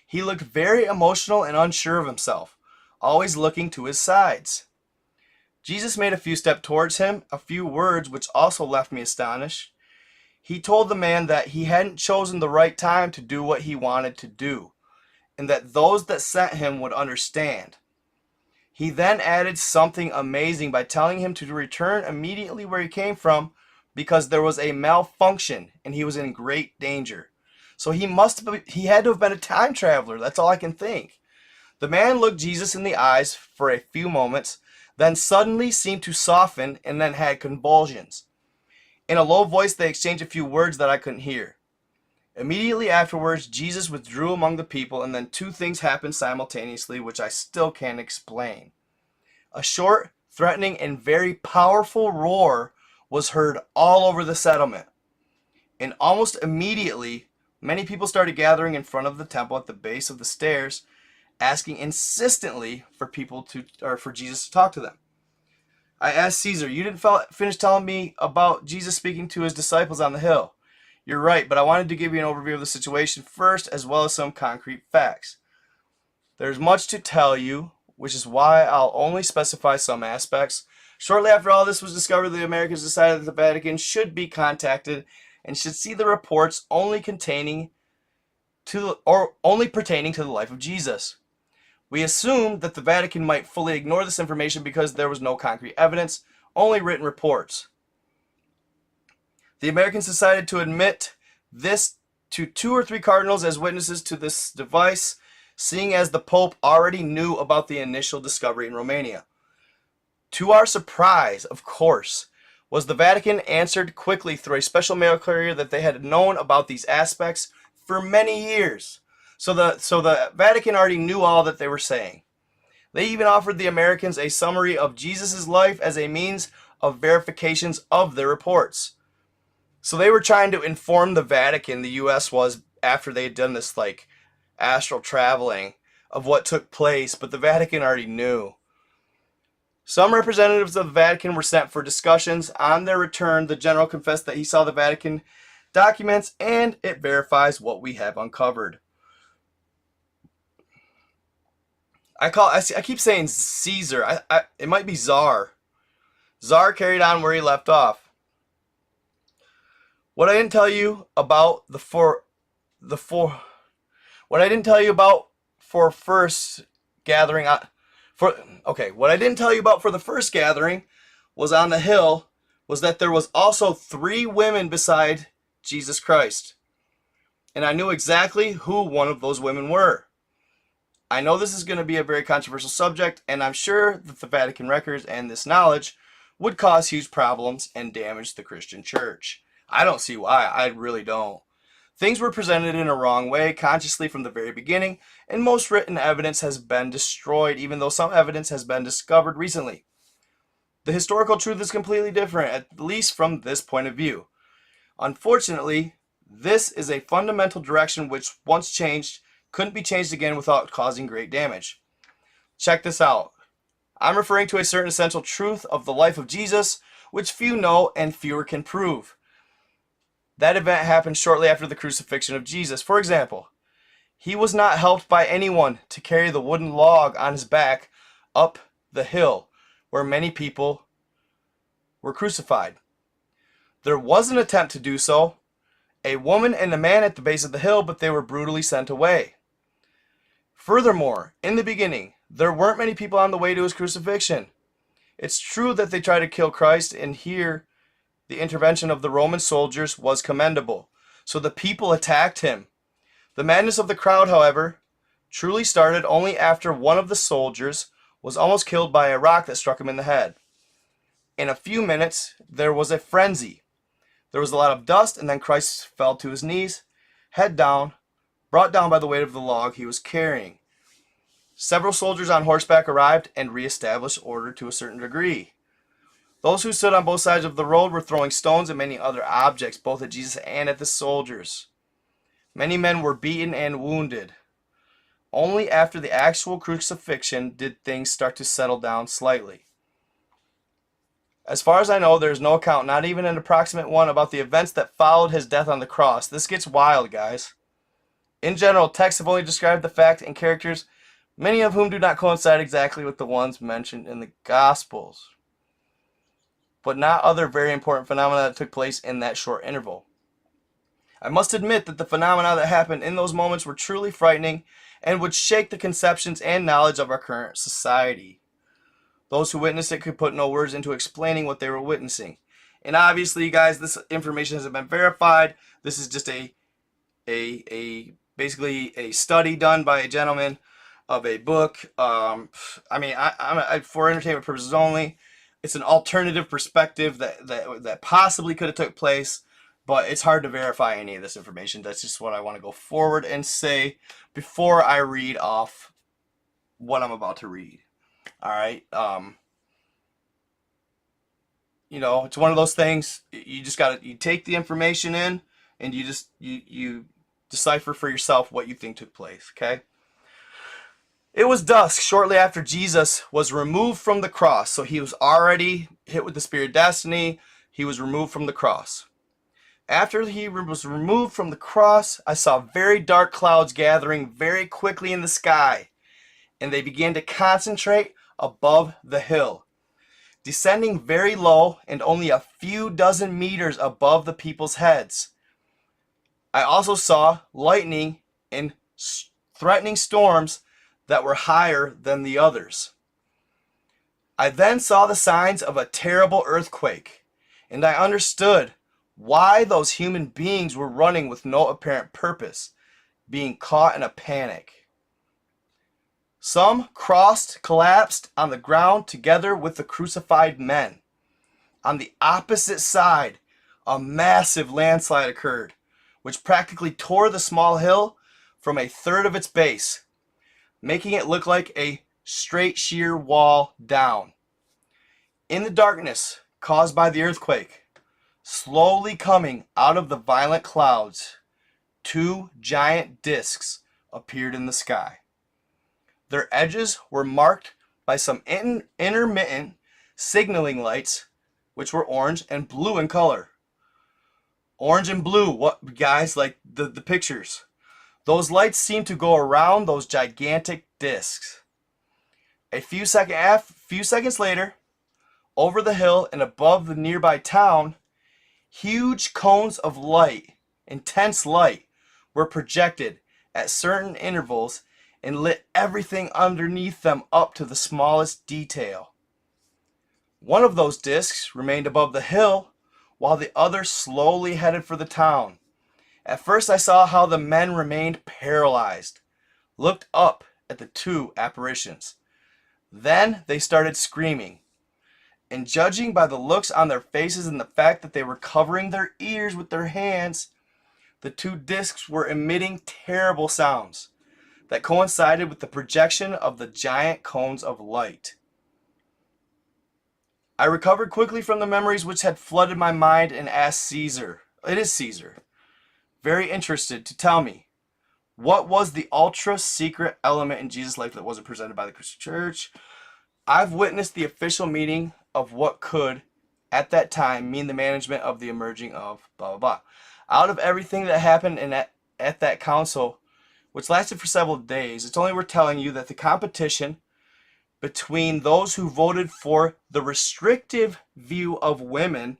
He looked very emotional and unsure of himself, always looking to his sides. Jesus made a few steps towards him, a few words which also left me astonished. He told the man that he hadn't chosen the right time to do what he wanted to do, and that those that sent him would understand. He then added something amazing by telling him to return immediately where he came from because there was a malfunction and he was in great danger. So he had to have been a time traveler. That's all I can think. The man looked Jesus in the eyes for a few moments, then suddenly seemed to soften and then had convulsions. In a low voice, they exchanged a few words that I couldn't hear. Immediately afterwards, Jesus withdrew among the people, and then 2 things happened simultaneously, which I still can't explain. A short, threatening, and very powerful roar was heard all over the settlement. And almost immediately, many people started gathering in front of the temple at the base of the stairs, asking insistently for Jesus to talk to them. I asked Caesar, you didn't finish telling me about Jesus speaking to his disciples on the hill. You're right, but I wanted to give you an overview of the situation first, as well as some concrete facts. There's much to tell you, which is why I'll only specify some aspects. Shortly after all this was discovered, the Americans decided that the Vatican should be contacted and should see the reports only pertaining to the life of Jesus. We assumed that the Vatican might fully ignore this information because there was no concrete evidence, only written reports. The Americans decided to admit this to 2 or 3 cardinals as witnesses to this device, seeing as the Pope already knew about the initial discovery in Romania. To our surprise, of course, was the Vatican answered quickly through a special mail courier that they had known about these aspects for many years. So the Vatican already knew all that they were saying. They even offered the Americans a summary of Jesus' life as a means of verifications of their reports. So they were trying to inform the Vatican, the U.S. was, after they had done this astral traveling, of what took place, but the Vatican already knew. Some representatives of the Vatican were sent for discussions. On their return, the general confessed that he saw the Vatican documents, and it verifies what we have uncovered. I keep saying Caesar. It might be Czar. Czar carried on where he left off. What I didn't tell you about for the first gathering was on the hill was that there was also 3 women beside Jesus Christ. And I knew exactly who one of those women were. I know this is going to be a very controversial subject, and I'm sure that the Vatican records and this knowledge would cause huge problems and damage the Christian church. I don't see why. I really don't. Things were presented in a wrong way, consciously from the very beginning, and most written evidence has been destroyed, even though some evidence has been discovered recently. The historical truth is completely different, at least from this point of view. Unfortunately, this is a fundamental direction which, once changed, couldn't be changed again without causing great damage. Check this out. I'm referring to a certain essential truth of the life of Jesus, which few know and fewer can prove. That event happened shortly after the crucifixion of Jesus. For example, He was not helped by anyone to carry the wooden log on his back up the hill where many people were crucified. There was an attempt to do so, a woman and a man at the base of the hill, but they were brutally sent away. Furthermore, in the beginning, there weren't many people on the way to his crucifixion. It's true that they tried to kill Christ, and here the intervention of the Roman soldiers was commendable. So the people attacked him. The madness of the crowd, however, truly started only after one of the soldiers was almost killed by a rock that struck him in the head. In a few minutes, there was a frenzy. There was a lot of dust, and then Christ fell to his knees, head down, brought down by the weight of the log he was carrying. Several soldiers on horseback arrived and reestablished order to a certain degree. Those who stood on both sides of the road were throwing stones and many other objects, both at Jesus and at the soldiers. Many men were beaten and wounded. Only after the actual crucifixion did things start to settle down slightly. As far as I know, there is no account, not even an approximate one, about the events that followed his death on the cross. This gets wild, guys. In general, texts have only described the fact and characters, many of whom do not coincide exactly with the ones mentioned in the Gospels, but not other very important phenomena that took place in that short interval. I must admit that the phenomena that happened in those moments were truly frightening and would shake the conceptions and knowledge of our current society. Those who witnessed it could put no words into explaining what they were witnessing. And obviously, you guys, this information hasn't been verified. This is just basically a study done by a gentleman of a book. For entertainment purposes only. It's an alternative perspective that possibly could have took place, but it's hard to verify any of this information. That's just what I want to go forward and say before I read off what I'm about to read. All right. It's one of those things. You just you take the information in, and you decipher for yourself what you think took place. Okay. It was dusk shortly after Jesus was removed from the cross. So he was already hit with the spear of destiny. He was removed from the cross. After he was removed from the cross, I saw very dark clouds gathering very quickly in the sky, and they began to concentrate above the hill, descending very low and only a few dozen meters above the people's heads. I also saw lightning and threatening storms that were higher than the others. I then saw the signs of a terrible earthquake, and I understood why those human beings were running with no apparent purpose, being caught in a panic. Some collapsed on the ground together with the crucified men. On the opposite side, a massive landslide occurred, which practically tore the small hill from a third of its base, making it look like a straight sheer wall down. In the darkness caused by the earthquake, slowly coming out of the violent clouds, two giant discs appeared in the sky. Their edges were marked by some intermittent signaling lights, which were orange and blue in color. Orange and blue, what guys, like the pictures. Those lights seemed to go around those gigantic discs. A few seconds later, over the hill and above the nearby town, huge cones of light, intense light, were projected at certain intervals and lit everything underneath them up to the smallest detail. One of those discs remained above the hill, while the other slowly headed for the town. At first I saw how the men remained paralyzed, looked up at the two apparitions. Then they started screaming, and judging by the looks on their faces and the fact that they were covering their ears with their hands, the two discs were emitting terrible sounds that coincided with the projection of the giant cones of light. I recovered quickly from the memories which had flooded my mind and asked Caesar, very interested, to tell me what was the ultra secret element in Jesus' life that wasn't presented by the Christian church. I've witnessed the official meaning of what could, at that time, mean the management of the emerging of blah blah blah. Out of everything that happened at that council, which lasted for several days, it's only worth telling you that the competition between those who voted for the restrictive view of women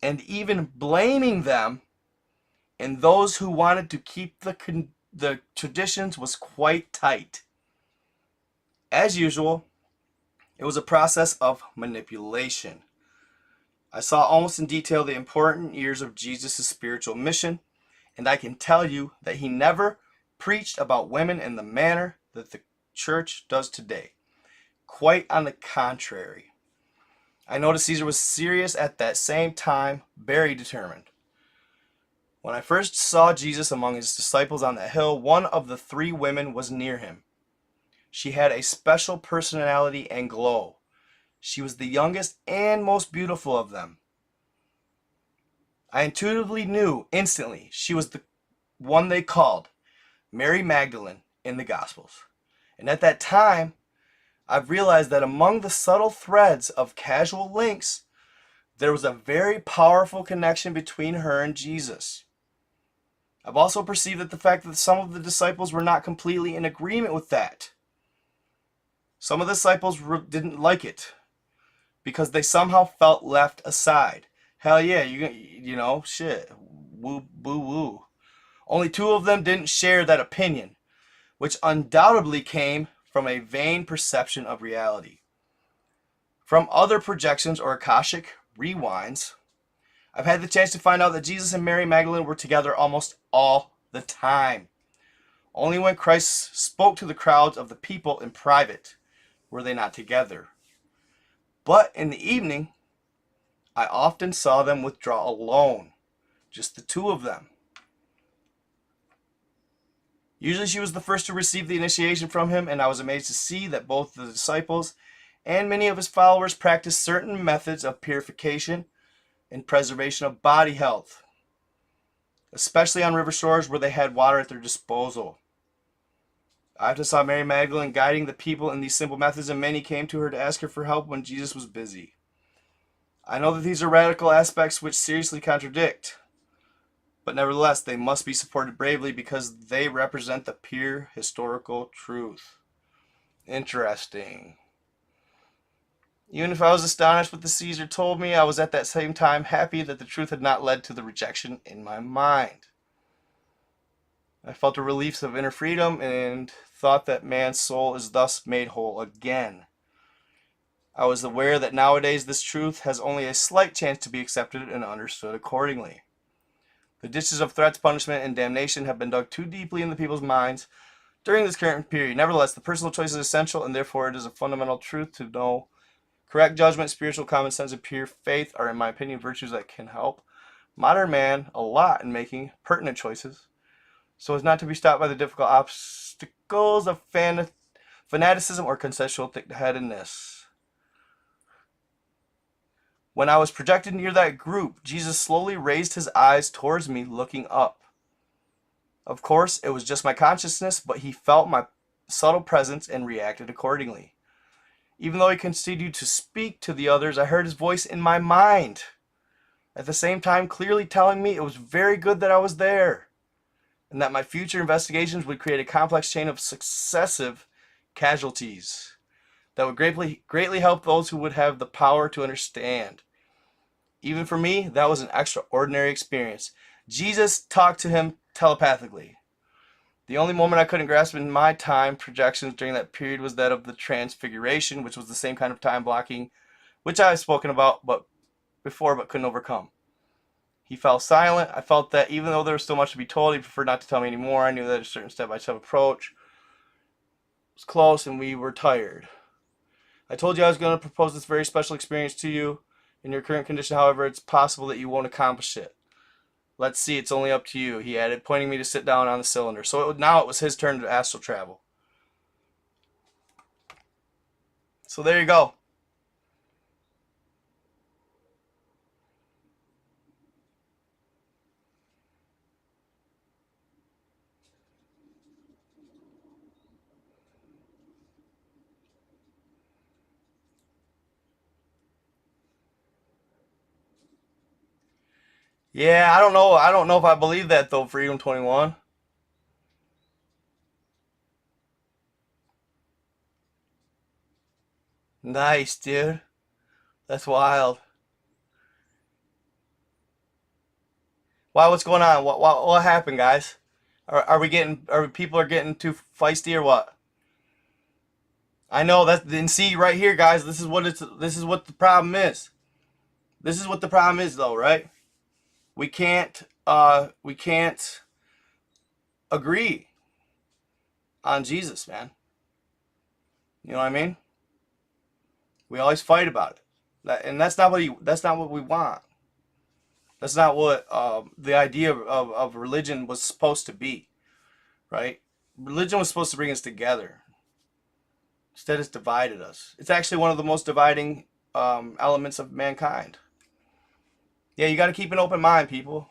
and even blaming them, and those who wanted to keep the traditions was quite tight. As usual, it was a process of manipulation. I saw almost in detail the important years of Jesus' spiritual mission, and I can tell you that he never preached about women in the manner that the church does today. Quite on the contrary. I noticed Caesar was serious, at that same time very determined. When I first saw Jesus among his disciples on the hill, one of the 3 women was near him. She had a special personality and glow. She was the youngest and most beautiful of them. I intuitively knew instantly she was the one they called Mary Magdalene in the Gospels. And at that time, I've realized that among the subtle threads of casual links, there was a very powerful connection between her and Jesus. I've also perceived that the fact that some of the disciples were not completely in agreement with that. Some of the disciples didn't like it because they somehow felt left aside. Hell yeah, you know, shit, woo, boo, woo. Only 2 of them didn't share that opinion, which undoubtedly came from a vain perception of reality. From other projections or Akashic rewinds, I've had the chance to find out that Jesus and Mary Magdalene were together almost all the time. Only when Christ spoke to the crowds of the people in private were they not together. But in the evening, I often saw them withdraw alone, just the 2 of them. Usually she was the first to receive the initiation from him, and I was amazed to see that both the disciples and many of his followers practiced certain methods of purification and preservation of body health, especially on river shores where they had water at their disposal. I often saw Mary Magdalene guiding the people in these simple methods, and many came to her to ask her for help when Jesus was busy. I know that these are radical aspects which seriously contradict, but nevertheless they must be supported bravely because they represent the pure historical truth. Interesting. Even if I was astonished what the Caesar told me, I was at that same time happy that the truth had not led to the rejection in my mind. I felt a relief of inner freedom and thought that man's soul is thus made whole again. I was aware that nowadays this truth has only a slight chance to be accepted and understood accordingly. The ditches of threats, punishment, and damnation have been dug too deeply in the people's minds during this current period. Nevertheless, the personal choice is essential, and therefore it is a fundamental truth to know correct judgment, spiritual common sense, and pure faith are, in my opinion, virtues that can help modern man a lot in making pertinent choices, so as not to be stopped by the difficult obstacles of fanaticism or consensual thick-headedness. When I was projected near that group, Jesus slowly raised his eyes towards me, looking up. Of course, it was just my consciousness, but he felt my subtle presence and reacted accordingly. Even though he continued to speak to the others, I heard his voice in my mind, at the same time clearly telling me it was very good that I was there, and that my future investigations would create a complex chain of successive casualties that would greatly help those who would have the power to understand. Even for me, that was an extraordinary experience. Jesus talked to him telepathically. The only moment I couldn't grasp in my time projections during that period was that of the transfiguration, which was the same kind of time blocking which I have spoken about before but couldn't overcome. He fell silent. I felt that even though there was still much to be told, he preferred not to tell me anymore. I knew that a certain step-by-step approach was close and we were tired. I told you I was going to propose this very special experience to you. In your current condition, however, it's possible that you won't accomplish it. Let's see, it's only up to you, he added, pointing me to sit down on the cylinder. So now it was his turn to astral travel. So there you go. Yeah, I don't know if I believe that though, Freedom 21. Nice, dude. That's wild. Why? What's going on? What happened, guys? Are people getting too feisty or what? I know that. Then see right here, guys. This is what the problem is. This is what the problem is, though, right? We can't agree on Jesus, man. You know what I mean? We always fight about it, and that's not what we want. That's not what the idea of religion was supposed to be, right? Religion was supposed to bring us together. Instead, it's divided us. It's actually one of the most dividing elements of mankind. Yeah, you got to keep an open mind, people.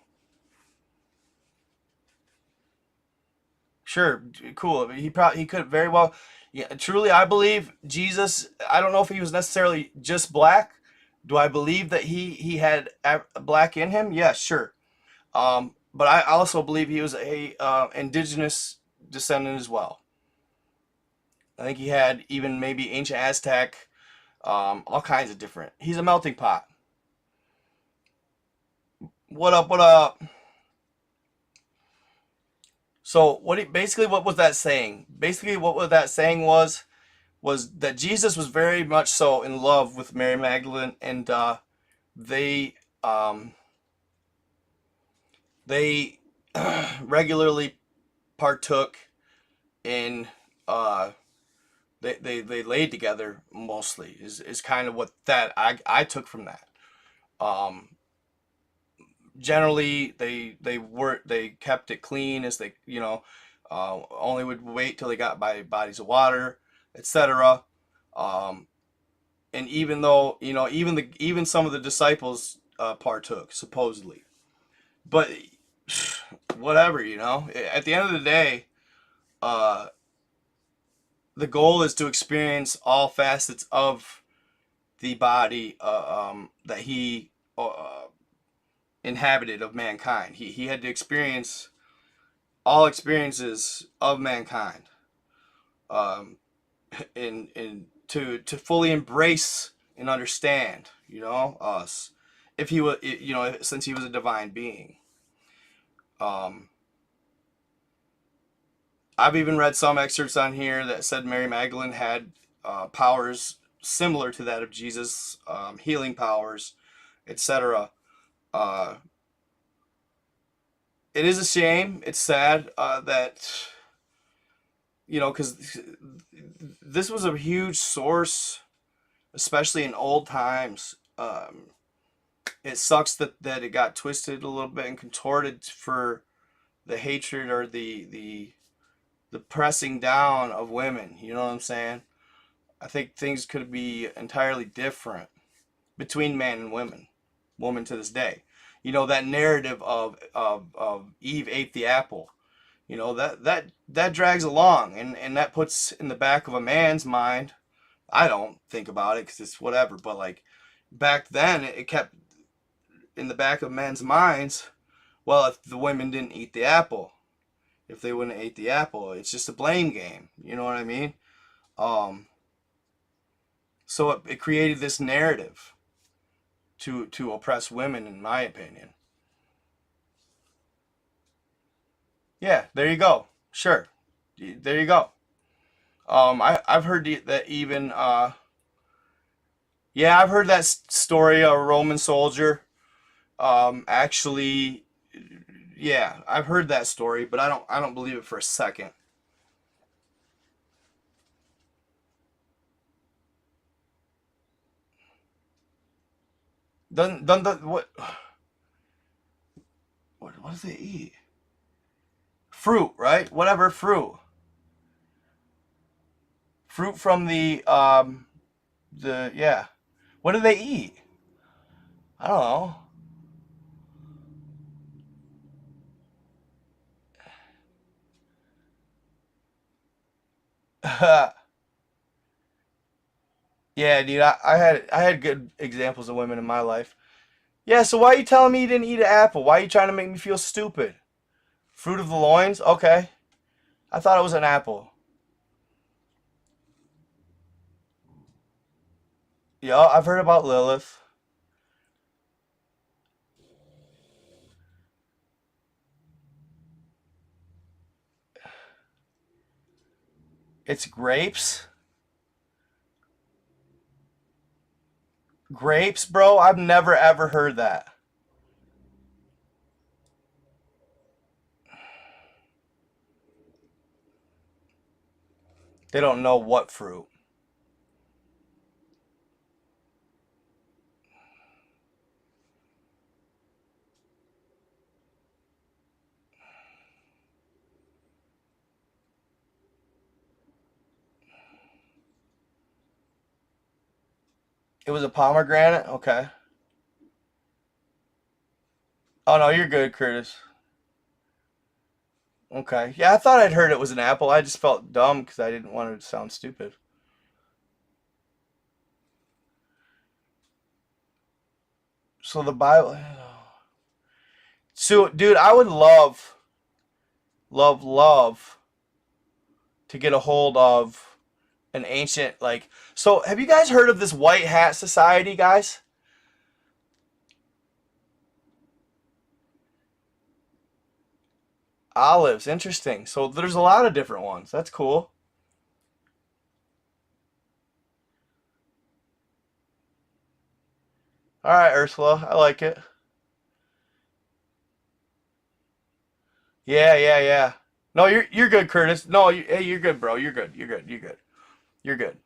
Sure, cool. He could very well. Yeah, truly, I believe Jesus. I don't know if he was necessarily just black. Do I believe that he had black in him? Yeah, sure. But I also believe he was a indigenous descendant as well. I think he had even maybe ancient Aztec, all kinds of different. He's a melting pot. What up? What up? So basically what was that saying? Basically what that saying was that Jesus was very much so in love with Mary Magdalene, and they regularly partook in they laid together mostly is kind of what that I took from that. Generally they kept it clean, as they only would wait till they got by bodies of water, etc. And even though even some of the disciples partook supposedly, but whatever, at the end of the day, the goal is to experience all facets of the body that he inhabited of mankind. He had to experience all experiences of mankind, and to fully embrace and understand, us, if he was, since he was a divine being. I've even read some excerpts on here that said Mary Magdalene had powers similar to that of Jesus, healing powers, etc. It is a shame. It's sad that, because this was a huge source, especially in old times. It sucks that it got twisted a little bit and contorted for the hatred or the pressing down of women. You know what I'm saying? I think things could be entirely different between man and woman to this day. That narrative of Eve ate the apple, that drags along, and that puts in the back of a man's mind. I don't think about it because it's whatever, but like back then it kept in the back of men's minds, well, if the women didn't eat the apple, if they wouldn't eat the apple, it's just a blame game. You know what I mean? So it created this narrative to oppress women, in my opinion. Yeah, there you go. Sure, there you go. I've heard that even yeah, I've heard that story of a Roman soldier. Actually, yeah, I've heard that story, but I don't believe it for a second. What does they eat? Fruit, right? Whatever fruit. Fruit from yeah. What do they eat? I don't know. Yeah, dude, I had good examples of women in my life. Yeah, so why are you telling me you didn't eat an apple? Why are you trying to make me feel stupid? Fruit of the loins? Okay. I thought it was an apple. Yeah, I've heard about Lilith. It's grapes? Grapes, bro? I've never ever heard that. They don't know what fruit. It was a pomegranate? Okay. Oh, no, you're good, Curtis. Okay. Yeah, I thought I'd heard it was an apple. I just felt dumb because I didn't want it to sound stupid. So the Bible... So, dude, I would love to get a hold of an ancient, like... So, have you guys heard of this White Hat Society, guys? Olives, interesting. So there's a lot of different ones. That's cool. All right, Ursula, I like it. Yeah. No, you're good, Curtis. No, hey, you're good, bro. You're good. You're good.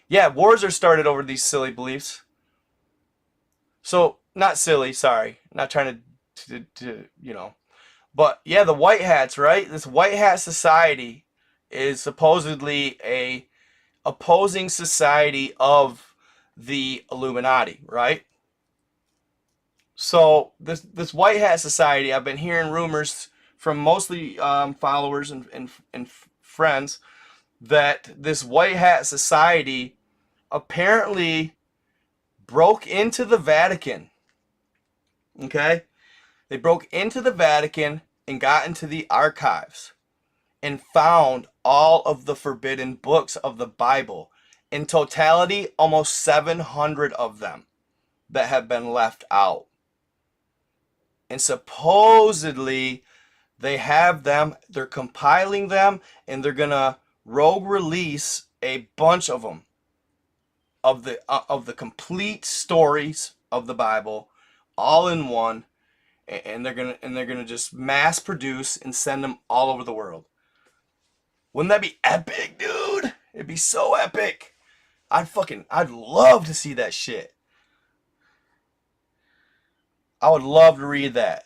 Yeah, wars are started over these silly beliefs. So, not silly, sorry. Not trying to you know. But yeah, the White Hats, right? This White Hat Society is supposedly a opposing society of the Illuminati, right? So this White Hat Society, I've been hearing rumors from mostly followers and friends that this White Hat Society apparently broke into the Vatican. Okay? They broke into the Vatican and got into the archives and found all of the forbidden books of the Bible. In totality, almost 700 of them that have been left out. And supposedly they have them, they're compiling them, and they're gonna rogue release a bunch of them of the complete stories of the Bible all in one, and they're gonna just mass produce and send them all over the world. Wouldn't that be epic, dude? It'd be so epic. I'd love to see that shit. I would love to read that.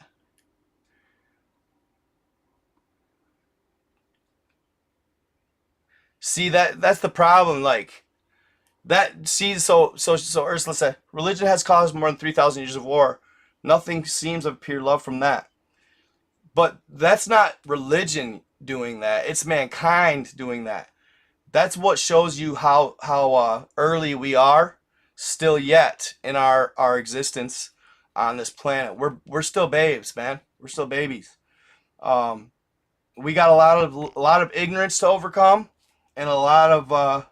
See, that's the problem. Like that. See, so Ursula said, religion has caused more than 3,000 years of war. Nothing seems of pure love from that. But that's not religion doing that. It's mankind doing that. That's what shows you how early we are still yet in our existence on this planet. We're still babes, man. We're still babies. We got a lot of ignorance to overcome, and a lot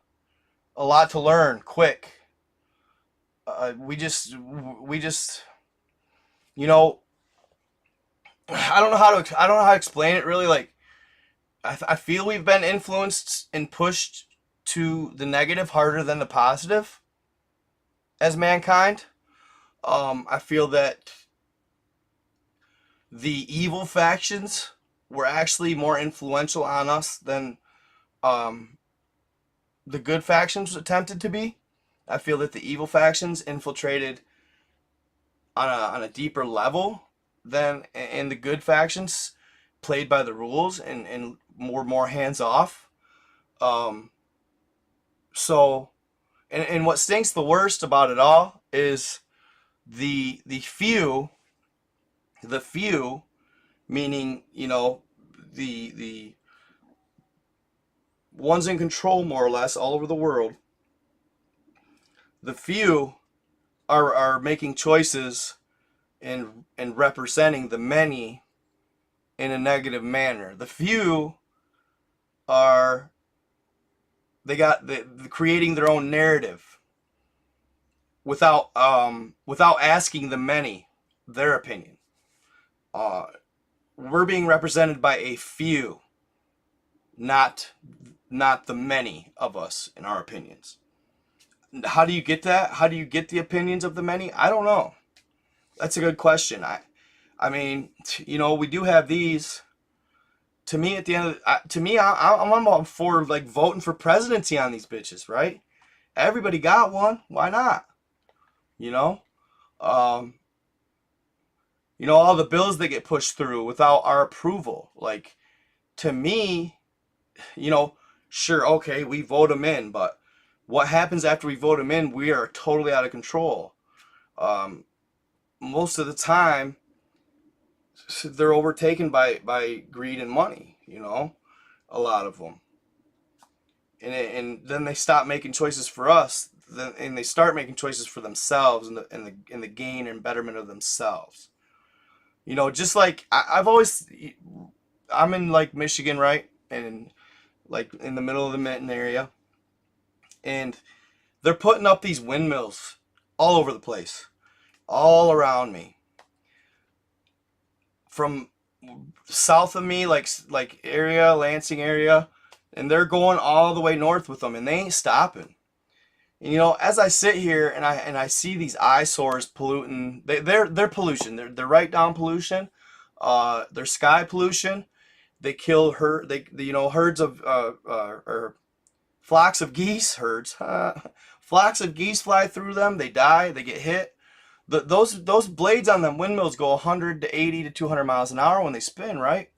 to learn quick. We just, you know, I don't know how to explain it really. Like, I feel we've been influenced and pushed to the negative harder than the positive as mankind. I feel that the evil factions were actually more influential on us than the good factions attempted to be. I feel that the evil factions infiltrated on a deeper level than in the good factions played by the rules and were more hands off. So, and what stinks the worst about it all is the few, meaning, you know, the ones in control more or less all over the world. The few are making choices and representing the many in a negative manner. The few are creating their own narrative, without asking the many their opinion. We're being represented by a few, not the many of us in our opinions. How do you get that? How do you get the opinions of the many? I don't know. That's a good question. I mean, you know, we do have these. To me, at the end of I'm all for like voting for presidency on these bitches, right? Everybody got one. Why not? You know, all the bills that get pushed through without our approval. Like, to me, you know, sure, okay, we vote them in, but what happens after we vote them in? We are totally out of control. Most of the time, they're overtaken by greed and money, you know, a lot of them. And then they stop making choices for us, and they start making choices for themselves and the gain and betterment of themselves. You know, just like I'm in like Michigan, right? And like in the middle of the Mitten area. And they're putting up these windmills all over the place, all around me. From south of me, like Lansing area, and they're going all the way north with them, and they ain't stopping. And, you know, as I sit here and I see these eyesores polluting, they're pollution. They're right down pollution. They're sky pollution. They kill herds of or flocks of geese. Flocks of geese fly through them. They die. They get hit. Those blades on them windmills go 180 to 200 miles an hour when they spin, right?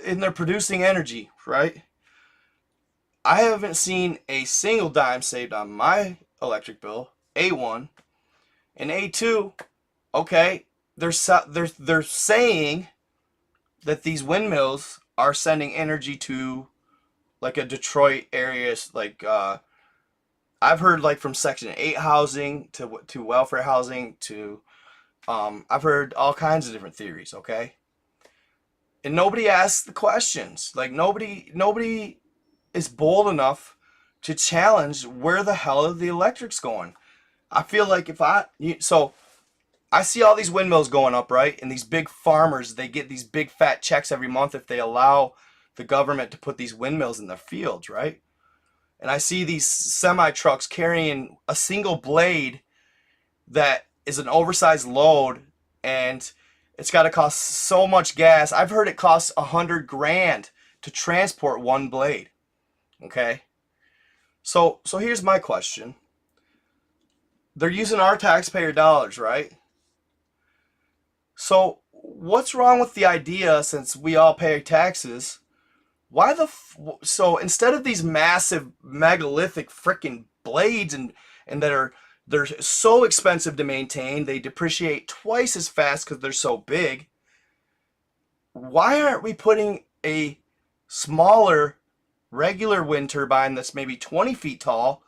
And they're producing energy, right? I haven't seen a single dime saved on my electric bill. A1 and A2. Okay, they're saying that these windmills are sending energy to like a Detroit area, like I've heard like from Section 8 housing to welfare housing to I've heard all kinds of different theories, okay? And nobody asks the questions. Like nobody is bold enough to challenge where the hell are the electric's going. I feel like so I see all these windmills going up, right? And these big farmers, they get these big fat checks every month if they allow the government to put these windmills in their fields, right? And I see these semi trucks carrying a single blade that is an oversized load, and it's got to cost so much gas. I've heard it costs $100,000 to transport one blade. Okay, so here's my question. They're using our taxpayer dollars, right? So what's wrong with the idea, since we all pay taxes? So instead of these massive megalithic freaking blades and they're so expensive to maintain, they depreciate twice as fast because they're so big. Why aren't we putting a smaller regular wind turbine that's maybe 20 feet tall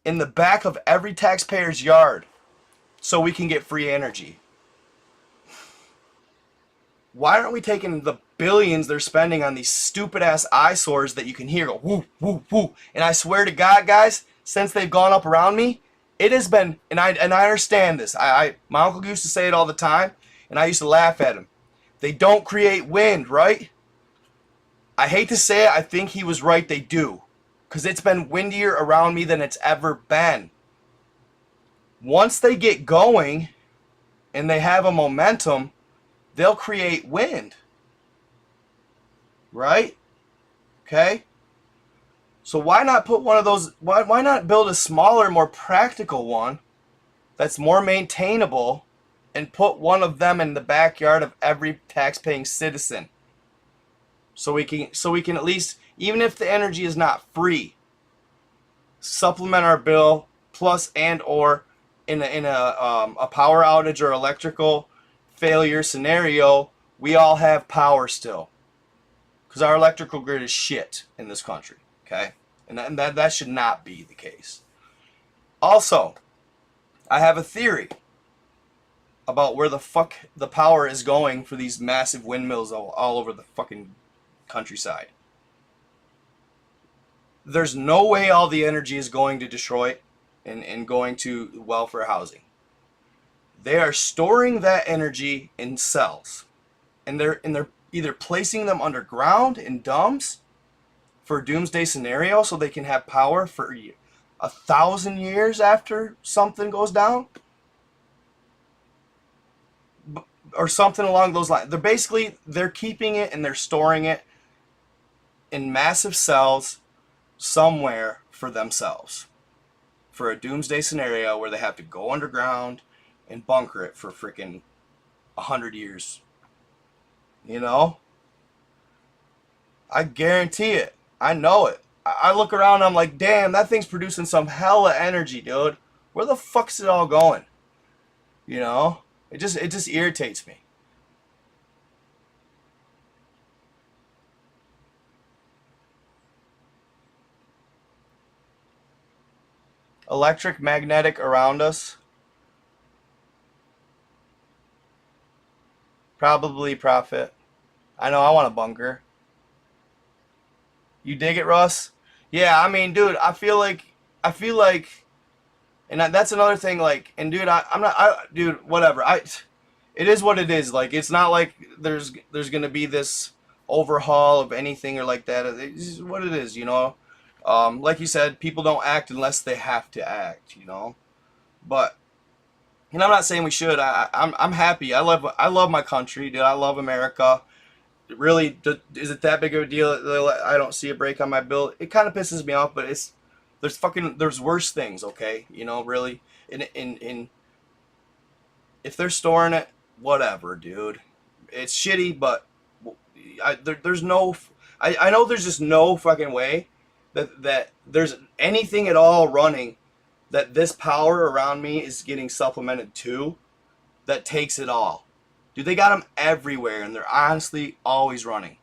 in the back of every taxpayer's yard so we can get free energy? Why aren't we taking the billions they're spending on these stupid ass eyesores that you can hear go woo, woo, woo? And I swear to God, guys, since they've gone up around me, it has been, and I understand this. My uncle used to say it all the time, and I used to laugh at him. They don't create wind, right? I hate to say it, I think he was right, they do. Because it's been windier around me than it's ever been. Once they get going, and they have a momentum, they'll create wind. Right? Okay? So why not put one of those, why not build a smaller, more practical one that's more maintainable and put one of them in the backyard of every tax-paying citizen? So we can at least, even if the energy is not free, supplement our bill, plus and or in a power outage or electrical failure scenario, we all have power still. Because our electrical grid is shit in this country, okay? And that should not be the case. Also, I have a theory about where the fuck the power is going for these massive windmills all over the fucking countryside. There's no way all the energy is going to Detroit and going to welfare housing. They are storing that energy in cells, and they're either placing them underground in dumps for a doomsday scenario so they can have power for 1,000 years after something goes down, or something along those lines. They're keeping it and they're storing it in massive cells somewhere for themselves, for a doomsday scenario where they have to go underground and bunker it for freaking 100 years. You know? I guarantee it. I know it. I look around and I'm like, damn, that thing's producing some hella energy, dude. Where the fuck's it all going? You know? It just irritates me. Electric, magnetic around us. Probably profit. I know I want a bunker. You dig it, Russ? Yeah, I mean, dude, I feel like, and that's another thing, like, and dude, dude, whatever, it is what it is, like, it's not like there's gonna be this overhaul of anything or like that. It's what it is, you know. Like you said, people don't act unless they have to act, you know. But, and I'm not saying we should. I'm happy. I love my country, dude. I love America. Really, is it that big of a deal that I don't see a break on my bill? It kind of pisses me off, but there's worse things, okay? You know, really. In if they're storing it, whatever, dude. It's shitty, but there's no. I know there's just no fucking way that there's anything at all running that this power around me is getting supplemented to that takes it all. Dude, they got them everywhere, and they're honestly always running.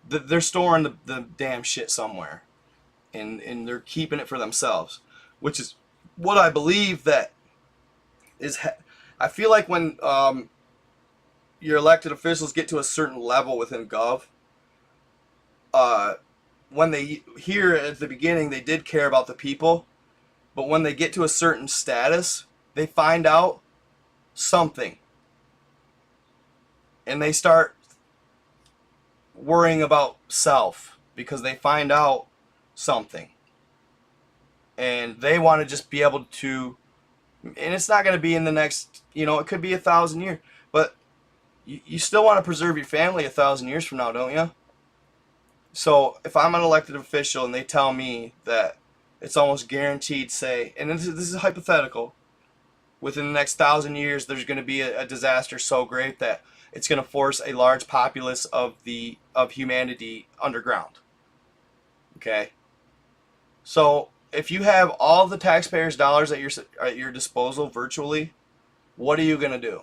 They're storing the damn shit somewhere, and they're keeping it for themselves, which is what I believe that is. I feel like when your elected officials get to a certain level within Gov, when they here at the beginning they did care about the people, but when they get to a certain status, they find out something. And they start worrying about self because they find out something. And they want to just be able to, and it's not going to be in the next, you know, it could be 1,000 years, but you still want to preserve your family 1,000 years from now, don't you? So if I'm an elected official and they tell me that it's almost guaranteed, say, and this is hypothetical, within the next 1,000 years there's going to be a disaster so great that it's going to force a large populace of humanity underground. Okay? So if you have all the taxpayers' dollars at your disposal virtually, what are you going to do?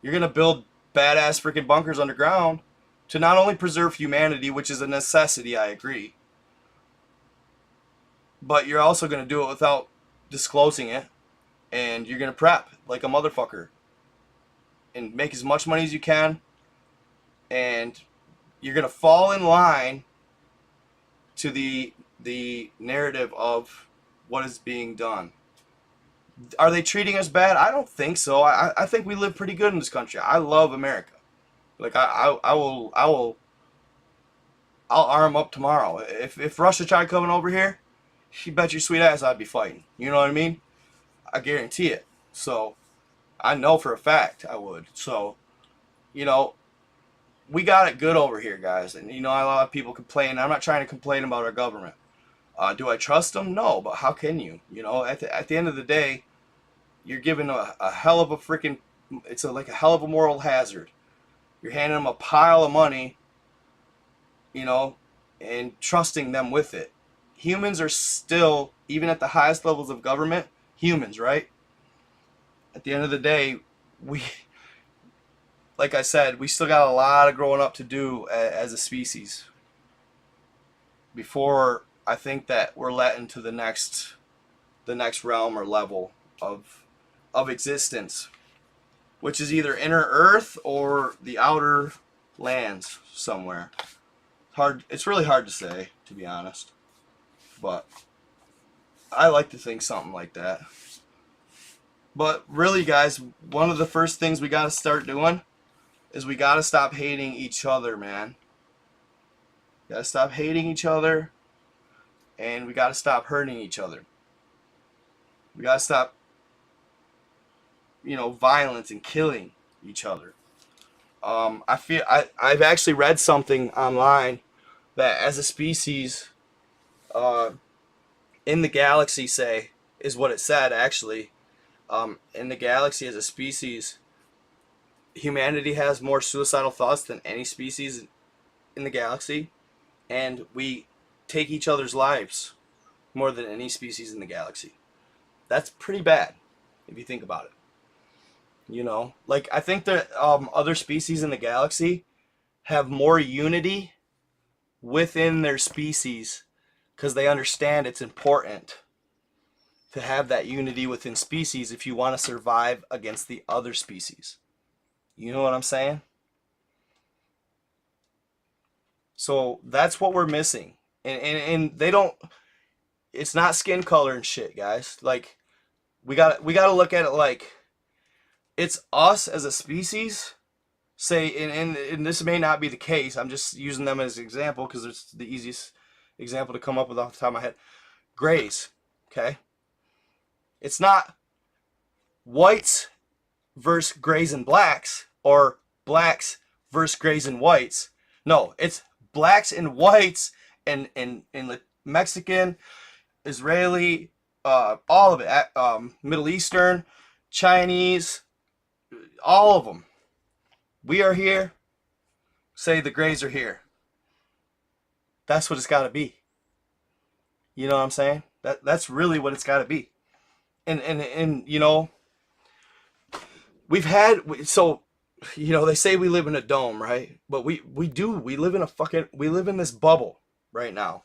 You're going to build badass freaking bunkers underground to not only preserve humanity, which is a necessity, I agree, but you're also going to do it without disclosing it, and you're going to prep like a motherfucker and make as much money as you can, and you're going to fall in line to the narrative of what is being done. Are they treating us bad? I don't think so. I think we live pretty good in this country. I love America. Like I'll arm up tomorrow. If Russia tried coming over here, you bet your sweet ass I'd be fighting. You know what I mean? I guarantee it. So I know for a fact I would. So, you know, we got it good over here, guys. And, you know, a lot of people complain. I'm not trying to complain about our government. Do I trust them? No, but how can you? You know, at the end of the day, you're giving a hell of a freaking, it's like a hell of a moral hazard. You're handing them a pile of money, you know, and trusting them with it. Humans are still, even at the highest levels of government, humans, right? At the end of the day, like I said, we still got a lot of growing up to do as a species before I think that we're let into the next realm or level of existence, which is either inner Earth or the outer lands somewhere. It's really hard to say, to be honest, but I like to think something like that. But really, guys, one of the first things we got to start doing is we got to stop hating each other, man. Got to stop hating each other, and we got to stop hurting each other. We got to stop, violence and killing each other. I've actually read something online that as a species, in the galaxy, is what it said actually. In the galaxy as a species, humanity has more suicidal thoughts than any species in the galaxy, and we take each other's lives more than any species in the galaxy. That's pretty bad if you think about it. Like, I think that other species in the galaxy have more unity within their species because they understand it's important to have that unity within species if you want to survive against the other species. You know what I'm saying? So that's what we're missing. And they don't, it's not skin color and shit, guys. Like, we got to look at it like it's us as a species. Say, and this may not be the case. I'm just using them as an example because it's the easiest example to come up with off the top of my head. Grays, okay? It's not whites versus grays and blacks, or blacks versus grays and whites. No, it's blacks and whites and Mexican, Israeli, all of it, Middle Eastern, Chinese, all of them. We are here. Say the grays are here. That's what it's got to be. You know what I'm saying? That's really what it's got to be. And we've had, so, they say we live in a dome, right? But we live in this bubble right now,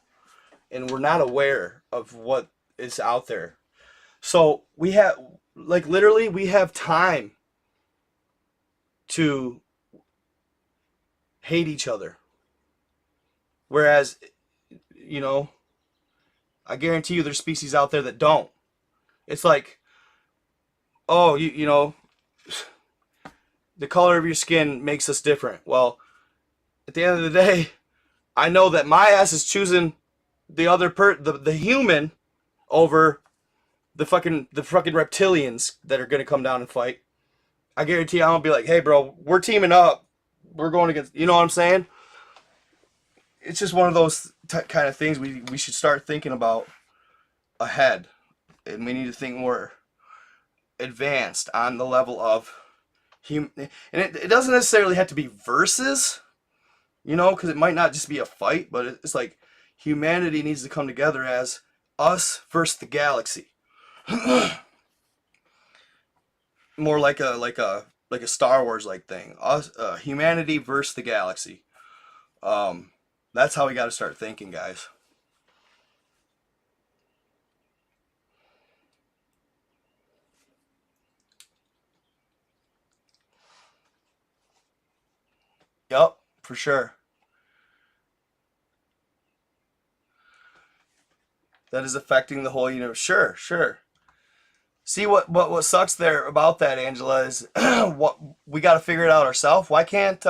and we're not aware of what is out there. So we have, like, literally we have time to hate each other. Whereas, I guarantee you there's species out there that don't. It's like, oh, the color of your skin makes us different. Well, at the end of the day, I know that my ass is choosing the other the human over the fucking reptilians that are gonna come down and fight. I guarantee I'm gonna be like, hey bro, we're teaming up. We're going against, you know what I'm saying? It's just one of those kind of things we should start thinking about ahead. And we need to think more advanced on the level of and it doesn't necessarily have to be versus, because it might not just be a fight, but it's like humanity needs to come together as us versus the galaxy. More like a Star Wars like thing. Us, humanity versus the galaxy. That's how we got to start thinking, guys. Yep, for sure. That is affecting the whole universe. Sure. See what sucks there about that, Angela, is what we got to figure it out ourselves. Why can't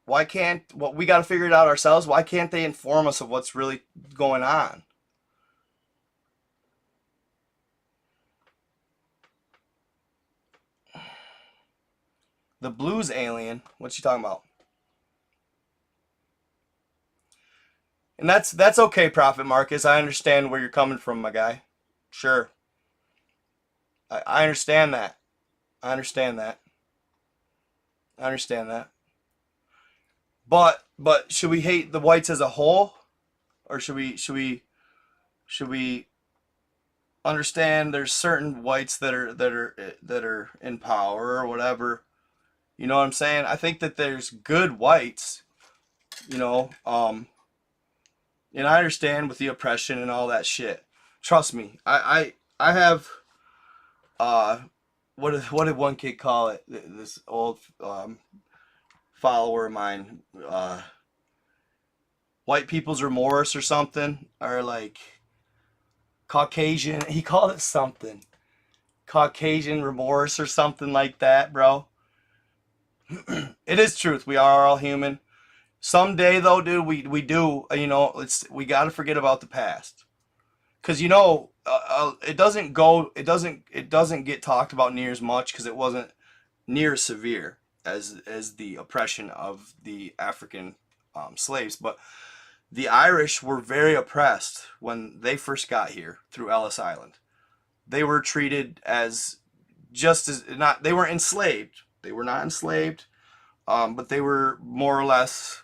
we got to figure it out ourselves? Why can't they inform us of what's really going on? The blues alien. What you talking about? And that's okay, Prophet Marcus. I understand where you're coming from, my guy. Sure. I understand that. I understand that. But should we hate the whites as a whole, or should we understand there's certain whites that are in power or whatever? You know what I'm saying? I think that there's good whites, and I understand with the oppression and all that shit. Trust me, I have what did one kid call it? This old follower of mine, white people's remorse or something, or like Caucasian. He called it something. Caucasian remorse or something like that, bro. It is truth. We are all human. Someday, though, dude, we do. You know, we got to forget about the past, because you know, it doesn't get talked about near as much because it wasn't near as severe as the oppression of the African slaves. But the Irish were very oppressed when they first got here through Ellis Island. They were treated as they weren't enslaved. They were not enslaved, but they were more or less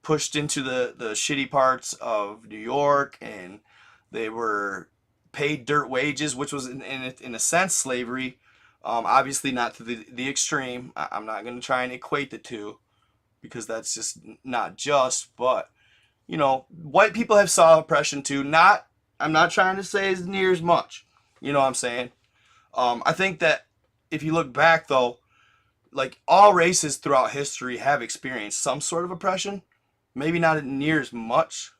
pushed into the shitty parts of New York, and they were paid dirt wages, which was in a sense slavery. Obviously not to the extreme. I'm not going to try and equate the two, because that's just not just. But you know, white people have saw oppression too. I'm not trying to say as near as much. You know what I'm saying? I think that if you look back, though, like all races throughout history have experienced some sort of oppression. Maybe not near as much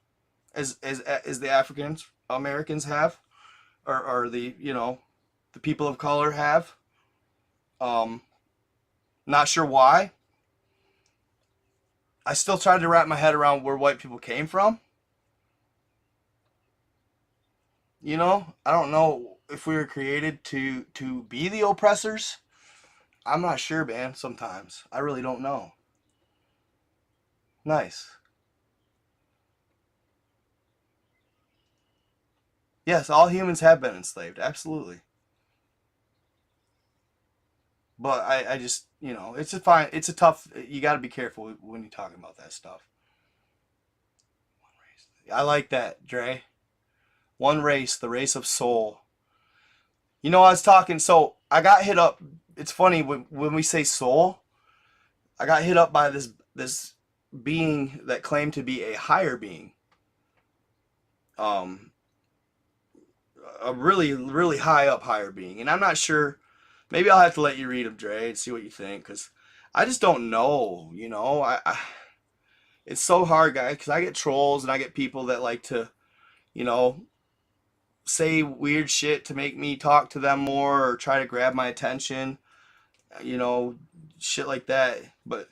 as the African Americans have, or the, you know, the people of color have. Not sure why. I still try to wrap my head around where white people came from. You know, I don't know if we were created to be the oppressors. I'm not sure, man, sometimes. I really don't know. Nice. Yes, all humans have been enslaved, absolutely. But I just, you know, it's a tough, you got to be careful when you're talking about that stuff. I like that, Dre. One race, the race of soul. You know, I was talking, so I got hit up. It's funny when we say soul, I got hit up by this being that claimed to be a higher being. A really, really higher being. And I'm not sure, maybe I'll have to let you read them, Dre, and see what you think, because I just don't know, you know. It's so hard, guys, because I get trolls and I get people that like to, you know, say weird shit to make me talk to them more or try to grab my attention, you know, shit like that. But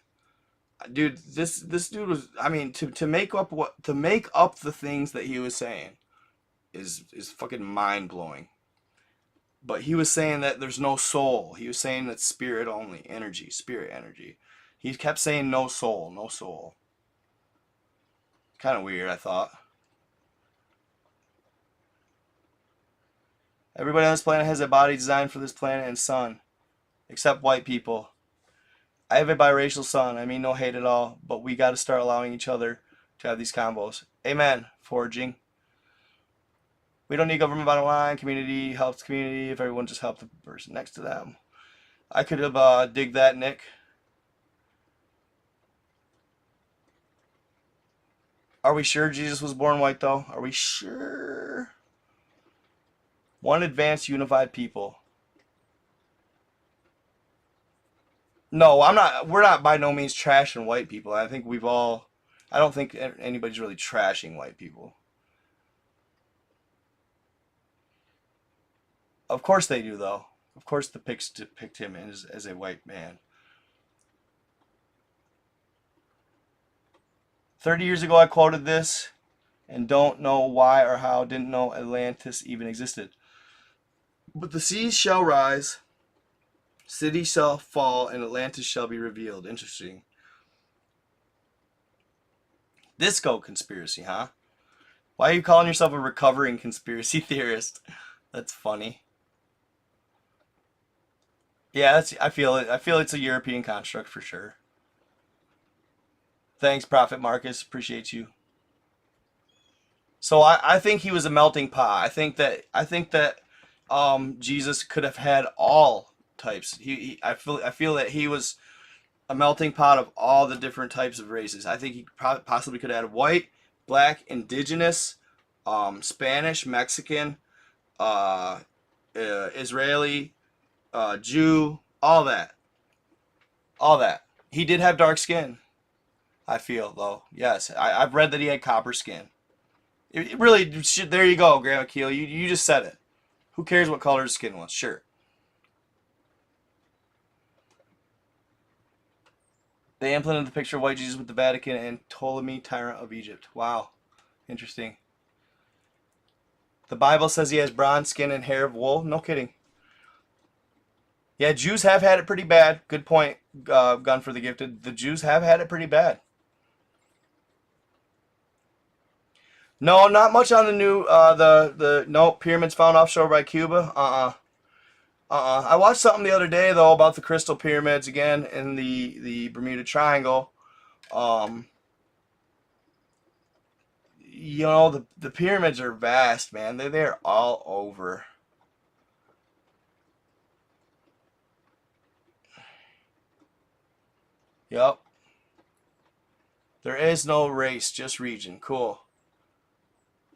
dude, this dude was, I mean, to make up the things that he was saying is fucking mind-blowing. But he was saying that there's no soul. He was saying that spirit only, energy, spirit energy. He kept saying no soul, no soul. Kind of weird, I thought. Everybody on this planet has a body designed for this planet and sun, except white people. I have a biracial son. I mean no hate at all, but we got to start allowing each other to have these combos. Amen. Forging. We don't need government bottom line. Community helps community. If everyone just helped the person next to them. I could have dig that, Nick. Are we sure Jesus was born white, though? Are we sure? One advanced unified people. No, I'm not. We're not by no means trashing white people. I think I don't think anybody's really trashing white people. Of course they do, though. Of course the pics depict him as a white man. 30 years ago I quoted this and don't know why or how, didn't know Atlantis even existed. But the seas shall rise, cities shall fall, and Atlantis shall be revealed. Interesting. Disco conspiracy, huh? Why are you calling yourself a recovering conspiracy theorist? That's funny. Yeah, I feel it. I feel it's a European construct for sure. Thanks, Prophet Marcus. Appreciate you. So I think he was a melting pot. I think that Jesus could have had all types. I feel that he was a melting pot of all the different types of races. I think he possibly could have had white, black, indigenous, Spanish, Mexican, Israeli, Jew, all that. He did have dark skin, I feel, though. Yes, I've read that he had copper skin. It really, there you go, Grandma Keel. You just said it. Who cares what color his skin was? Sure. They implemented the picture of white Jesus with the Vatican and Ptolemy, tyrant of Egypt. Wow. Interesting. The Bible says he has bronze skin and hair of wool. No kidding. Yeah, Jews have had it pretty bad. Good point, Gun for the Gifted. The Jews have had it pretty bad. No, not much on the new, no, pyramids found offshore by Cuba. I watched something the other day, though, about the crystal pyramids, again, in the Bermuda Triangle. You know, the pyramids are vast, man. They're all over. Yep. There is no race, just region. Cool.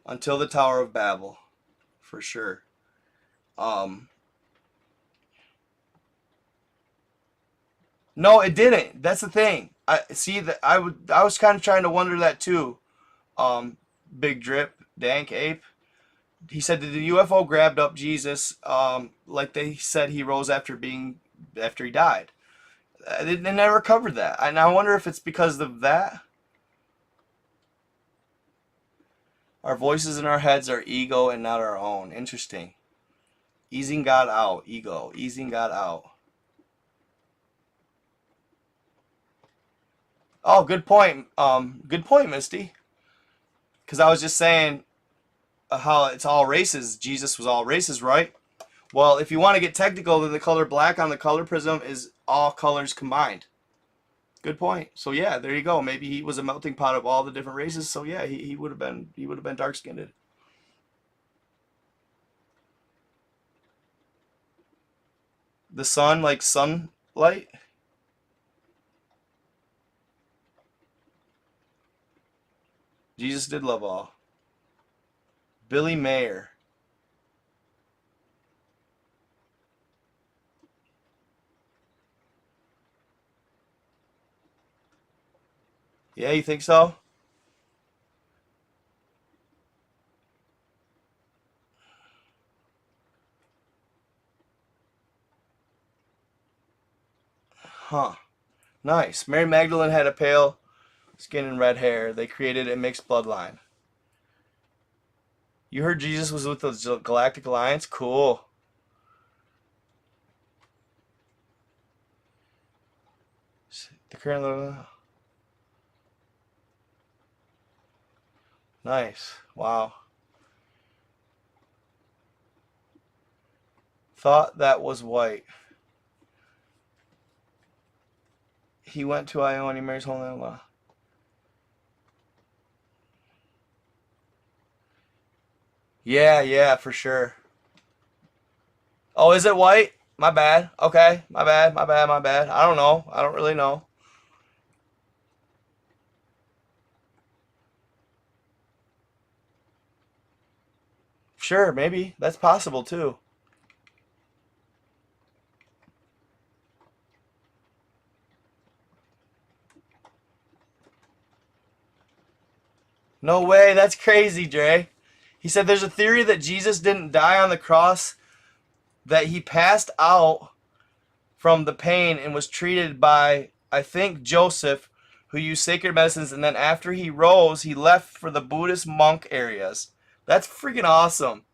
Until the Tower of Babel, for sure. No, it didn't. That's the thing. I see that I was kind of trying to wonder that too. Big Drip, Dank Ape. He said that the UFO grabbed up Jesus, like they said he rose after he died. They never covered that, and I wonder if it's because of that. Our voices in our heads are ego and not our own. Interesting. Easing God out. Ego. Easing God out. Oh, good point. Good point, Misty. Because I was just saying how it's all races. Jesus was all races, right? Well, if you want to get technical, then the color black on the color prism is all colors combined. Good point. So yeah, there you go. Maybe he was a melting pot of all the different races. So yeah, he would have been dark skinned. The sun, like sunlight. Jesus did love all. Billy Mayer. Yeah, you think so? Huh. Nice. Mary Magdalene had a pale skin and red hair. They created a mixed bloodline. You heard Jesus was with the Galactic Alliance? Cool. The current... Nice. Wow. Thought that was white. He went to Io and he marries Holy Allah. Yeah, for sure. Oh, is it white? My bad. Okay, my bad. I don't know. I don't really know. Sure, maybe. That's possible, too. No way. That's crazy, Dre. He said there's a theory that Jesus didn't die on the cross, that he passed out from the pain and was treated by, I think, Joseph, who used sacred medicines, and then after he rose, he left for the Buddhist monk areas. That's freaking awesome.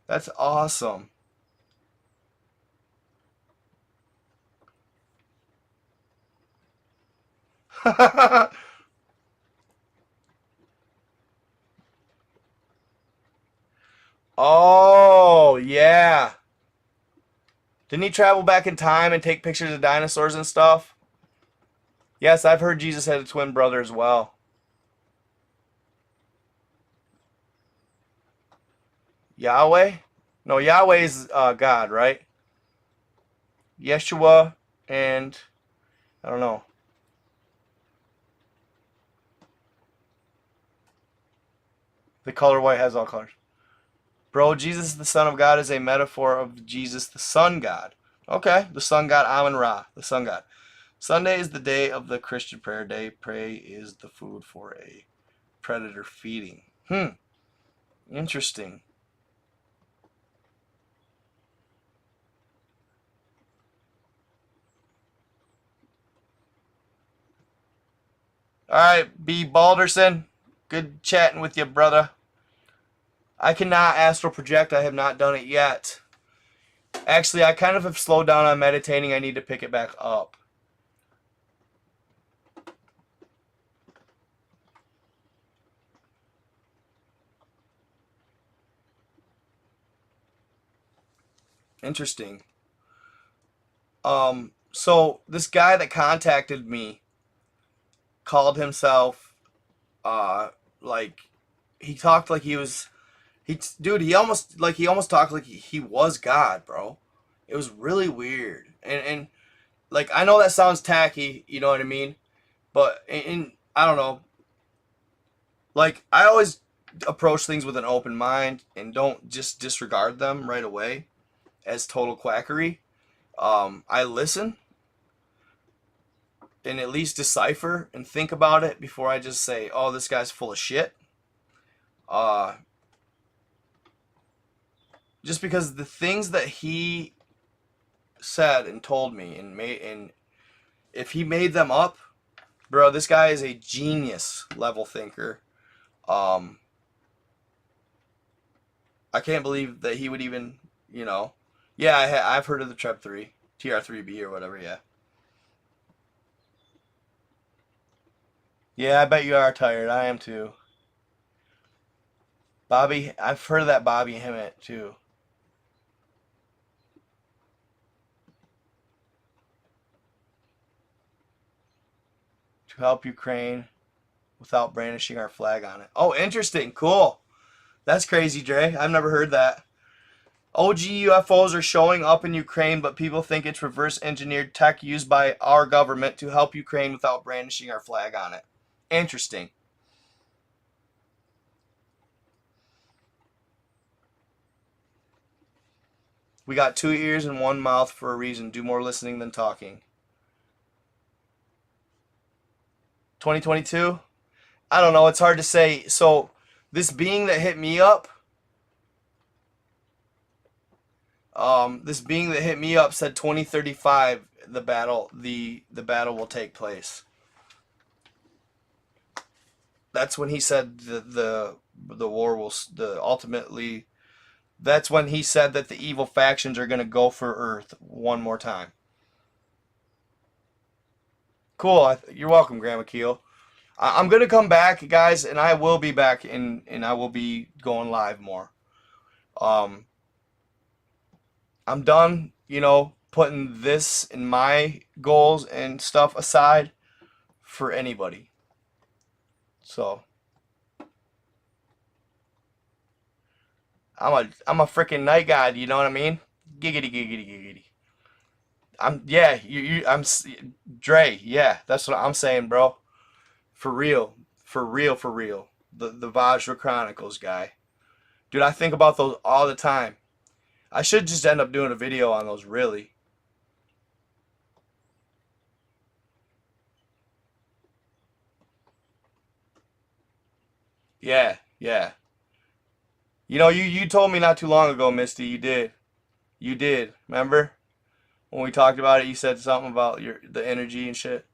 That's awesome. Oh, yeah. Didn't he travel back in time and take pictures of dinosaurs and stuff? Yes, I've heard Jesus had a twin brother as well. Yahweh? No, Yahweh is God, right? Yeshua and... I don't know. The color white has all colors. Bro, Jesus the Son of God is a metaphor of Jesus the Sun God. Okay, the Sun God, Amun Ra, the Sun God. Sunday is the day of the Christian prayer day. Pray is the food for a predator feeding. Interesting. All right, B. Balderson. Good chatting with you, brother. I cannot astral project. I have not done it yet. Actually, I kind of have slowed down on meditating. I need to pick it back up. Interesting. So this guy that contacted me called himself, like, he talked like he was, he almost talked like he was God, bro. It was really weird. And like, I know that sounds tacky, you know what I mean? But I don't know. Like, I always approach things with an open mind and don't just disregard them right away as total quackery. I listen and at least decipher and think about it before I just say, oh, this guy's full of shit. Just because the things that he said and told me and if he made them up, bro, this guy is a genius level thinker. I can't believe that he would even, you know. Yeah, I've heard of the TREP3, TR3B or whatever, yeah. Yeah, I bet you are tired. I am too. Bobby, I've heard of that Bobby Hemmett too. To help Ukraine without brandishing our flag on it. Oh, interesting. Cool. That's crazy, Dre. I've never heard that. OG UFOs are showing up in Ukraine, but people think it's reverse engineered tech used by our government to help Ukraine without brandishing our flag on it. Interesting. We got 2 ears and 1 mouth for a reason. Do more listening than talking. 2022? I don't know. It's hard to say. So this being that hit me up, said 2035 the battle will take place. That's when he said the war will ultimately. That's when he said that the evil factions are going to go for Earth one more time. Cool. You're welcome, Grandma Keel. I'm going to come back, guys, and I will be back and I will be going live more. I'm done, you know, putting this and my goals and stuff aside for anybody. So I'm a freaking night god, you know what I mean? Giggity giggity giggity. Dre, yeah, that's what I'm saying, bro. For real. The Vajra Chronicles guy. Dude, I think about those all the time. I should just end up doing a video on those, really. Yeah. You know, you told me not too long ago, Misty, you did. Remember? When we talked about it, you said something about the energy and shit.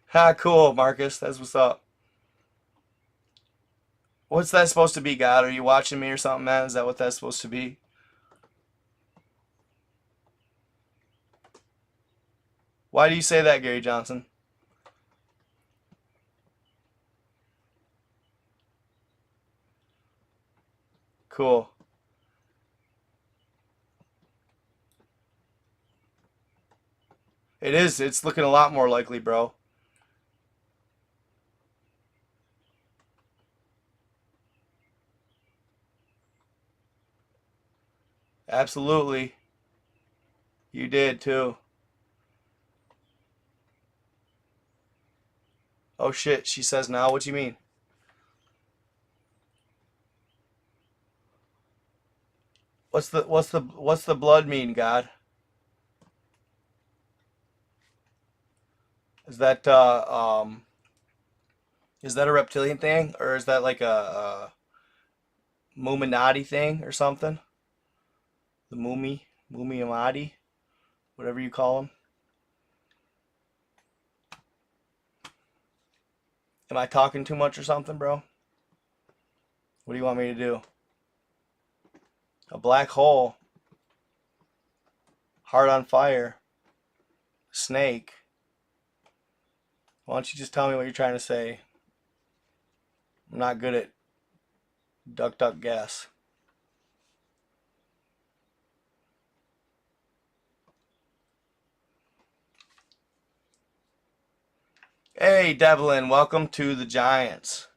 Ha, cool, Marcus. That's what's up. What's that supposed to be, God? Are you watching me or something, man? Is that what that's supposed to be? Why do you say that, Gary Johnson? Cool. It is. It's looking a lot more likely, bro. Absolutely. You did, too. Oh, shit. She says now. What do you mean? What's the blood mean, God? Is that a reptilian thing, or is that like a Muminati thing or something? The Mumiamati, whatever you call them. Am I talking too much or something, bro? What do you want me to do? A black hole. Heart on fire. Snake. Why don't you just tell me what you're trying to say? I'm not good at duck, duck, guess. Hey, Devlin, welcome to the Giants.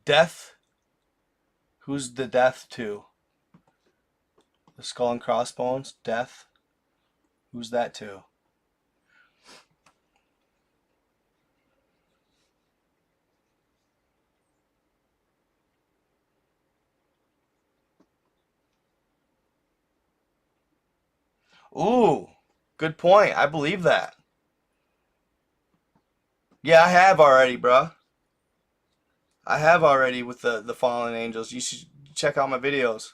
Death? Who's the death to? The Skull and Crossbones? Death? Who's that to? Ooh, good point. I believe that. Yeah, I have already, bruh. I have already with the Fallen Angels. You should check out my videos.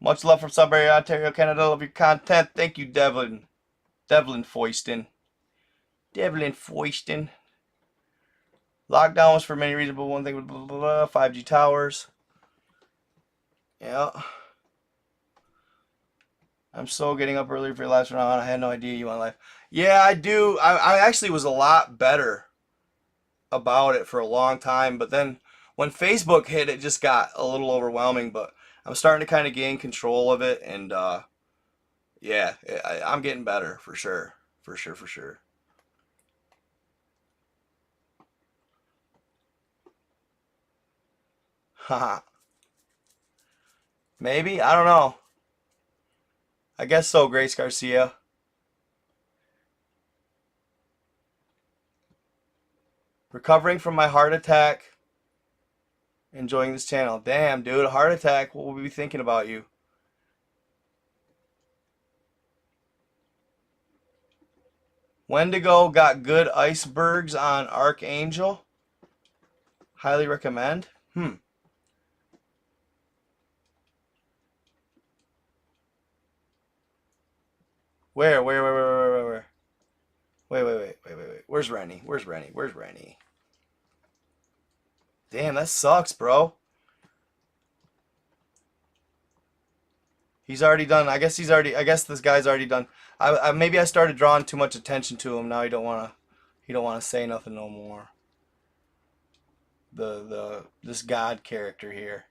Much love from Sudbury, Ontario, Canada. Love your content. Thank you, Devlin. Devlin Foyston. Devlin Foyston. Lockdown was for many reasons, but one thing was blah, blah, blah, 5G towers. Yeah. I'm so getting up early for your lives from now on. I had no idea you went live. Yeah, I do. I actually was a lot better about it for a long time, but then when Facebook hit, it just got a little overwhelming, but I'm starting to kind of gain control of it, and yeah, I'm getting better for sure. For sure. Haha. Maybe? I don't know. I guess so, Grace Garcia. Recovering from my heart attack. Enjoying this channel. Damn, dude, a heart attack. What will we be thinking about you? Wendigo got good icebergs on Archangel. Highly recommend. Where? Wait. Where's Rennie? Damn, that sucks, bro. He's already done. I guess this guy's already done. Maybe I started drawing too much attention to him. Now he don't wanna say nothing no more. This God character here.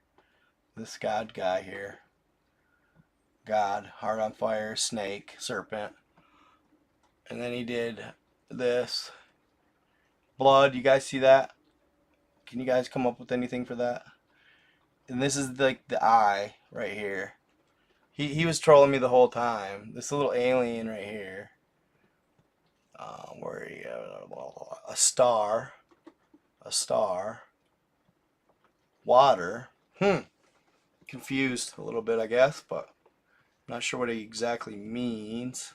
This God guy here. God, heart on fire, snake, serpent. And then he did this. Blood, you guys see that? Can you guys come up with anything for that? And this is like the eye right here. He was trolling me the whole time. This little alien right here. Where you a star. Water. Confused a little bit, I guess, but not sure what it exactly means.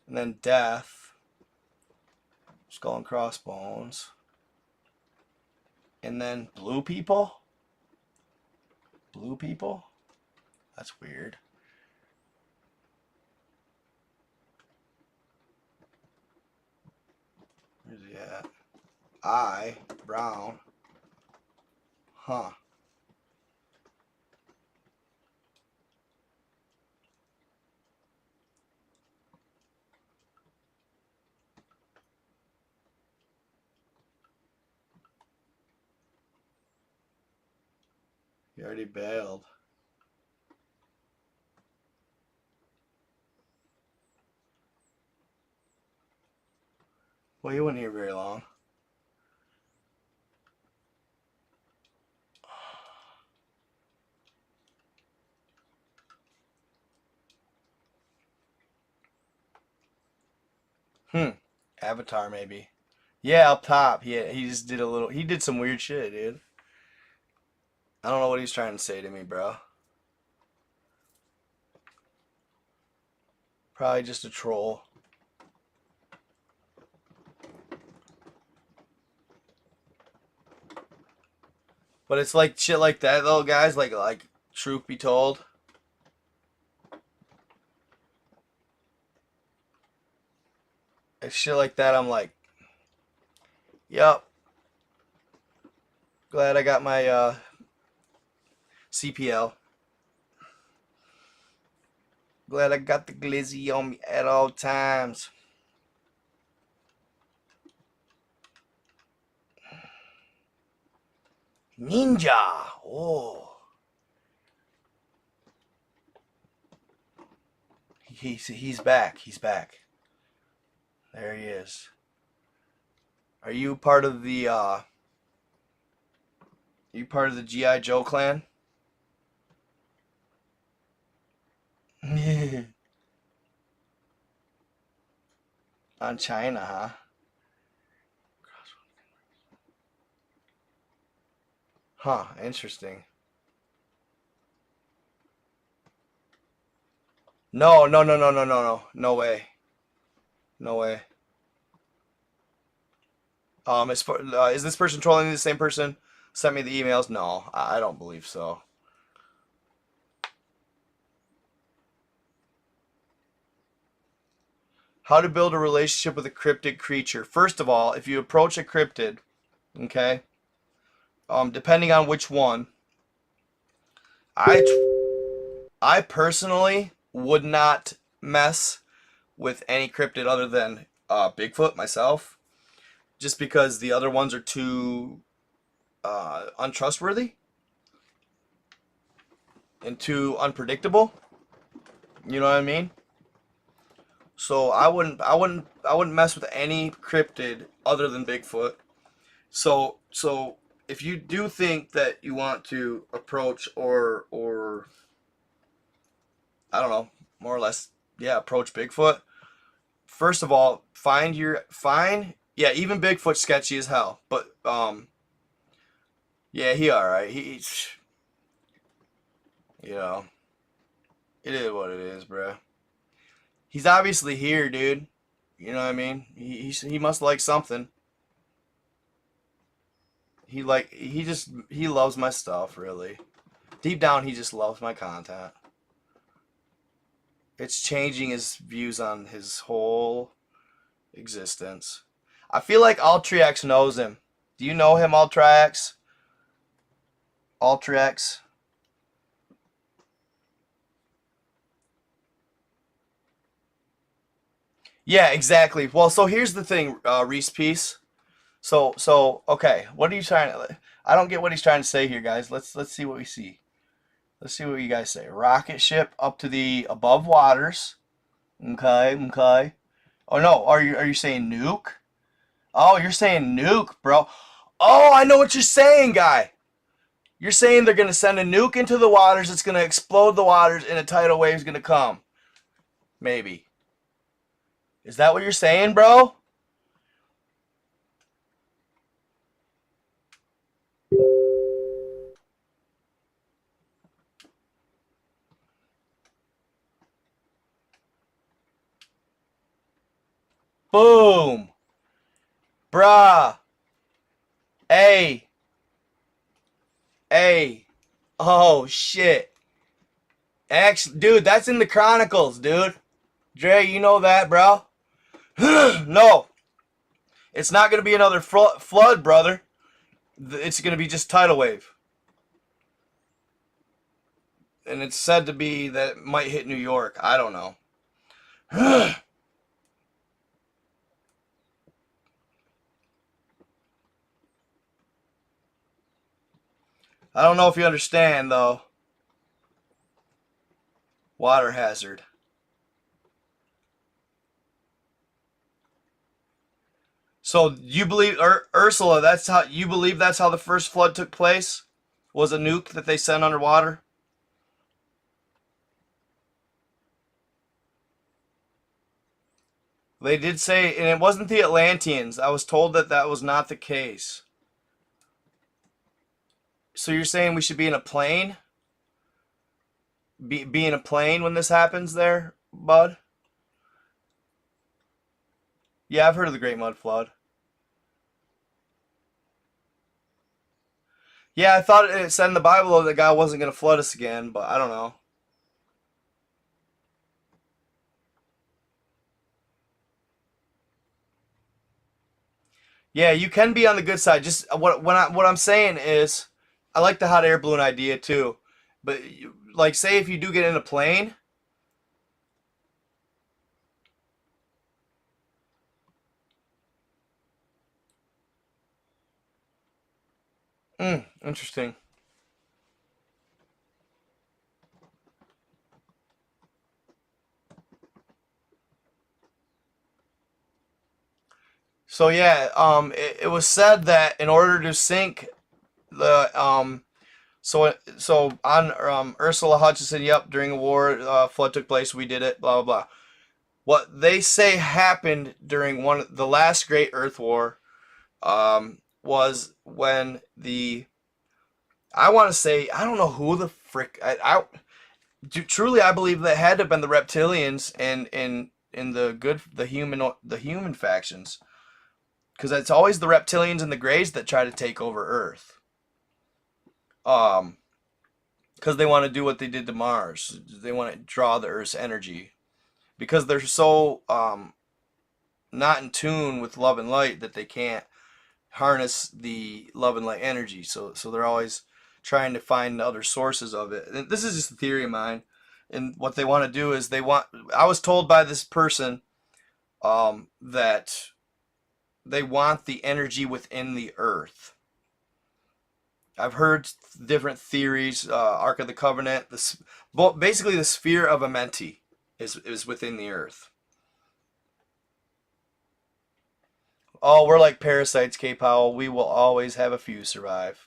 And then death. Skull and crossbones. And then blue people? Blue people? That's weird. Where's he at? Eye, brown. Huh. He already bailed. Well, he wasn't here very long. Avatar maybe. Yeah, up top. He just did a little. He did some weird shit, dude. I don't know what he's trying to say to me, bro. Probably just a troll. But it's like shit like that though, guys, like truth be told. It's shit like that I'm like, yep. Glad I got my CPL. Glad I got the glizzy on me at all times. Ninja. Oh. He's back. He's back. There he is. Are you part of the G.I. Joe clan? On China, huh? Huh, interesting. No. No way. No way. Is this person trolling the same person? Sent me the emails? No, I don't believe so. How to build a relationship with a cryptid creature. First of all, if you approach a cryptid, okay, depending on which one, I personally would not mess with any cryptid other than Bigfoot myself, just because the other ones are too untrustworthy and too unpredictable. You know what I mean? So I wouldn't mess with any cryptid other than Bigfoot. So if you do think that you want to approach or I don't know, more or less, yeah, approach Bigfoot, first of all, yeah, even Bigfoot's sketchy as hell, but yeah, he alright. He's, you know, it is what it is, bruh. He's obviously here, dude. You know what I mean? He must like something. He loves my stuff, really. Deep down, he just loves my content. It's changing his views on his whole existence. I feel like Ultrax knows him. Do you know him, Ultrax? Ultrax? Yeah, exactly. Well, so here's the thing, Reese Peace. So okay, what are you trying to? I don't get what he's trying to say here, guys. Let's see what we see. Let's see what you guys say. Rocket ship up to the above waters. Okay. Oh no, are you saying nuke? Oh, you're saying nuke, bro. Oh, I know what you're saying, guy. You're saying they're gonna send a nuke into the waters. It's gonna explode the waters, and a tidal wave's gonna come. Maybe. Is that what you're saying, bro? Boom. Bruh. Hey. Oh, shit. Actually, dude, that's in the Chronicles, dude. Dre, you know that, bro? No. It's not going to be another flood, brother. It's going to be just tidal wave. And it's said to be that it might hit New York. I don't know. I don't know if you understand, though. Water hazard. So you believe, Ursula, you believe that's how the first flood took place? Was a nuke that they sent underwater? They did say, and it wasn't the Atlanteans. I was told that that was not the case. So you're saying we should be in a plane? Be in a plane when this happens there, bud? Yeah, I've heard of the Great Mud Flood. Yeah, I thought it said in the Bible that God wasn't going to flood us again, but I don't know. Yeah, you can be on the good side. Just what I'm saying is, I like the hot air balloon idea too, but like, say if you do get in a plane. Interesting. So yeah, it was said that in order to sink the so on Ursula Hutchinson, yep, during a war, flood took place, we did it, blah blah blah. What they say happened during the last Great Earth War, was when I want to say, I don't know who the frick truly I believe that had to have been the reptilians and in the human factions, because it's always the reptilians and the Greys that try to take over Earth. Because they want to do what they did to Mars. They want to draw the Earth's energy, because they're so not in tune with love and light that they can't harness the love and light energy. So they're always trying to find other sources of it. And this is just a theory of mine. And what they want to do is I was told by this person that they want the energy within the Earth. I've heard different theories. Ark of the Covenant. Basically, the sphere of Amenti is within the Earth. Oh, we're like parasites, K. Powell. We will always have a few survive.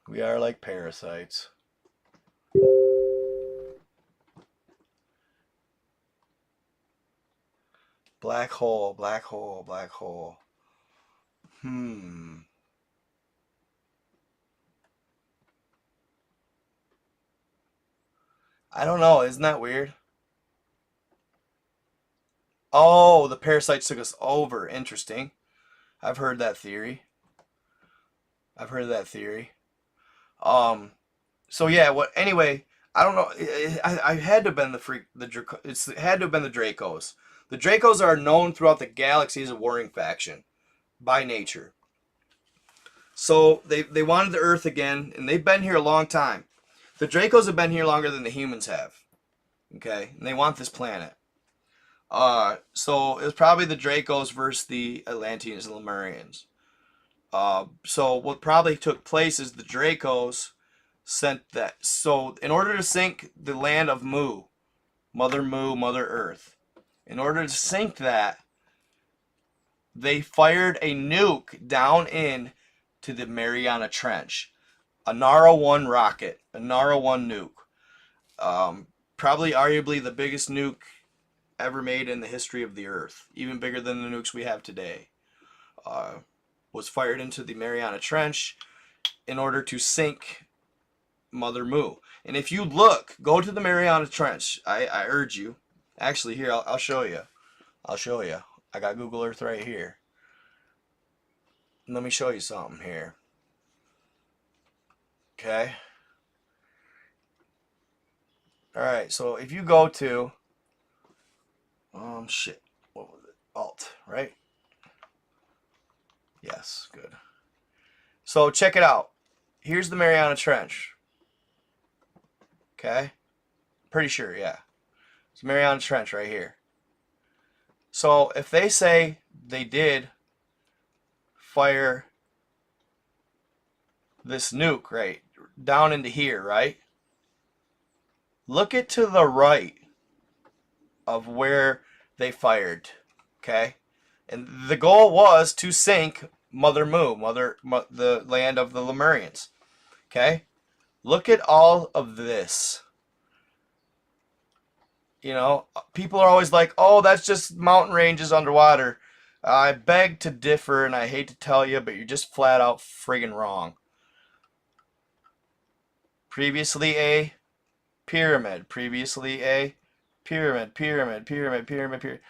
We are like parasites. Black hole, black hole, black hole. I don't know. Isn't that weird? Oh, the parasites took us over. Interesting. I've heard that theory. So yeah. Anyway, I don't know. I had to have been it had to have been the Dracos. The Dracos are known throughout the galaxy as a warring faction by nature. So they wanted the Earth again, and they've been here a long time. The Dracos have been here longer than the humans have. Okay, and they want this planet. So it was probably the Dracos versus the Atlanteans and Lemurians. So what probably took place is the Dracos sent that. So in order to sink the land of Mu, Mother Earth, in order to sink that, they fired a nuke down in to the Mariana Trench, a Nara 1 rocket, a Nara 1 nuke. Probably arguably the biggest nuke ever made in the history of the Earth, even bigger than the nukes we have today. Was fired into the Mariana Trench in order to sink Mother Mu. And if you go to the Mariana Trench, I urge you. Actually, here, I'll show you. I got Google Earth right here. Let me show you something here. Okay. Alright, so if you go to what was it? Alt, right? Yes, good. So check it out. Here's the Mariana Trench. Okay? Pretty sure, yeah. It's Mariana Trench right here. So if they say they did fire this nuke right down into here, right? Look it to the right of where they fired, okay? And the goal was to sink Mother Mu, the land of the Lemurians, okay? Look at all of this. You know, people are always like, oh, that's just mountain ranges underwater. I beg to differ, and I hate to tell you, but you're just flat out friggin' wrong. Previously a pyramid, previously a Pyramid, pyramid, pyramid, pyramid, pyramid,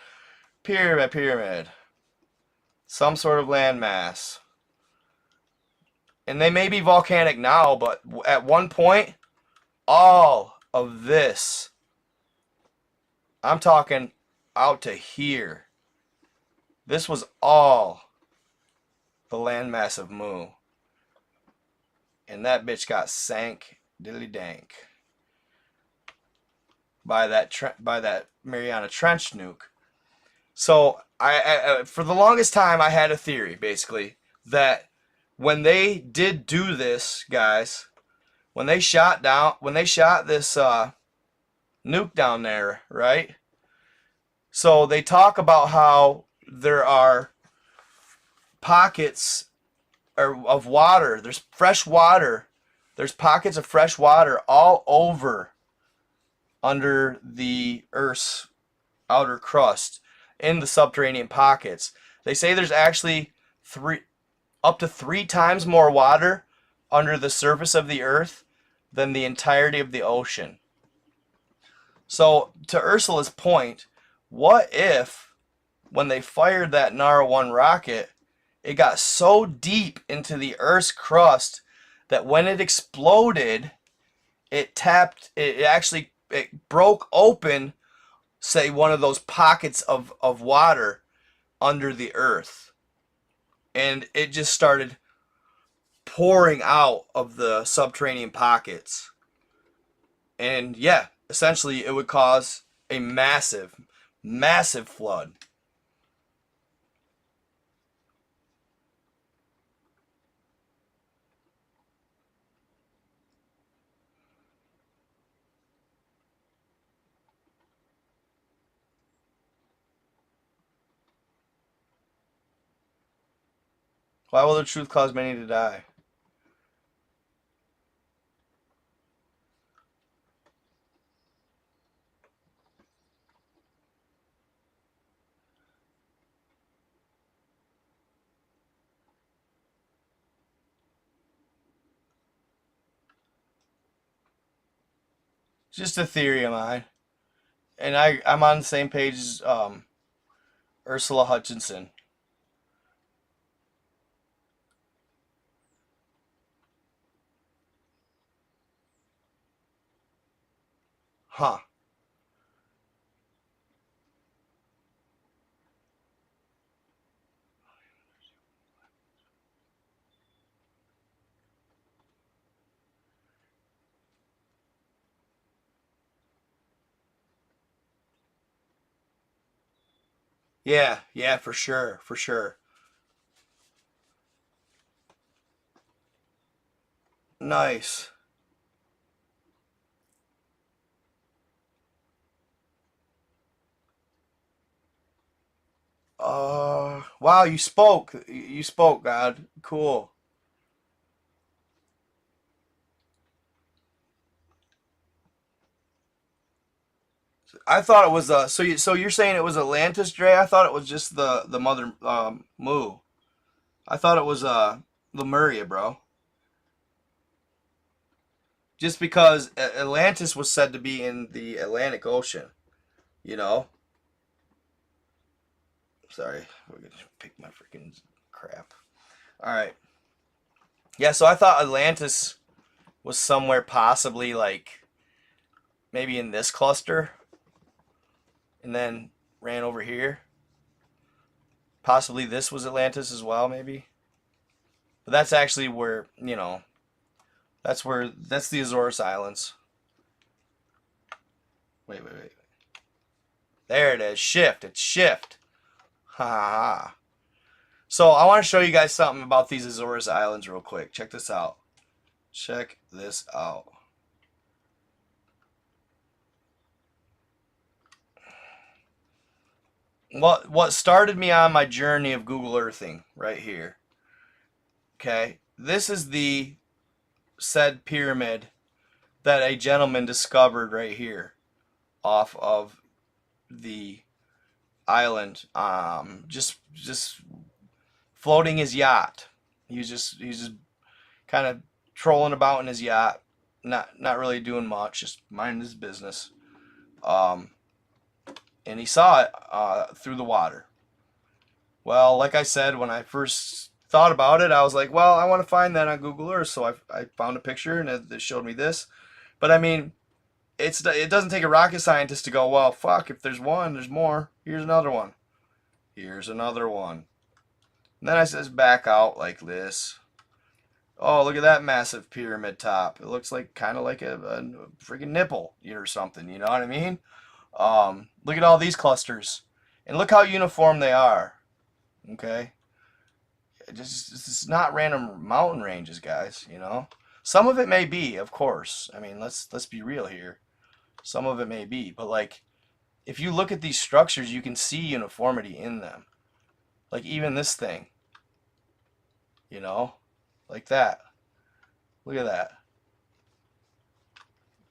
pyramid, pyramid. Some sort of landmass. And they may be volcanic now, but at one point, all of this, I'm talking out to here, this was all the landmass of Mu. And that bitch got sank diddly dank by that Mariana Trench nuke. So I for the longest time I had a theory basically that when they did do this, guys, when they shot this nuke down there, right? So they talk about how there are pockets of water. There's fresh water. There's pockets of fresh water all over under the Earth's outer crust in the subterranean pockets. They say there's actually up to 3 times more water under the surface of the Earth than the entirety of the ocean. So to Ursula's point, what if when they fired that Nara 1 rocket, it got so deep into the Earth's crust that when it exploded, it broke open, say, one of those pockets of water under the Earth. And it just started pouring out of the subterranean pockets. And yeah, essentially it would cause a massive, massive flood. Why will the truth cause many to die? Just a theory of mine. And I'm on the same page as Ursula Hutchinson. Huh. Yeah, for sure, for sure. Nice. Wow, you spoke. You spoke, God. Cool. I thought it was so you're saying it was Atlantis, Dre? I thought it was just the mother Mu. I thought it was Lemuria, bro. Just because Atlantis was said to be in the Atlantic Ocean, you know? Sorry, we're gonna pick my freaking crap. All right. Yeah, so I thought Atlantis was somewhere possibly like maybe in this cluster, and then ran over here. Possibly this was Atlantis as well, maybe. But that's actually where, you know, that's the Azores Islands. Wait. There it is. Shift. It's shift. Ha ha ha. So I want to show you guys something about these Azores Islands real quick. Check this out. Check this out. What started me on my journey of Google Earthing right here. Okay, this is the said pyramid that a gentleman discovered right here off of the island, just floating his yacht. He's just kind of trolling about in his yacht, not really doing much, just minding his business. and he saw it through the water. Well, like I said, when I first thought about it, I was like, well, I want to find that on Google Earth. So I found a picture, and it showed me this. But I mean, it doesn't take a rocket scientist to go, well, fuck, if there's one, there's more. Here's another one. Here's another one. And then I just back out like this. Oh, look at that massive pyramid top. It looks like kind of like a freaking nipple or something. You know what I mean? Look at all these clusters. And look how uniform they are. Okay? It's not random mountain ranges, guys, you know? Some of it may be, of course. I mean, let's be real here. Some of it may be. But, like, if you look at these structures, you can see uniformity in them. Like, even this thing. You know? Like that. Look at that.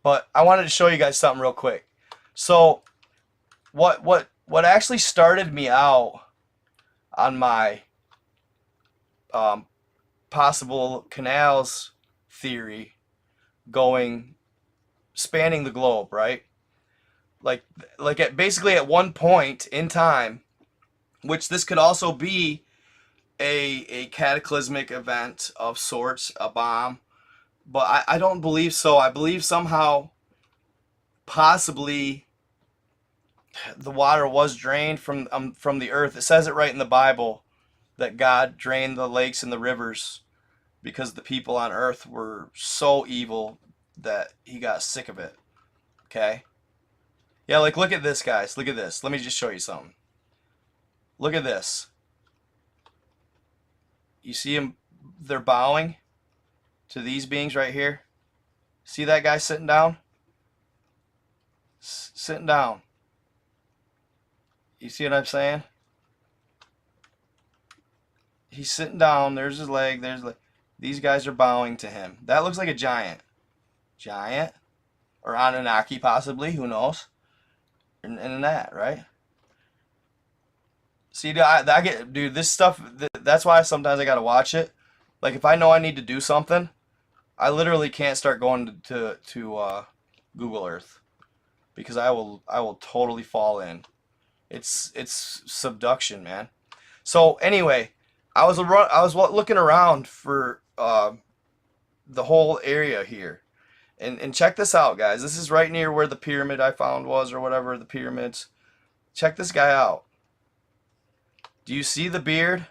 But I wanted to show you guys something real quick. So, what actually started me out on my possible canals theory spanning the globe, right? Like basically at one point in time, which this could also be a cataclysmic event of sorts, a bomb, but I don't believe so. I believe somehow, possibly, the water was drained from the earth. It says it right in the Bible that God drained the lakes and the rivers because the people on earth were so evil that he got sick of it. Okay? Yeah, like, look at this, guys. Look at this. Let me just show you something. Look at this. You see them? They're bowing to these beings right here. See that guy sitting down? Sitting down. You see what I'm saying? He's sitting down. There's his leg. These guys are bowing to him. That looks like a giant. Giant? Or Anunnaki, possibly. Who knows? And that, right? See, I get, dude, this stuff, that's why sometimes I gotta watch it. Like, if I know I need to do something, I literally can't start going to Google Earth. Because I will totally fall in. It's subduction, man. So, anyway, I was looking around for the whole area here. And check this out, guys. This is right near where the pyramid I found was, or whatever, the pyramids. Check this guy out. Do you see the beard?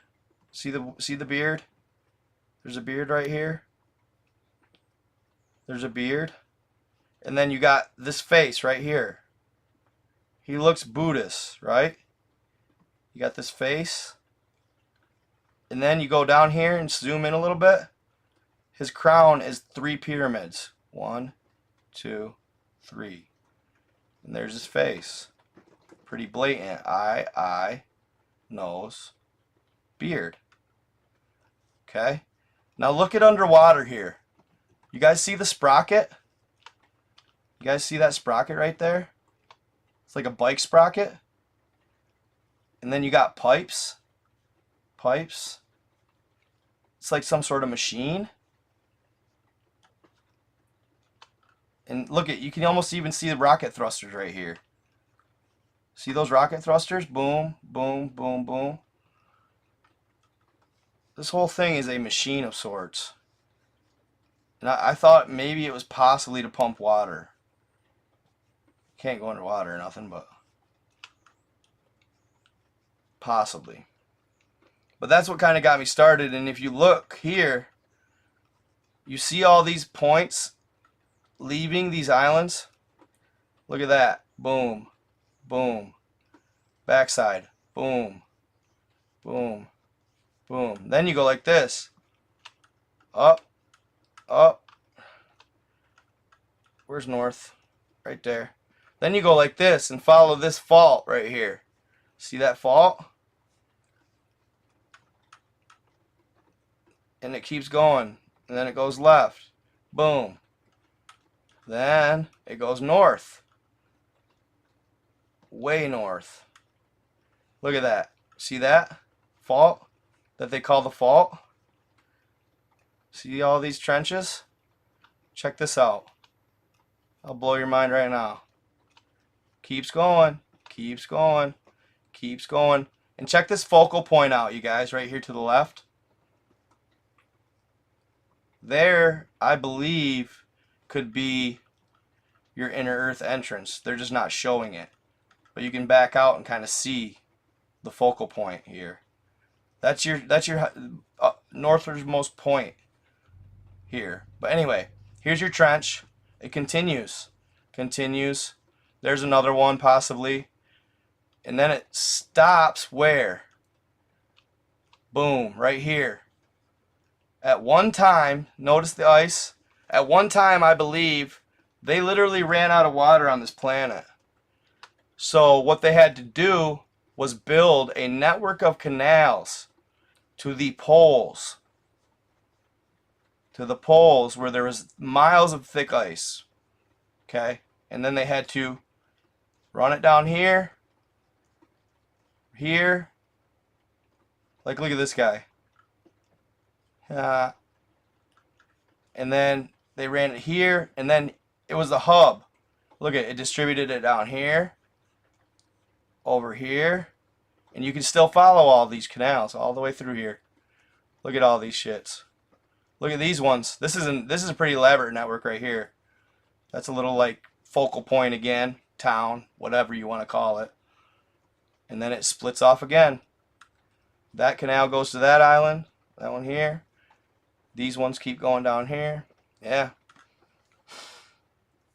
See the beard? There's a beard right here. There's a beard. And then you got this face right here. He looks Buddhist, right? You got this face. And then you go down here and zoom in a little bit. His crown is 3 pyramids. 1, 2, 3. And there's his face. Pretty blatant. Eye, nose, beard. Okay? Now look at underwater here. You guys see the sprocket? You guys see that sprocket right there? It's like a bike sprocket. And then you got pipes. Pipes. It's like some sort of machine. And look at, you can almost even see the rocket thrusters right here. See those rocket thrusters? Boom, boom, boom, boom. This whole thing is a machine of sorts. And I thought maybe it was possibly to pump water. Can't go underwater or nothing, but possibly. But that's what kind of got me started. And if you look here, you see all these points leaving these islands. Look at that. Boom. Boom. Backside. Boom. Boom. Boom. Then you go like this. Up. Up. Where's north? Right there. Then you go like this and follow this fault right here. See that fault? And it keeps going. And then it goes left. Boom. Then it goes north. Way north. Look at that. See that? Fault? That they call the fault? See all these trenches? Check this out. I'll blow your mind right now. Keeps going. Keeps going. Keeps going. And check this focal point out, you guys, right here to the left. There, I believe, could be your inner Earth entrance. They're just not showing it. But you can back out and kind of see the focal point here. That's your northernmost point here. But anyway, here's your trench. It continues. Continues. There's another one possibly. And then it stops where? Boom, right here. At one time, notice the ice. At one time, I believe, they literally ran out of water on this planet. So what they had to do was build a network of canals to the poles. To the poles where there was miles of thick ice. Okay? And then they had to run it down here. Here. Like, look at this guy. And then they ran it here. And then it was the hub. Look at it. It distributed it down here. Over here. And you can still follow all these canals all the way through here. Look at all these shits. Look at these ones. This is a pretty elaborate network right here. That's a little like focal point again, town, whatever you want to call it. And then it splits off again. That canal goes to that island. That one here. These ones keep going down here. Yeah.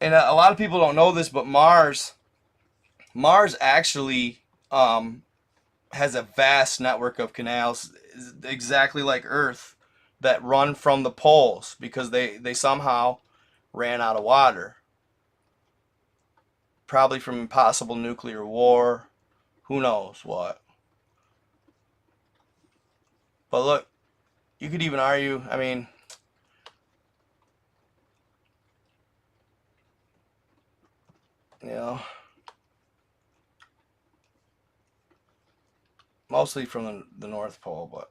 And a lot of people don't know this, but Mars actually has a vast network of canals, exactly like Earth, that run from the poles because they somehow ran out of water. Probably from possible nuclear war. Who knows what. But look, you could even argue, I mean, you know, mostly from the North Pole, but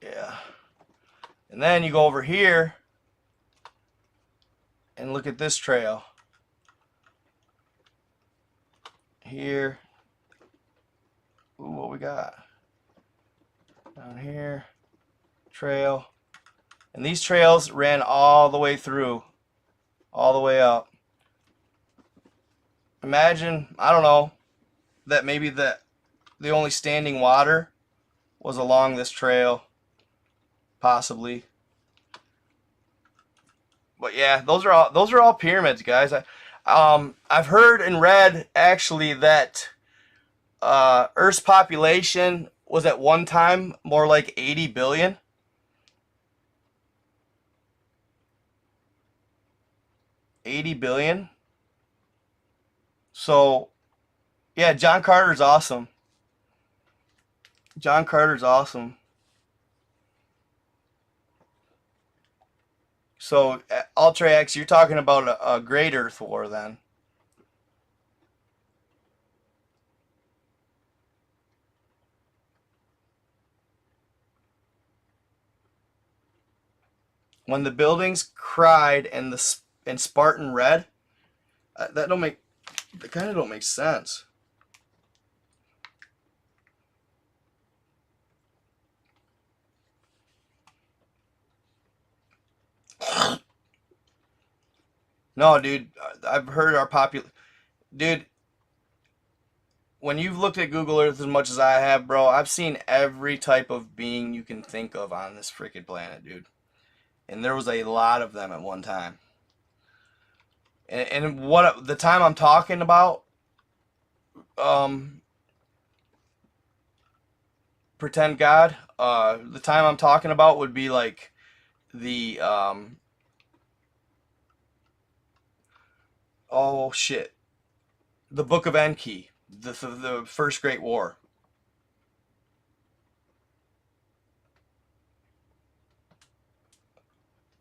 yeah. And then you go over here and look at this trail. Here. Ooh, what we got? Down here. Trail. And these trails ran all the way through. All the way up. Imagine, I don't know, that maybe the only standing water was along this trail. Possibly. But yeah, those are all pyramids, guys. I've heard and read actually that Earth's population was at one time more like 80 billion. $80 billion. So, yeah, John Carter's awesome. John Carter's awesome. So, Ultra X, you're talking about a great Earth war then. When the buildings cried and Spartan red, that kind of don't make sense. No, dude, I've heard dude, when you've looked at Google Earth as much as I have, bro, I've seen every type of being you can think of on this freaking planet, dude. And there was a lot of them at one time. And what the time I'm talking about, pretend God, the time I'm talking about would be like the, oh shit, the Book of Enki, the First Great War.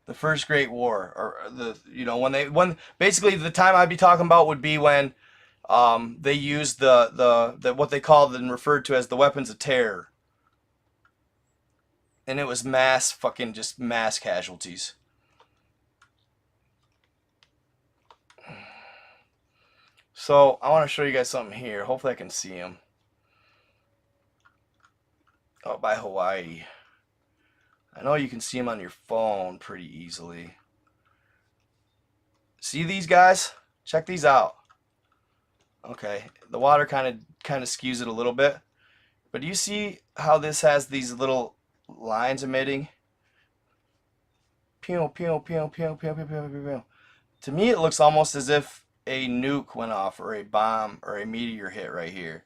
The First Great War, or when basically the time I'd be talking about would be when they used the what they called and referred to as the weapons of terror, and it was just mass casualties. So I want to show you guys something here. Hopefully I can see him. Oh, by Hawaii. I know you can see him on your phone pretty easily. See these guys? Check these out. Okay, the water kind of skews it a little bit. But do you see how this has these little lines emitting? Pew, pew, pew, pew, pew, pew, pew, pew. To me, it looks almost as if a nuke went off, or a bomb, or a meteor hit right here.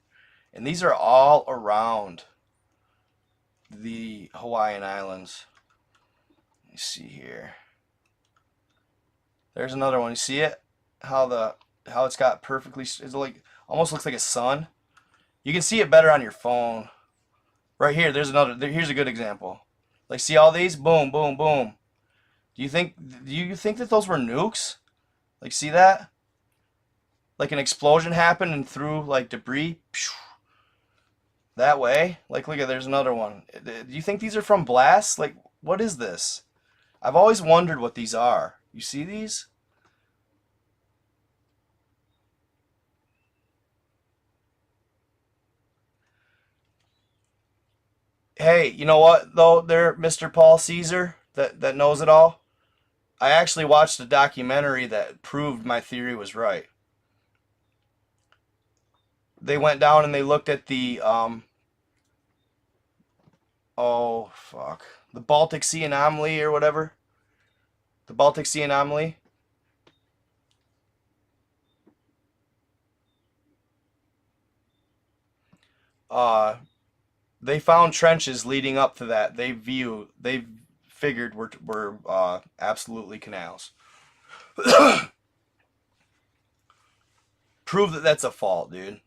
And these are all around the Hawaiian Islands. Let me see here. There's another one. You see it? How it's got perfectly, it's like almost looks like a sun. You can see it better on your phone. Right here, there's another. Here's a good example. Like, see all these? Boom, boom, boom. Do you think that those were nukes? Like, see that? Like an explosion happened and threw like debris that way. Like, look at, there's another one. Do you think these are from blasts? Like, what is this? I've always wondered what these are. You see these? Hey, you know what though, there, Mr. Paul Caesar, that knows it all? I actually watched a documentary that proved my theory was right. They went down and they looked at the oh fuck, the Baltic Sea anomaly or whatever. The Baltic Sea anomaly. They found trenches leading up to that. They figured were absolutely canals. Prove that that's a fault, dude.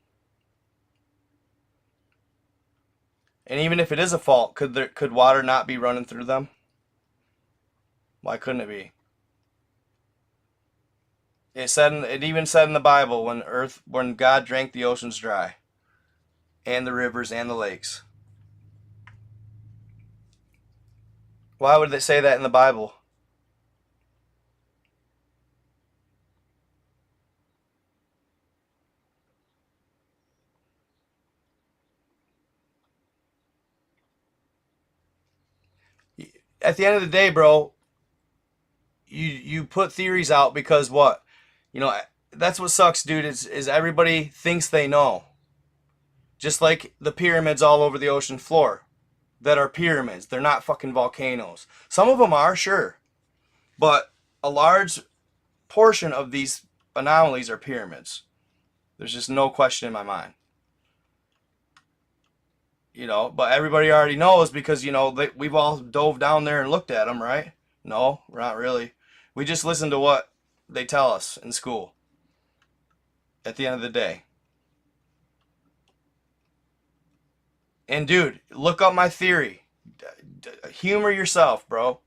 And even if it is a fault, could water not be running through them? Why couldn't it be? It even said in the Bible when God drank the oceans dry, and the rivers and the lakes. Why would they say that in the Bible? At the end of the day, bro, you put theories out because what? You know, that's what sucks, dude, is everybody thinks they know. Just like the pyramids all over the ocean floor that are pyramids. They're not fucking volcanoes. Some of them are, sure. But a large portion of these anomalies are pyramids. There's just no question in my mind. You know, but everybody already knows because, you know, we've all dove down there and looked at them, right? No, not really. We just listen to what they tell us in school at the end of the day. And dude, look up my theory. Humor yourself, bro.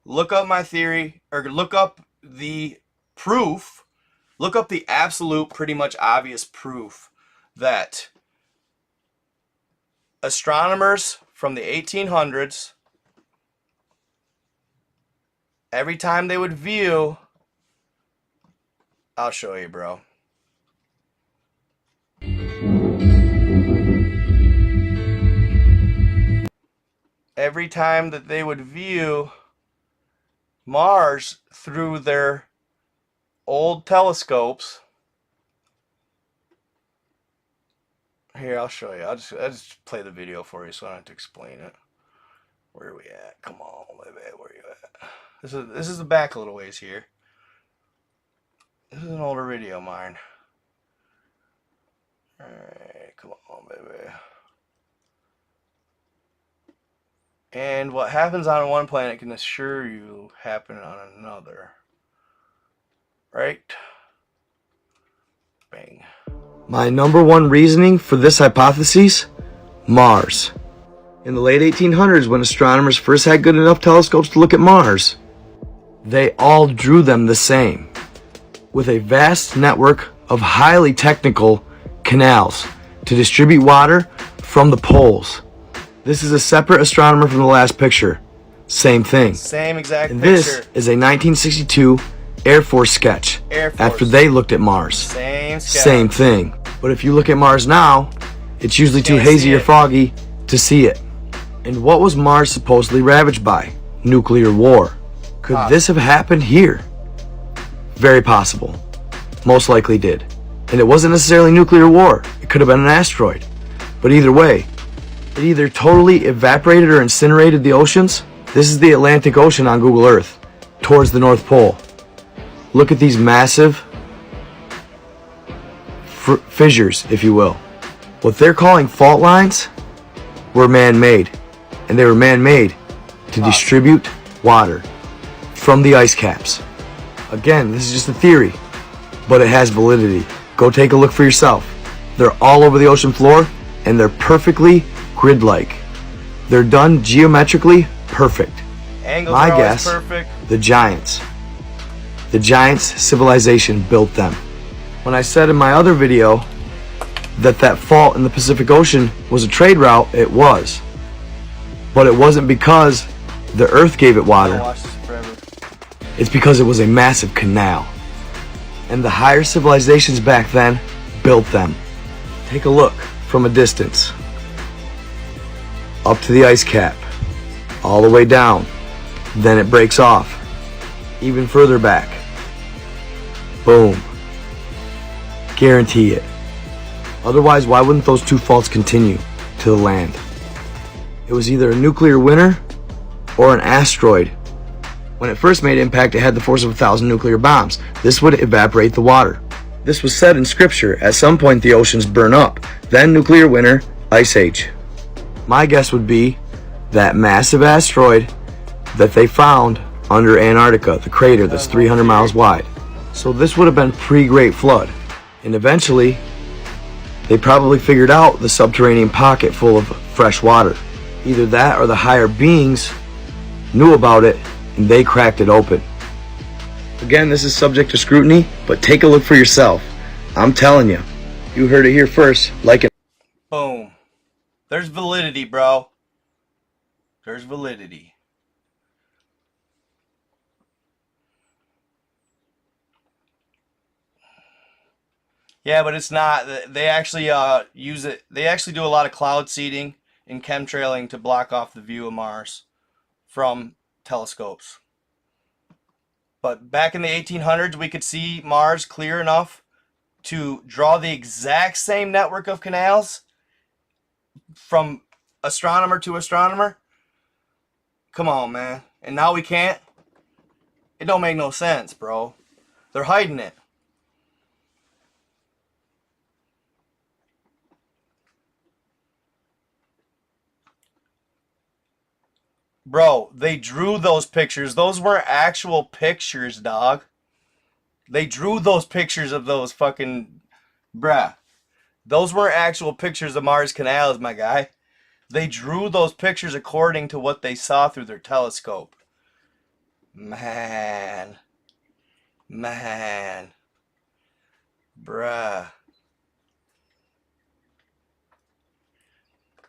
Look up my theory, or look up the proof. Look up the absolute, pretty much obvious proof that astronomers from the 1800s, every time they would view, I'll show you, bro. Every time that they would view Mars through their old telescopes. Here, I'll show you. I'll just play the video for you so I don't have to explain it. Where are we at? Come on, baby. Where are you at? This is the back a little ways here. This is an older video of mine. Alright, come on, baby. And what happens on one planet can assure you happen on another. Right? Bang. My number one reasoning for this hypothesis? Mars. In the late 1800s, when astronomers first had good enough telescopes to look at Mars, they all drew them the same, with a vast network of highly technical canals to distribute water from the poles. This is a separate astronomer from the last picture. Same thing. Same exact picture. This is a 1962 Air Force sketch. After they looked at Mars. Same thing. But if you look at Mars now, it's usually too hazy or foggy to see it. And what was Mars supposedly ravaged by? Nuclear war. Could this have happened here? Very possible. Most likely did. And it wasn't necessarily nuclear war. It could have been an asteroid. But either way, it either totally evaporated or incinerated the oceans. This is the Atlantic Ocean on Google Earth, towards the North Pole. Look at these massive fissures, if you will. What they're calling fault lines were man-made. And they were man-made to distribute water from the ice caps. Again, this is just a theory, but it has validity. Go take a look for yourself. They're all over the ocean floor, and they're perfectly grid-like. They're done geometrically perfect. Angles My are always guess, perfect. the giants. The giants civilization built them. When I said in my other video that fault in the Pacific Ocean was a trade route, it was. But it wasn't because the earth gave it water. It's because it was a massive canal. And the higher civilizations back then built them. Take a look from a distance. Up to the ice cap. All the way down. Then it breaks off. Even further back. Boom. Guarantee it. Otherwise, why wouldn't those two faults continue to the land? It was either a nuclear winter or an asteroid. When it first made impact, it had the force of 1,000 nuclear bombs. This would evaporate the water. This was said in scripture. At some point, the oceans burn up. Then nuclear winter, ice age. My guess would be that massive asteroid that they found under Antarctica, the crater that's 300 miles wide. So this would have been pre-Great Flood. And eventually, they probably figured out the subterranean pocket full of fresh water. Either that or the higher beings knew about it and they cracked it open. Again, this is subject to scrutiny, but take a look for yourself. I'm telling you, you heard it here first. Like it. Boom. There's validity, bro. There's validity. Yeah, but it's not. They actually use it. They actually do a lot of cloud seeding and chemtrailing to block off the view of Mars from telescopes. But back in the 1800s, we could see Mars clear enough to draw the exact same network of canals from astronomer to astronomer. Come on, man. And now we can't? It don't make no sense, bro. They're hiding it. Bro, they drew those pictures. Those weren't actual pictures, dog. They drew those pictures of those fucking... Bruh. Those weren't actual pictures of Mars canals, my guy. They drew those pictures according to what they saw through their telescope. Man. Bruh.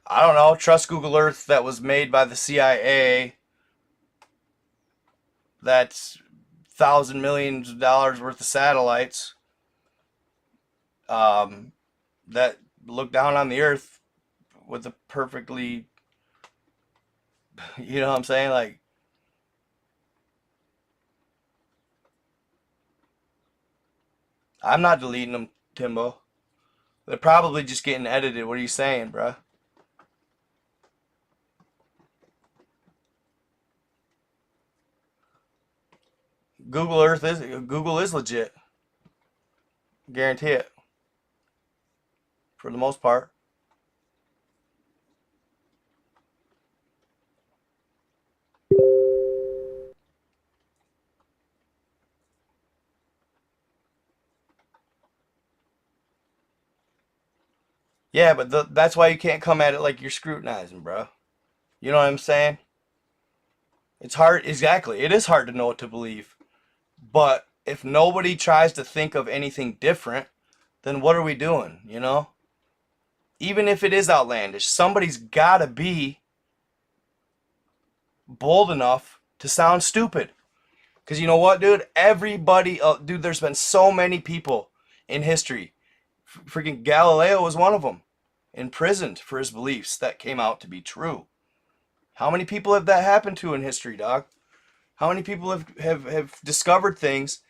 I don't know. Trust Google Earth that was made by the CIA. That's $1,000 million worth of satellites. That look down on the Earth with a perfectly... You know what I'm saying? Like... I'm not deleting them, Timbo. They're probably just getting edited. What are you saying, bruh? Google is legit. Guarantee it. For the most part. Yeah, but that's why you can't come at it like you're scrutinizing, bro. You know what I'm saying? It's hard. Exactly. It is hard to know what to believe. But if nobody tries to think of anything different, then what are we doing, you know? Even if it is outlandish, somebody's got to be bold enough to sound stupid. Because you know what, dude? Everybody, dude, there's been so many people in history. Freaking Galileo was one of them. Imprisoned for his beliefs that came out to be true. How many people have that happened to in history, dog? How many people have discovered things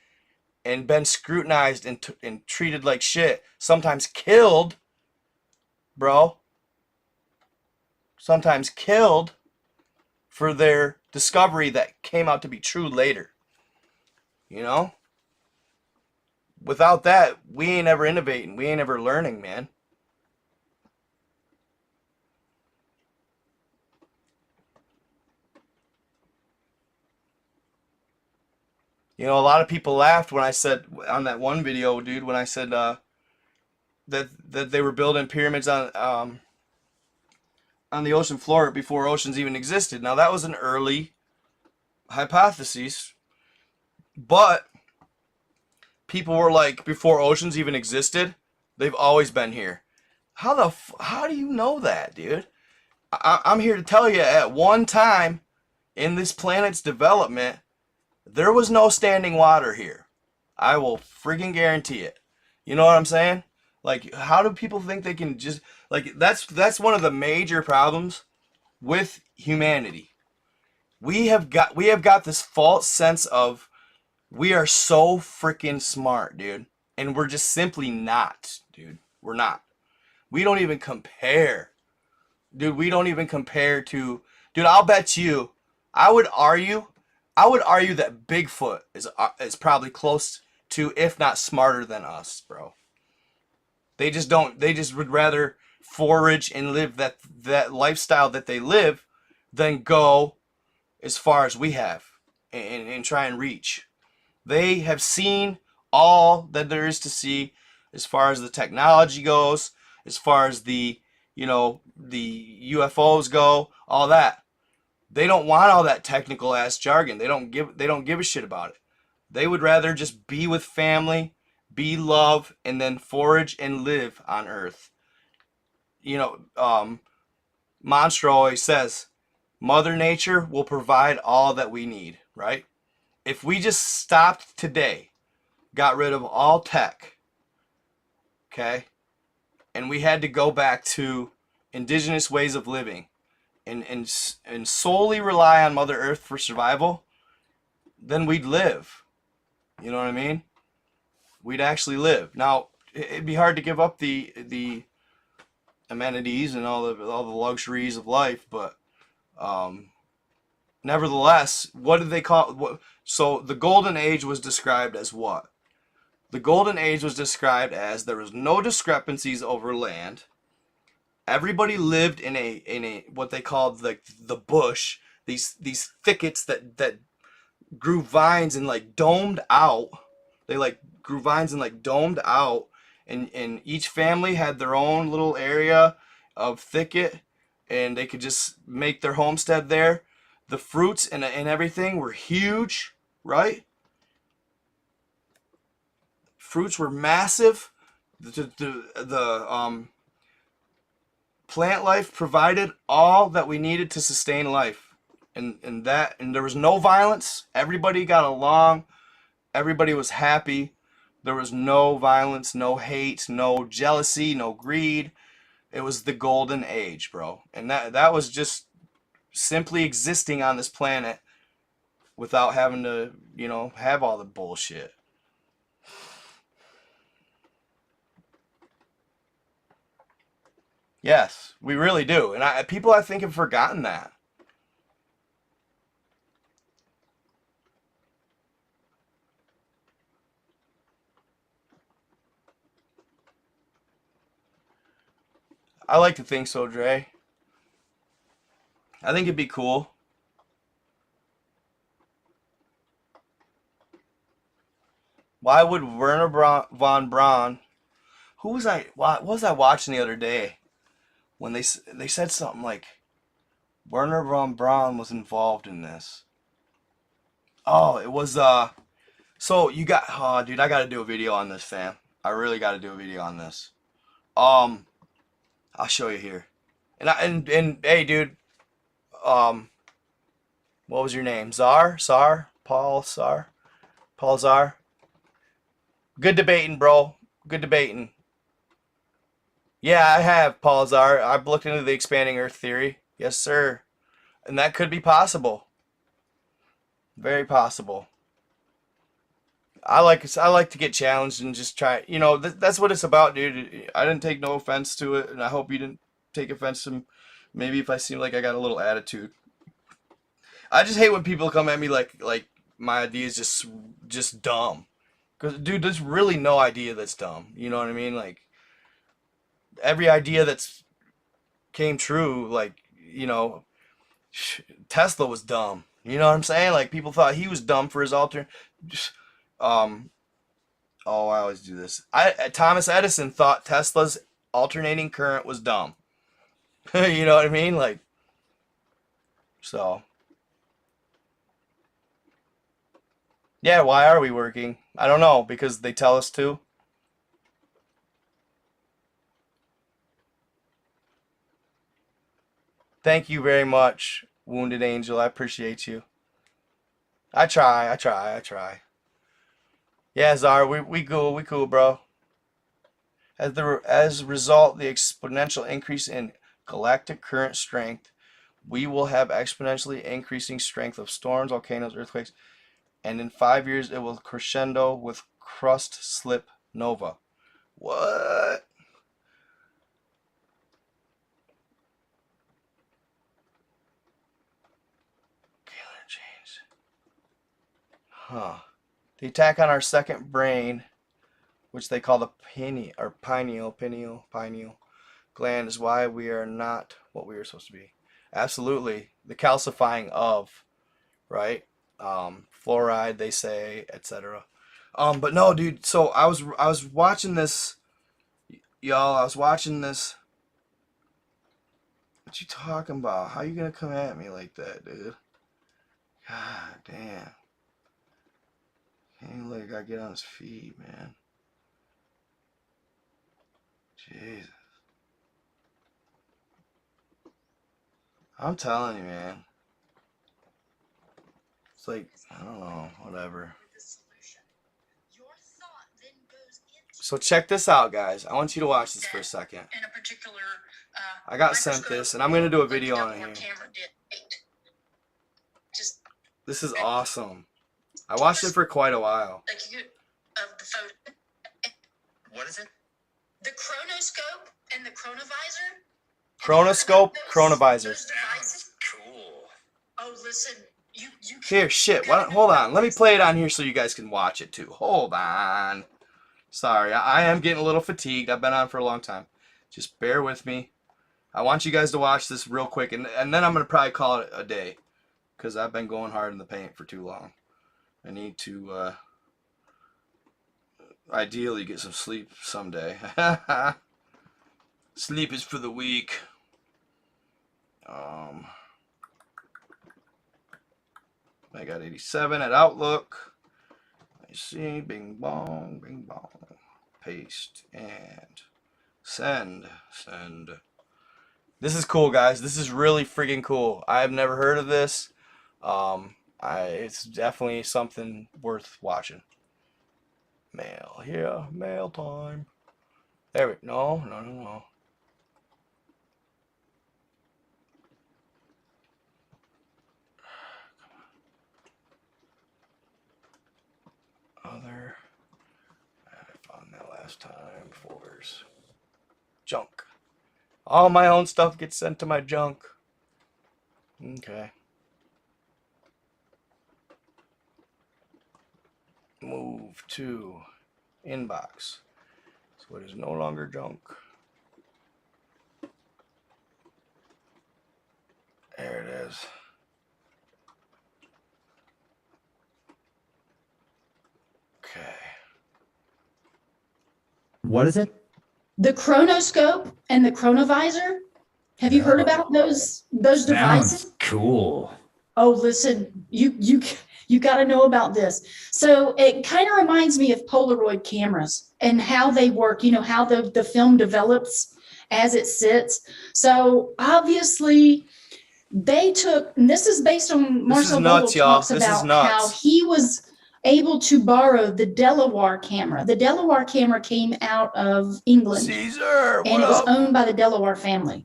and been scrutinized and treated like shit? Sometimes killed, bro. Sometimes killed for their discovery that came out to be true later. You know? Without that, we ain't ever innovating. We ain't ever learning, man. You know, a lot of people laughed when I said on that one video, dude, when I said that they were building pyramids on the ocean floor before oceans even existed. Now that was an early hypothesis, but people were like, before oceans even existed, they've always been here. How do you know that, dude? I'm here to tell you, at one time in this planet's development, there was no standing water here. I will freaking guarantee it. You know what I'm saying? Like, how do people think they can just, like, that's one of the major problems with humanity. We have got this false sense of we are so freaking smart, dude. And we're just simply not, dude. We're not. We don't even compare. Dude, we don't even compare to, dude, I'll bet you, I would argue that Bigfoot is probably close to, if not smarter than us, bro. They just would rather forage and live that lifestyle that they live than go as far as we have and try and reach. They have seen all that there is to see as far as the technology goes, as far as the UFOs go, all that. They don't want all that technical ass jargon. They don't give a shit about it. They would rather just be with family, be love, and then forage and live on Earth. You know, Monstro always says, Mother Nature will provide all that we need, right? If we just stopped today, got rid of all tech, okay, and we had to go back to indigenous ways of living, and solely rely on Mother Earth for survival, then we'd live. You know what I mean? We'd actually live. Now, it'd be hard to give up the amenities and all the luxuries of life, but nevertheless, what did they call? So the Golden Age was described as what? The Golden Age was described as there was no discrepancies over land. Everybody lived in a what they called the bush, these thickets that grew vines and like domed out. They like grew vines and like domed out, and each family had their own little area of thicket, and they could just make their homestead there. The fruits and everything were huge, right? Fruits were massive. The plant life provided all that we needed to sustain life, and there was no violence. Everybody got along. Everybody was happy. There was no violence, no hate, no jealousy, no greed. It was the Golden Age, bro. And that was just simply existing on this planet without having to, have all the bullshit. Yes, we really do. And people, I think, have forgotten that. I like to think so, Dre. I think it'd be cool. Why would Werner von Braun... What was I watching the other day? When they said something like Werner von Braun was involved in this. Oh, it was so you got, oh dude, I gotta do a video on this, fam. I really gotta do a video on this. I'll show you here. And hey dude, what was your name? Czar? Pulsar. Good debating, bro. Good debating. Yeah, I have, Pulsar. I've looked into the expanding Earth theory. Yes, sir. And that could be possible. Very possible. I like to get challenged and just try. You know, that's what it's about, dude. I didn't take no offense to it, and I hope you didn't take offense to maybe if I seem like I got a little attitude. I just hate when people come at me like my idea is just dumb. Because, dude, there's really no idea that's dumb. You know what I mean? Like, every idea that's came true, like, you know, Tesla was dumb. You know what I'm saying? Like, people thought he was dumb for his oh, I always do this. Thomas Edison thought Tesla's alternating current was dumb. You know what I mean? Like, so. Yeah, why are we working? I don't know, because they tell us to. Thank you very much, Wounded Angel. I appreciate you. I try. Yeah, Zara, we cool, bro. As a result, the exponential increase in galactic current strength, we will have exponentially increasing strength of storms, volcanoes, earthquakes, and in 5 years it will crescendo with crust slip nova. What? Huh. The attack on our second brain, which they call the pineal gland, is why we are not what we are supposed to be. Absolutely. The calcifying of, right? Fluoride, they say, etc. But no, dude, so I was watching this, y'all, I was watching this. What you talking about? How you gonna come at me like that, dude? God damn. Can't let a guy get on his feet, man. Jesus. I'm telling you, man. It's like, I don't know, whatever. So check this out, guys. I want you to watch this for a second. I got sent this, and I'm going to do a video on it here. This is awesome. I watched it for quite a while. What is it? The chronoscope and the chronovisor. Chronoscope, chronovisor. Sounds cool. Oh, listen, you Here, shit. Hold on. Let me play it on here so you guys can watch it too. Hold on. Sorry, I am getting a little fatigued. I've been on for a long time. Just bear with me. I want you guys to watch this real quick, and then I'm going to probably call it a day, because I've been going hard in the paint for too long. I need to ideally get some sleep someday. Sleep is for the weak. I got 87 at Outlook. I see. Bing bong, bing bong. Paste and send. This is cool, guys. This is really freaking cool. I've never heard of this. It's definitely something worth watching. Mail here, mail time. There we no. Other. I found that last time. Folders. Junk. All my own stuff gets sent to my junk. Okay. Move to inbox. So it is no longer junk. There it is. Okay. What is it? The chronoscope and the chronovisor. Have you heard about those devices? Sounds cool. Oh, listen, you got to know about this. So it kind of reminds me of Polaroid cameras and how they work, you know, how the film develops as it sits. So obviously they took, and this is based on Marcel nuts, Vogel y'all. talks This is about nuts. how he was able to borrow the Delaware camera. The Delaware camera came out of England. Caesar, and it was owned by the Delaware family.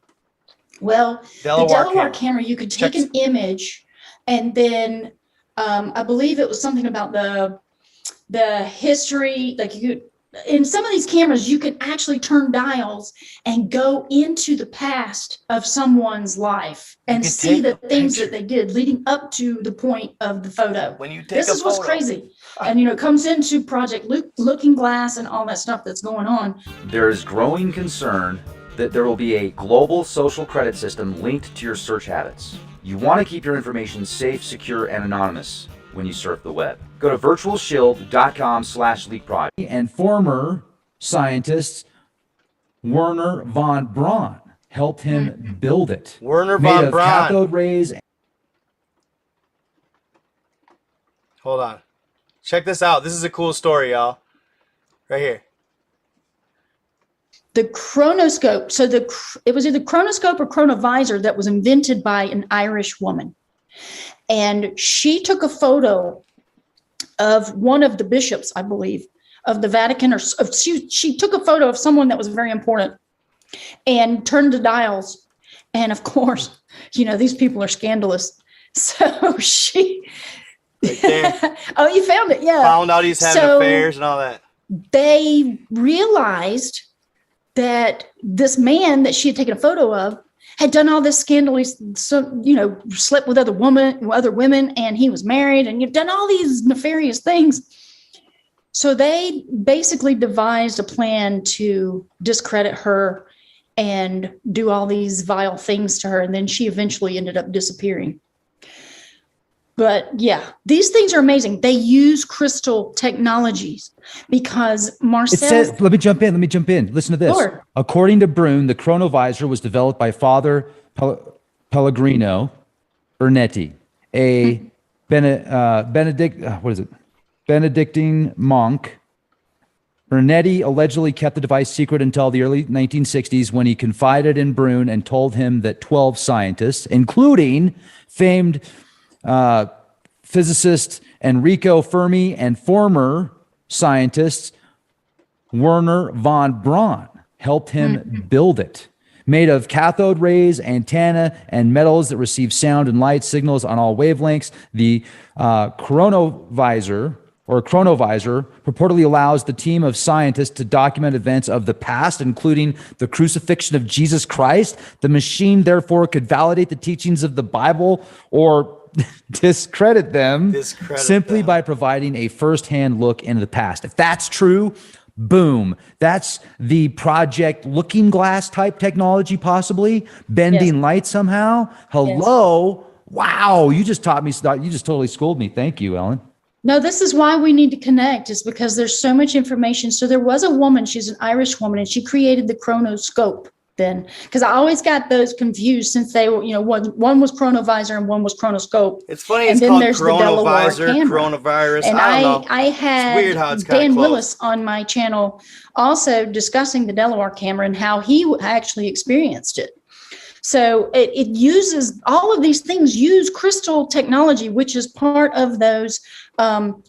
Well, the Delaware camera, you could take an image, and then I believe it was something about the history. Like you could, in some of these cameras, you can actually turn dials and go into the past of someone's life and see the things that they did leading up to the point of the photo. When you take This is what's crazy. And, it comes into Project Looking Glass and all that stuff that's going on. There is growing concern that there will be a global social credit system linked to your search habits. You want to keep your information safe, secure, and anonymous when you surf the web. Go to virtualshield.com/leakprod. And former scientists Werner von Braun helped him build it. Werner Made von of Braun. cathode rays. Hold on. Check this out. This is a cool story, y'all. Right here. The chronoscope. So it was either chronoscope or chronovisor that was invented by an Irish woman. And she took a photo of one of the bishops, I believe, of the Vatican, or she took a photo of someone that was very important and turned the dials. And of course, these people are scandalous. So she, right there. Oh, you found it. Yeah. Found out he's having affairs and all that. They realized that this man that she had taken a photo of had done all this scandalous, slept with other women, and he was married, and you've done all these nefarious things. So they basically devised a plan to discredit her and do all these vile things to her, and then she eventually ended up disappearing. But yeah, these things are amazing. They use crystal technologies because Marcel... It says, let me jump in. Listen to this. Sure. According to Brune, the chronovisor was developed by Father Pellegrino Bernetti, a Benedictine monk. Bernetti allegedly kept the device secret until the early 1960s when he confided in Brune and told him that 12 scientists, including famed physicist Enrico Fermi and former scientist Werner von Braun, helped him build it. Made of cathode rays, antenna, and metals that receive sound and light signals on all wavelengths, the chronovisor purportedly allows the team of scientists to document events of the past, including the crucifixion of Jesus Christ. The machine, therefore, could validate the teachings of the Bible or discredit them simply by providing a first-hand look into the past. If that's true, boom. That's the Project Looking Glass type technology, possibly. Bending light somehow. Hello. Yes. Wow. You just taught me. You just totally schooled me. Thank you, Ellen. No, this is why we need to connect, is because there's so much information. So there was a woman, she's an Irish woman, and she created the chronoscope then, because I always got those confused since they were, one was chronovisor and one was chronoscope. It's funny, it's called chronovisor, coronavirus. And I don't know. I had it's weird how it's Dan close. Willis on my channel also discussing the Delaware camera and how he actually experienced it. So it uses, all of these things use crystal technology, which is part of those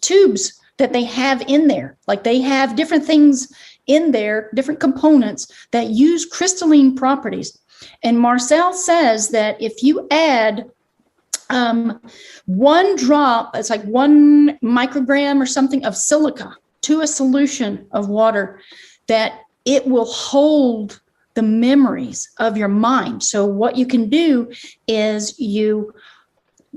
tubes that they have in there. Like they have different things in there, different components that use crystalline properties. And Marcel says that if you add one drop, it's like 1 microgram or something of silica to a solution of water, that it will hold the memories of your mind. So what you can do is you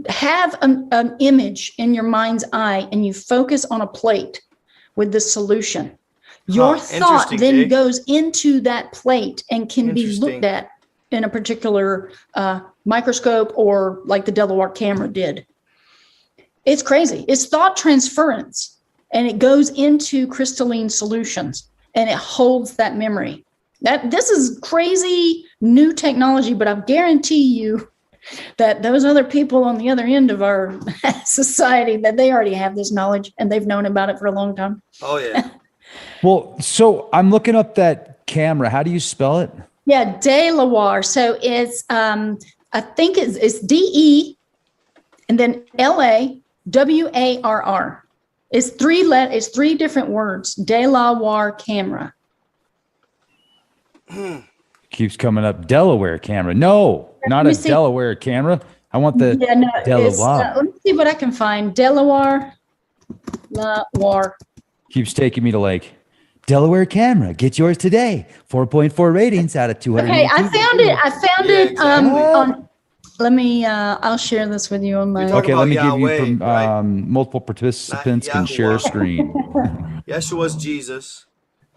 have an image in your mind's eye and you focus on a plate with the solution. Your thought then goes into that plate and can be looked at in a particular microscope, or like the Delaware camera did. It's crazy. It's thought transference, and it goes into crystalline solutions and it holds that memory. This is crazy new technology, but I guarantee you that those other people on the other end of our society, that they already have this knowledge and they've known about it for a long time. Oh yeah. Well, so I'm looking up that camera. How do you spell it? Yeah, Delaware. So it's I think it's DE and then LAWARR. It's three different words. Delaware camera. Keeps coming up. Delaware camera. No, not a Delaware camera. I want the Delaware. Let me see what I can find. Delaware. Keeps taking me to like Delaware camera. Get yours today. 4.4 ratings out of 200. Okay, I found it. On. Let me. I'll share this with you on my. Okay, let me give you from multiple participants can share a screen. Yeshua's Jesus.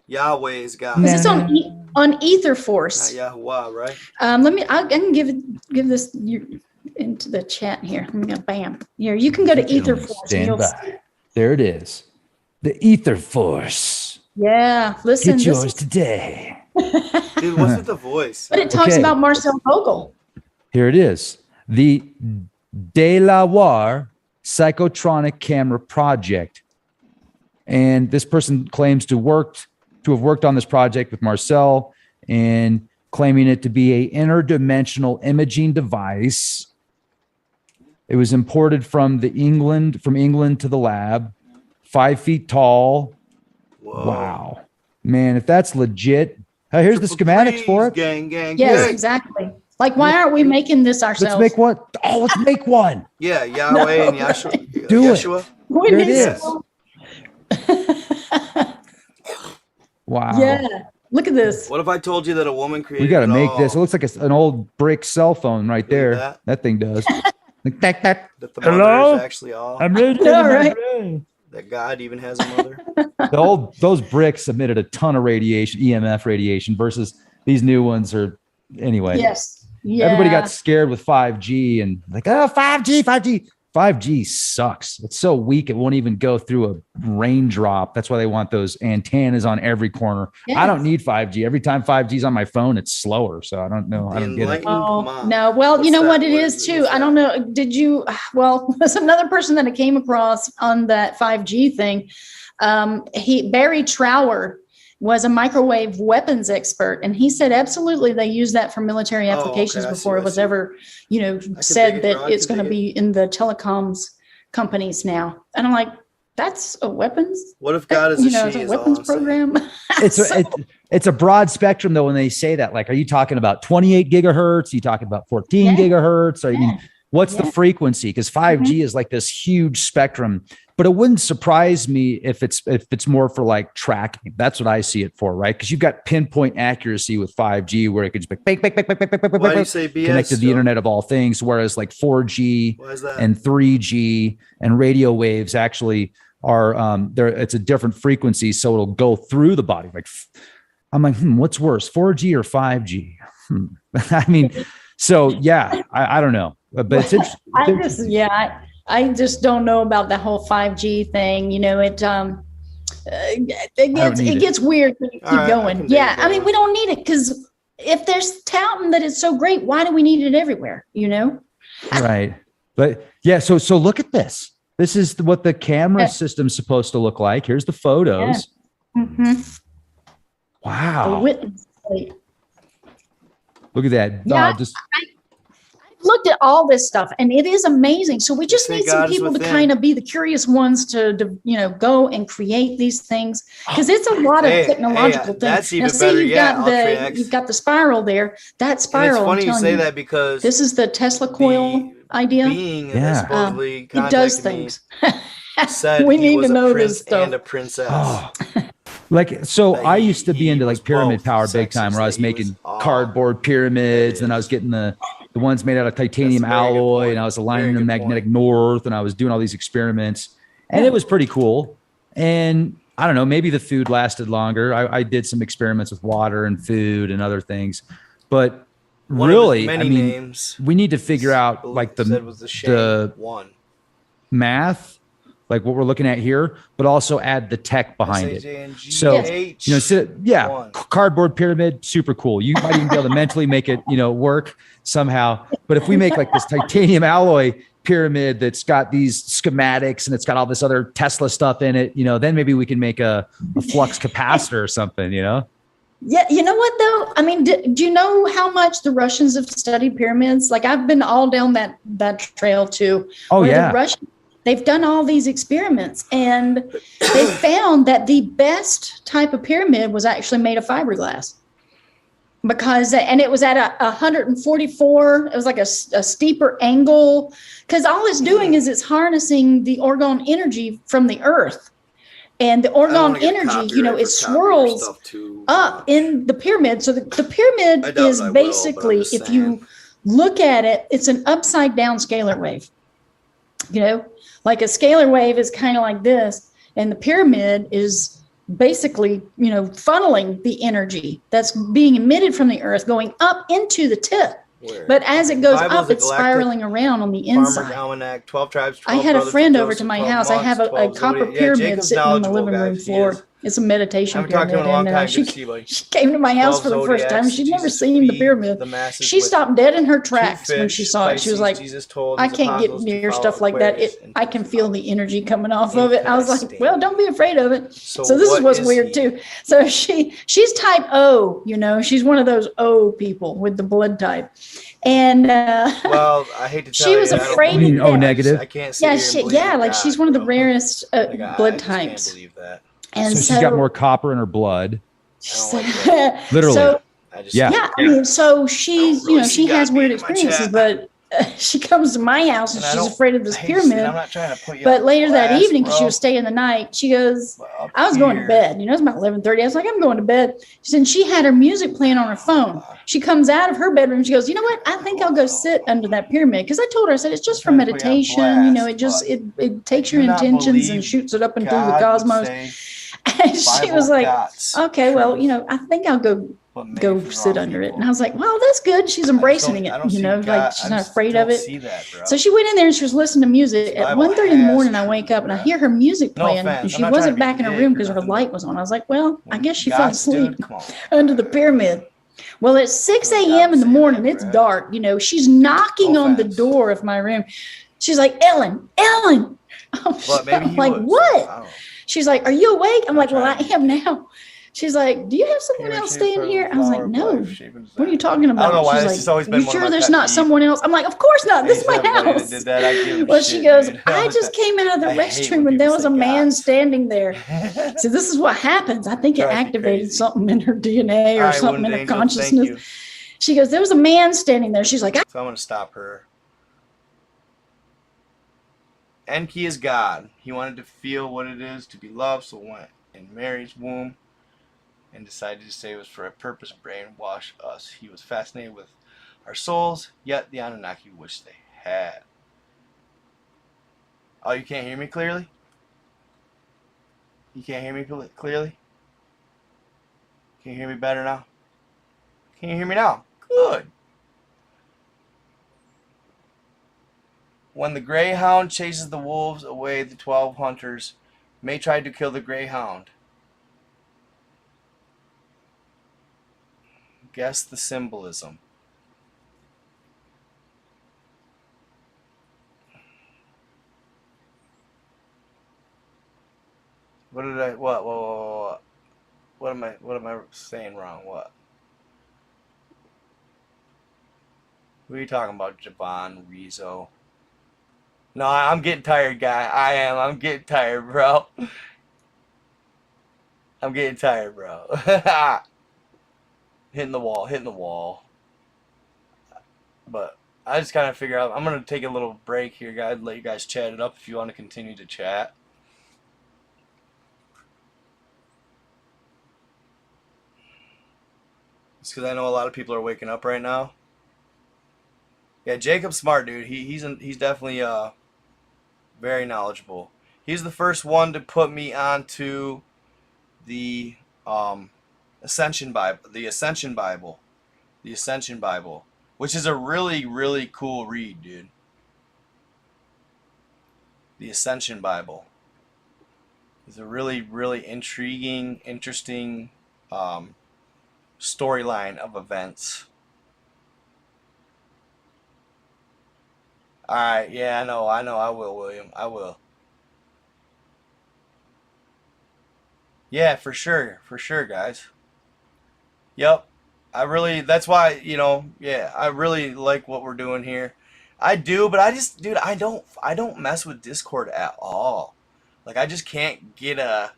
Yahweh is God. Is this on Etherforce? Yahuwah, right? Let me. I can give this into the chat here. Let me go. Bam. Here, you can go to Etherforce. Stand by. There it is. The Etherforce. Yeah, listen. Get yours today. Dude, what's with the voice? But it talks about Marcel Vogel. Here it is. The Delaware Psychotronic Camera Project. And this person claims to have worked on this project with Marcel and claiming it to be a interdimensional imaging device. It was imported from England to the lab, 5 feet tall. Whoa. Wow. Man, if that's legit. Here's the schematics for it. Gang. Yes, exactly. Like, why aren't we making this ourselves? Let's make one. Oh, let's make one. Yeah, Yahweh and Yeshua. Do Yeshua. it. Here it is. Wow. Yeah. Look at this. What if I told you that a woman created We got to it make all? this. It looks like an old brick cell phone right there. that. That thing does. Like that. That the mother Hello? is actually all. I'm ready. That God even has a mother. Those bricks emitted a ton of radiation, EMF radiation, versus these new ones are anyway. Yes. Yeah. Everybody got scared with 5G and like, oh, 5G. 5G sucks. It's so weak it won't even go through a raindrop. That's why they want those antennas on every corner. Yes. I don't need 5G. Every time 5G's on my phone, it's slower. So I don't know. I don't get it. Oh, no. Well, you know what it is too. I don't know. Did you? Well, there's another person that I came across on that 5G thing. Barry Trower was a microwave weapons expert, and he said absolutely they use that for military applications before it was ever, said that it's going to be in the telecoms companies now. And I'm like, that's a weapons. What if God is a she? A weapons program. It's a broad spectrum though. When they say that, like, are you talking about 28 gigahertz? Are you talking about 14 gigahertz? I mean, what's the frequency? Because 5G is like this huge spectrum. But it wouldn't surprise me if it's more for like tracking. That's what I see it for, right? Because you've got pinpoint accuracy with 5G, where it could just be Why do you say BS connected to the Internet of all things, whereas like 4G and 3G and radio waves actually are it's a different frequency, so it'll go through the body. Like, I'm like, what's worse, 4G or 5G? I mean, so yeah, I don't know, but it's interesting. I just don't know about the whole 5G thing. It gets weird when you keep going. Yeah, I mean, we don't need it because if there's touting that it's so great, why do we need it everywhere? Right. But yeah, so look at this. This is what the camera system's supposed to look like. Here's the photos. Yeah. Mm-hmm. Wow. Look at that. Yeah, I looked at all this stuff and it is amazing. So we just need some people to kind of be the curious ones to go and create these things, because it's a lot of technological things. That's even now, better. You've got the spiral there. That spiral. And it's funny you say that because this is the Tesla coil idea. It does things. Said we need to know this stuff. And a princess. I used to be into like pyramid power big time, where I was making cardboard pyramids, and I was getting the ones made out of titanium alloy, and I was aligning them magnetic north, and I was doing all these experiments, and it was pretty cool. And I don't know, maybe the food lasted longer. I did some experiments with water and food and other things, but really, I mean, we need to figure out like the math, like what we're looking at here, but also add the tech behind it. So, cardboard pyramid, super cool. You might even be able to mentally make it, work somehow. But if we make like this titanium alloy pyramid that's got these schematics and it's got all this other Tesla stuff in it, then maybe we can make a flux capacitor or something, Yeah, you know what though? I mean, do you know how much the Russians have studied pyramids? Like I've been all down that trail too. Oh, where yeah. the Russians, they've done all these experiments, and they found that the best type of pyramid was actually made of fiberglass. Because and it was at a 144. It was like a steeper angle. Because all it's doing is it's harnessing the orgone energy from the earth. And the orgone energy, you know, it swirls up in the pyramid. So the pyramid is basically, if you look at it, it's an upside down scalar wave. You know, like a scalar wave is kind of like this, and the pyramid is basically, you know, funneling the energy that's being emitted from the earth going up into the tip. But as it goes up, it's spiraling around on the inside. Almanac, 12 tribes, 12 I had a friend over to my house. I have a copper pyramid sitting on the living room floor. It's a meditation pyramid. And she came to my house for the first time. She'd never seen the pyramid. She stopped dead in her tracks when she saw it. She was like, I can't get near stuff like that. I can feel the energy coming off of it. I was like, well, don't be afraid of it. So this is what's weird too. So she's type O, you know, she's one of those O people with the blood type. And well, I hate to tell she was afraid of O negative. I can't she's one of the rarest blood types. I can't believe that. And so she's got more copper in her blood. Literally. So, yeah. I mean, so she's, you know, she has weird experiences, but she comes to my house and she's afraid of this pyramid. I'm not trying to put you but later that blast, evening, because she was staying the night, she goes, I was going to bed. You know, it's about 11:30. I was like, I'm going to bed. And she had her music playing on her phone. She comes out of her bedroom. She goes, you know what? I think I'll go sit under that pyramid. Because I told her, I said, it's just for meditation. You know, it just, it takes your intentions and shoots it up into the cosmos. And she was like, okay, well, you know, I think I'll go sit under it. And I was like, well, that's good. She's embracing it, you know, like she's not afraid of it. So she went in there and she was listening to music. At 1:30 in the morning, I wake up and I hear her music playing. And she wasn't back in her room because her light was on. I was like, well, I guess she fell asleep under the pyramid. Well, it's 6 a.m. in the morning. It's dark. You know, she's knocking on the door of my room. She's like, Ellen. I'm like, what? She's like, are you awake? I'm like, well, I am now. She's like, do you have someone else staying here? I was like, no. What are you talking about? I don't know why She's always like, been you one of sure my there's pet not peeves. someone else? I'm like, of course not. This is my house. Did that, I give a Well, shit, she goes, dude. I just came out of the restroom and there was a man standing there. So this is what happens. I think it activated something in her DNA or something in her consciousness. She goes, there was a man standing there. She's like, so I'm going to stop her. Enki is God. He wanted to feel what it is to be loved, so went in Mary's womb and decided to say it was for a purpose to brainwash us. He was fascinated with our souls, yet the Anunnaki wished they had. Oh, you can't hear me clearly? You can't hear me clearly? Can you hear me better now? Can you hear me now? Good. When the greyhound chases the wolves away, the 12 hunters may try to kill the greyhound. Guess the symbolism. What did I, what am I saying wrong? What? What are you talking about, Javon, Rizzo? No, I'm getting tired, guy. I am. I'm getting tired, bro. I'm getting tired, bro. Hitting the wall. But I just kind of figure out, I'm going to take a little break here, guys. Let you guys chat it up if you want to continue to chat. It's because I know a lot of people are waking up right now. Yeah, Jacob's smart, dude. He's definitely very knowledgeable. He's the first one to put me onto the Ascension Bible, which is a really, really cool read, dude. The Ascension Bible is a really, really intriguing, interesting storyline of events. Alright, yeah, I know, I will, William, I will. Yeah, for sure, guys. Yep. That's why, yeah, I really like what we're doing here. I do, but dude, I don't mess with Discord at all. Like, I just can't get I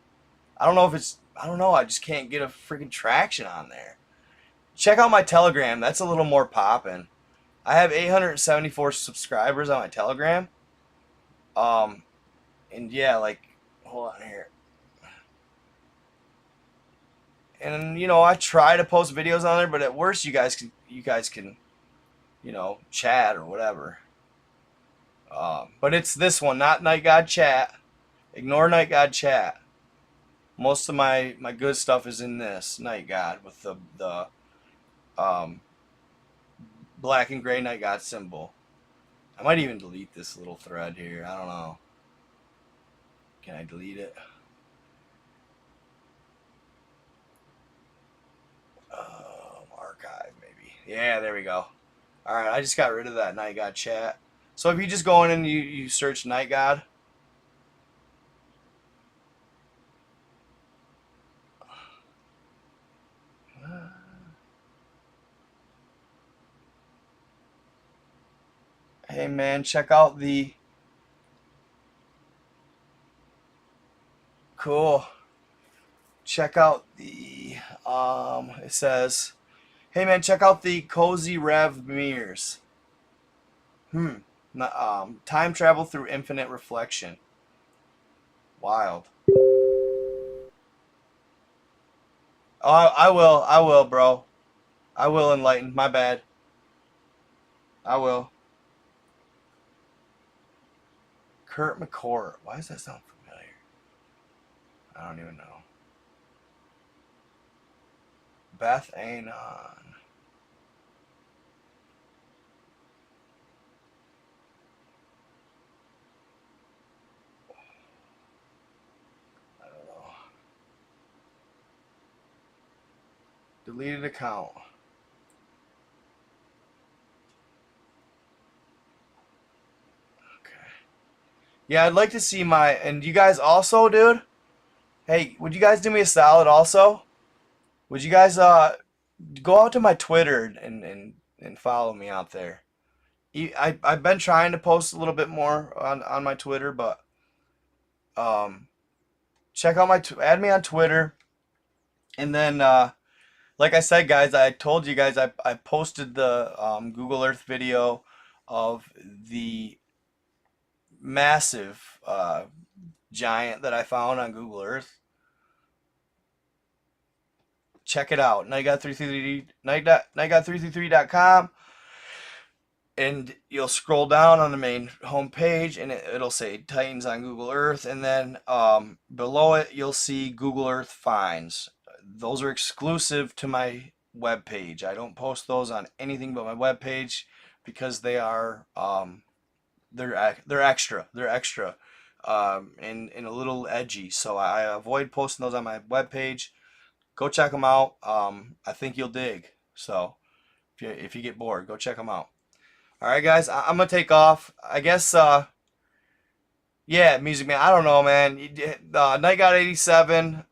don't know if it's, I don't know, I just can't get a freaking traction on there. Check out my Telegram. That's a little more poppin'. I have 874 subscribers on my Telegram. And yeah, like, hold on here. And I try to post videos on there, but at worst you guys can chat or whatever. But it's this one, not Night God Chat. Ignore Night God Chat. Most of my good stuff is in this Night God with the black and gray Night God symbol. I might even delete this little thread here. I don't know. Can I delete it? Archive maybe. Yeah, there we go. All right, I just got rid of that Night God Chat. So if you just go in and you search Night God. Hey man, check out the cool. Check out the it says, hey man, check out the Cozy Rev mirrors. Time travel through infinite reflection. Wild. Oh, I will, bro. I will enlighten. My bad. I will. Kurt McCord. Why does that sound familiar? I don't even know. Beth Anon. I don't know. Deleted account. Yeah, I'd like to see and you guys also, dude? Hey, would you guys do me a solid also? Would you guys go out to my Twitter and follow me out there? I've been trying to post a little bit more on my Twitter, but check out add me on Twitter. And then like I said, guys, I told you guys I posted the Google Earth video of the massive giant that I found on Google Earth. Check it out. nightgod333.com, and you'll scroll down on the main homepage, and it'll say Titans on Google Earth, and then below it you'll see Google Earth finds. Those are exclusive to my webpage. I don't post those on anything but my webpage because they are they're extra. They're extra. And a little edgy, so I avoid posting those on my webpage. Go check them out. I think you'll dig. So if you get bored, go check them out. All right, guys, I'm gonna take off. I guess. Yeah, Music Man. I don't know, man. Night God 87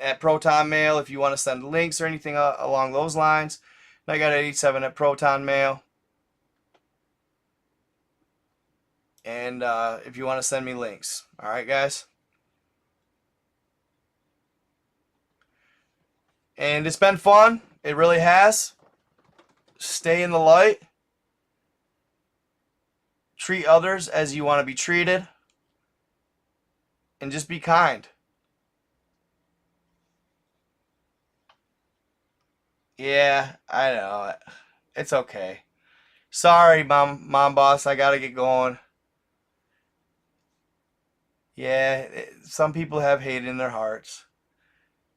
at Proton Mail if you want to send links or anything along those lines. Night God 87 at Proton Mail. And if you want to send me links. All right, guys. And it's been fun. It really has. Stay in the light. Treat others as you want to be treated. And just be kind. Yeah, I know. It's okay. Sorry, mom boss. I got to get going. Yeah, some people have hate in their hearts.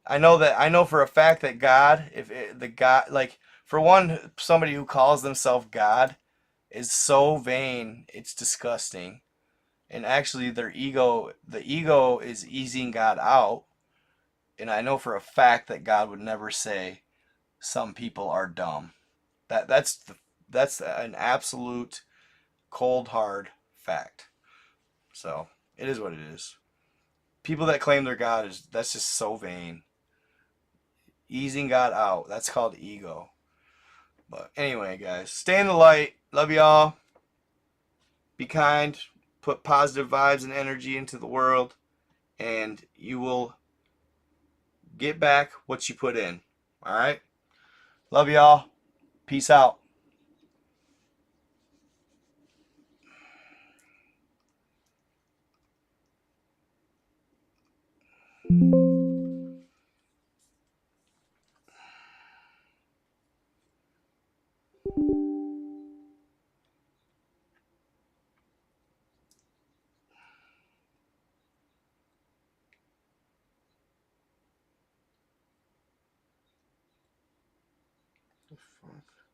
I know for a fact that God, like, for one, somebody who calls themselves God is so vain, it's disgusting. And actually the ego is easing God out. And I know for a fact that God would never say some people are dumb. That's an absolute cold hard fact. So, it is what it is. People that claim they're God that's just so vain. Easing God out. That's called ego. But anyway, guys, stay in the light. Love y'all. Be kind. Put positive vibes and energy into the world, and you will get back what you put in. All right? Love y'all. Peace out. The fuck?